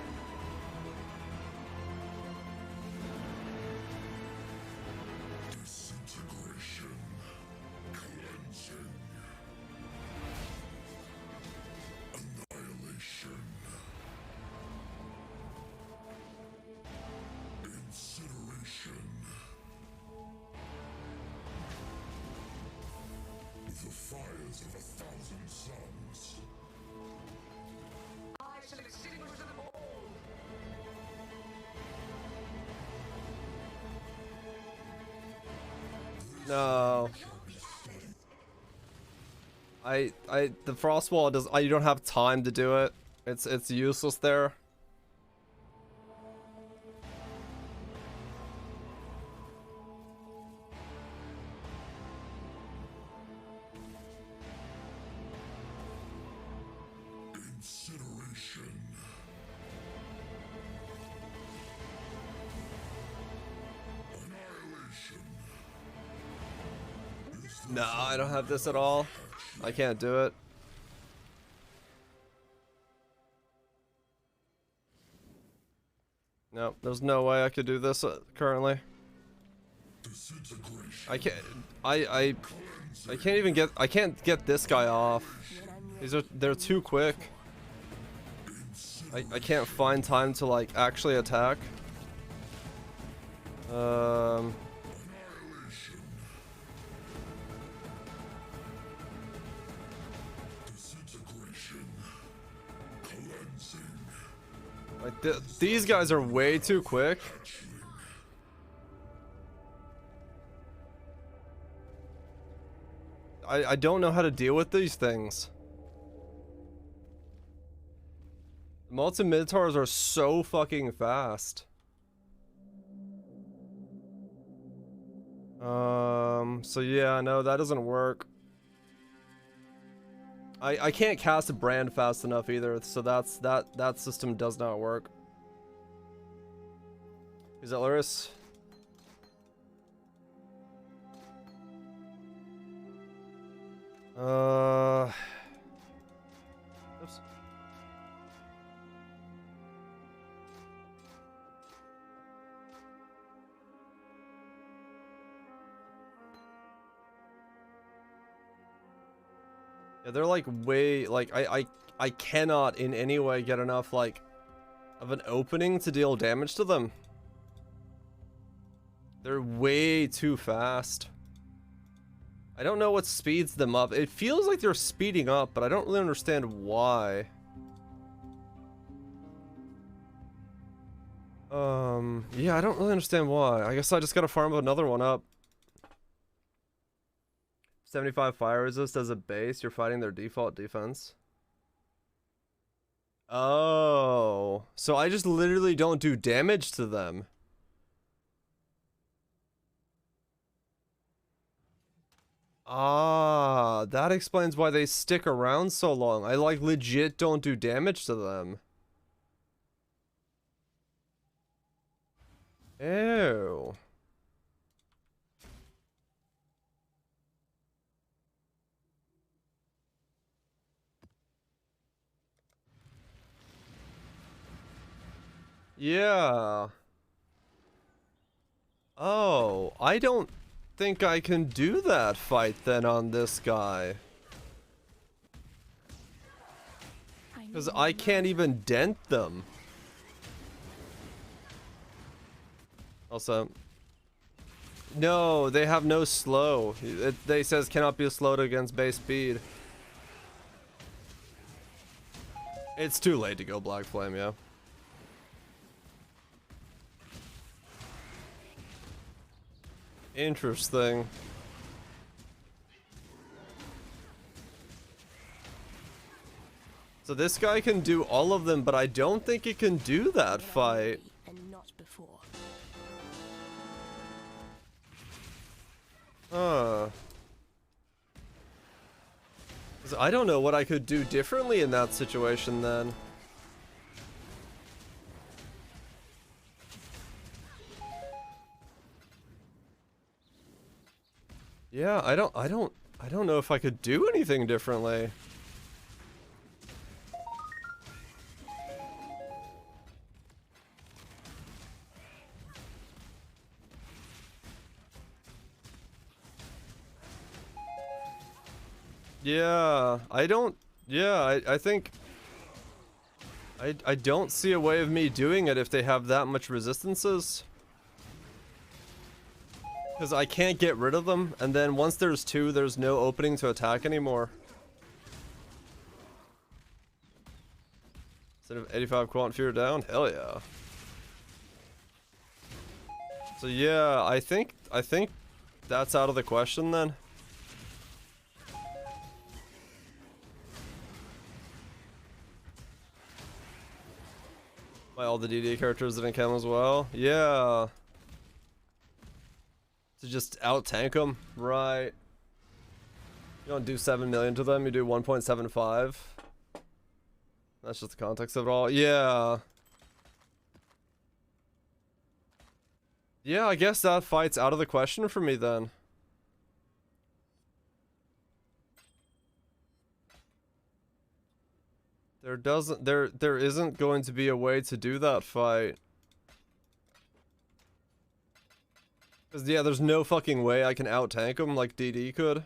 Disintegration, cleansing, annihilation, incineration. The fires of 1,000 suns. I shall extinguish them all. No. The frost wall does. You don't have time to do it. It's useless there. Incineration. Annihilation. No, I don't have this at all. I can't do it. No, there's no way I could do this currently. I can't. I can't even get. I can't get this guy off. They're too quick. I can't find time to like actually attack. Like these guys are way too quick. I don't know how to deal with these things. Multi-Minotaurs are so fucking fast. So yeah, no, that doesn't work. I can't cast a brand fast enough either, so that system does not work. Is that Luris? Oops. Yeah, they're like way, like I cannot in any way get enough like of an opening to deal damage to them. They're way too fast. I don't know what speeds them up. It feels like they're speeding up, but I don't really understand why. Yeah, I don't really understand why. I guess I just gotta farm another one up. 75 fire resist as a base, you're fighting their default defense. Oh, so I just literally don't do damage to them. Ah, that explains why they stick around so long. I like legit don't do damage to them. Ew. Yeah. Oh, I don't think I can do that fight then on this guy. Because I can't even dent them. Also, no, they have no slow. They says cannot be slowed against base speed. It's too late to go Black Flame, yeah. Interesting. So this guy can do all of them, but I don't think he can do that fight. And not before. Huh. 'Cause I don't know what I could do differently in that situation then. Yeah, I don't know if I could do anything differently. Yeah, I think I don't see a way of me doing it if they have that much resistances. Because I can't get rid of them, and then once there's two, there's no opening to attack anymore. Instead of 85 quant fear down? Hell yeah. So yeah, I think that's out of the question then. all the DD characters didn't count as well. Yeah. To just out tank them, right? You don't do 7 million to them. You do 1.75. That's just the context of it all. Yeah. Yeah, I guess that fight's out of the question for me then. There isn't going to be a way to do that fight. Cause yeah, there's no fucking way I can out tank him like DD could.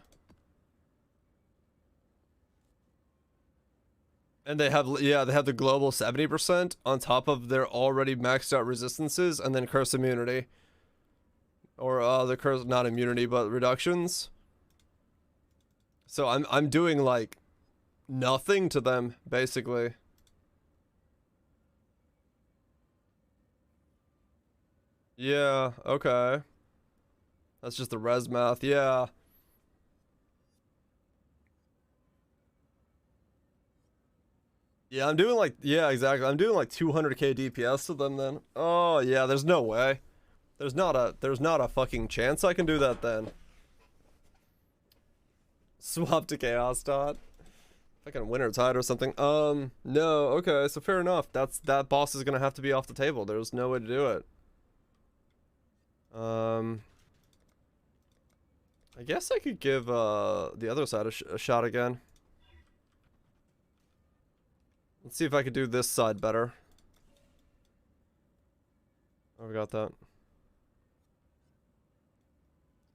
And they have, yeah, they have the global 70% on top of their already maxed out resistances and then curse immunity. Or the curse, not immunity, but reductions. So I'm doing like nothing to them, basically. Yeah, okay. That's just the res math, yeah. Yeah, I'm doing like, yeah, exactly. I'm doing like 200k DPS to them then. Oh, yeah, there's no way. There's not a fucking chance I can do that then. Swap to Chaos Dot. Fucking Winter Tide or something. No, okay, so fair enough. That boss is gonna have to be off the table. There's no way to do it. I guess I could give the other side a shot again. Let's see if I could do this side better. Oh, we got that.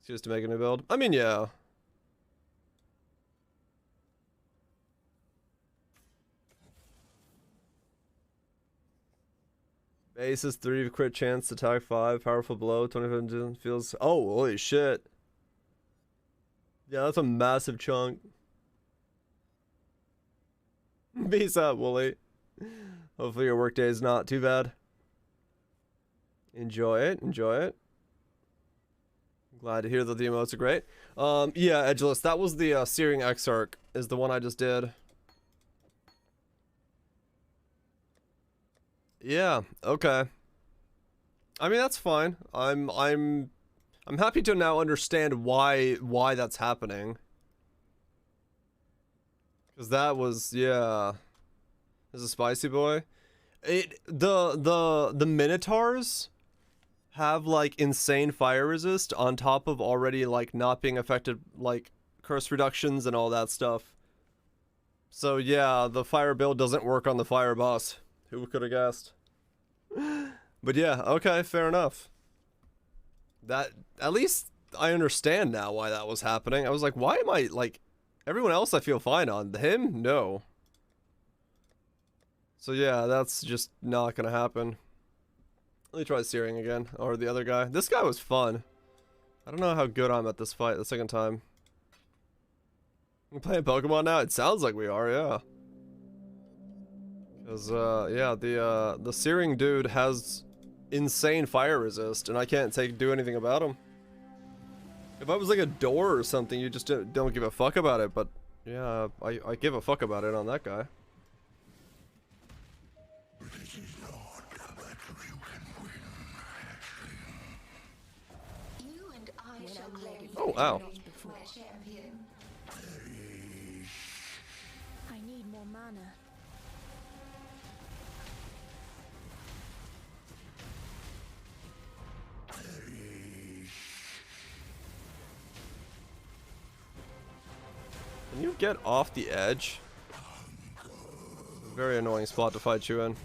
Just to make a new build. I mean, yeah. Base is 3 crit chance, attack 5, powerful blow, 25 feels. Oh, holy shit. Yeah, that's a massive chunk. Peace out, Wooly. Hopefully your workday is not too bad. Enjoy it, enjoy it. Glad to hear that the emotes are great. Yeah, Edgeless, that was the Searing Exarch, is the one I just did. Yeah, okay. I mean, that's fine. I'm happy to now understand why that's happening. Cause that was, yeah. This is a spicy boy. The Minotaurs have like insane fire resist on top of already like not being affected like curse reductions and all that stuff. So yeah, the fire build doesn't work on the fire boss. Who could have guessed? But yeah, okay, fair enough. That, at least I understand now why that was happening. I was like, why am I like, everyone else I feel fine on. Him? No. So yeah, that's just not gonna happen. Let me try Searing again, or the other guy. This guy was fun. I don't know how good I'm at this fight the second time. We playing Pokemon now? It sounds like we are, yeah. Cause yeah, the Searing dude has insane fire resist, and I can't do anything about him. If I was like a door or something, you just don't give a fuck about it, but yeah, I give a fuck about it on that guy. Oh, ow. I need more mana. Can you get off the edge? Very annoying spot to fight you in.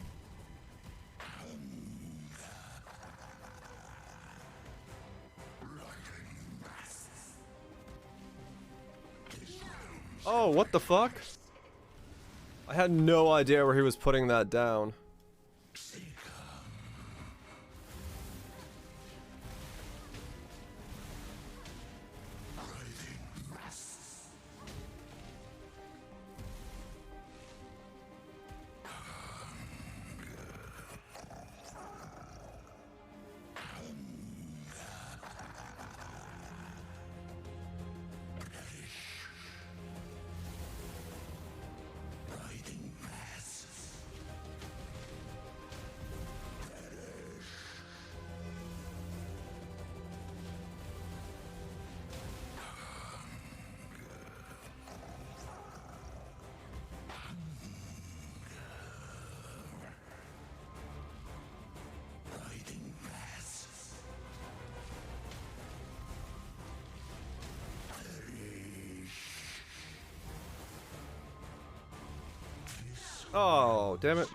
Oh, what the fuck? I had no idea where he was putting that down. Oh, damn it.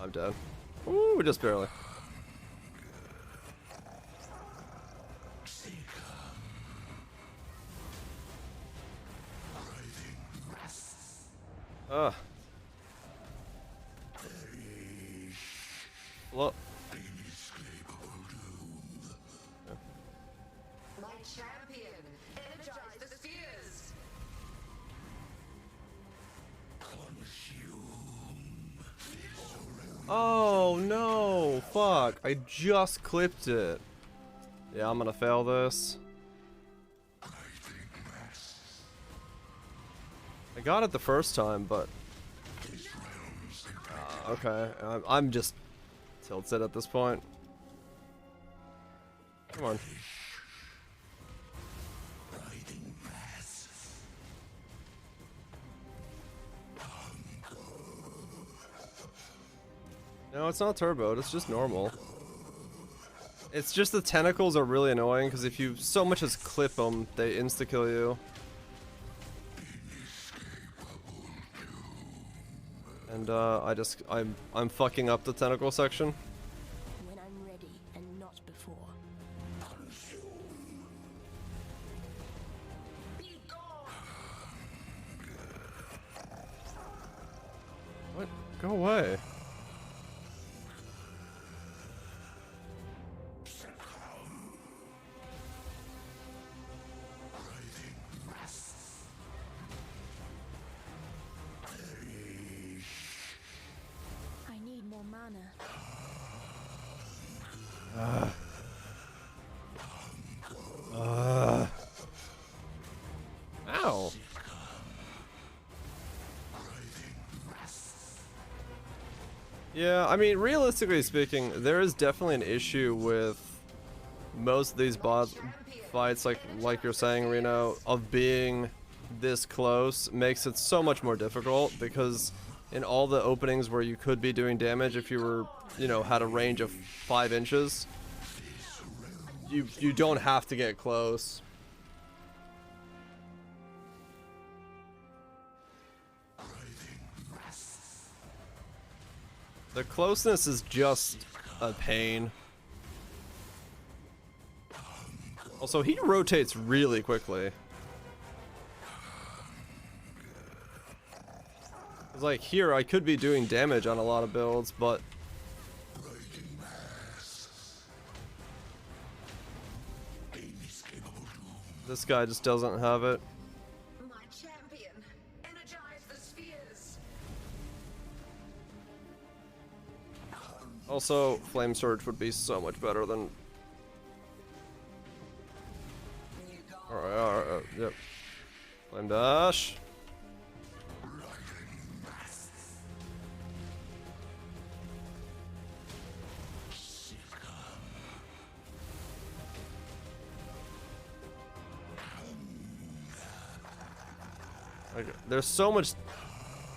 I'm dead. Ooh, just barely. Ugh. Look. My champion, energize the spheres. Oh no, fuck. I just clipped it. Yeah, I'm gonna fail this. I got it the first time, but... okay, I'm just tilted at this point. Come on. No, it's not turboed, it's just normal. It's just the tentacles are really annoying, because if you so much as clip them, they insta-kill you. And I'm fucking up the tentacle section. When I'm ready and not before. What? Go away. I need more mana. Ow. Yeah, I mean, realistically speaking, there is definitely an issue with most of these boss fights, like you're saying, Reno, of being this close makes it so much more difficult, because in all the openings where you could be doing damage if you were, you know, had a range of 5 inches, you don't have to get close. The closeness is just a pain. Also, he rotates really quickly. It's like, here, I could be doing damage on a lot of builds, but... this guy just doesn't have it. My champion, energize the spheres. Also, Flame Surge would be so much better than... alright, yep. Flame Dash. Like, there's so much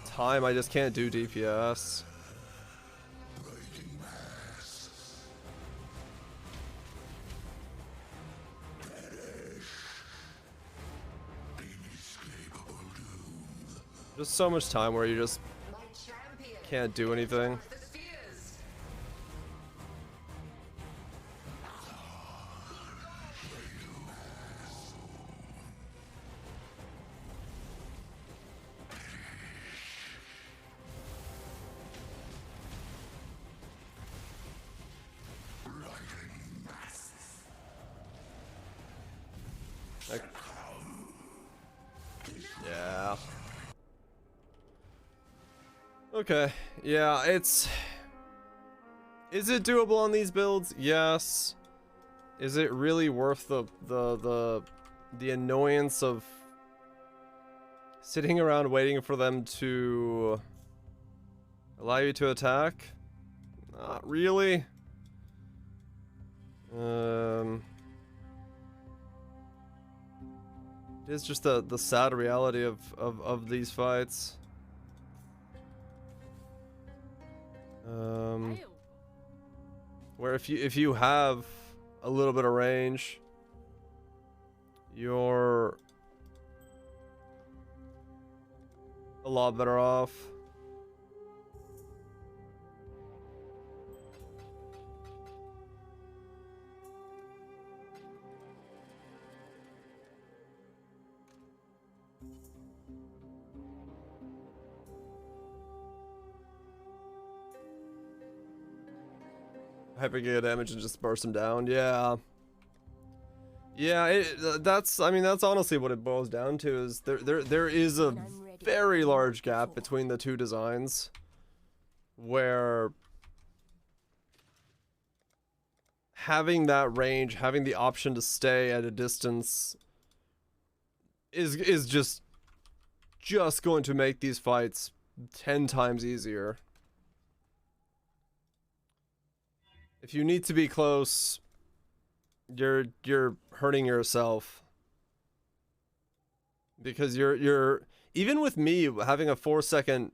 time I just can't do DPS. Just so much time where you just My champion, can't do anything. energize the spheres. Like, yeah. Okay, yeah, it's... is it doable on these builds? Yes. Is it really worth the annoyance of sitting around waiting for them to allow you to attack? Not really. It's just the sad reality of these fights. Where if you have a little bit of range, you're a lot better off. Hyper giga damage and just burst him down. Yeah. Yeah, that's, I mean, that's honestly what it boils down to, is there is a very large gap between the two designs where having that range, having the option to stay at a distance is just going to make these fights 10 times easier. If you need to be close, you're hurting yourself, because you're even with me having a 4-second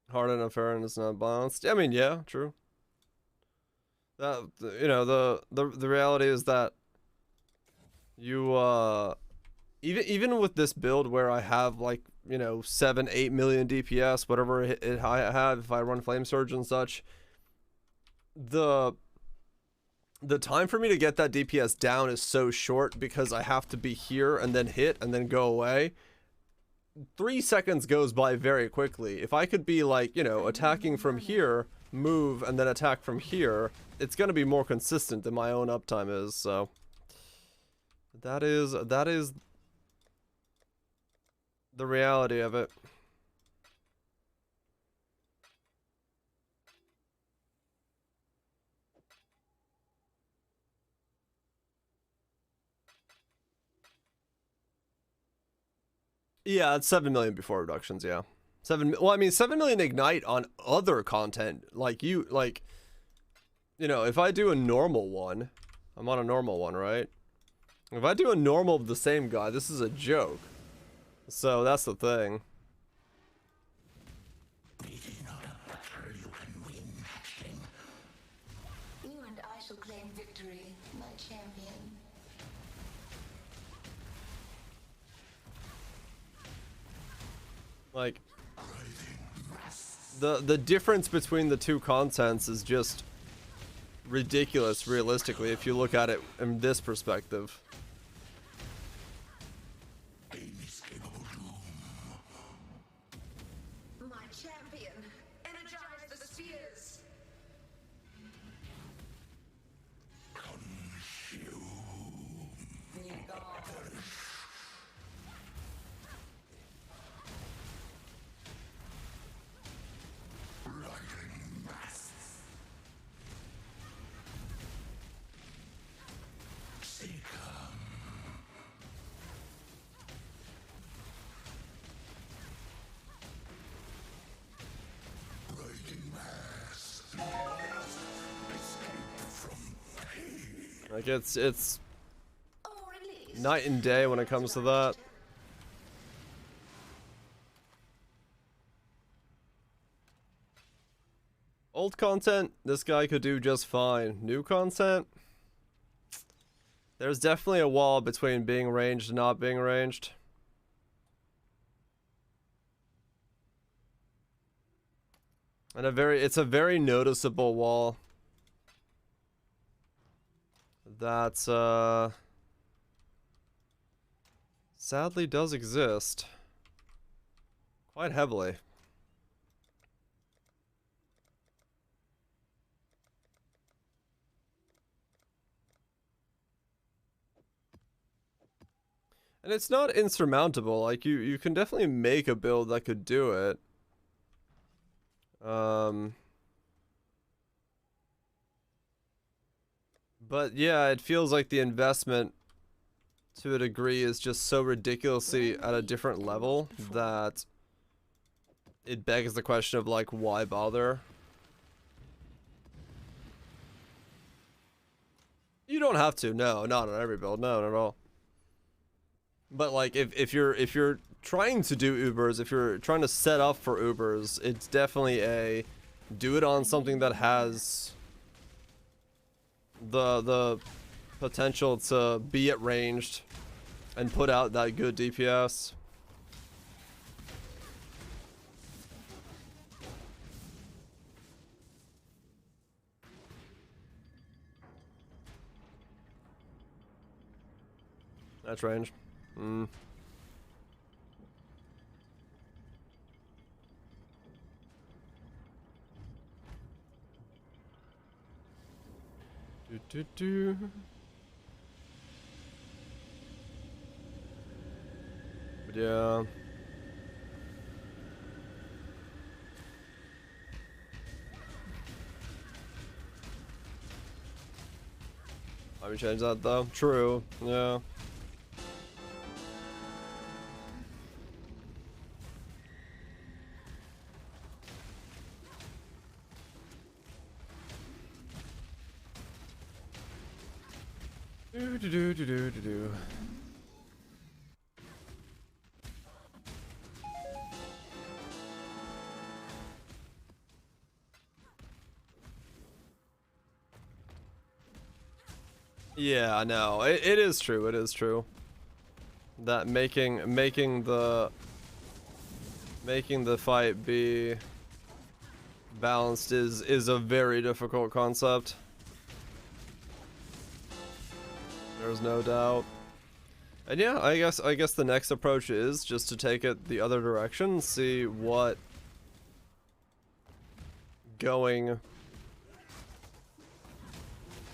hard enough fair and it's not balanced. I mean, yeah, true. That, you know, the reality is that you even with this build where I have, like, you know, 7-8 million DPS, whatever I have, if I run Flame Surge and such, the time for me to get that DPS down is so short because I have to be here and then hit and then go away. 3 seconds goes by very quickly. If I could be, like, you know, attacking from here, move, and then attack from here, it's gonna be more consistent than my own uptime is, so that is the reality of it. Yeah, it's 7 million before reductions, yeah. Well, I mean, 7 million ignite on other content. Like, you know, if I do a normal one, I'm on a normal one, right? If I do a normal of the same guy, this is a joke. So that's the thing. You and I shall claim victory, my champion. Like, the difference between the two contents is just ridiculous, realistically, if you look at it in this perspective. My champion, energize the spheres. Like, it's night and day when it comes to that. Old content, this guy could do just fine. New content, there's definitely a wall between being ranged and not being ranged. And it's a very noticeable wall. That sadly does exist quite heavily. And it's not insurmountable. Like, you can definitely make a build that could do it. But yeah, it feels like the investment to a degree is just so ridiculously at a different level that it begs the question of, like, why bother? You don't have to, no, not on every build, no, not at all. But, like, if you're trying to do Ubers, if you're trying to set up for Ubers, it's definitely a do it on something that has the potential to be at ranged and put out that good DPS. That's range. Do. But yeah. Let me change that though. True. Yeah. Do. Yeah, I know. It is true. It is true. That making the fight be balanced is a very difficult concept. There's no doubt. And yeah, I guess the next approach is just to take it the other direction, see what going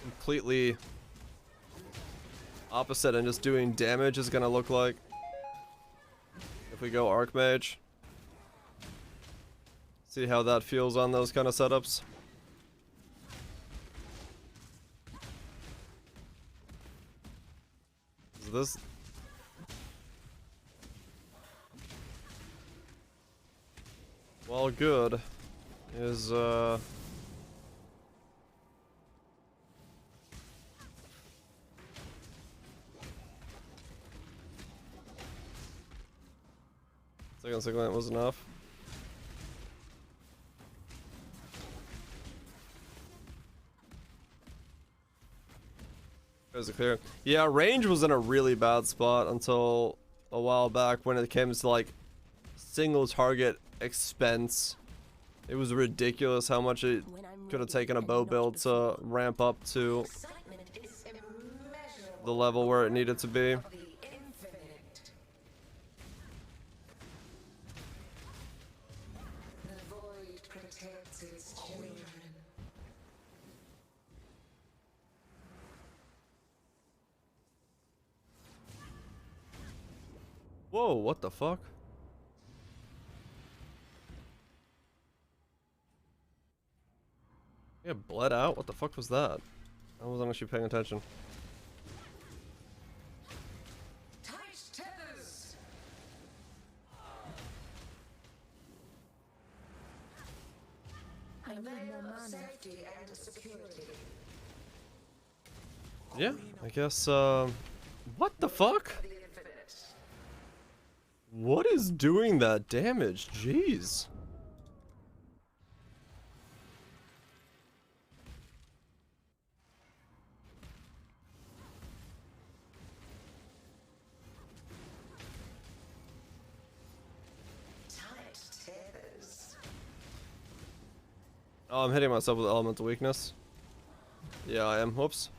completely opposite and just doing damage is gonna look like. If we go Archmage. See how that feels on those kind of setups. This well good is second segment was enough. Is it clear? Yeah, range was in a really bad spot until a while back when it came to like single target expense. It was ridiculous how much it could have taken a bow build to ramp up to the level where it needed to be. Whoa, what the fuck? Yeah, bled out? What the fuck was that? I wasn't actually paying attention. Tight tethers. A veil of safety and security. Yeah, I guess, what the fuck? What is doing that damage? Jeez. Oh, I'm hitting myself with elemental weakness. Yeah, I am. Whoops.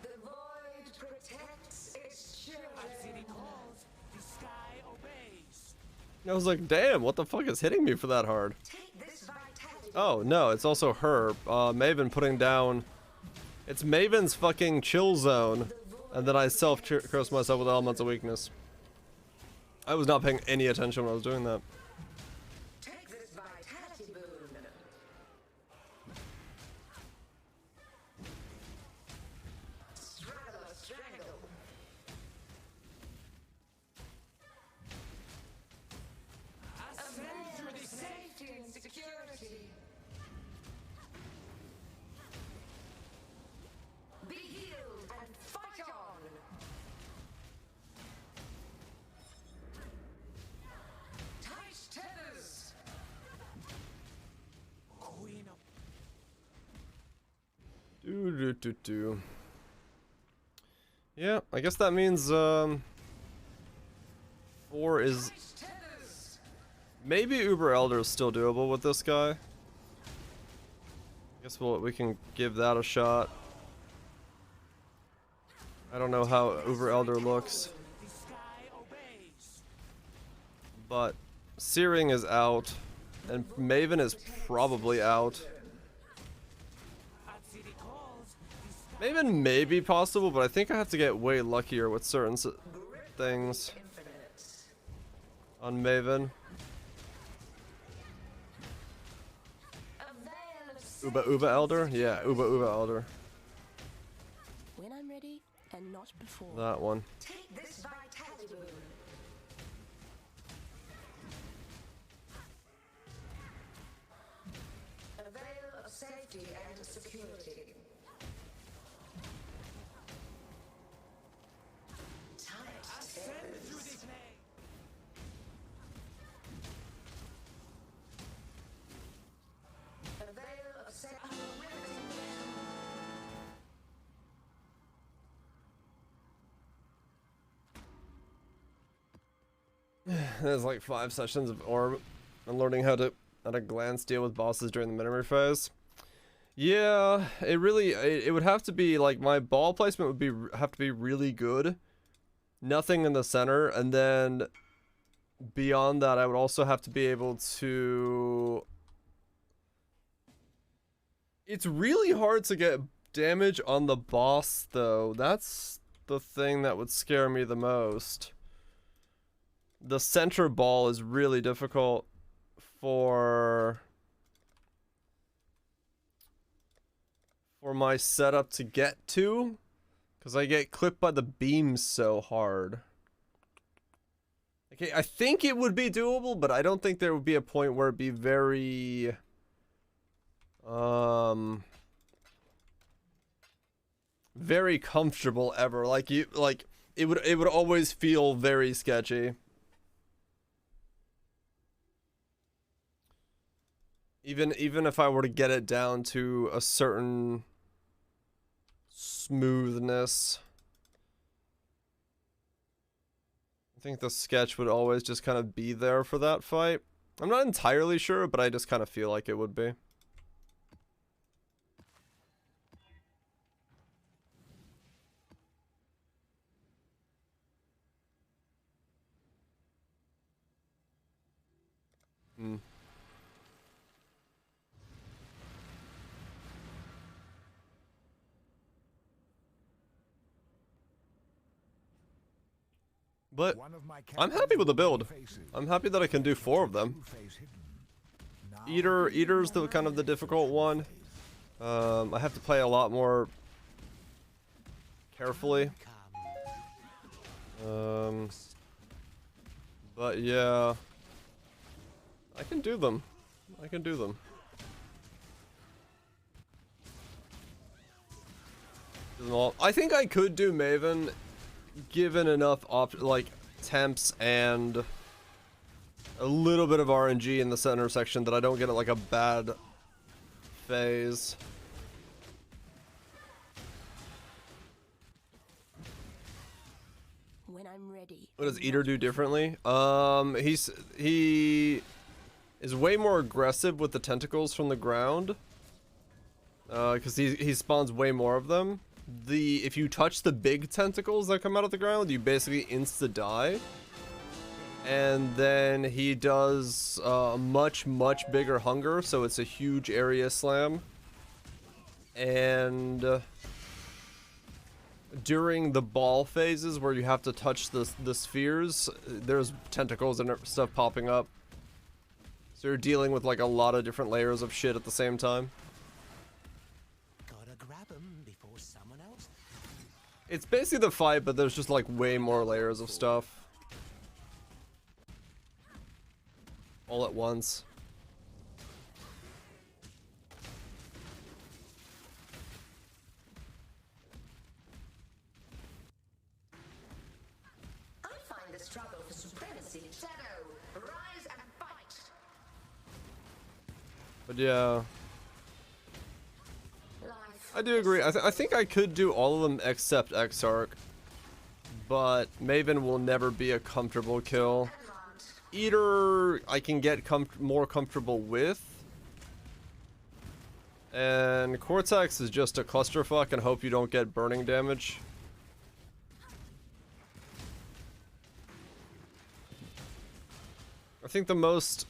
The void protects its children. The sky obeys. I was like, damn, what the fuck is hitting me for that hard? Take this vitality. Oh, no, it's also her. Maven putting down... It's Maven's fucking chill zone. And then I self-curse myself with elemental weakness. I was not paying any attention when I was doing that. Take this vitality boon. Straddle, strangle. Avenge with safety and security. Be healed and fight on. Tight Yeah, I guess that means 4 is maybe Uber Elder is still doable with this guy. I guess we can give that a shot. I don't know how Uber Elder looks, but Searing is out, and Maven is probably out. Maven may be possible, but I think I have to get way luckier with certain things on Maven. Uba Elder? Yeah, Uba Elder. When I'm ready, and not before. That one. Take this vitality boon. A veil of safety and security. Tight terrors. A veil of safety. There's like 5 sessions of Orb and learning how to at a glance deal with bosses during the memory phase. Yeah, it really it would have to be like my ball placement would have to be really good. Nothing in the center, and then beyond that I would also have to be able to. It's really hard to get damage on the boss though. That's the thing that would scare me the most. The center ball is really difficult for my setup to get to, because I get clipped by the beams so hard. Okay, I think it would be doable, but I don't think there would be a point where it'd be very very comfortable ever. Like it would always feel very sketchy. Even if I were to get it down to a certain smoothness, I think the sketch would always just kind of be there for that fight. I'm not entirely sure, but I just kind of feel like it would be. Hmm. But I'm happy with the build. I'm happy that I can do 4 of them. Eater's the kind of the difficult one. I have to play a lot more carefully. But yeah, I can do them. I can do them. I think I could do Maven, given enough like temps and a little bit of RNG in the center section that I don't get like a bad phase. When I'm ready. What does Eater do differently? He is way more aggressive with the tentacles from the ground. Because he spawns way more of them. If you touch the big tentacles that come out of the ground, you basically insta die. And then he does much bigger hunger, so it's a huge area slam. And during the ball phases where you have to touch the spheres, there's tentacles and stuff popping up. So you're dealing with like a lot of different layers of shit at the same time. Gotta grab 'em before someone else. It's basically the fight, but there's just like way more layers of stuff. All at once. I find the struggle for supremacy. Shadow, rise and fight. But yeah. Life I do agree. I think I could do all of them except Exarch, but Maven will never be a comfortable kill. Eater, I can get more comfortable with. And Cortex is just a clusterfuck and hope you don't get burning damage. I think the most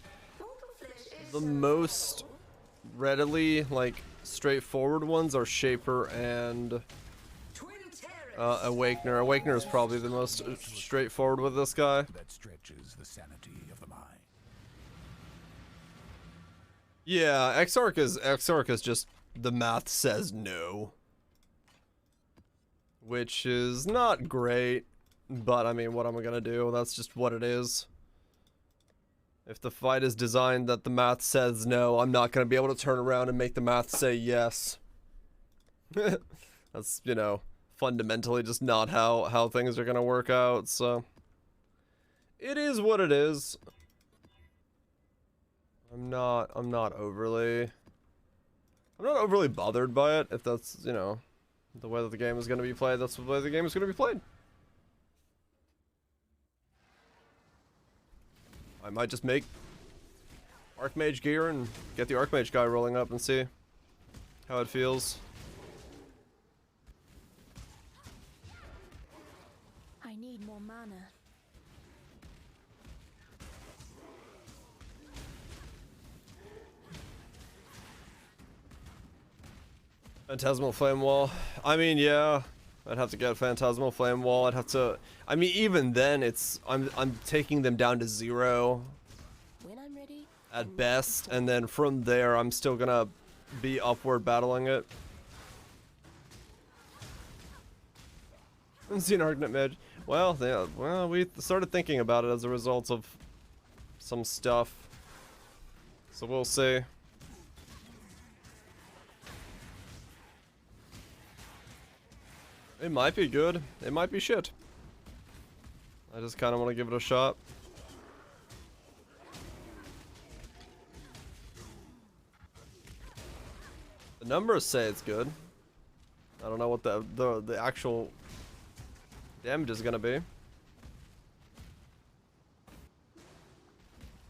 readily, like, straightforward ones are Shaper and Awakener. Awakener is probably the most straightforward with this guy. That stretches the sanity of the mind. Yeah, Exarch is just the math says no. Which is not great, but I mean, what am I gonna do? That's just what it is. If the fight is designed that the math says no, I'm not gonna be able to turn around and make the math say yes. That's, you know, fundamentally just not how things are gonna work out, so it is what it is. I'm not overly bothered by it. If that's, you know, the way that the game is gonna be played, that's the way the game is gonna be played. I might just make Archmage gear and get the Archmage guy rolling up and see how it feels. I need more mana. Phantasmal Flame Wall. I mean, yeah, I'd have to get a Phantasmal Flame Wall. I'd have to. I mean, even then, it's I'm taking them down to 0 When I'm ready, at best, and then from there, I'm still gonna be upward battling it. I'm seeing Arcnet Mage. Well, yeah, well, we started thinking about it as a result of some stuff, so we'll see. It might be good. It might be shit. I just kind of want to give it a shot. The numbers say it's good. I don't know what the actual damage is gonna be.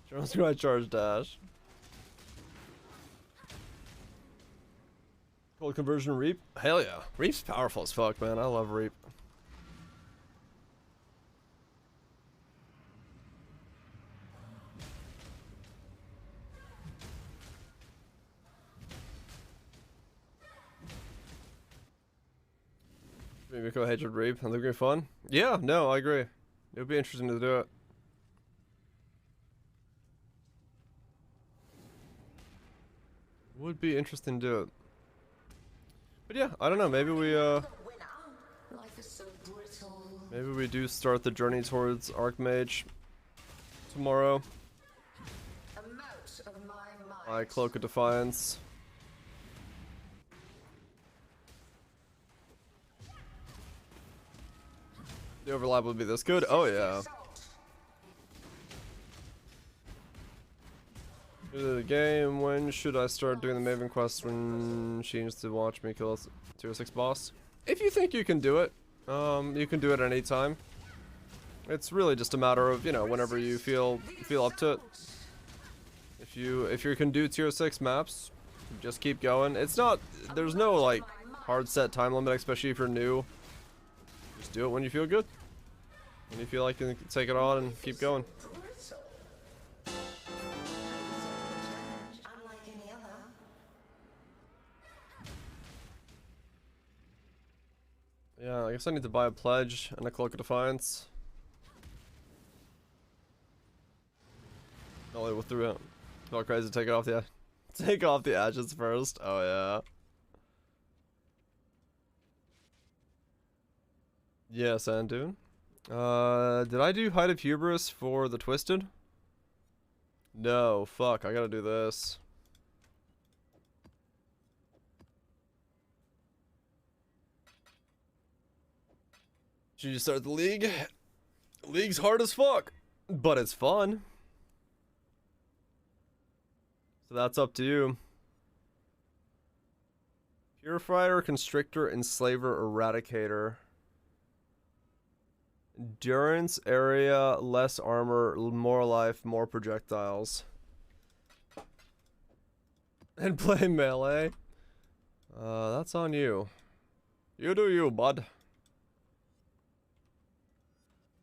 Jones gonna charge dash. Cold conversion Reap? Hell yeah. Reap's powerful as fuck, man. I love Reap. Mimiko Hatred Reap. I think it'd be fun. Yeah, no, I agree. It would be interesting to do it. Would be interesting to do it. But yeah, I don't know, maybe we do start the journey towards Archmage tomorrow. My Cloak of Defiance. The overlap would be this good? Oh yeah. The game, when should I start doing the Maven quest when she needs to watch me kill a tier 6 boss? If you think you can do it, you can do it any time. It's really just a matter of, you know, whenever you feel up to it. If you can do tier 6 maps, just keep going. It's not, there's no like hard set time limit, especially if you're new. Just do it when you feel good. When you feel like you can take it on and keep going. Yeah, I guess I need to buy a Pledge and a Cloak of Defiance. Oh, we'll through it. Go crazy, take off the ashes first. Oh yeah. Yeah, Sandune. Did I do Height of Hubris for the Twisted? No, fuck, I gotta do this. Should you start the league? League's hard as fuck, but it's fun. So that's up to you. Purifier, Constrictor, Enslaver, Eradicator. Endurance, area, less armor, more life, more projectiles. And play melee. That's on you. You do you, bud.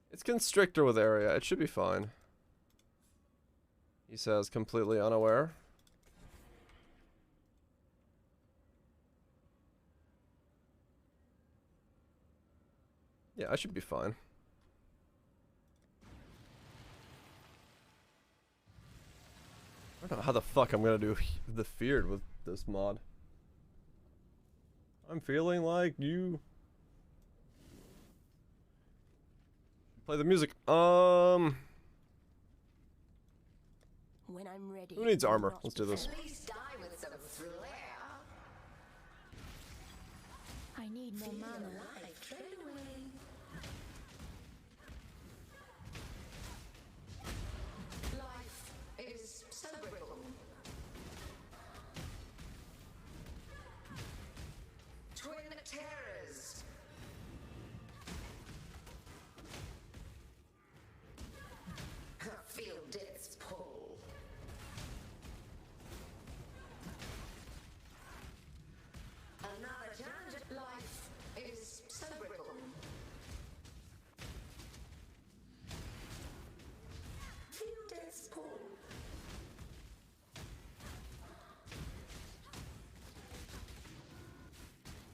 It's Constrictor with area. It should be fine. He says, completely unaware. Yeah, I should be fine. I don't know how the fuck I'm gonna do the feared with this mod. I'm feeling like you. Play the music. When I'm ready. Who needs armor? Let's do this. At least die with some flair. I need more Feel mana. alive, tread away. Life is so brittle. Twin terrors. Feel death's pull. Another challenge. Life is so brittle. Feel death's pull.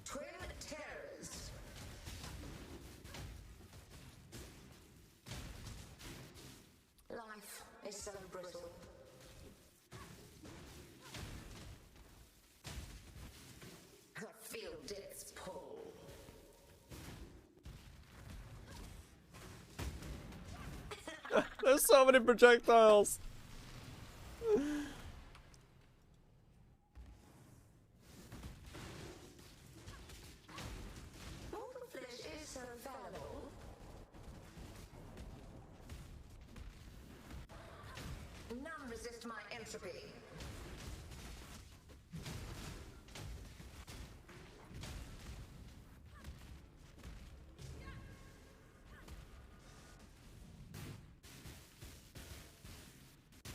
Twin terrors. Life is so brittle. I feel death's pull. There's so many projectiles. Mortal flesh is so fallible. None resist my entropy.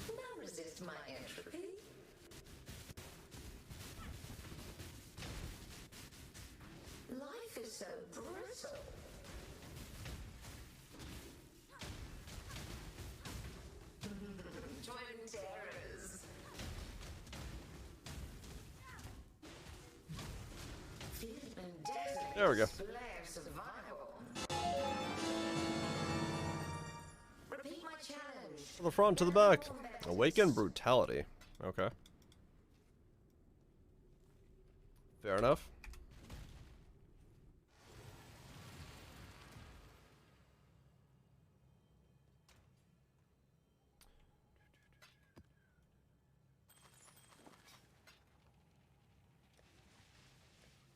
None resist my entropy. Life is so brittle. Twin terrors. Feeling deadly. There we go. Flare survival. Repeat my challenge. From the front to the back. Awaken brutality. Okay. Fair enough.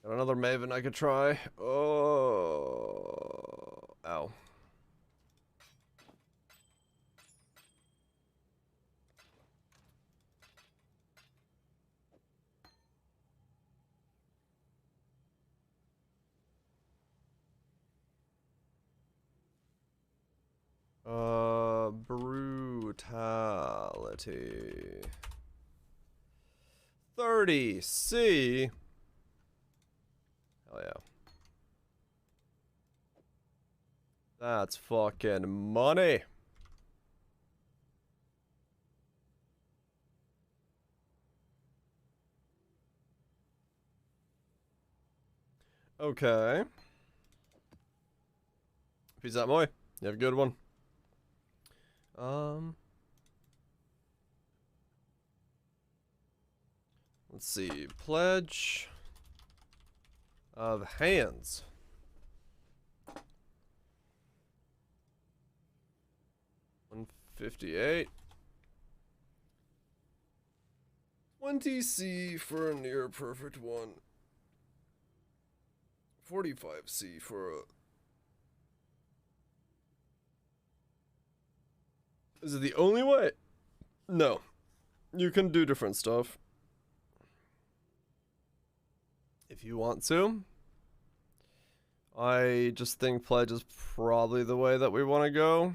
Got another Maven I could try. Oh, ow. Brutality. 30C. Hell yeah. That's fucking money. Okay. Peace out, boy. You have a good one. Let's see. Pledge of hands. $158. 20C for a near perfect one. 45C for a... Is it the only way? No. You can do different stuff. If if you want to. I just think pledge is probably the way that we want to go.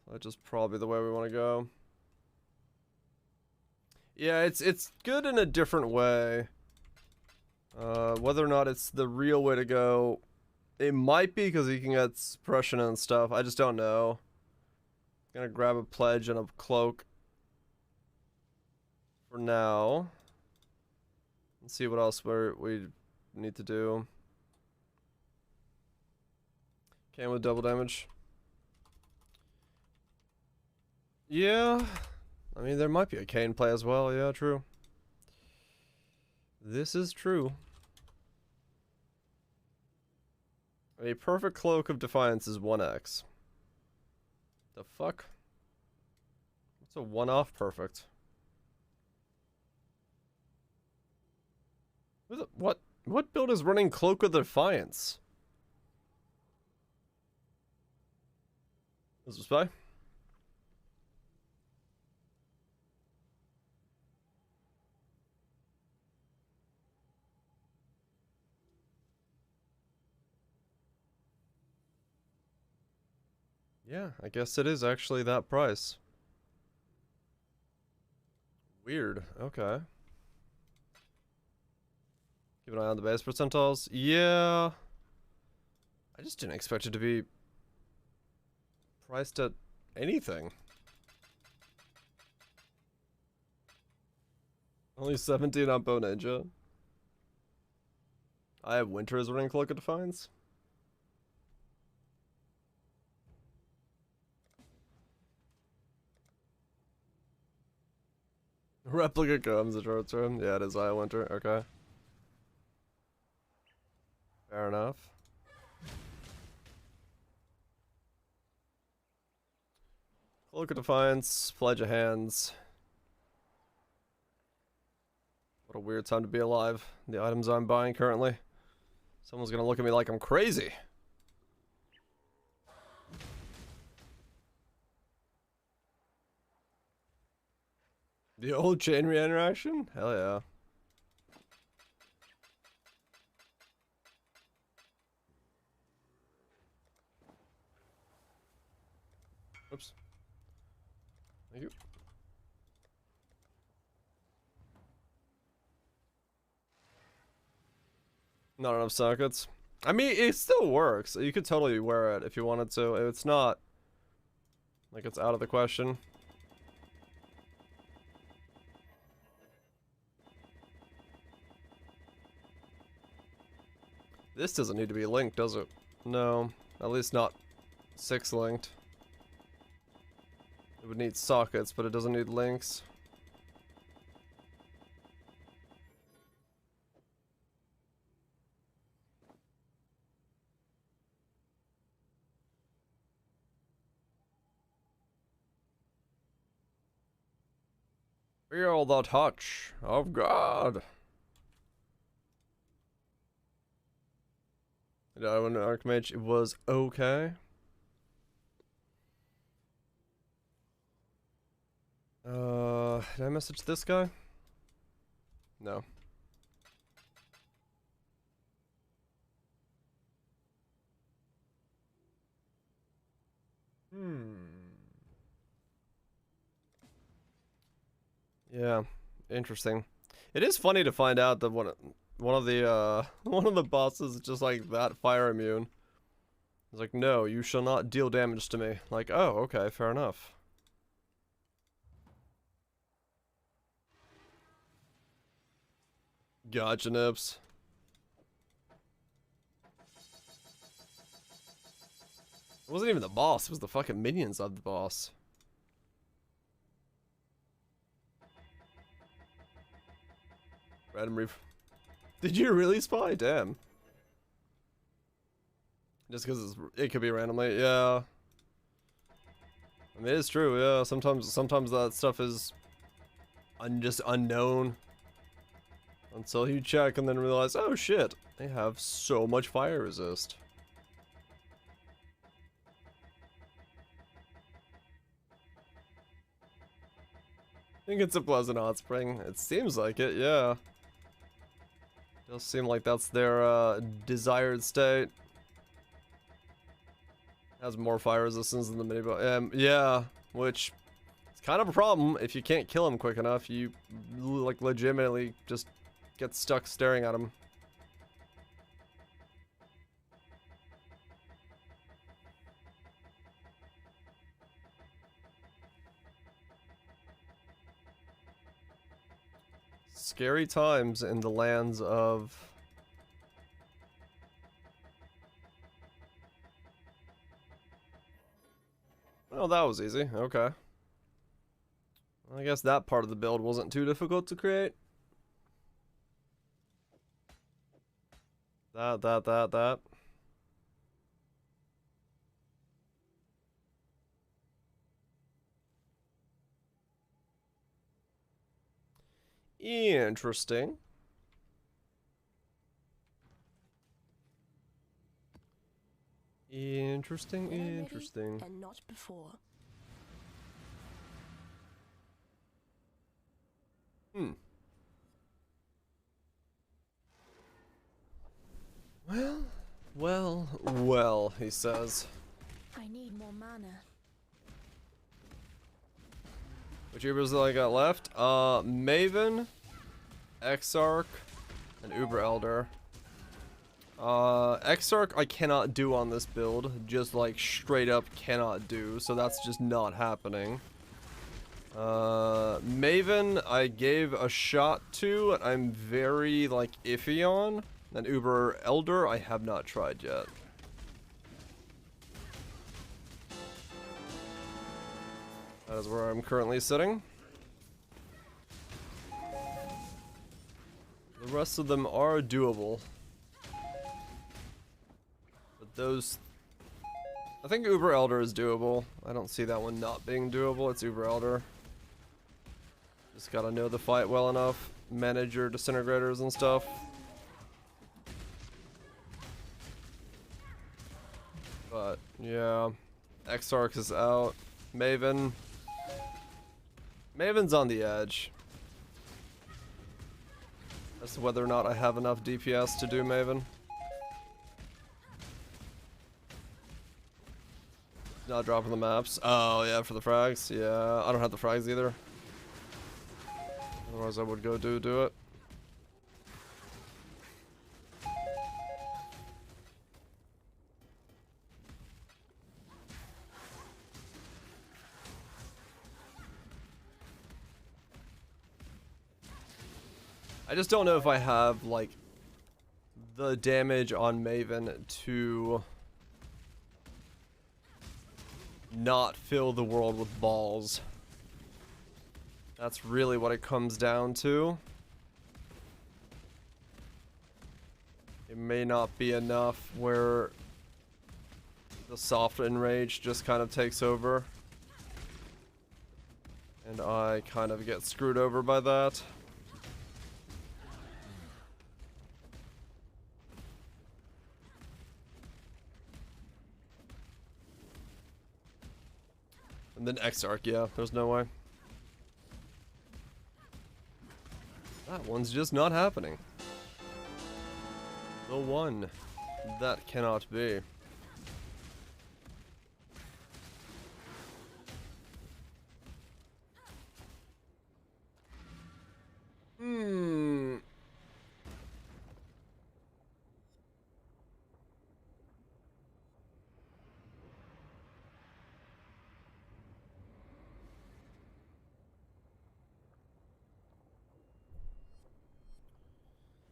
Pledge is probably the way we want to go. Yeah, it's good in a different way. Whether or not it's the real way to go, it might be because you can get suppression and stuff. I just don't know. Gonna grab a pledge and a cloak for now. Let's see what else we need to do. Can with double damage. Yeah. I mean, there might be a Kane play as well. Yeah, true. This is true. A perfect cloak of defiance is 1x. The fuck? What's a one-off perfect? What build is running Cloak of Defiance? Is this spy? Yeah, I guess it is actually that price. Weird. Okay. Keep an eye on the base percentiles. Yeah. I just didn't expect it to be priced at anything. Only 17 on Bo Ninja. I have Winter as running Cloak of Defiance. Replica comes a short term. Yeah, it is I Winter. Okay. Fair enough. Cloak of Defiance, Pledge of Hands. What a weird time to be alive. The items I'm buying currently. Someone's gonna look at me like I'm crazy. The old chain reinteraction? Hell yeah. Oops. Thank you. Not enough sockets. I mean, it still works. You could totally wear it if you wanted to. It's not like it's out of the question. This doesn't need to be linked, does it? No, at least not 6 linked. It would need sockets, but it doesn't need links. Feel the touch of God. When Archmage was okay. Did I message this guy? No. Yeah, interesting. It is funny to find out that one of the bosses is just like that fire immune. It's like, no, you shall not deal damage to me. Like, oh, okay, fair enough. Gotcha, Nips. It wasn't even the boss, it was the fucking minions of the boss. Random reef. Did you really spy? Damn. Just because it could be randomly, yeah. I mean, it's true, yeah. Sometimes that stuff is just unknown until you check and then realize, oh shit, they have so much fire resist. think it's a pleasant hot spring. It seems like it, yeah. Does seem like that's their desired state. Has more fire resistance than the mini boss. Yeah, which is kind of a problem if you can't kill him quick enough. You like legitimately just get stuck staring at him. Scary times in the lands of... Oh, that was easy. Okay. I guess that part of the build wasn't too difficult to create. That. Interesting. Interesting. And not before. Well, he says. I need more mana. Which Ubers that I got left? Maven, Exarch, and Uber Elder. Exarch I cannot do on this build. Just like straight up cannot do. So that's just not happening. Maven I gave a shot to and I'm very like iffy on. And Uber Elder I have not tried yet. That is where I'm currently sitting. The rest of them are doable. But those... I think Uber Elder is doable. I don't see that one not being doable. It's Uber Elder. Just gotta know the fight well enough. Manage your disintegrators and stuff. But, yeah. Exarch is out. Maven. Maven's on the edge. As to whether or not I have enough DPS to do Maven. Not dropping the maps. Oh, yeah, for the frags. Yeah, I don't have the frags either. Otherwise I would go do it. I just don't know if I have, like, the damage on Maven to not fill the world with balls. That's really what it comes down to. It may not be enough where the soft enrage just kind of takes over. And I kind of get screwed over by that. And then Exarch, yeah, there's no way. That one's just not happening. The one that cannot be.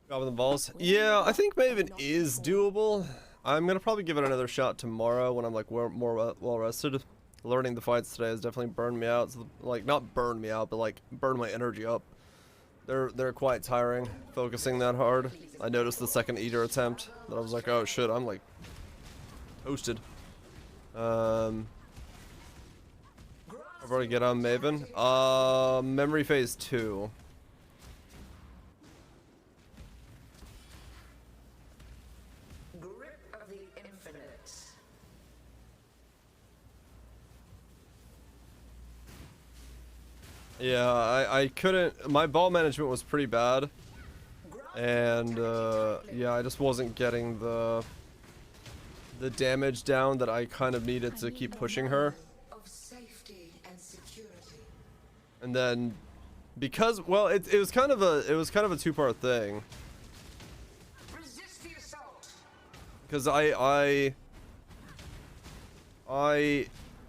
Dropping the balls. Yeah, I think Maven is doable. I'm gonna probably give it another shot tomorrow when I'm like more well rested. Learning the fights today has definitely burned me out. So, like, not burned me out, but like burned my energy up. They're quite tiring focusing that hard. I noticed the second Eater attempt that I was like, oh shit, I'm like toasted. I've already get on Maven. Memory phase 2. Grip of the infinite. Yeah, I couldn't. My ball management was pretty bad, and yeah, I just wasn't getting the damage down that I kind of needed to keep pushing her. Of safety and security. And then, because well, it was kind of a two-part thing. Resist the assault. Because I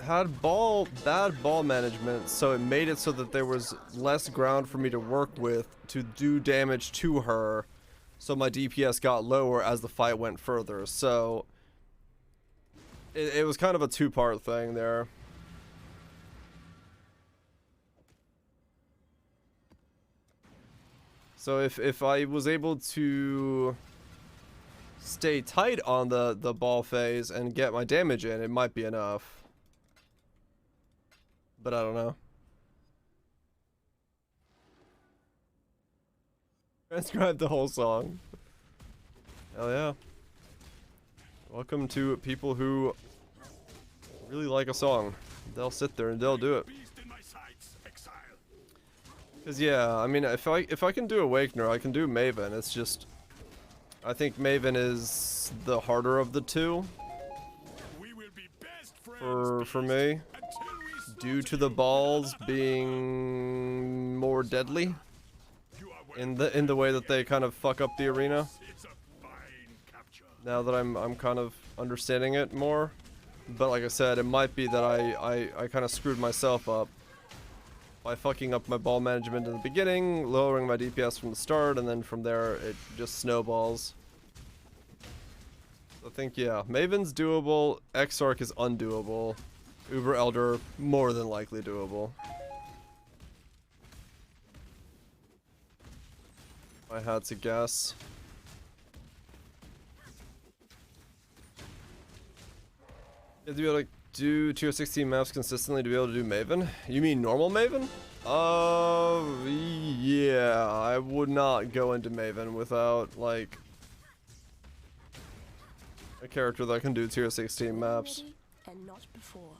had bad ball management, so it made it so that there was less ground for me to work with to do damage to her, so my DPS got lower as the fight went further. So it was kind of a two-part thing there. So if I was able to stay tight on the ball phase and get my damage in, it might be enough. But I don't know. Transcribe the whole song. Hell yeah. Welcome to people who really like a song. They'll sit there and they'll do it. Beast in my sights, Exile. Cause yeah, I mean, if I can do Awakener, I can do Maven. It's just, I think Maven is the harder of the two We will be best friends, for Beast, me, until we due slaughter to the you. balls being more deadly You are in the way that they kind of fuck up the arena. It's a fine capture. Now that I'm kind of understanding it more. But like I said, it might be that I kind of screwed myself up by fucking up my ball management in the beginning, lowering my DPS from the start, and then from there it just snowballs. I think, yeah, Maven's doable, Exarch is undoable, Uber Elder more than likely doable. If I had to guess. You have to be able to do tier 16 maps consistently to be able to do Maven? You mean normal Maven? Yeah, I would not go into Maven without, like, a character that can do tier 16 maps. Ready and not before.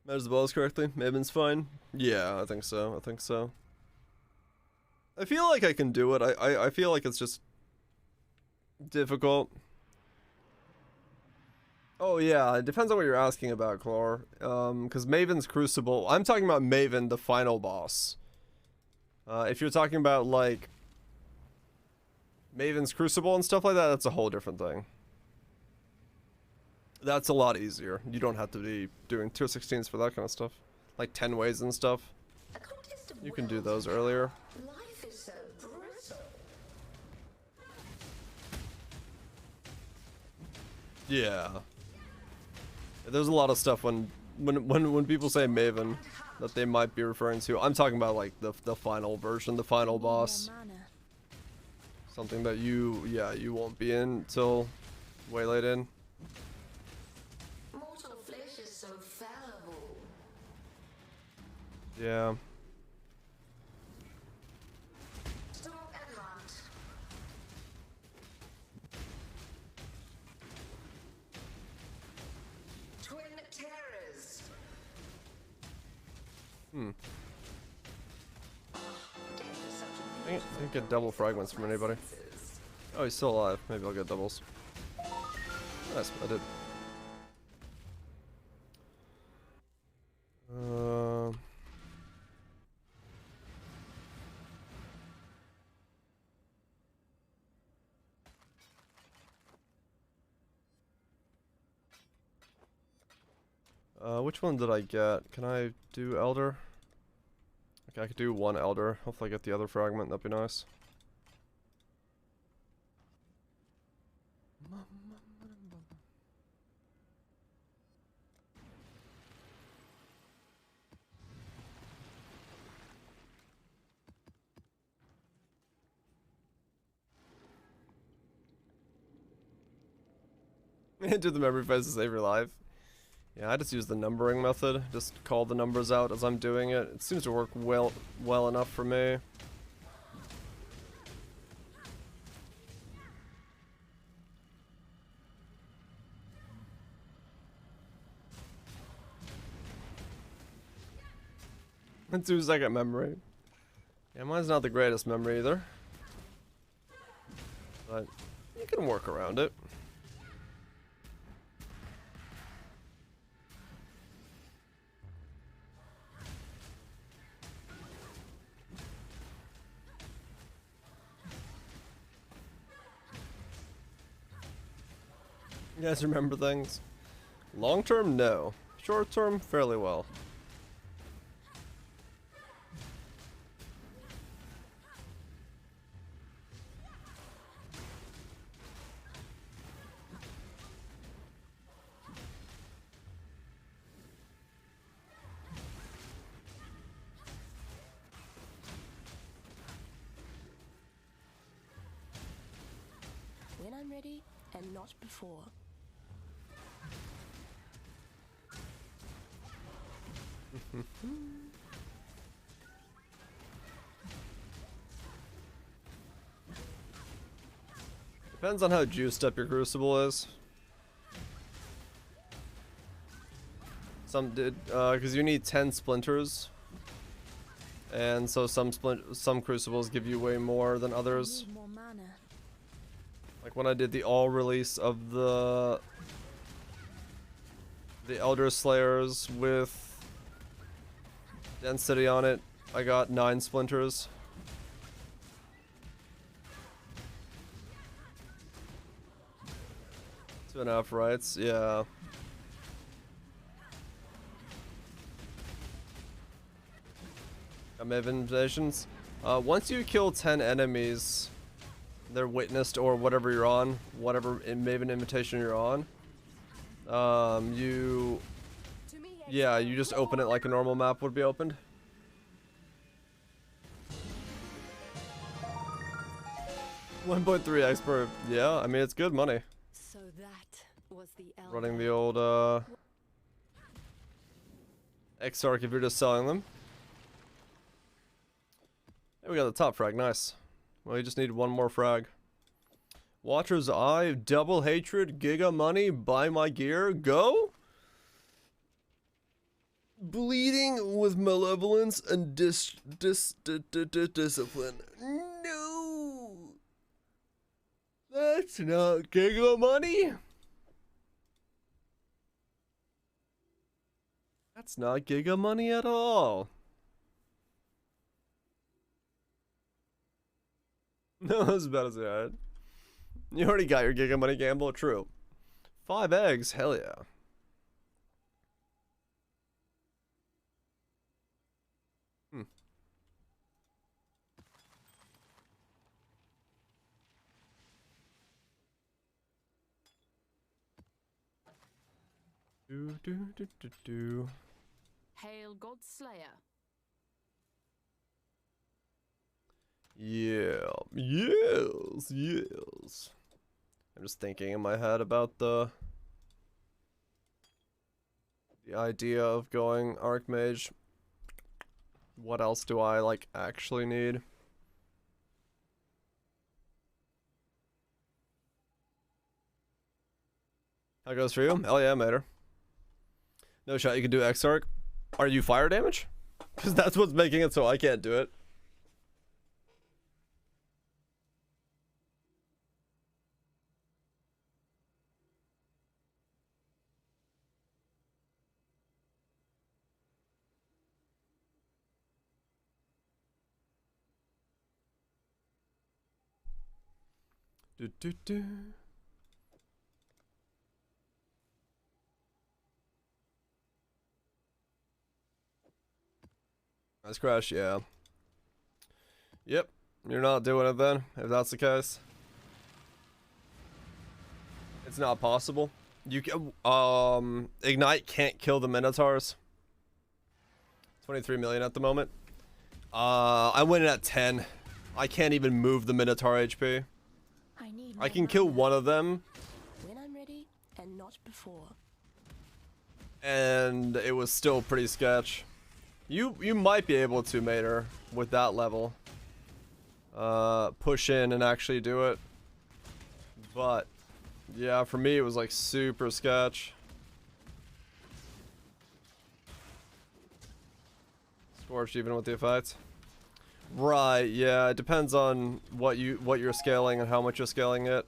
Measures the balls correctly? Maven's fine? Yeah, I think so, I think so. I feel like I can do it, I feel like it's just difficult. Oh yeah, it depends on what you're asking about, Chlor. Because Maven's Crucible, I'm talking about Maven, the final boss. If you're talking about, like, Maven's Crucible and stuff like that, that's a whole different thing. That's a lot easier. You don't have to be doing tier 16s for that kind of stuff. Like 10 ways and stuff. A contest of You can do wills. those earlier. Life is so brutal. Yeah. There's a lot of stuff when people say Maven that they might be referring to. I'm talking about like the final version, the final boss. Something that you won't be in till way late in. Mortal flesh is so fallible. Yeah. Stalk and marked. Twin terrors. Death is such a I didn't get double fragments from anybody. Oh, he's still alive. Maybe I'll get doubles. Nice, I did. Which one did I get? Can I do Elder? Okay, I could do one Elder. Hopefully I get the other fragment, that'd be nice. Do the memory phase to save your life. Yeah, I just use the numbering method. Just call the numbers out as I'm doing it. It seems to work well enough for me. A 2-second memory. Yeah, mine's not the greatest memory either. But you can work around it. You guys remember things? Long term, no. Short term, fairly well. When I'm ready, and not before. Depends on how juiced up your crucible is. Some did, because you need 10 splinters, and so some crucibles give you way more than others. More mana. Like when I did the all release of the Elder Slayers with density on it, I got 9 splinters. Two enough, right? Yeah. Got invitations. Once you kill 10 enemies, they're witnessed or whatever you're on, whatever Maven invitation you're on. Yeah, you just open it like a normal map would be opened. $1.3x per, yeah, I mean it's good money. So that was the elder. Running the old Exarch if you're just selling them. Hey, we got the top frag, nice. Well, you just need one more frag. Watcher's Eye, double hatred, giga money, buy my gear, go? Bleeding with malevolence and discipline. No! That's not giga money! That's not giga money at all. No, that's about as bad. You already got your giga money gamble, true. 5 eggs, hell yeah. Hail God Slayer. Yeah, yes. I'm just thinking in my head about the idea of going Archmage. What else do I like actually need? How it goes for you? Hell yeah, Mater. No shot you can do Exarch. Are you fire damage? Because that's what's making it so I can't do it. Nice crash, yeah. Yep, you're not doing it then, if that's the case. It's not possible. You can, Ignite can't kill the Minotaurs. 23 million at the moment. I went in at 10. I can't even move the Minotaur HP. I can kill one of them. When I'm ready, and not before. And it was still pretty sketch. You might be able to, Mater, with that level. Push in and actually do it. But, yeah, for me it was like super sketch. Scorched even with the effects. Right, yeah, it depends on what you're scaling and how much you're scaling it.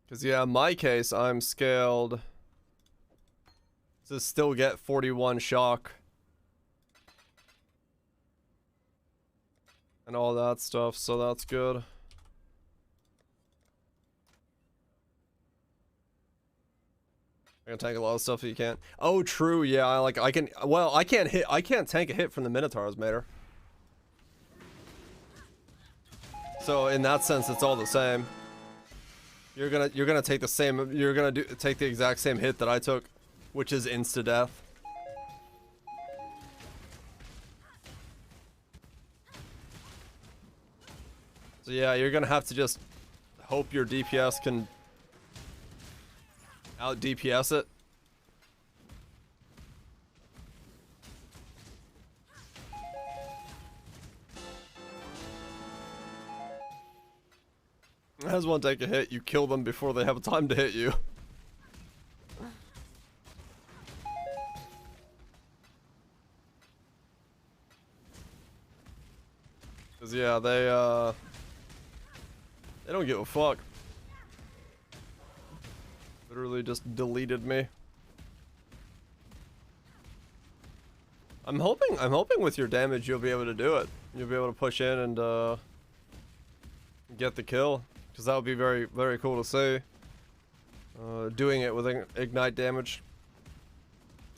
Cause yeah, in my case, I'm scaled to still get 41 shock. And all that stuff, so that's good. I can tank a lot of stuff that you can't. Oh, true, yeah, I can, well, I can't tank a hit from the Minotaur's Mater. So in that sense, it's all the same. You're gonna take the same, take the exact same hit that I took, which is insta-death. So yeah, you're gonna have to just hope your DPS can out DPS it. As one take a hit, you kill them before they have time to hit you. Cause yeah, they don't give a fuck. Literally just deleted me. I'm hoping with your damage you'll be able to do it. You'll be able to push in and get the kill. Because that would be very, very cool to see. Doing it with ignite damage.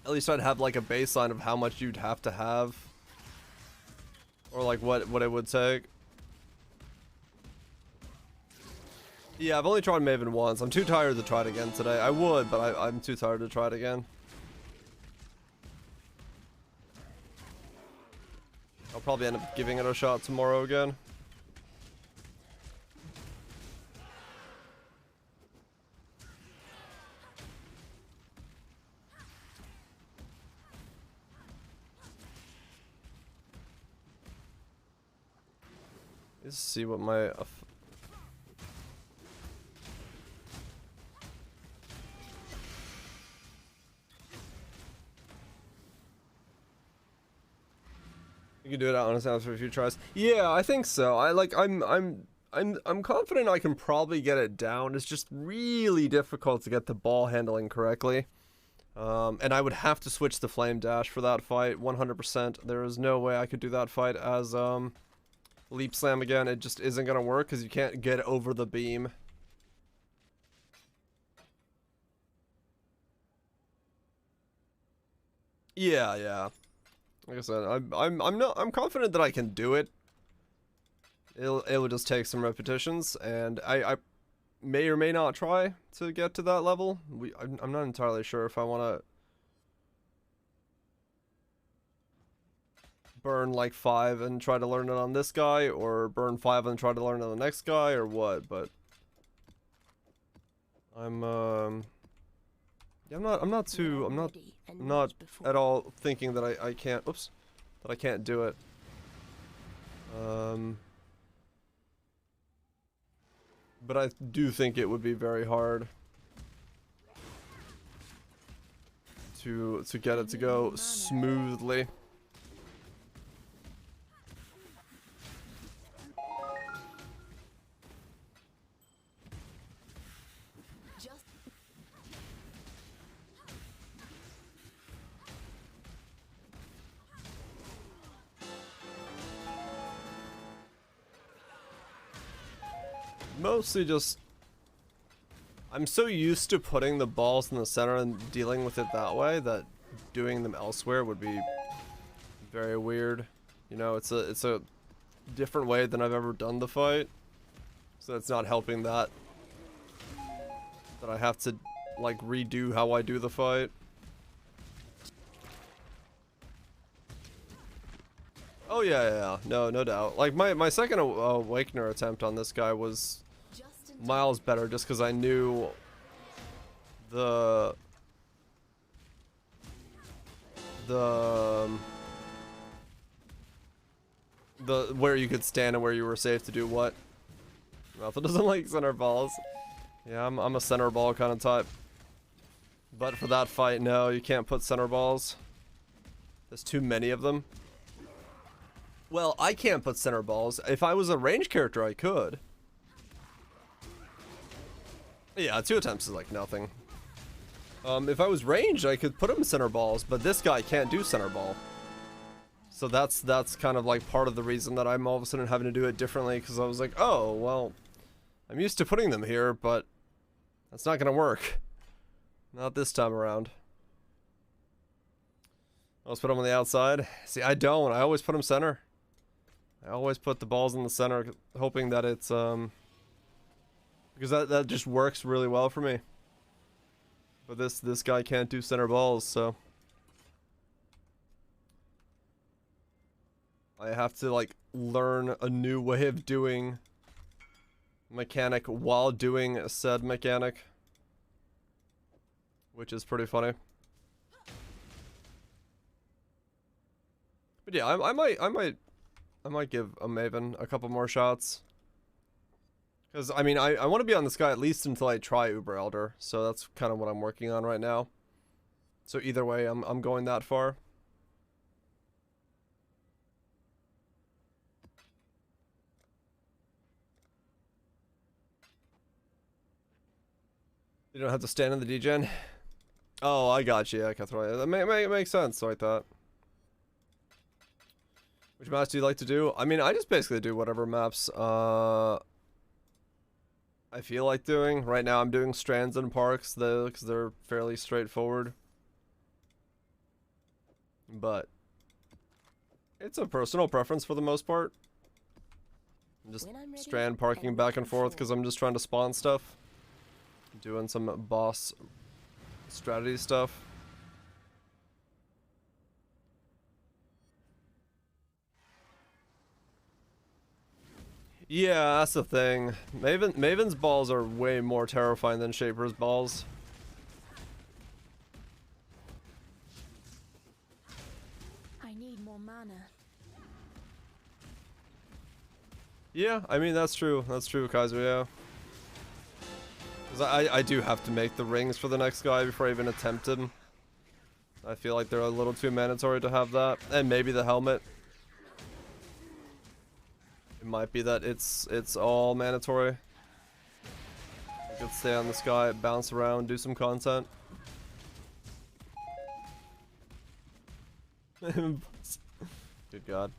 At least I'd have like a baseline of how much you'd have to have. Or like what it would take. Yeah, I've only tried Maven once. I'm too tired to try it again today. I would, but I'm too tired to try it again. I'll probably end up giving it a shot tomorrow again. Let's see what my you can do it out on a sound for a few tries. Yeah, I think so. I'm confident I can probably get it down. It's just really difficult to get the ball handling correctly. And I would have to switch to Flame Dash for that fight, 100%. There is no way I could do that fight as Leap Slam again. It just isn't gonna work because you can't get over the beam. Yeah, yeah. Like I said, I'm confident that I can do it. It'll just take some repetitions, and I may or may not try to get to that level. I'm not entirely sure if I want to burn like 5 and try to learn it on this guy, or burn 5 and try to learn it on the next guy, or what. But I'm yeah, I'm not at all thinking that I can't, oops, that I can't do it. But I do think it would be very hard to get it to go smoothly. Mostly just, I'm so used to putting the balls in the center and dealing with it that way that doing them elsewhere would be very weird. You know, it's a different way than I've ever done the fight, so it's not helping that I have to like redo how I do the fight. Oh yeah, no doubt. Like my second Awakener attempt on this guy was miles better, just because I knew the where you could stand and where you were safe to do what. Maltha doesn't like center balls. Yeah, I'm a center ball kind of type. But for that fight, no, you can't put center balls. There's too many of them. Well, I can't put center balls. If I was a range character, I could. Yeah, 2 attempts is like nothing. If I was ranged, I could put him center balls, but this guy can't do center ball. So that's kind of like part of the reason that I'm all of a sudden having to do it differently, because I was like, oh, well, I'm used to putting them here, but that's not gonna work. Not this time around. Let's put them on the outside. See, I don't. I always put them center. I always put the balls in the center, hoping that it's, because that just works really well for me. But this guy can't do center balls, so I have to like learn a new way of doing mechanic while doing said mechanic, which is pretty funny. But yeah, I might give a Maven a couple more shots. Because, I mean, I want to be on this guy at least until I try Uber Elder. So that's kind of what I'm working on right now. So either way, I'm going that far. You don't have to stand in the degen? Oh, I got you. I can throw it. That makes sense like that. Which maps do you like to do? I mean, I just basically do whatever maps, I feel like doing. Right now I'm doing Strands and Parks though, because they're fairly straightforward. But it's a personal preference for the most part. I'm just strand parking back and forth because I'm just trying to spawn stuff. Doing some boss strategy stuff. Yeah, that's the thing. Maven's balls are way more terrifying than Shaper's balls. I need more mana. Yeah, I mean that's true. That's true, Kaiser, yeah. Because I do have to make the rings for the next guy before I even attempt him. I feel like they're a little too mandatory to have that. And maybe the helmet. It might be that it's all mandatory. You could stay on the sky, bounce around, do some content. Good God.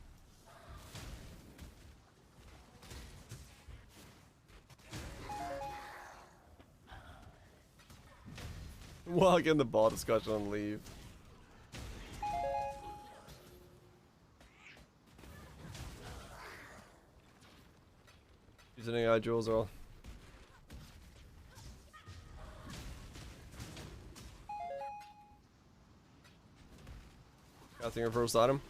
Walk in the ball discussion and leave. Using AI jewels are all. Casting your first item.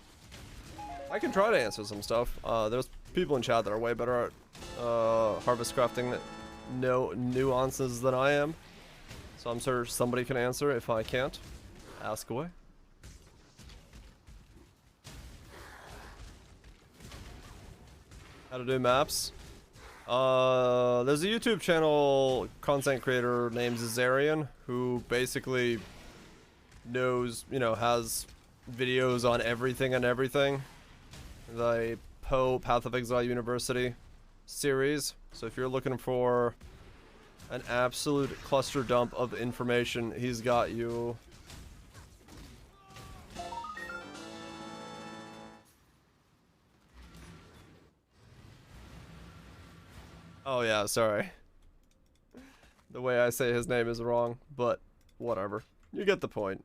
I can try to answer some stuff. There's people in chat that are way better at harvest crafting no nuances than I am. So I'm sure somebody can answer. If I can't, ask away. How to do maps? There's a YouTube channel content creator named Zazarian who basically knows, you know, has videos on everything and everything. The Path of Exile University series. So if you're looking for an absolute cluster dump of information, he's got you. Oh yeah, sorry. The way I say his name is wrong, but whatever. You get the point.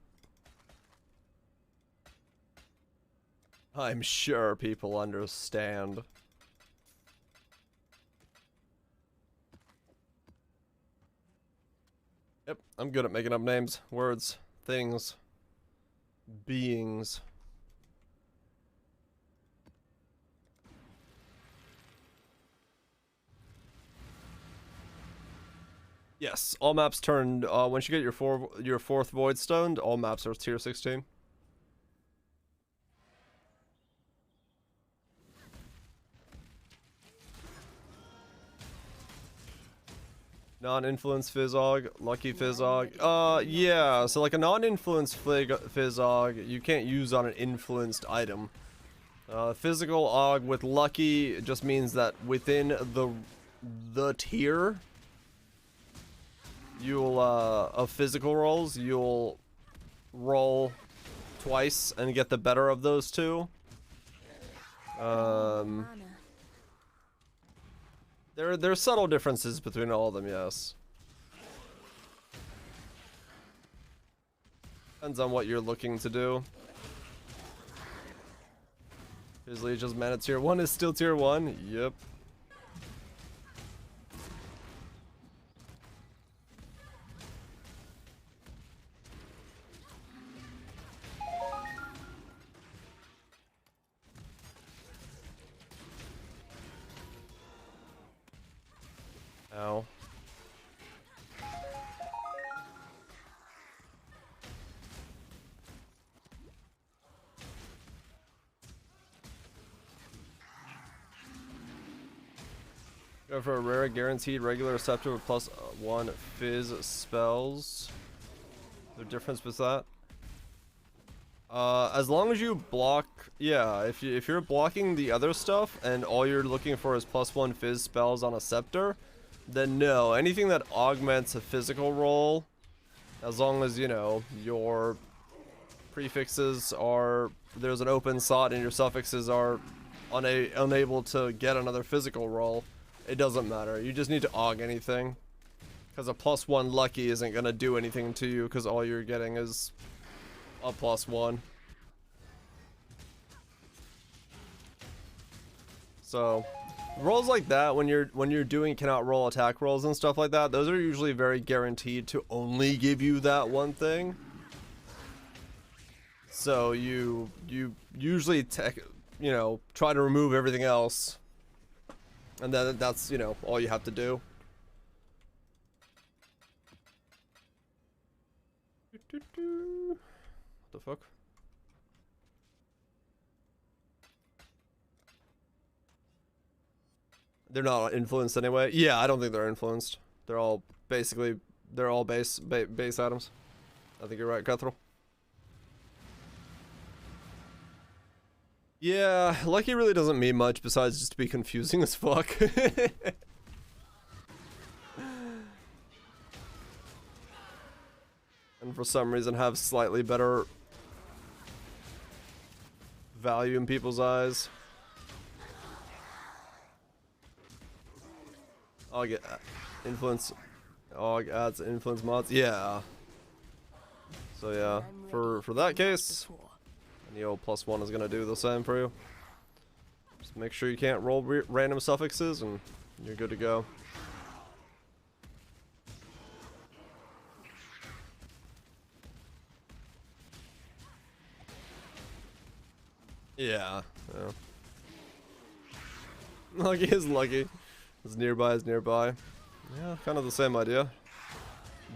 I'm sure people understand. Yep, I'm good at making up names, words, things, beings. Yes, all maps turned, once you get your fourth Void Stone, all maps are tier 16. Non-influence Fizzog, Lucky Fizzog. Yeah, so like a non-influence Fizzog, you can't use on an influenced item. Physical Og with Lucky just means that within the tier, you'll, of physical rolls, you'll roll twice and get the better of those two. There's subtle differences between all of them, yes. Depends on what you're looking to do. His Legion's mana tier 1 is still tier 1. Yep. Ow. Go for a rare guaranteed regular receptor with +1 fizz spells. The difference with that? As long as you block, yeah, if you're blocking the other stuff and all you're looking for is +1 fizz spells on a scepter, then no. Anything that augments a physical roll, as long as, you know, your prefixes are, there's an open slot and your suffixes are unable to get another physical roll, it doesn't matter. You just need to aug anything. Because a +1 lucky isn't going to do anything to you because all you're getting is a +1. So, rolls like that, when you're doing cannot roll attack rolls and stuff like that, those are usually very guaranteed to only give you that one thing. So you usually try to remove everything else, and then that's, you know, all you have to do. What the fuck? They're not influenced anyway. Yeah, I don't think they're influenced. They're all basically, they're all base items. I think you're right, Cuthrell. Yeah, Lucky really doesn't mean much besides just to be confusing as fuck. And for some reason have slightly better value in people's eyes. I'll get influence. Oh, adds influence mods. Yeah. So yeah, for that case, the old +1 is gonna do the same for you. Just make sure you can't roll random suffixes, and you're good to go. Yeah. Lucky is lucky. As nearby is nearby. Yeah, kind of the same idea.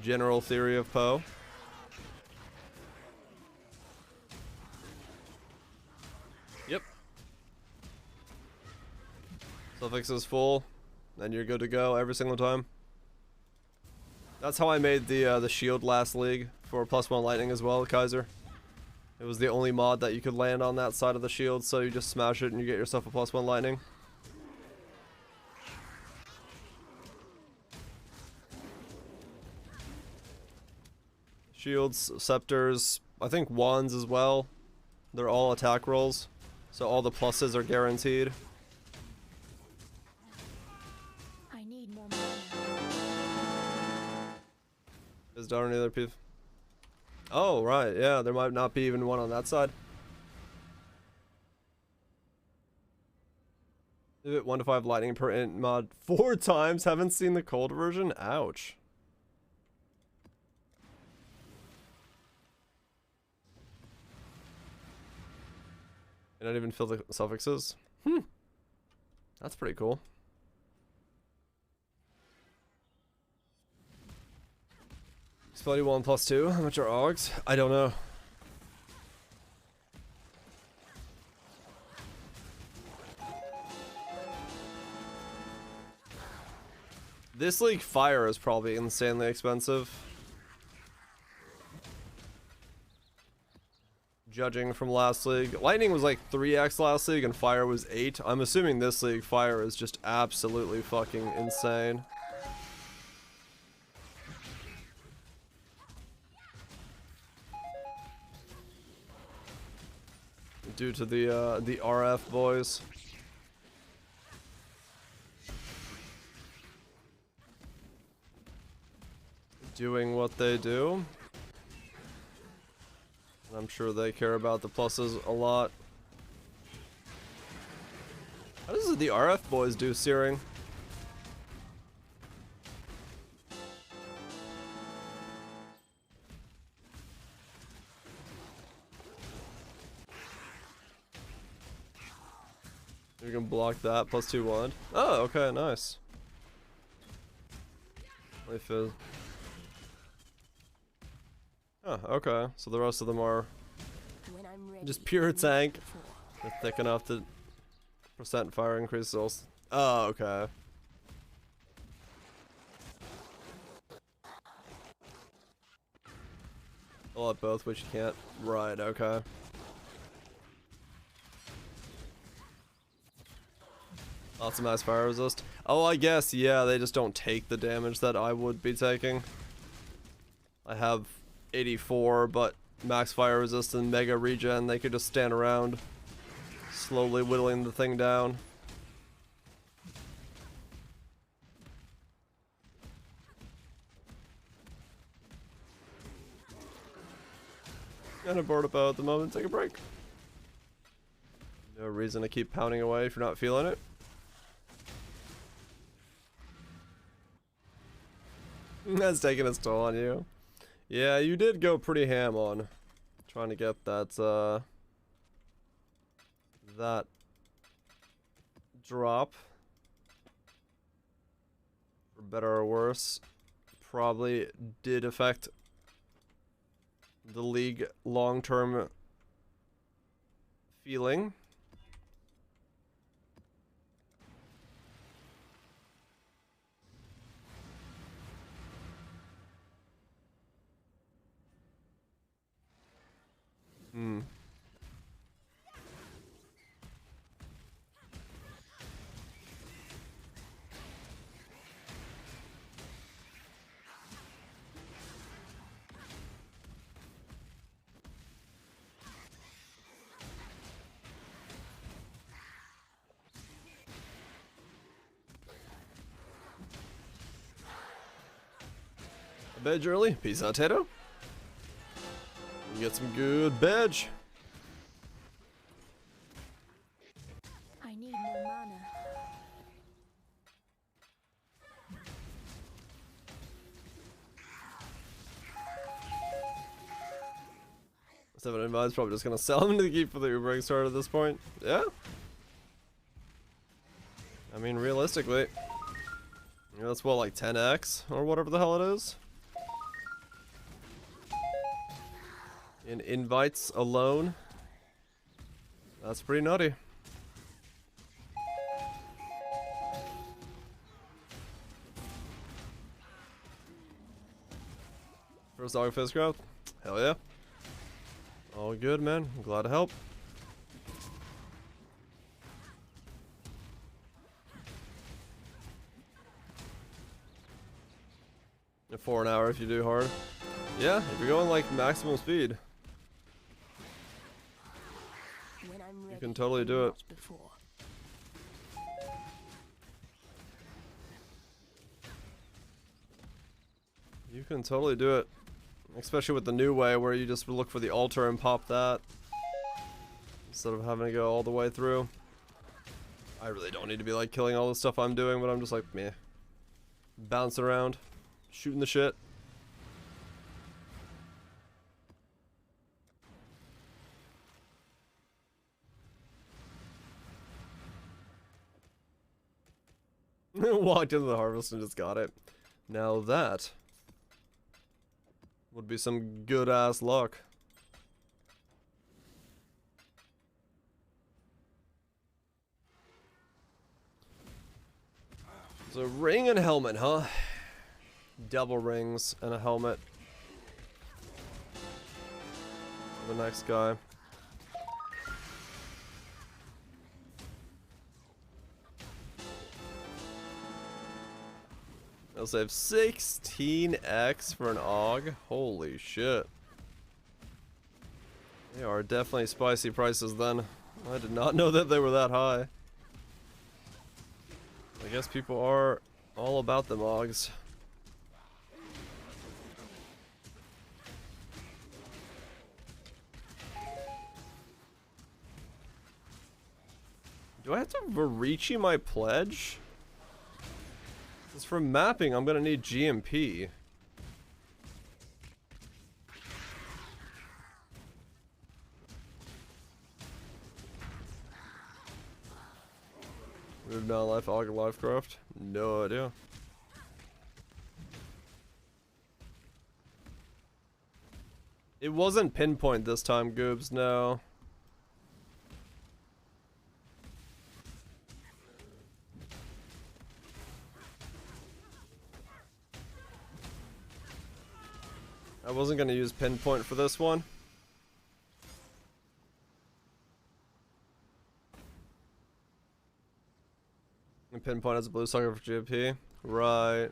General theory of Poe. Yep. Suffix is full, then you're good to go every single time. That's how I made the shield last league for +1 lightning as well, Kaiser. It was the only mod that you could land on that side of the shield, so you just smash it and you get yourself a +1 lightning. Shields, scepters, I think wands as well. They're all attack rolls, so all the pluses are guaranteed. I need more mana. Is there any other piece? Oh, right, yeah, there might not be even one on that side. Give it 1 to 5 lightning per int mod 4 times. Haven't seen the cold version. Ouch. And not even fill the suffixes. That's pretty cool. Spell 1 + 2. How much are augs? I don't know. This league fire is probably insanely expensive. Judging from last league. Lightning was like 3x last league and fire was 8. I'm assuming this league fire is just absolutely fucking insane. Due to the RF boys. Doing what they do. I'm sure they care about the pluses a lot. How does the RF boys do searing? You can block that, plus 2 wand. Oh, okay, nice. Life is... Oh, okay. So the rest of them are just pure tank. They're thick enough to percent fire increase also. Oh, okay. I'll have both, which you can't. Right, okay. Lots of max fire resist. Oh, I guess, yeah, they just don't take the damage that I would be taking. I have 84, but max fire resist and mega regen, they could just stand around, slowly whittling the thing down. Kinda bored about at the moment, take a break. No reason to keep pounding away if you're not feeling it. That's taking its toll on you. Yeah, you did go pretty ham on trying to get that, that drop. For better or worse, probably did affect the league long-term feeling. Hmm. A badge early, peace out, Tato. You get some good badge. I need more mana. Seven invites, probably just gonna sell him to the keep for the Ubering start at this point. Yeah. I mean, realistically, that's what, like 10x or whatever the hell it is. In invites alone, that's pretty nutty. First dog fist growth? Hell yeah. All good, man. I'm glad to help. And 4 an hour if you do hard. Yeah, if you're going like maximum speed. When I'm ready, You can totally do it. not before. You can totally do it. Especially with the new way where you just look for the altar and pop that. Instead of having to go all the way through. I really don't need to be like killing all the stuff I'm doing, but I'm just like, meh. Bouncing around. Shooting the shit. Walked into the harvest and just got it. Now that would be some good ass luck. So ring and helmet, huh? Double rings and a helmet. The next guy. I'll save 16x for an AUG. Holy shit. They are definitely spicy prices then. I did not know that they were that high. I guess people are all about them AUGs. Do I have to Varici my pledge? It's for mapping, I'm gonna need GMP. Move down life, Auger Lifecraft? No idea. It wasn't pinpoint this time, Goobs, no. I wasn't gonna use pinpoint for this one. And pinpoint as a blue sucker for GMP. Right.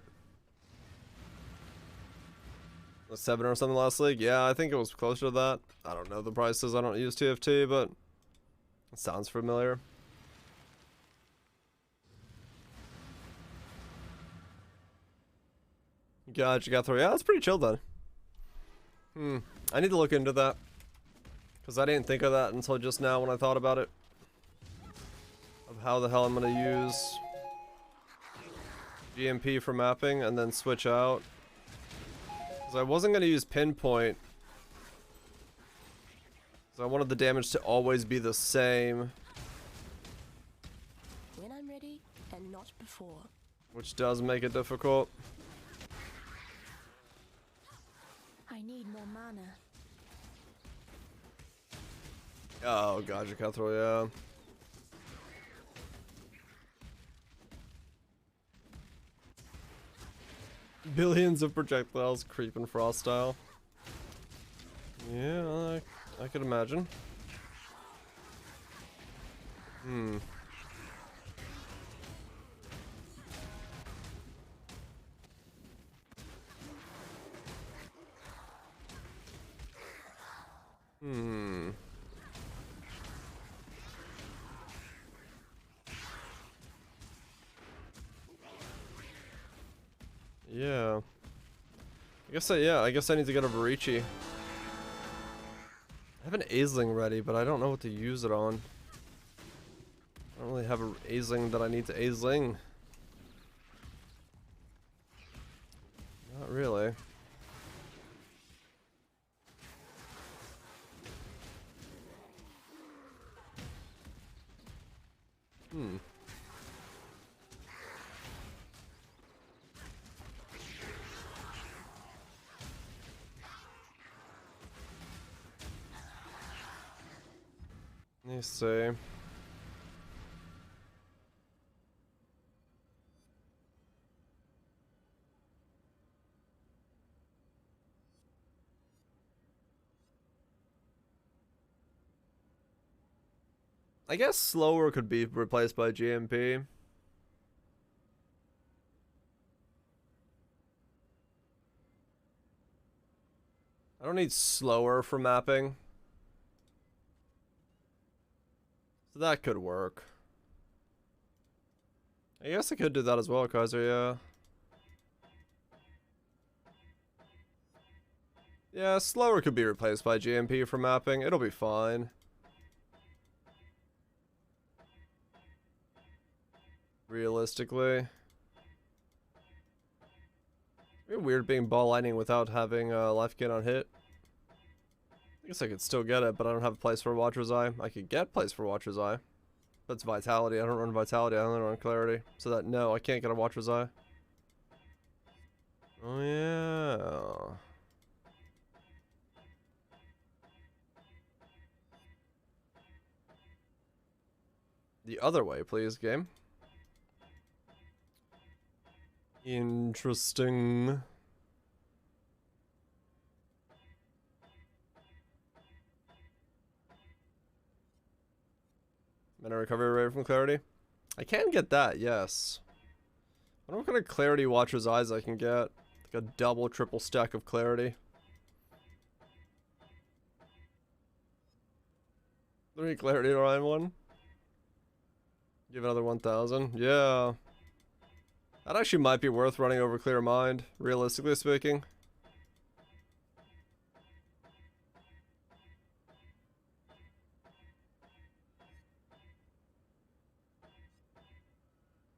A 7 or something last league? Yeah, I think it was closer to that. I don't know the prices, I don't use TFT, but it sounds familiar. Gotcha, got 3. Yeah, that's pretty chill then. I need to look into that. Because I didn't think of that until just now when I thought about it. Of how the hell I'm going to use GMP for mapping and then switch out. Because I wasn't going to use pinpoint. Because I wanted the damage to always be the same. When I'm ready, and not before. Which does make it difficult. I need more mana. Oh, gotcha, Cutthroat, yeah. Billions of projectiles creeping frost style. Yeah, I could imagine. Yeah. I guess I need to get a Varici. I have an Aisling ready, but I don't know what to use it on. I don't really have an Aisling that I need to Aisling. Not really. Let me see. I guess slower could be replaced by GMP. I don't need slower for mapping. So that could work. I guess I could do that as well, Kaiser, yeah. Yeah, slower could be replaced by GMP for mapping. It'll be fine. Realistically. It'd be weird being ball lightning without having life gain on hit. I guess I could still get it, but I don't have a place for Watcher's Eye. I could get place for Watcher's Eye. That's Vitality. I don't run Vitality, I only run Clarity. So that, no, I can't get a Watcher's Eye. Oh yeah. The other way, please, game. Interesting. Mana recovery rate from clarity. I can get that, yes. I wonder what kind of clarity Watcher's Eyes I can get. Like a double, triple stack of clarity. 3 clarity to Ryan 1. Give another 1,000. Yeah. That actually might be worth running over Clear Mind, realistically speaking.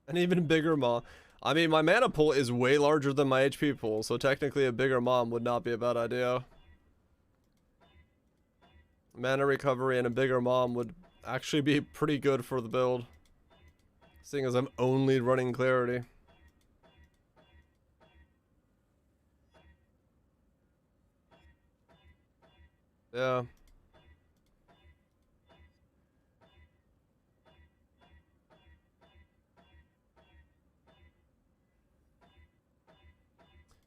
An even bigger mom. I mean, my mana pool is way larger than my HP pool, so technically a bigger mom would not be a bad idea. Mana recovery and a bigger mom would actually be pretty good for the build. Seeing as I'm only running clarity. Yeah.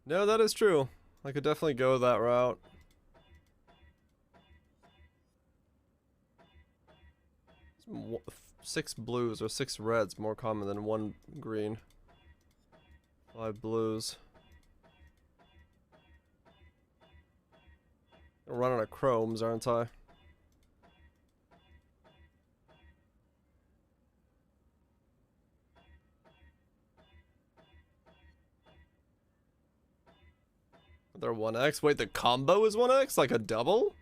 No, that is true. I could definitely go that route. Six blues or 6 reds more common than 1 green. 5 blues. I'm running out of chromes, aren't I? They're 1x. Wait, the combo is 1x? Like a double?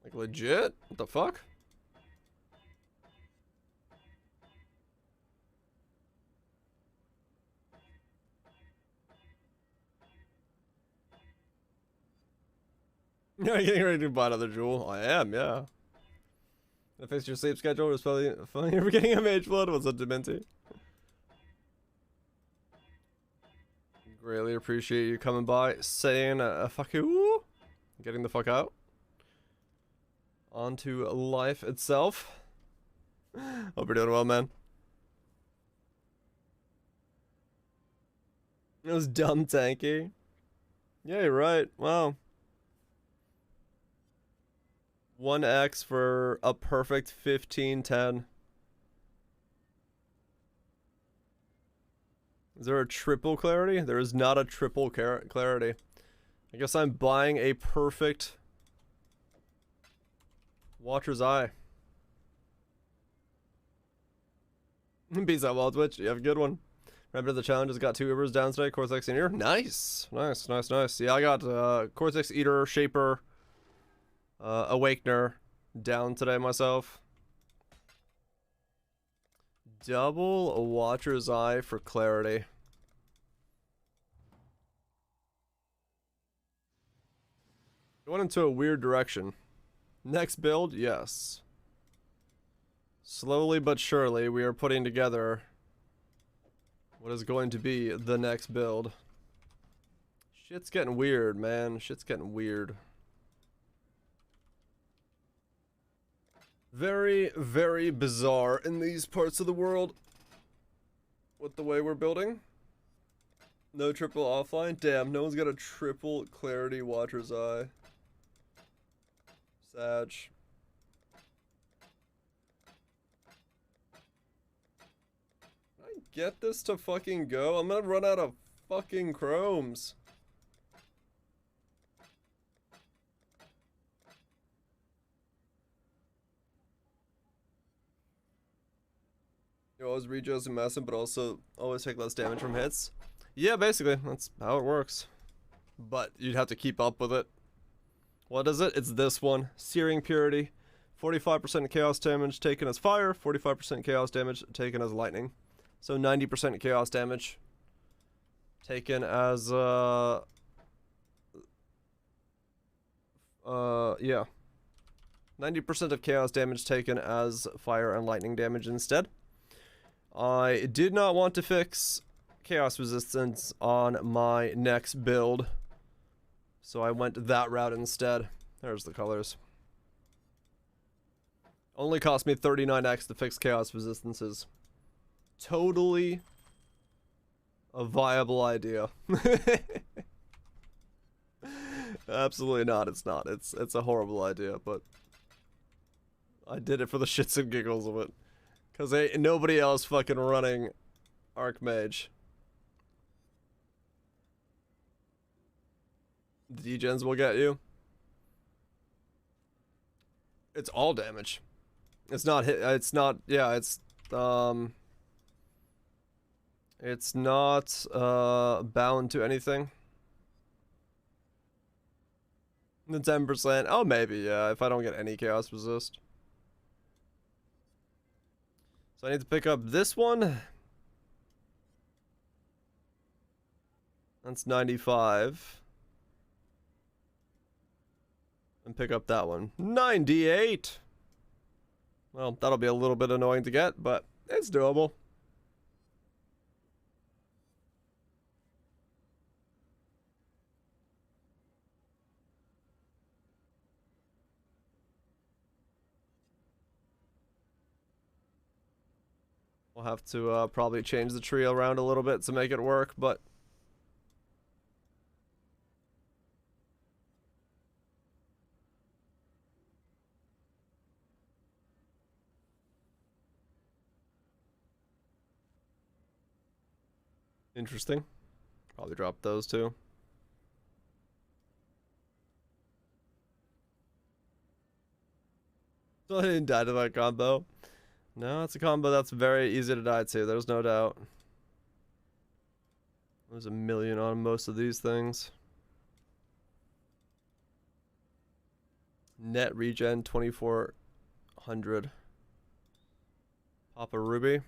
Like legit? What the fuck? You're getting ready to buy another jewel? I am, yeah. I fixed your sleep schedule. It was funny you're getting a mage blood. What's up, Dementi? Greatly appreciate you coming by, saying fuck you, getting the fuck out. On to life itself. Hope you're doing well, man. It was dumb tanky. Yeah, you're right. Wow. 1x for a perfect 15-10. Is there a triple clarity? There is not a triple clarity. I guess I'm buying a perfect Watcher's Eye. Peace out, Wild Twitch. You have a good one. Remember the challenge has got 2 Ubers down today. Cortex and Eater. Nice. Nice, nice, nice. Yeah, I got Cortex, Eater, Shaper, Awakener down today myself. Double a Watcher's Eye for clarity. Going into a weird direction. Next build, yes. Slowly but surely, we are putting together what is going to be the next build. Shit's getting weird, man. Shit's getting weird. Very, very bizarre in these parts of the world with the way we're building. No triple offline? Damn, no one's got a triple clarity Watcher's Eye. Sag. Can I get this to fucking go? I'm gonna run out of fucking chromes. You always rejos and massive, but also always take less damage from hits. Yeah, basically, that's how it works. But you'd have to keep up with it. What is it? It's this one. Searing Purity. 45% chaos damage taken as fire, 45% chaos damage taken as lightning. So 90% chaos damage taken as, yeah. 90% of chaos damage taken as fire and lightning damage instead. I did not want to fix chaos resistance on my next build, so I went that route instead. There's the colors. Only cost me 39x to fix chaos resistances. Totally a viable idea. Absolutely not. It's not. It's a horrible idea, but I did it for the shits and giggles of it. Cause ain't nobody else fucking running Archmage. Degens will get you. It's all damage. It's not hit. It's not. Yeah. It's not bound to anything. The 10%. Oh, maybe. Yeah. If I don't get any chaos resist. So I need to pick up this one. That's 95. And pick up that one. 98! Well, that'll be a little bit annoying to get, but it's doable. We'll have to probably change the tree around a little bit to make it work, but interesting. Probably drop those two. So I didn't die to that combo. No, it's a combo that's very easy to die to, there's no doubt. There's a million on most of these things. Net regen 2400. Papa Ruby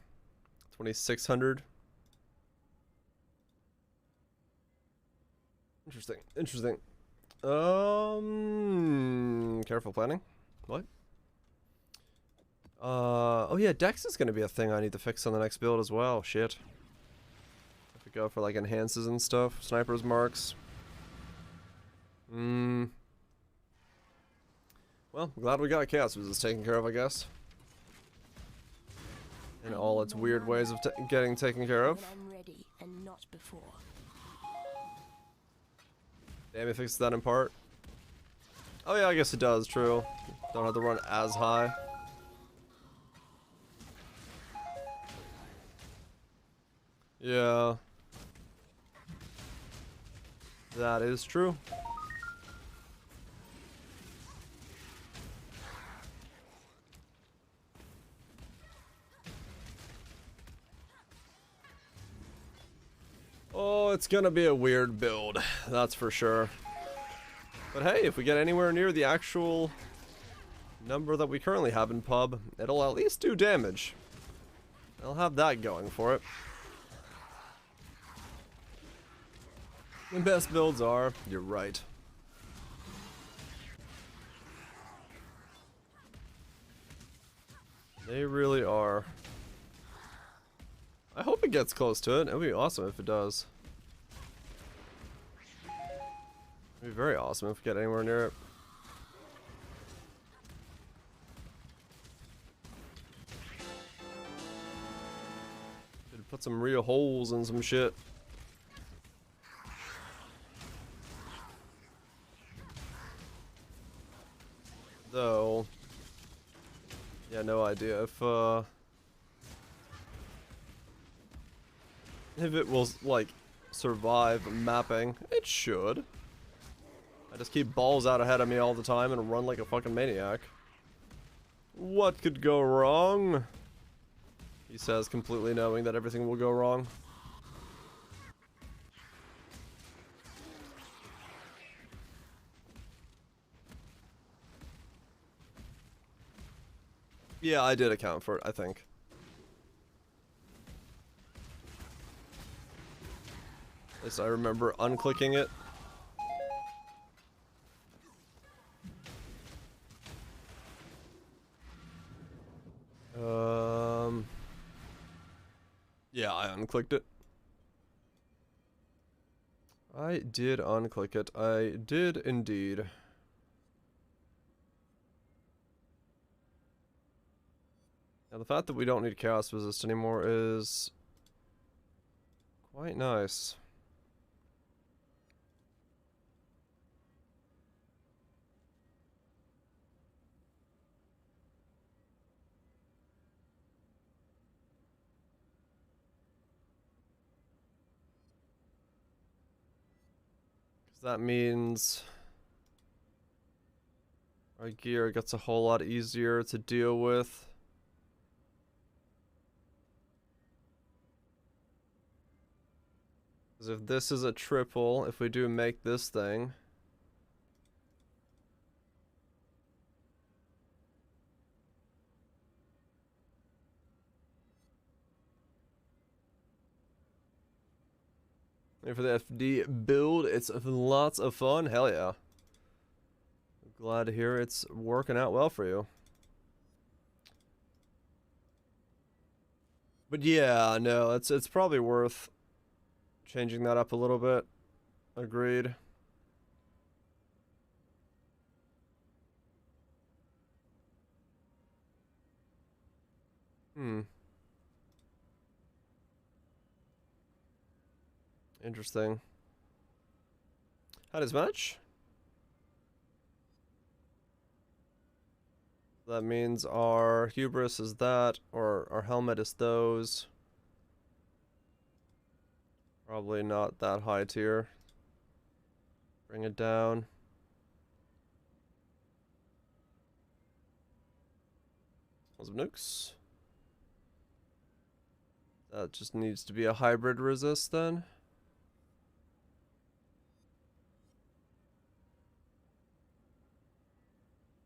2600. Interesting. Interesting. Careful planning. What? Oh yeah, Dex is gonna be a thing I need to fix on the next build as well. Shit. Have to go for like enhances and stuff. Sniper's marks. Well, I'm glad we got Chaos Resist taken care of, I guess. In all its weird ways of getting taken care of. I'm ready and not before. Damn, it fixes that in part. Oh yeah, I guess it does, true. Don't have to run as high. Yeah. That is true. Oh, it's gonna be a weird build, that's for sure. But hey, if we get anywhere near the actual number that we currently have in pub, it'll at least do damage. I'll have that going for it. The best builds are, you're right. They really are. I hope it gets close to it. It would be awesome if it does. It would be very awesome if we get anywhere near it. Could put some real holes in some shit. Though, yeah, no idea if it will, like, survive mapping. It should. I just keep balls out ahead of me all the time and run like a fucking maniac. What could go wrong? He says, completely knowing that everything will go wrong. Yeah, I did account for it, I think. At least I remember unclicking it. Yeah, I unclicked it. I did unclick it. I did indeed. Now the fact that we don't need chaos resist anymore is Quite nice. That means our gear gets a whole lot easier to deal with. Because if this is a triple, if we do make this thing, and for the FD build, it's lots of fun. Hell yeah. Glad to hear it's working out well for you. But yeah, no, it's probably worth changing that up a little bit. Agreed. Interesting. How does match? That means our hubris is that, or our helmet is those. Probably not that high tier. Bring it down. Some nukes. That just needs to be a hybrid resist then.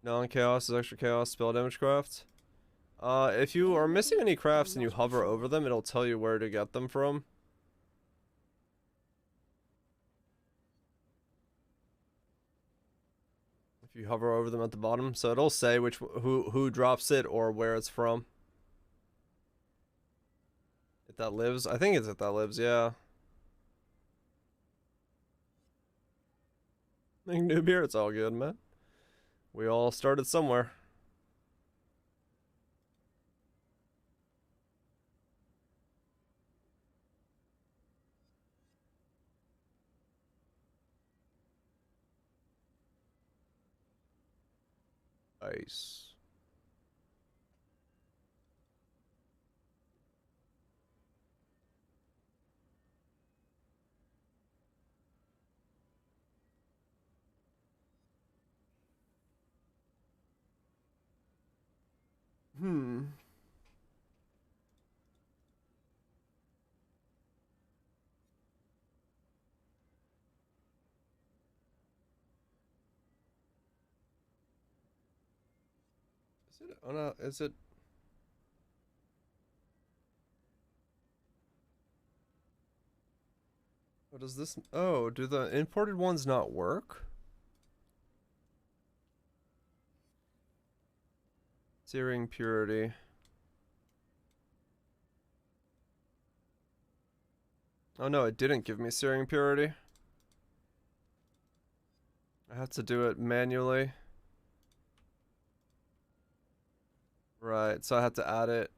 Non-chaos is extra chaos spell damage craft. If you are missing any crafts and you hover over them, it'll tell you where to get them from. If you hover over them at the bottom, so it'll say who drops it or where it's from. If that lives, I think it's if that lives, yeah. Make new beer, it's all good, man. We all started somewhere. Nice. Is it? Oh no, is it? What does this? Oh, do the imported ones not work? Searing purity. Oh no, it didn't give me searing purity. I have to do it manually. Right, so I have to add it.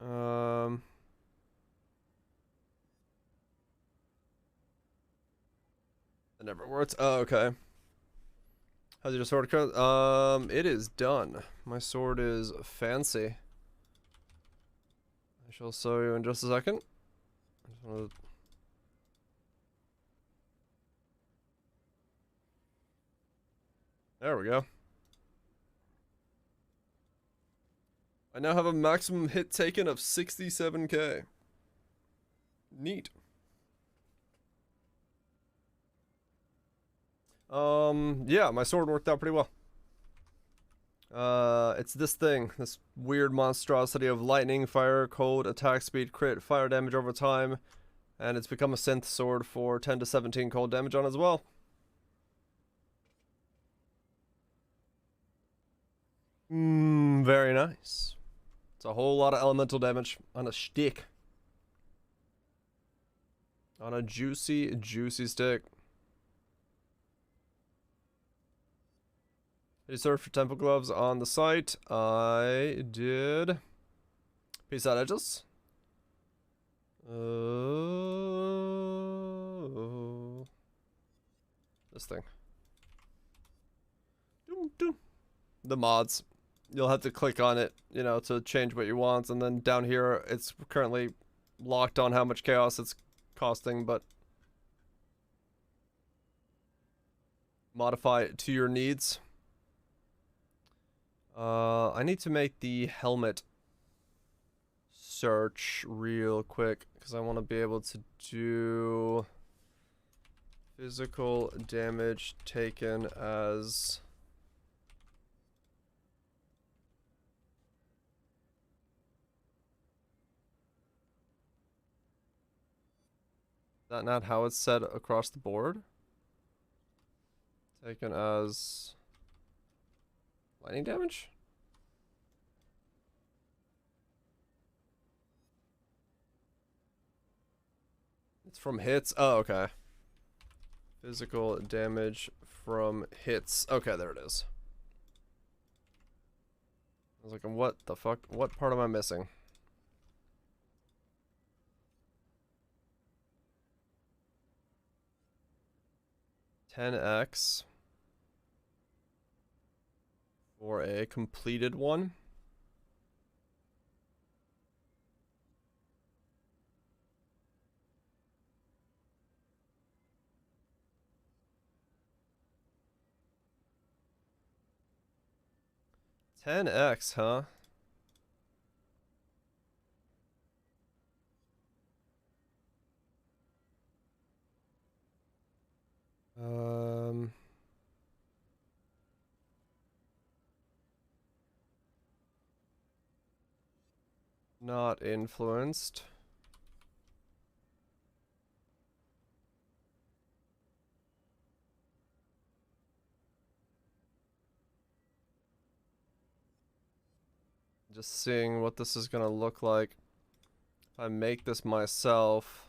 It never worked. Oh, okay. How's your sword cut? It is done. My sword is fancy. I shall show you in just a second. I just wanna... There we go. I now have a maximum hit taken of 67k. Neat. Yeah, my sword worked out pretty well. It's this thing, this weird monstrosity of lightning, fire, cold, attack speed, crit, fire damage over time, and it's become a synth sword for 10 to 17 cold damage on as well. Very nice. It's a whole lot of elemental damage on a stick. On a juicy, juicy stick. Did you search for temple gloves on the site? I did. Peace out, edges. This thing. The mods. You'll have to click on it, you know, to change what you want, and then down here it's currently locked on how much chaos it's costing, but modify it to your needs. I need to make the helmet search real quick because I want to be able to do physical damage taken as that not how it's said across the board? Taken as lightning damage? It's from hits. Oh, okay. Physical damage from hits. Okay, there it is. I was like, what the fuck? What part am I missing? $10x for a completed one. $10x, huh? Not influenced. Just seeing what this is gonna look like if I make this myself.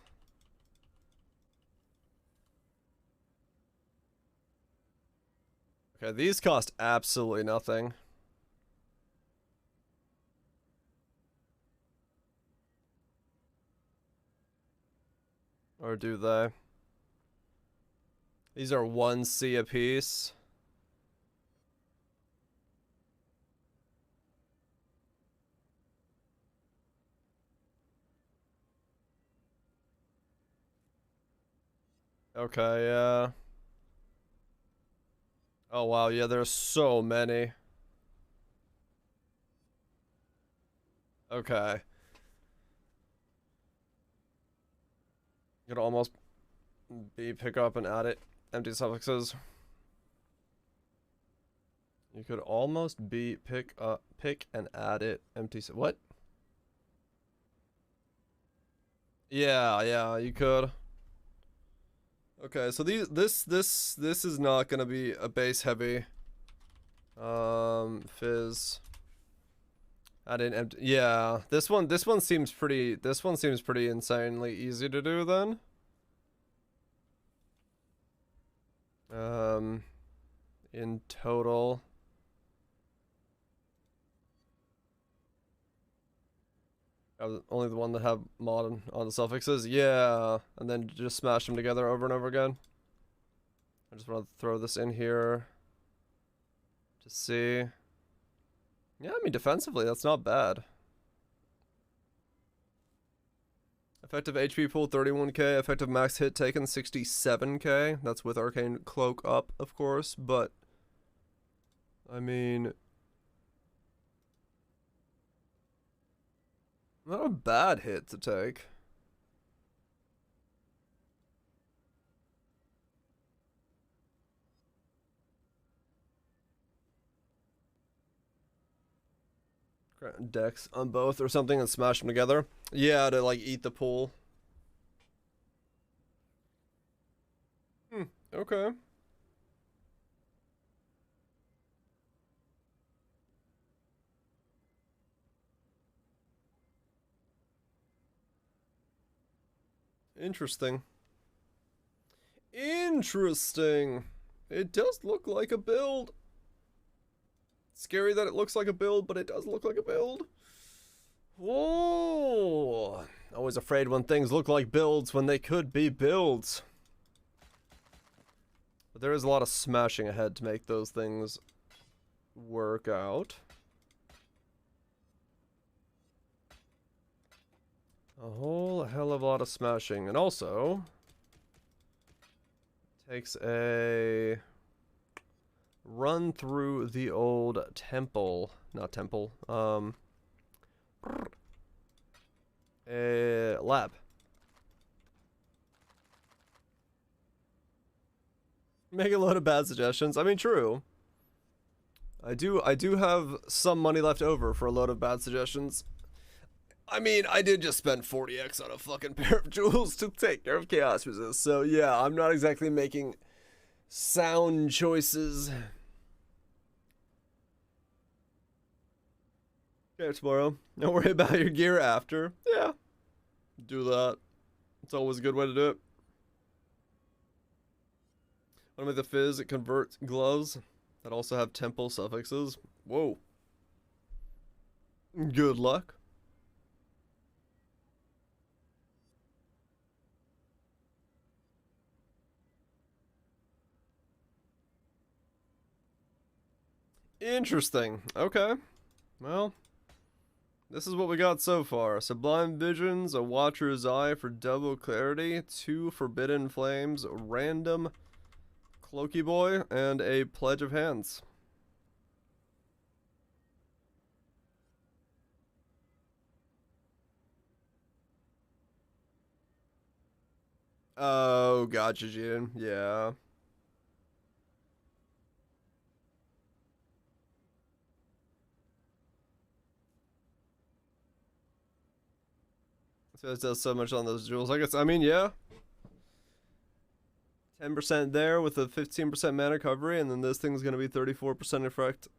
Okay, these cost absolutely nothing. Or do they? These are 1C a piece. Okay, yeah. Oh wow, yeah, there's so many. Okay. You could almost be pick up and add it. Empty suffixes. You could almost be pick and add it. Empty what? Yeah, you could. Okay, so this is not gonna be a base heavy. Fizz. Add in empty. Yeah, this one seems pretty. This one seems pretty insanely easy to do then. In total. Only the one that have mod on the suffixes. Yeah, and then just smash them together over and over again. I just want to throw this in here to see. Yeah, I mean defensively, that's not bad. Effective HP pool 31k, effective max hit taken 67k. That's with Arcane Cloak up, of course, but I mean, not a bad hit to take. Dex on both or something and smash them together. Yeah, to like eat the pool. Okay. Interesting. Interesting. It does look like a build. Scary that it looks like a build, but it does look like a build. Whoa. Always afraid when things look like builds when they could be builds. But there is a lot of smashing ahead to make those things work out. A whole hell of a lot of smashing. And also takes a run through the old temple. Not temple. A lab. Make a lot of bad suggestions. I mean, true. I do have some money left over for a load of bad suggestions. I mean, I did just spend 40x on a fucking pair of jewels to take care of chaos resist. So yeah, I'm not exactly making sound choices. Okay, tomorrow. Don't worry about your gear after. Yeah. Do that. It's always a good way to do it. Wanna make the fizz, it converts gloves that also have temple suffixes. Whoa. Good luck. Interesting. Okay. Well, this is what we got so far. Sublime Visions, a Watcher's Eye for double clarity, 2 Forbidden Flames, random Cloaky Boy, and a Pledge of Hands. Oh, gotcha, Jaden. Yeah. So it does so much on those jewels. I guess, I mean, yeah. 10% there with a 15% mana recovery, and then this thing's going to be 34% effect.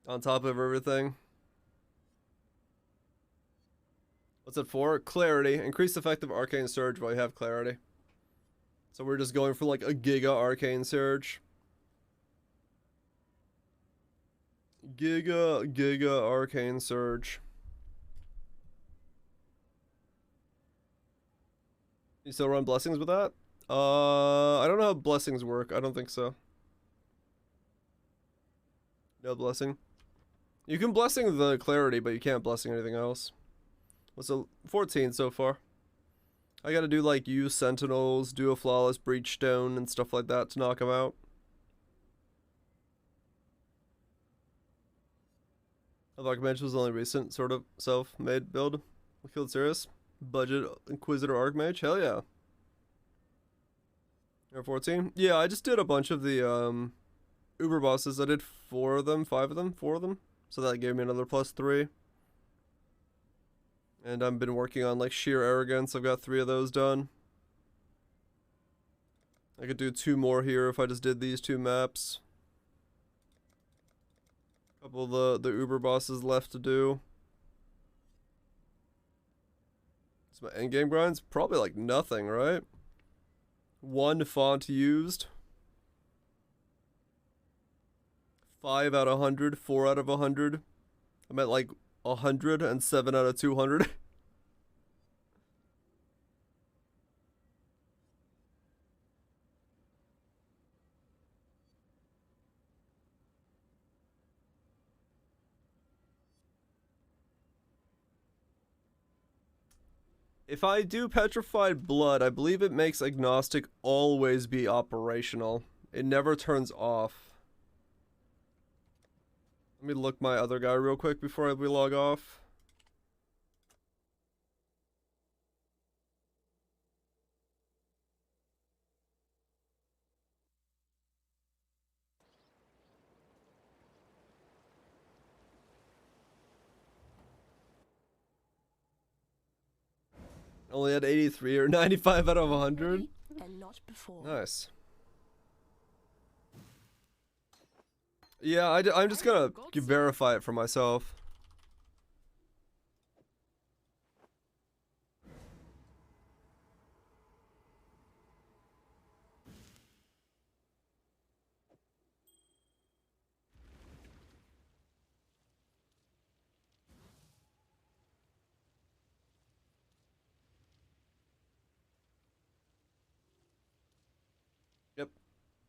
On top of everything. What's it for? Clarity. Increase effective arcane surge while you have clarity. So we're just going for like a giga arcane surge. Giga arcane surge. You still run blessings with that? I don't know how blessings work. I don't think so. No blessing. You can blessing the clarity, but you can't blessing anything else. What's a 14 so far? I gotta do like use sentinels, do a flawless breach stone and stuff like that to knock him out. Like I mentioned, was only recent sort of self-made build. We killed Sirius. Budget Inquisitor Archmage. Hell yeah. You're 14? Yeah, I just did a bunch of the Uber bosses. I did 4 of them, 5 of them, 4 of them. So that gave me another +3. And I've been working on like sheer arrogance. I've got 3 of those done. I could do 2 more here if I just did these 2 maps. Couple of the Uber bosses left to do. So my endgame grind's probably like nothing, right? 1 font used. 5 out of 100, 4 out of 100. I'm at like 100 and 7 out of 200. If I do Petrified Blood, I believe it makes Agnostic always be operational. It never turns off. Let me look my other guy real quick before we log off. Only had 83 or 95 out of 100. And not before. Nice. Yeah, I'm just gonna verify it for myself.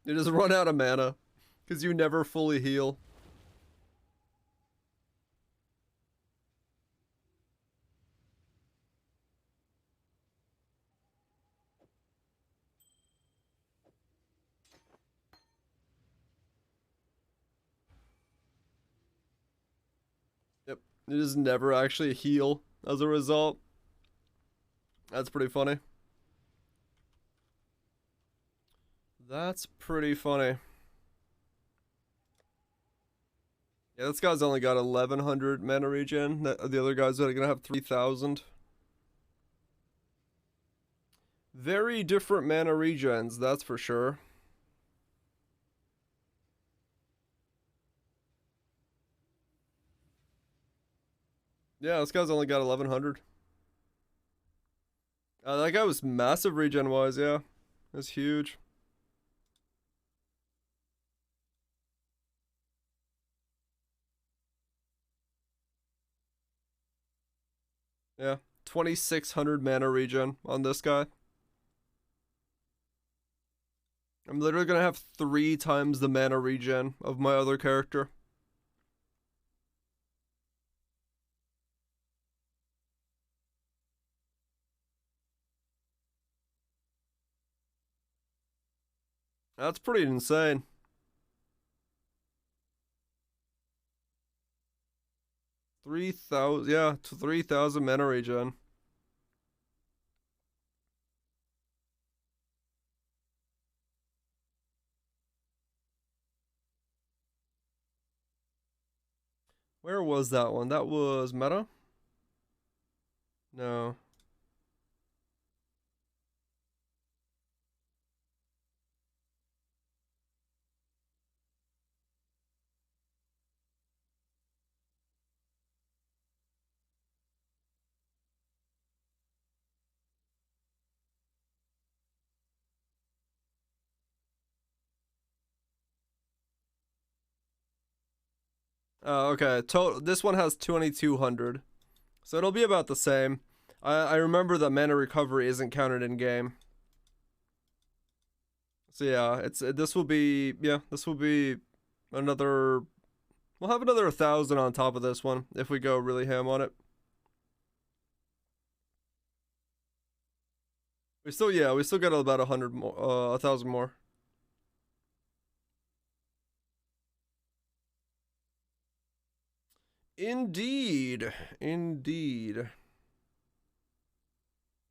You just run out of mana. Because you never fully heal. Yep. You just never actually heal as a result. That's pretty funny. That's pretty funny. Yeah, this guy's only got 1100 mana regen. The other guys are gonna have 3000. Very different mana regens, that's for sure. Yeah, this guy's only got 1100. That guy was massive regen wise, yeah. That's huge. Yeah, 2600 mana regen on this guy. I'm literally gonna have 3 times the mana regen of my other character. That's pretty insane. Yeah, 3000 mana regen. Where was that one? That was meta? No. Okay. This one has 2200. So it'll be about the same. I remember that mana recovery isn't counted in game. So yeah, this will be another. We'll have another 1000 on top of this one if we go really ham on it. We still got about 100 more, 1000 more. Indeed.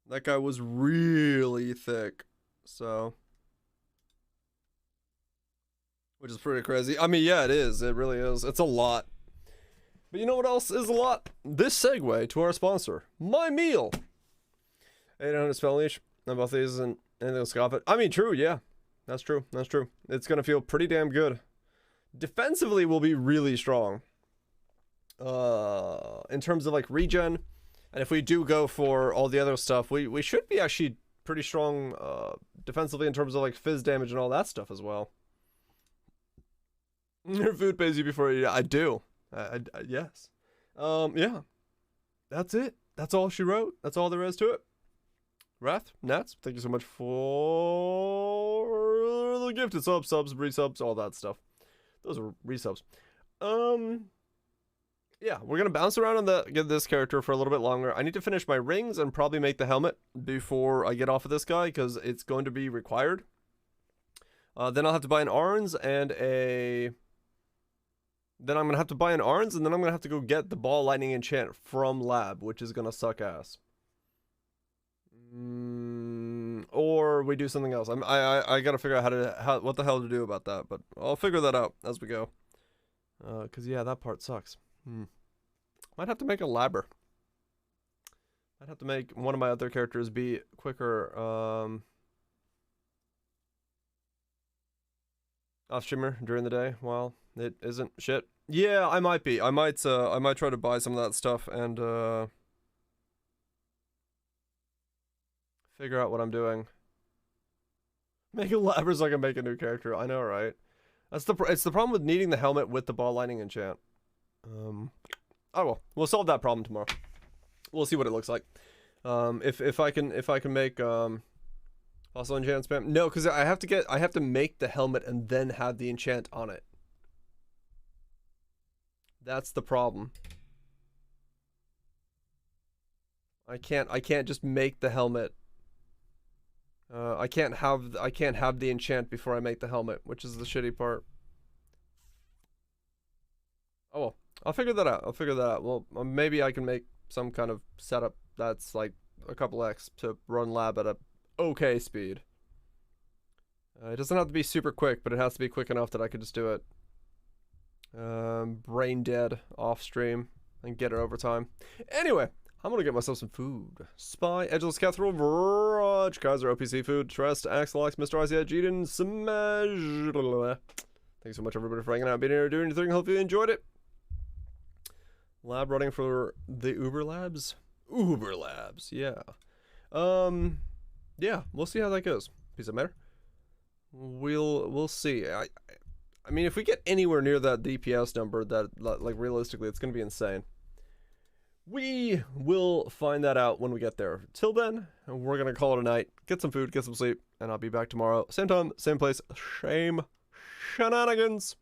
That guy was really thick, so. Which is pretty crazy. I mean, yeah, it is. It really is. It's a lot. But you know what else is a lot? This segue to our sponsor, My Meal. 800 spell leash. On both these and anything to scoff it. I mean, true, yeah. That's true. It's going to feel pretty damn good. Defensively, will be really strong. In terms of like regen, and if we do go for all the other stuff, we should be actually pretty strong defensively in terms of like fizz damage and all that stuff as well. Your food pays you before you. I do. Yes. Yeah. That's it. That's all she wrote. That's all there is to it. Wrath, Nats, thank you so much for the gifted subs, resubs, all that stuff. Those are resubs. Yeah, we're gonna bounce around on get this character for a little bit longer. I need to finish my rings and probably make the helmet before I get off of this guy because it's going to be required. Then I'll have to buy an Arns and a. Then I'm gonna have to buy an Arns and then I'm gonna have to go get the ball lightning enchant from lab, which is gonna suck ass. Or we do something else. I gotta figure out what the hell to do about that, but I'll figure that out as we go. Cause yeah, that part sucks. Might have to make a labber. Might have to make one of my other characters be quicker. Off streamer during the day while it isn't shit. Yeah, I might be. I might try to buy some of that stuff and figure out what I'm doing. Make a labber so I can make a new character. I know, right? It's the problem with needing the helmet with the ball lightning enchant. Oh well, we'll solve that problem tomorrow. We'll see what it looks like. If I can make Also enchant spam? No, because I have to make the helmet and then have the enchant on it. That's the problem. I can't just make the helmet. I can't have the enchant before I make the helmet, which is the shitty part. Oh well, I'll figure that out. Well, maybe I can make some kind of setup that's like a couple X to run lab at a okay speed. It doesn't have to be super quick, but it has to be quick enough that I could just do it. Brain dead off stream and get it over time. Anyway, I'm gonna get myself some food. Spy, Edgeless Catherall, Viraj, Kaiser, OPC Food, Trust, Axel, Alex, Mr. Isaiah, Jeeden, Smash. Thanks so much, everybody, for hanging out, being here, doing your thing. Hope you enjoyed it. Lab running for the Uber Labs. Uber Labs, yeah. Yeah, we'll see how that goes. Piece of matter. We'll see. I mean, if we get anywhere near that DPS number, that like realistically, it's gonna be insane. We will find that out when we get there. Till then, we're gonna call it a night. Get some food, get some sleep, and I'll be back tomorrow. Same time, same place, same shenanigans.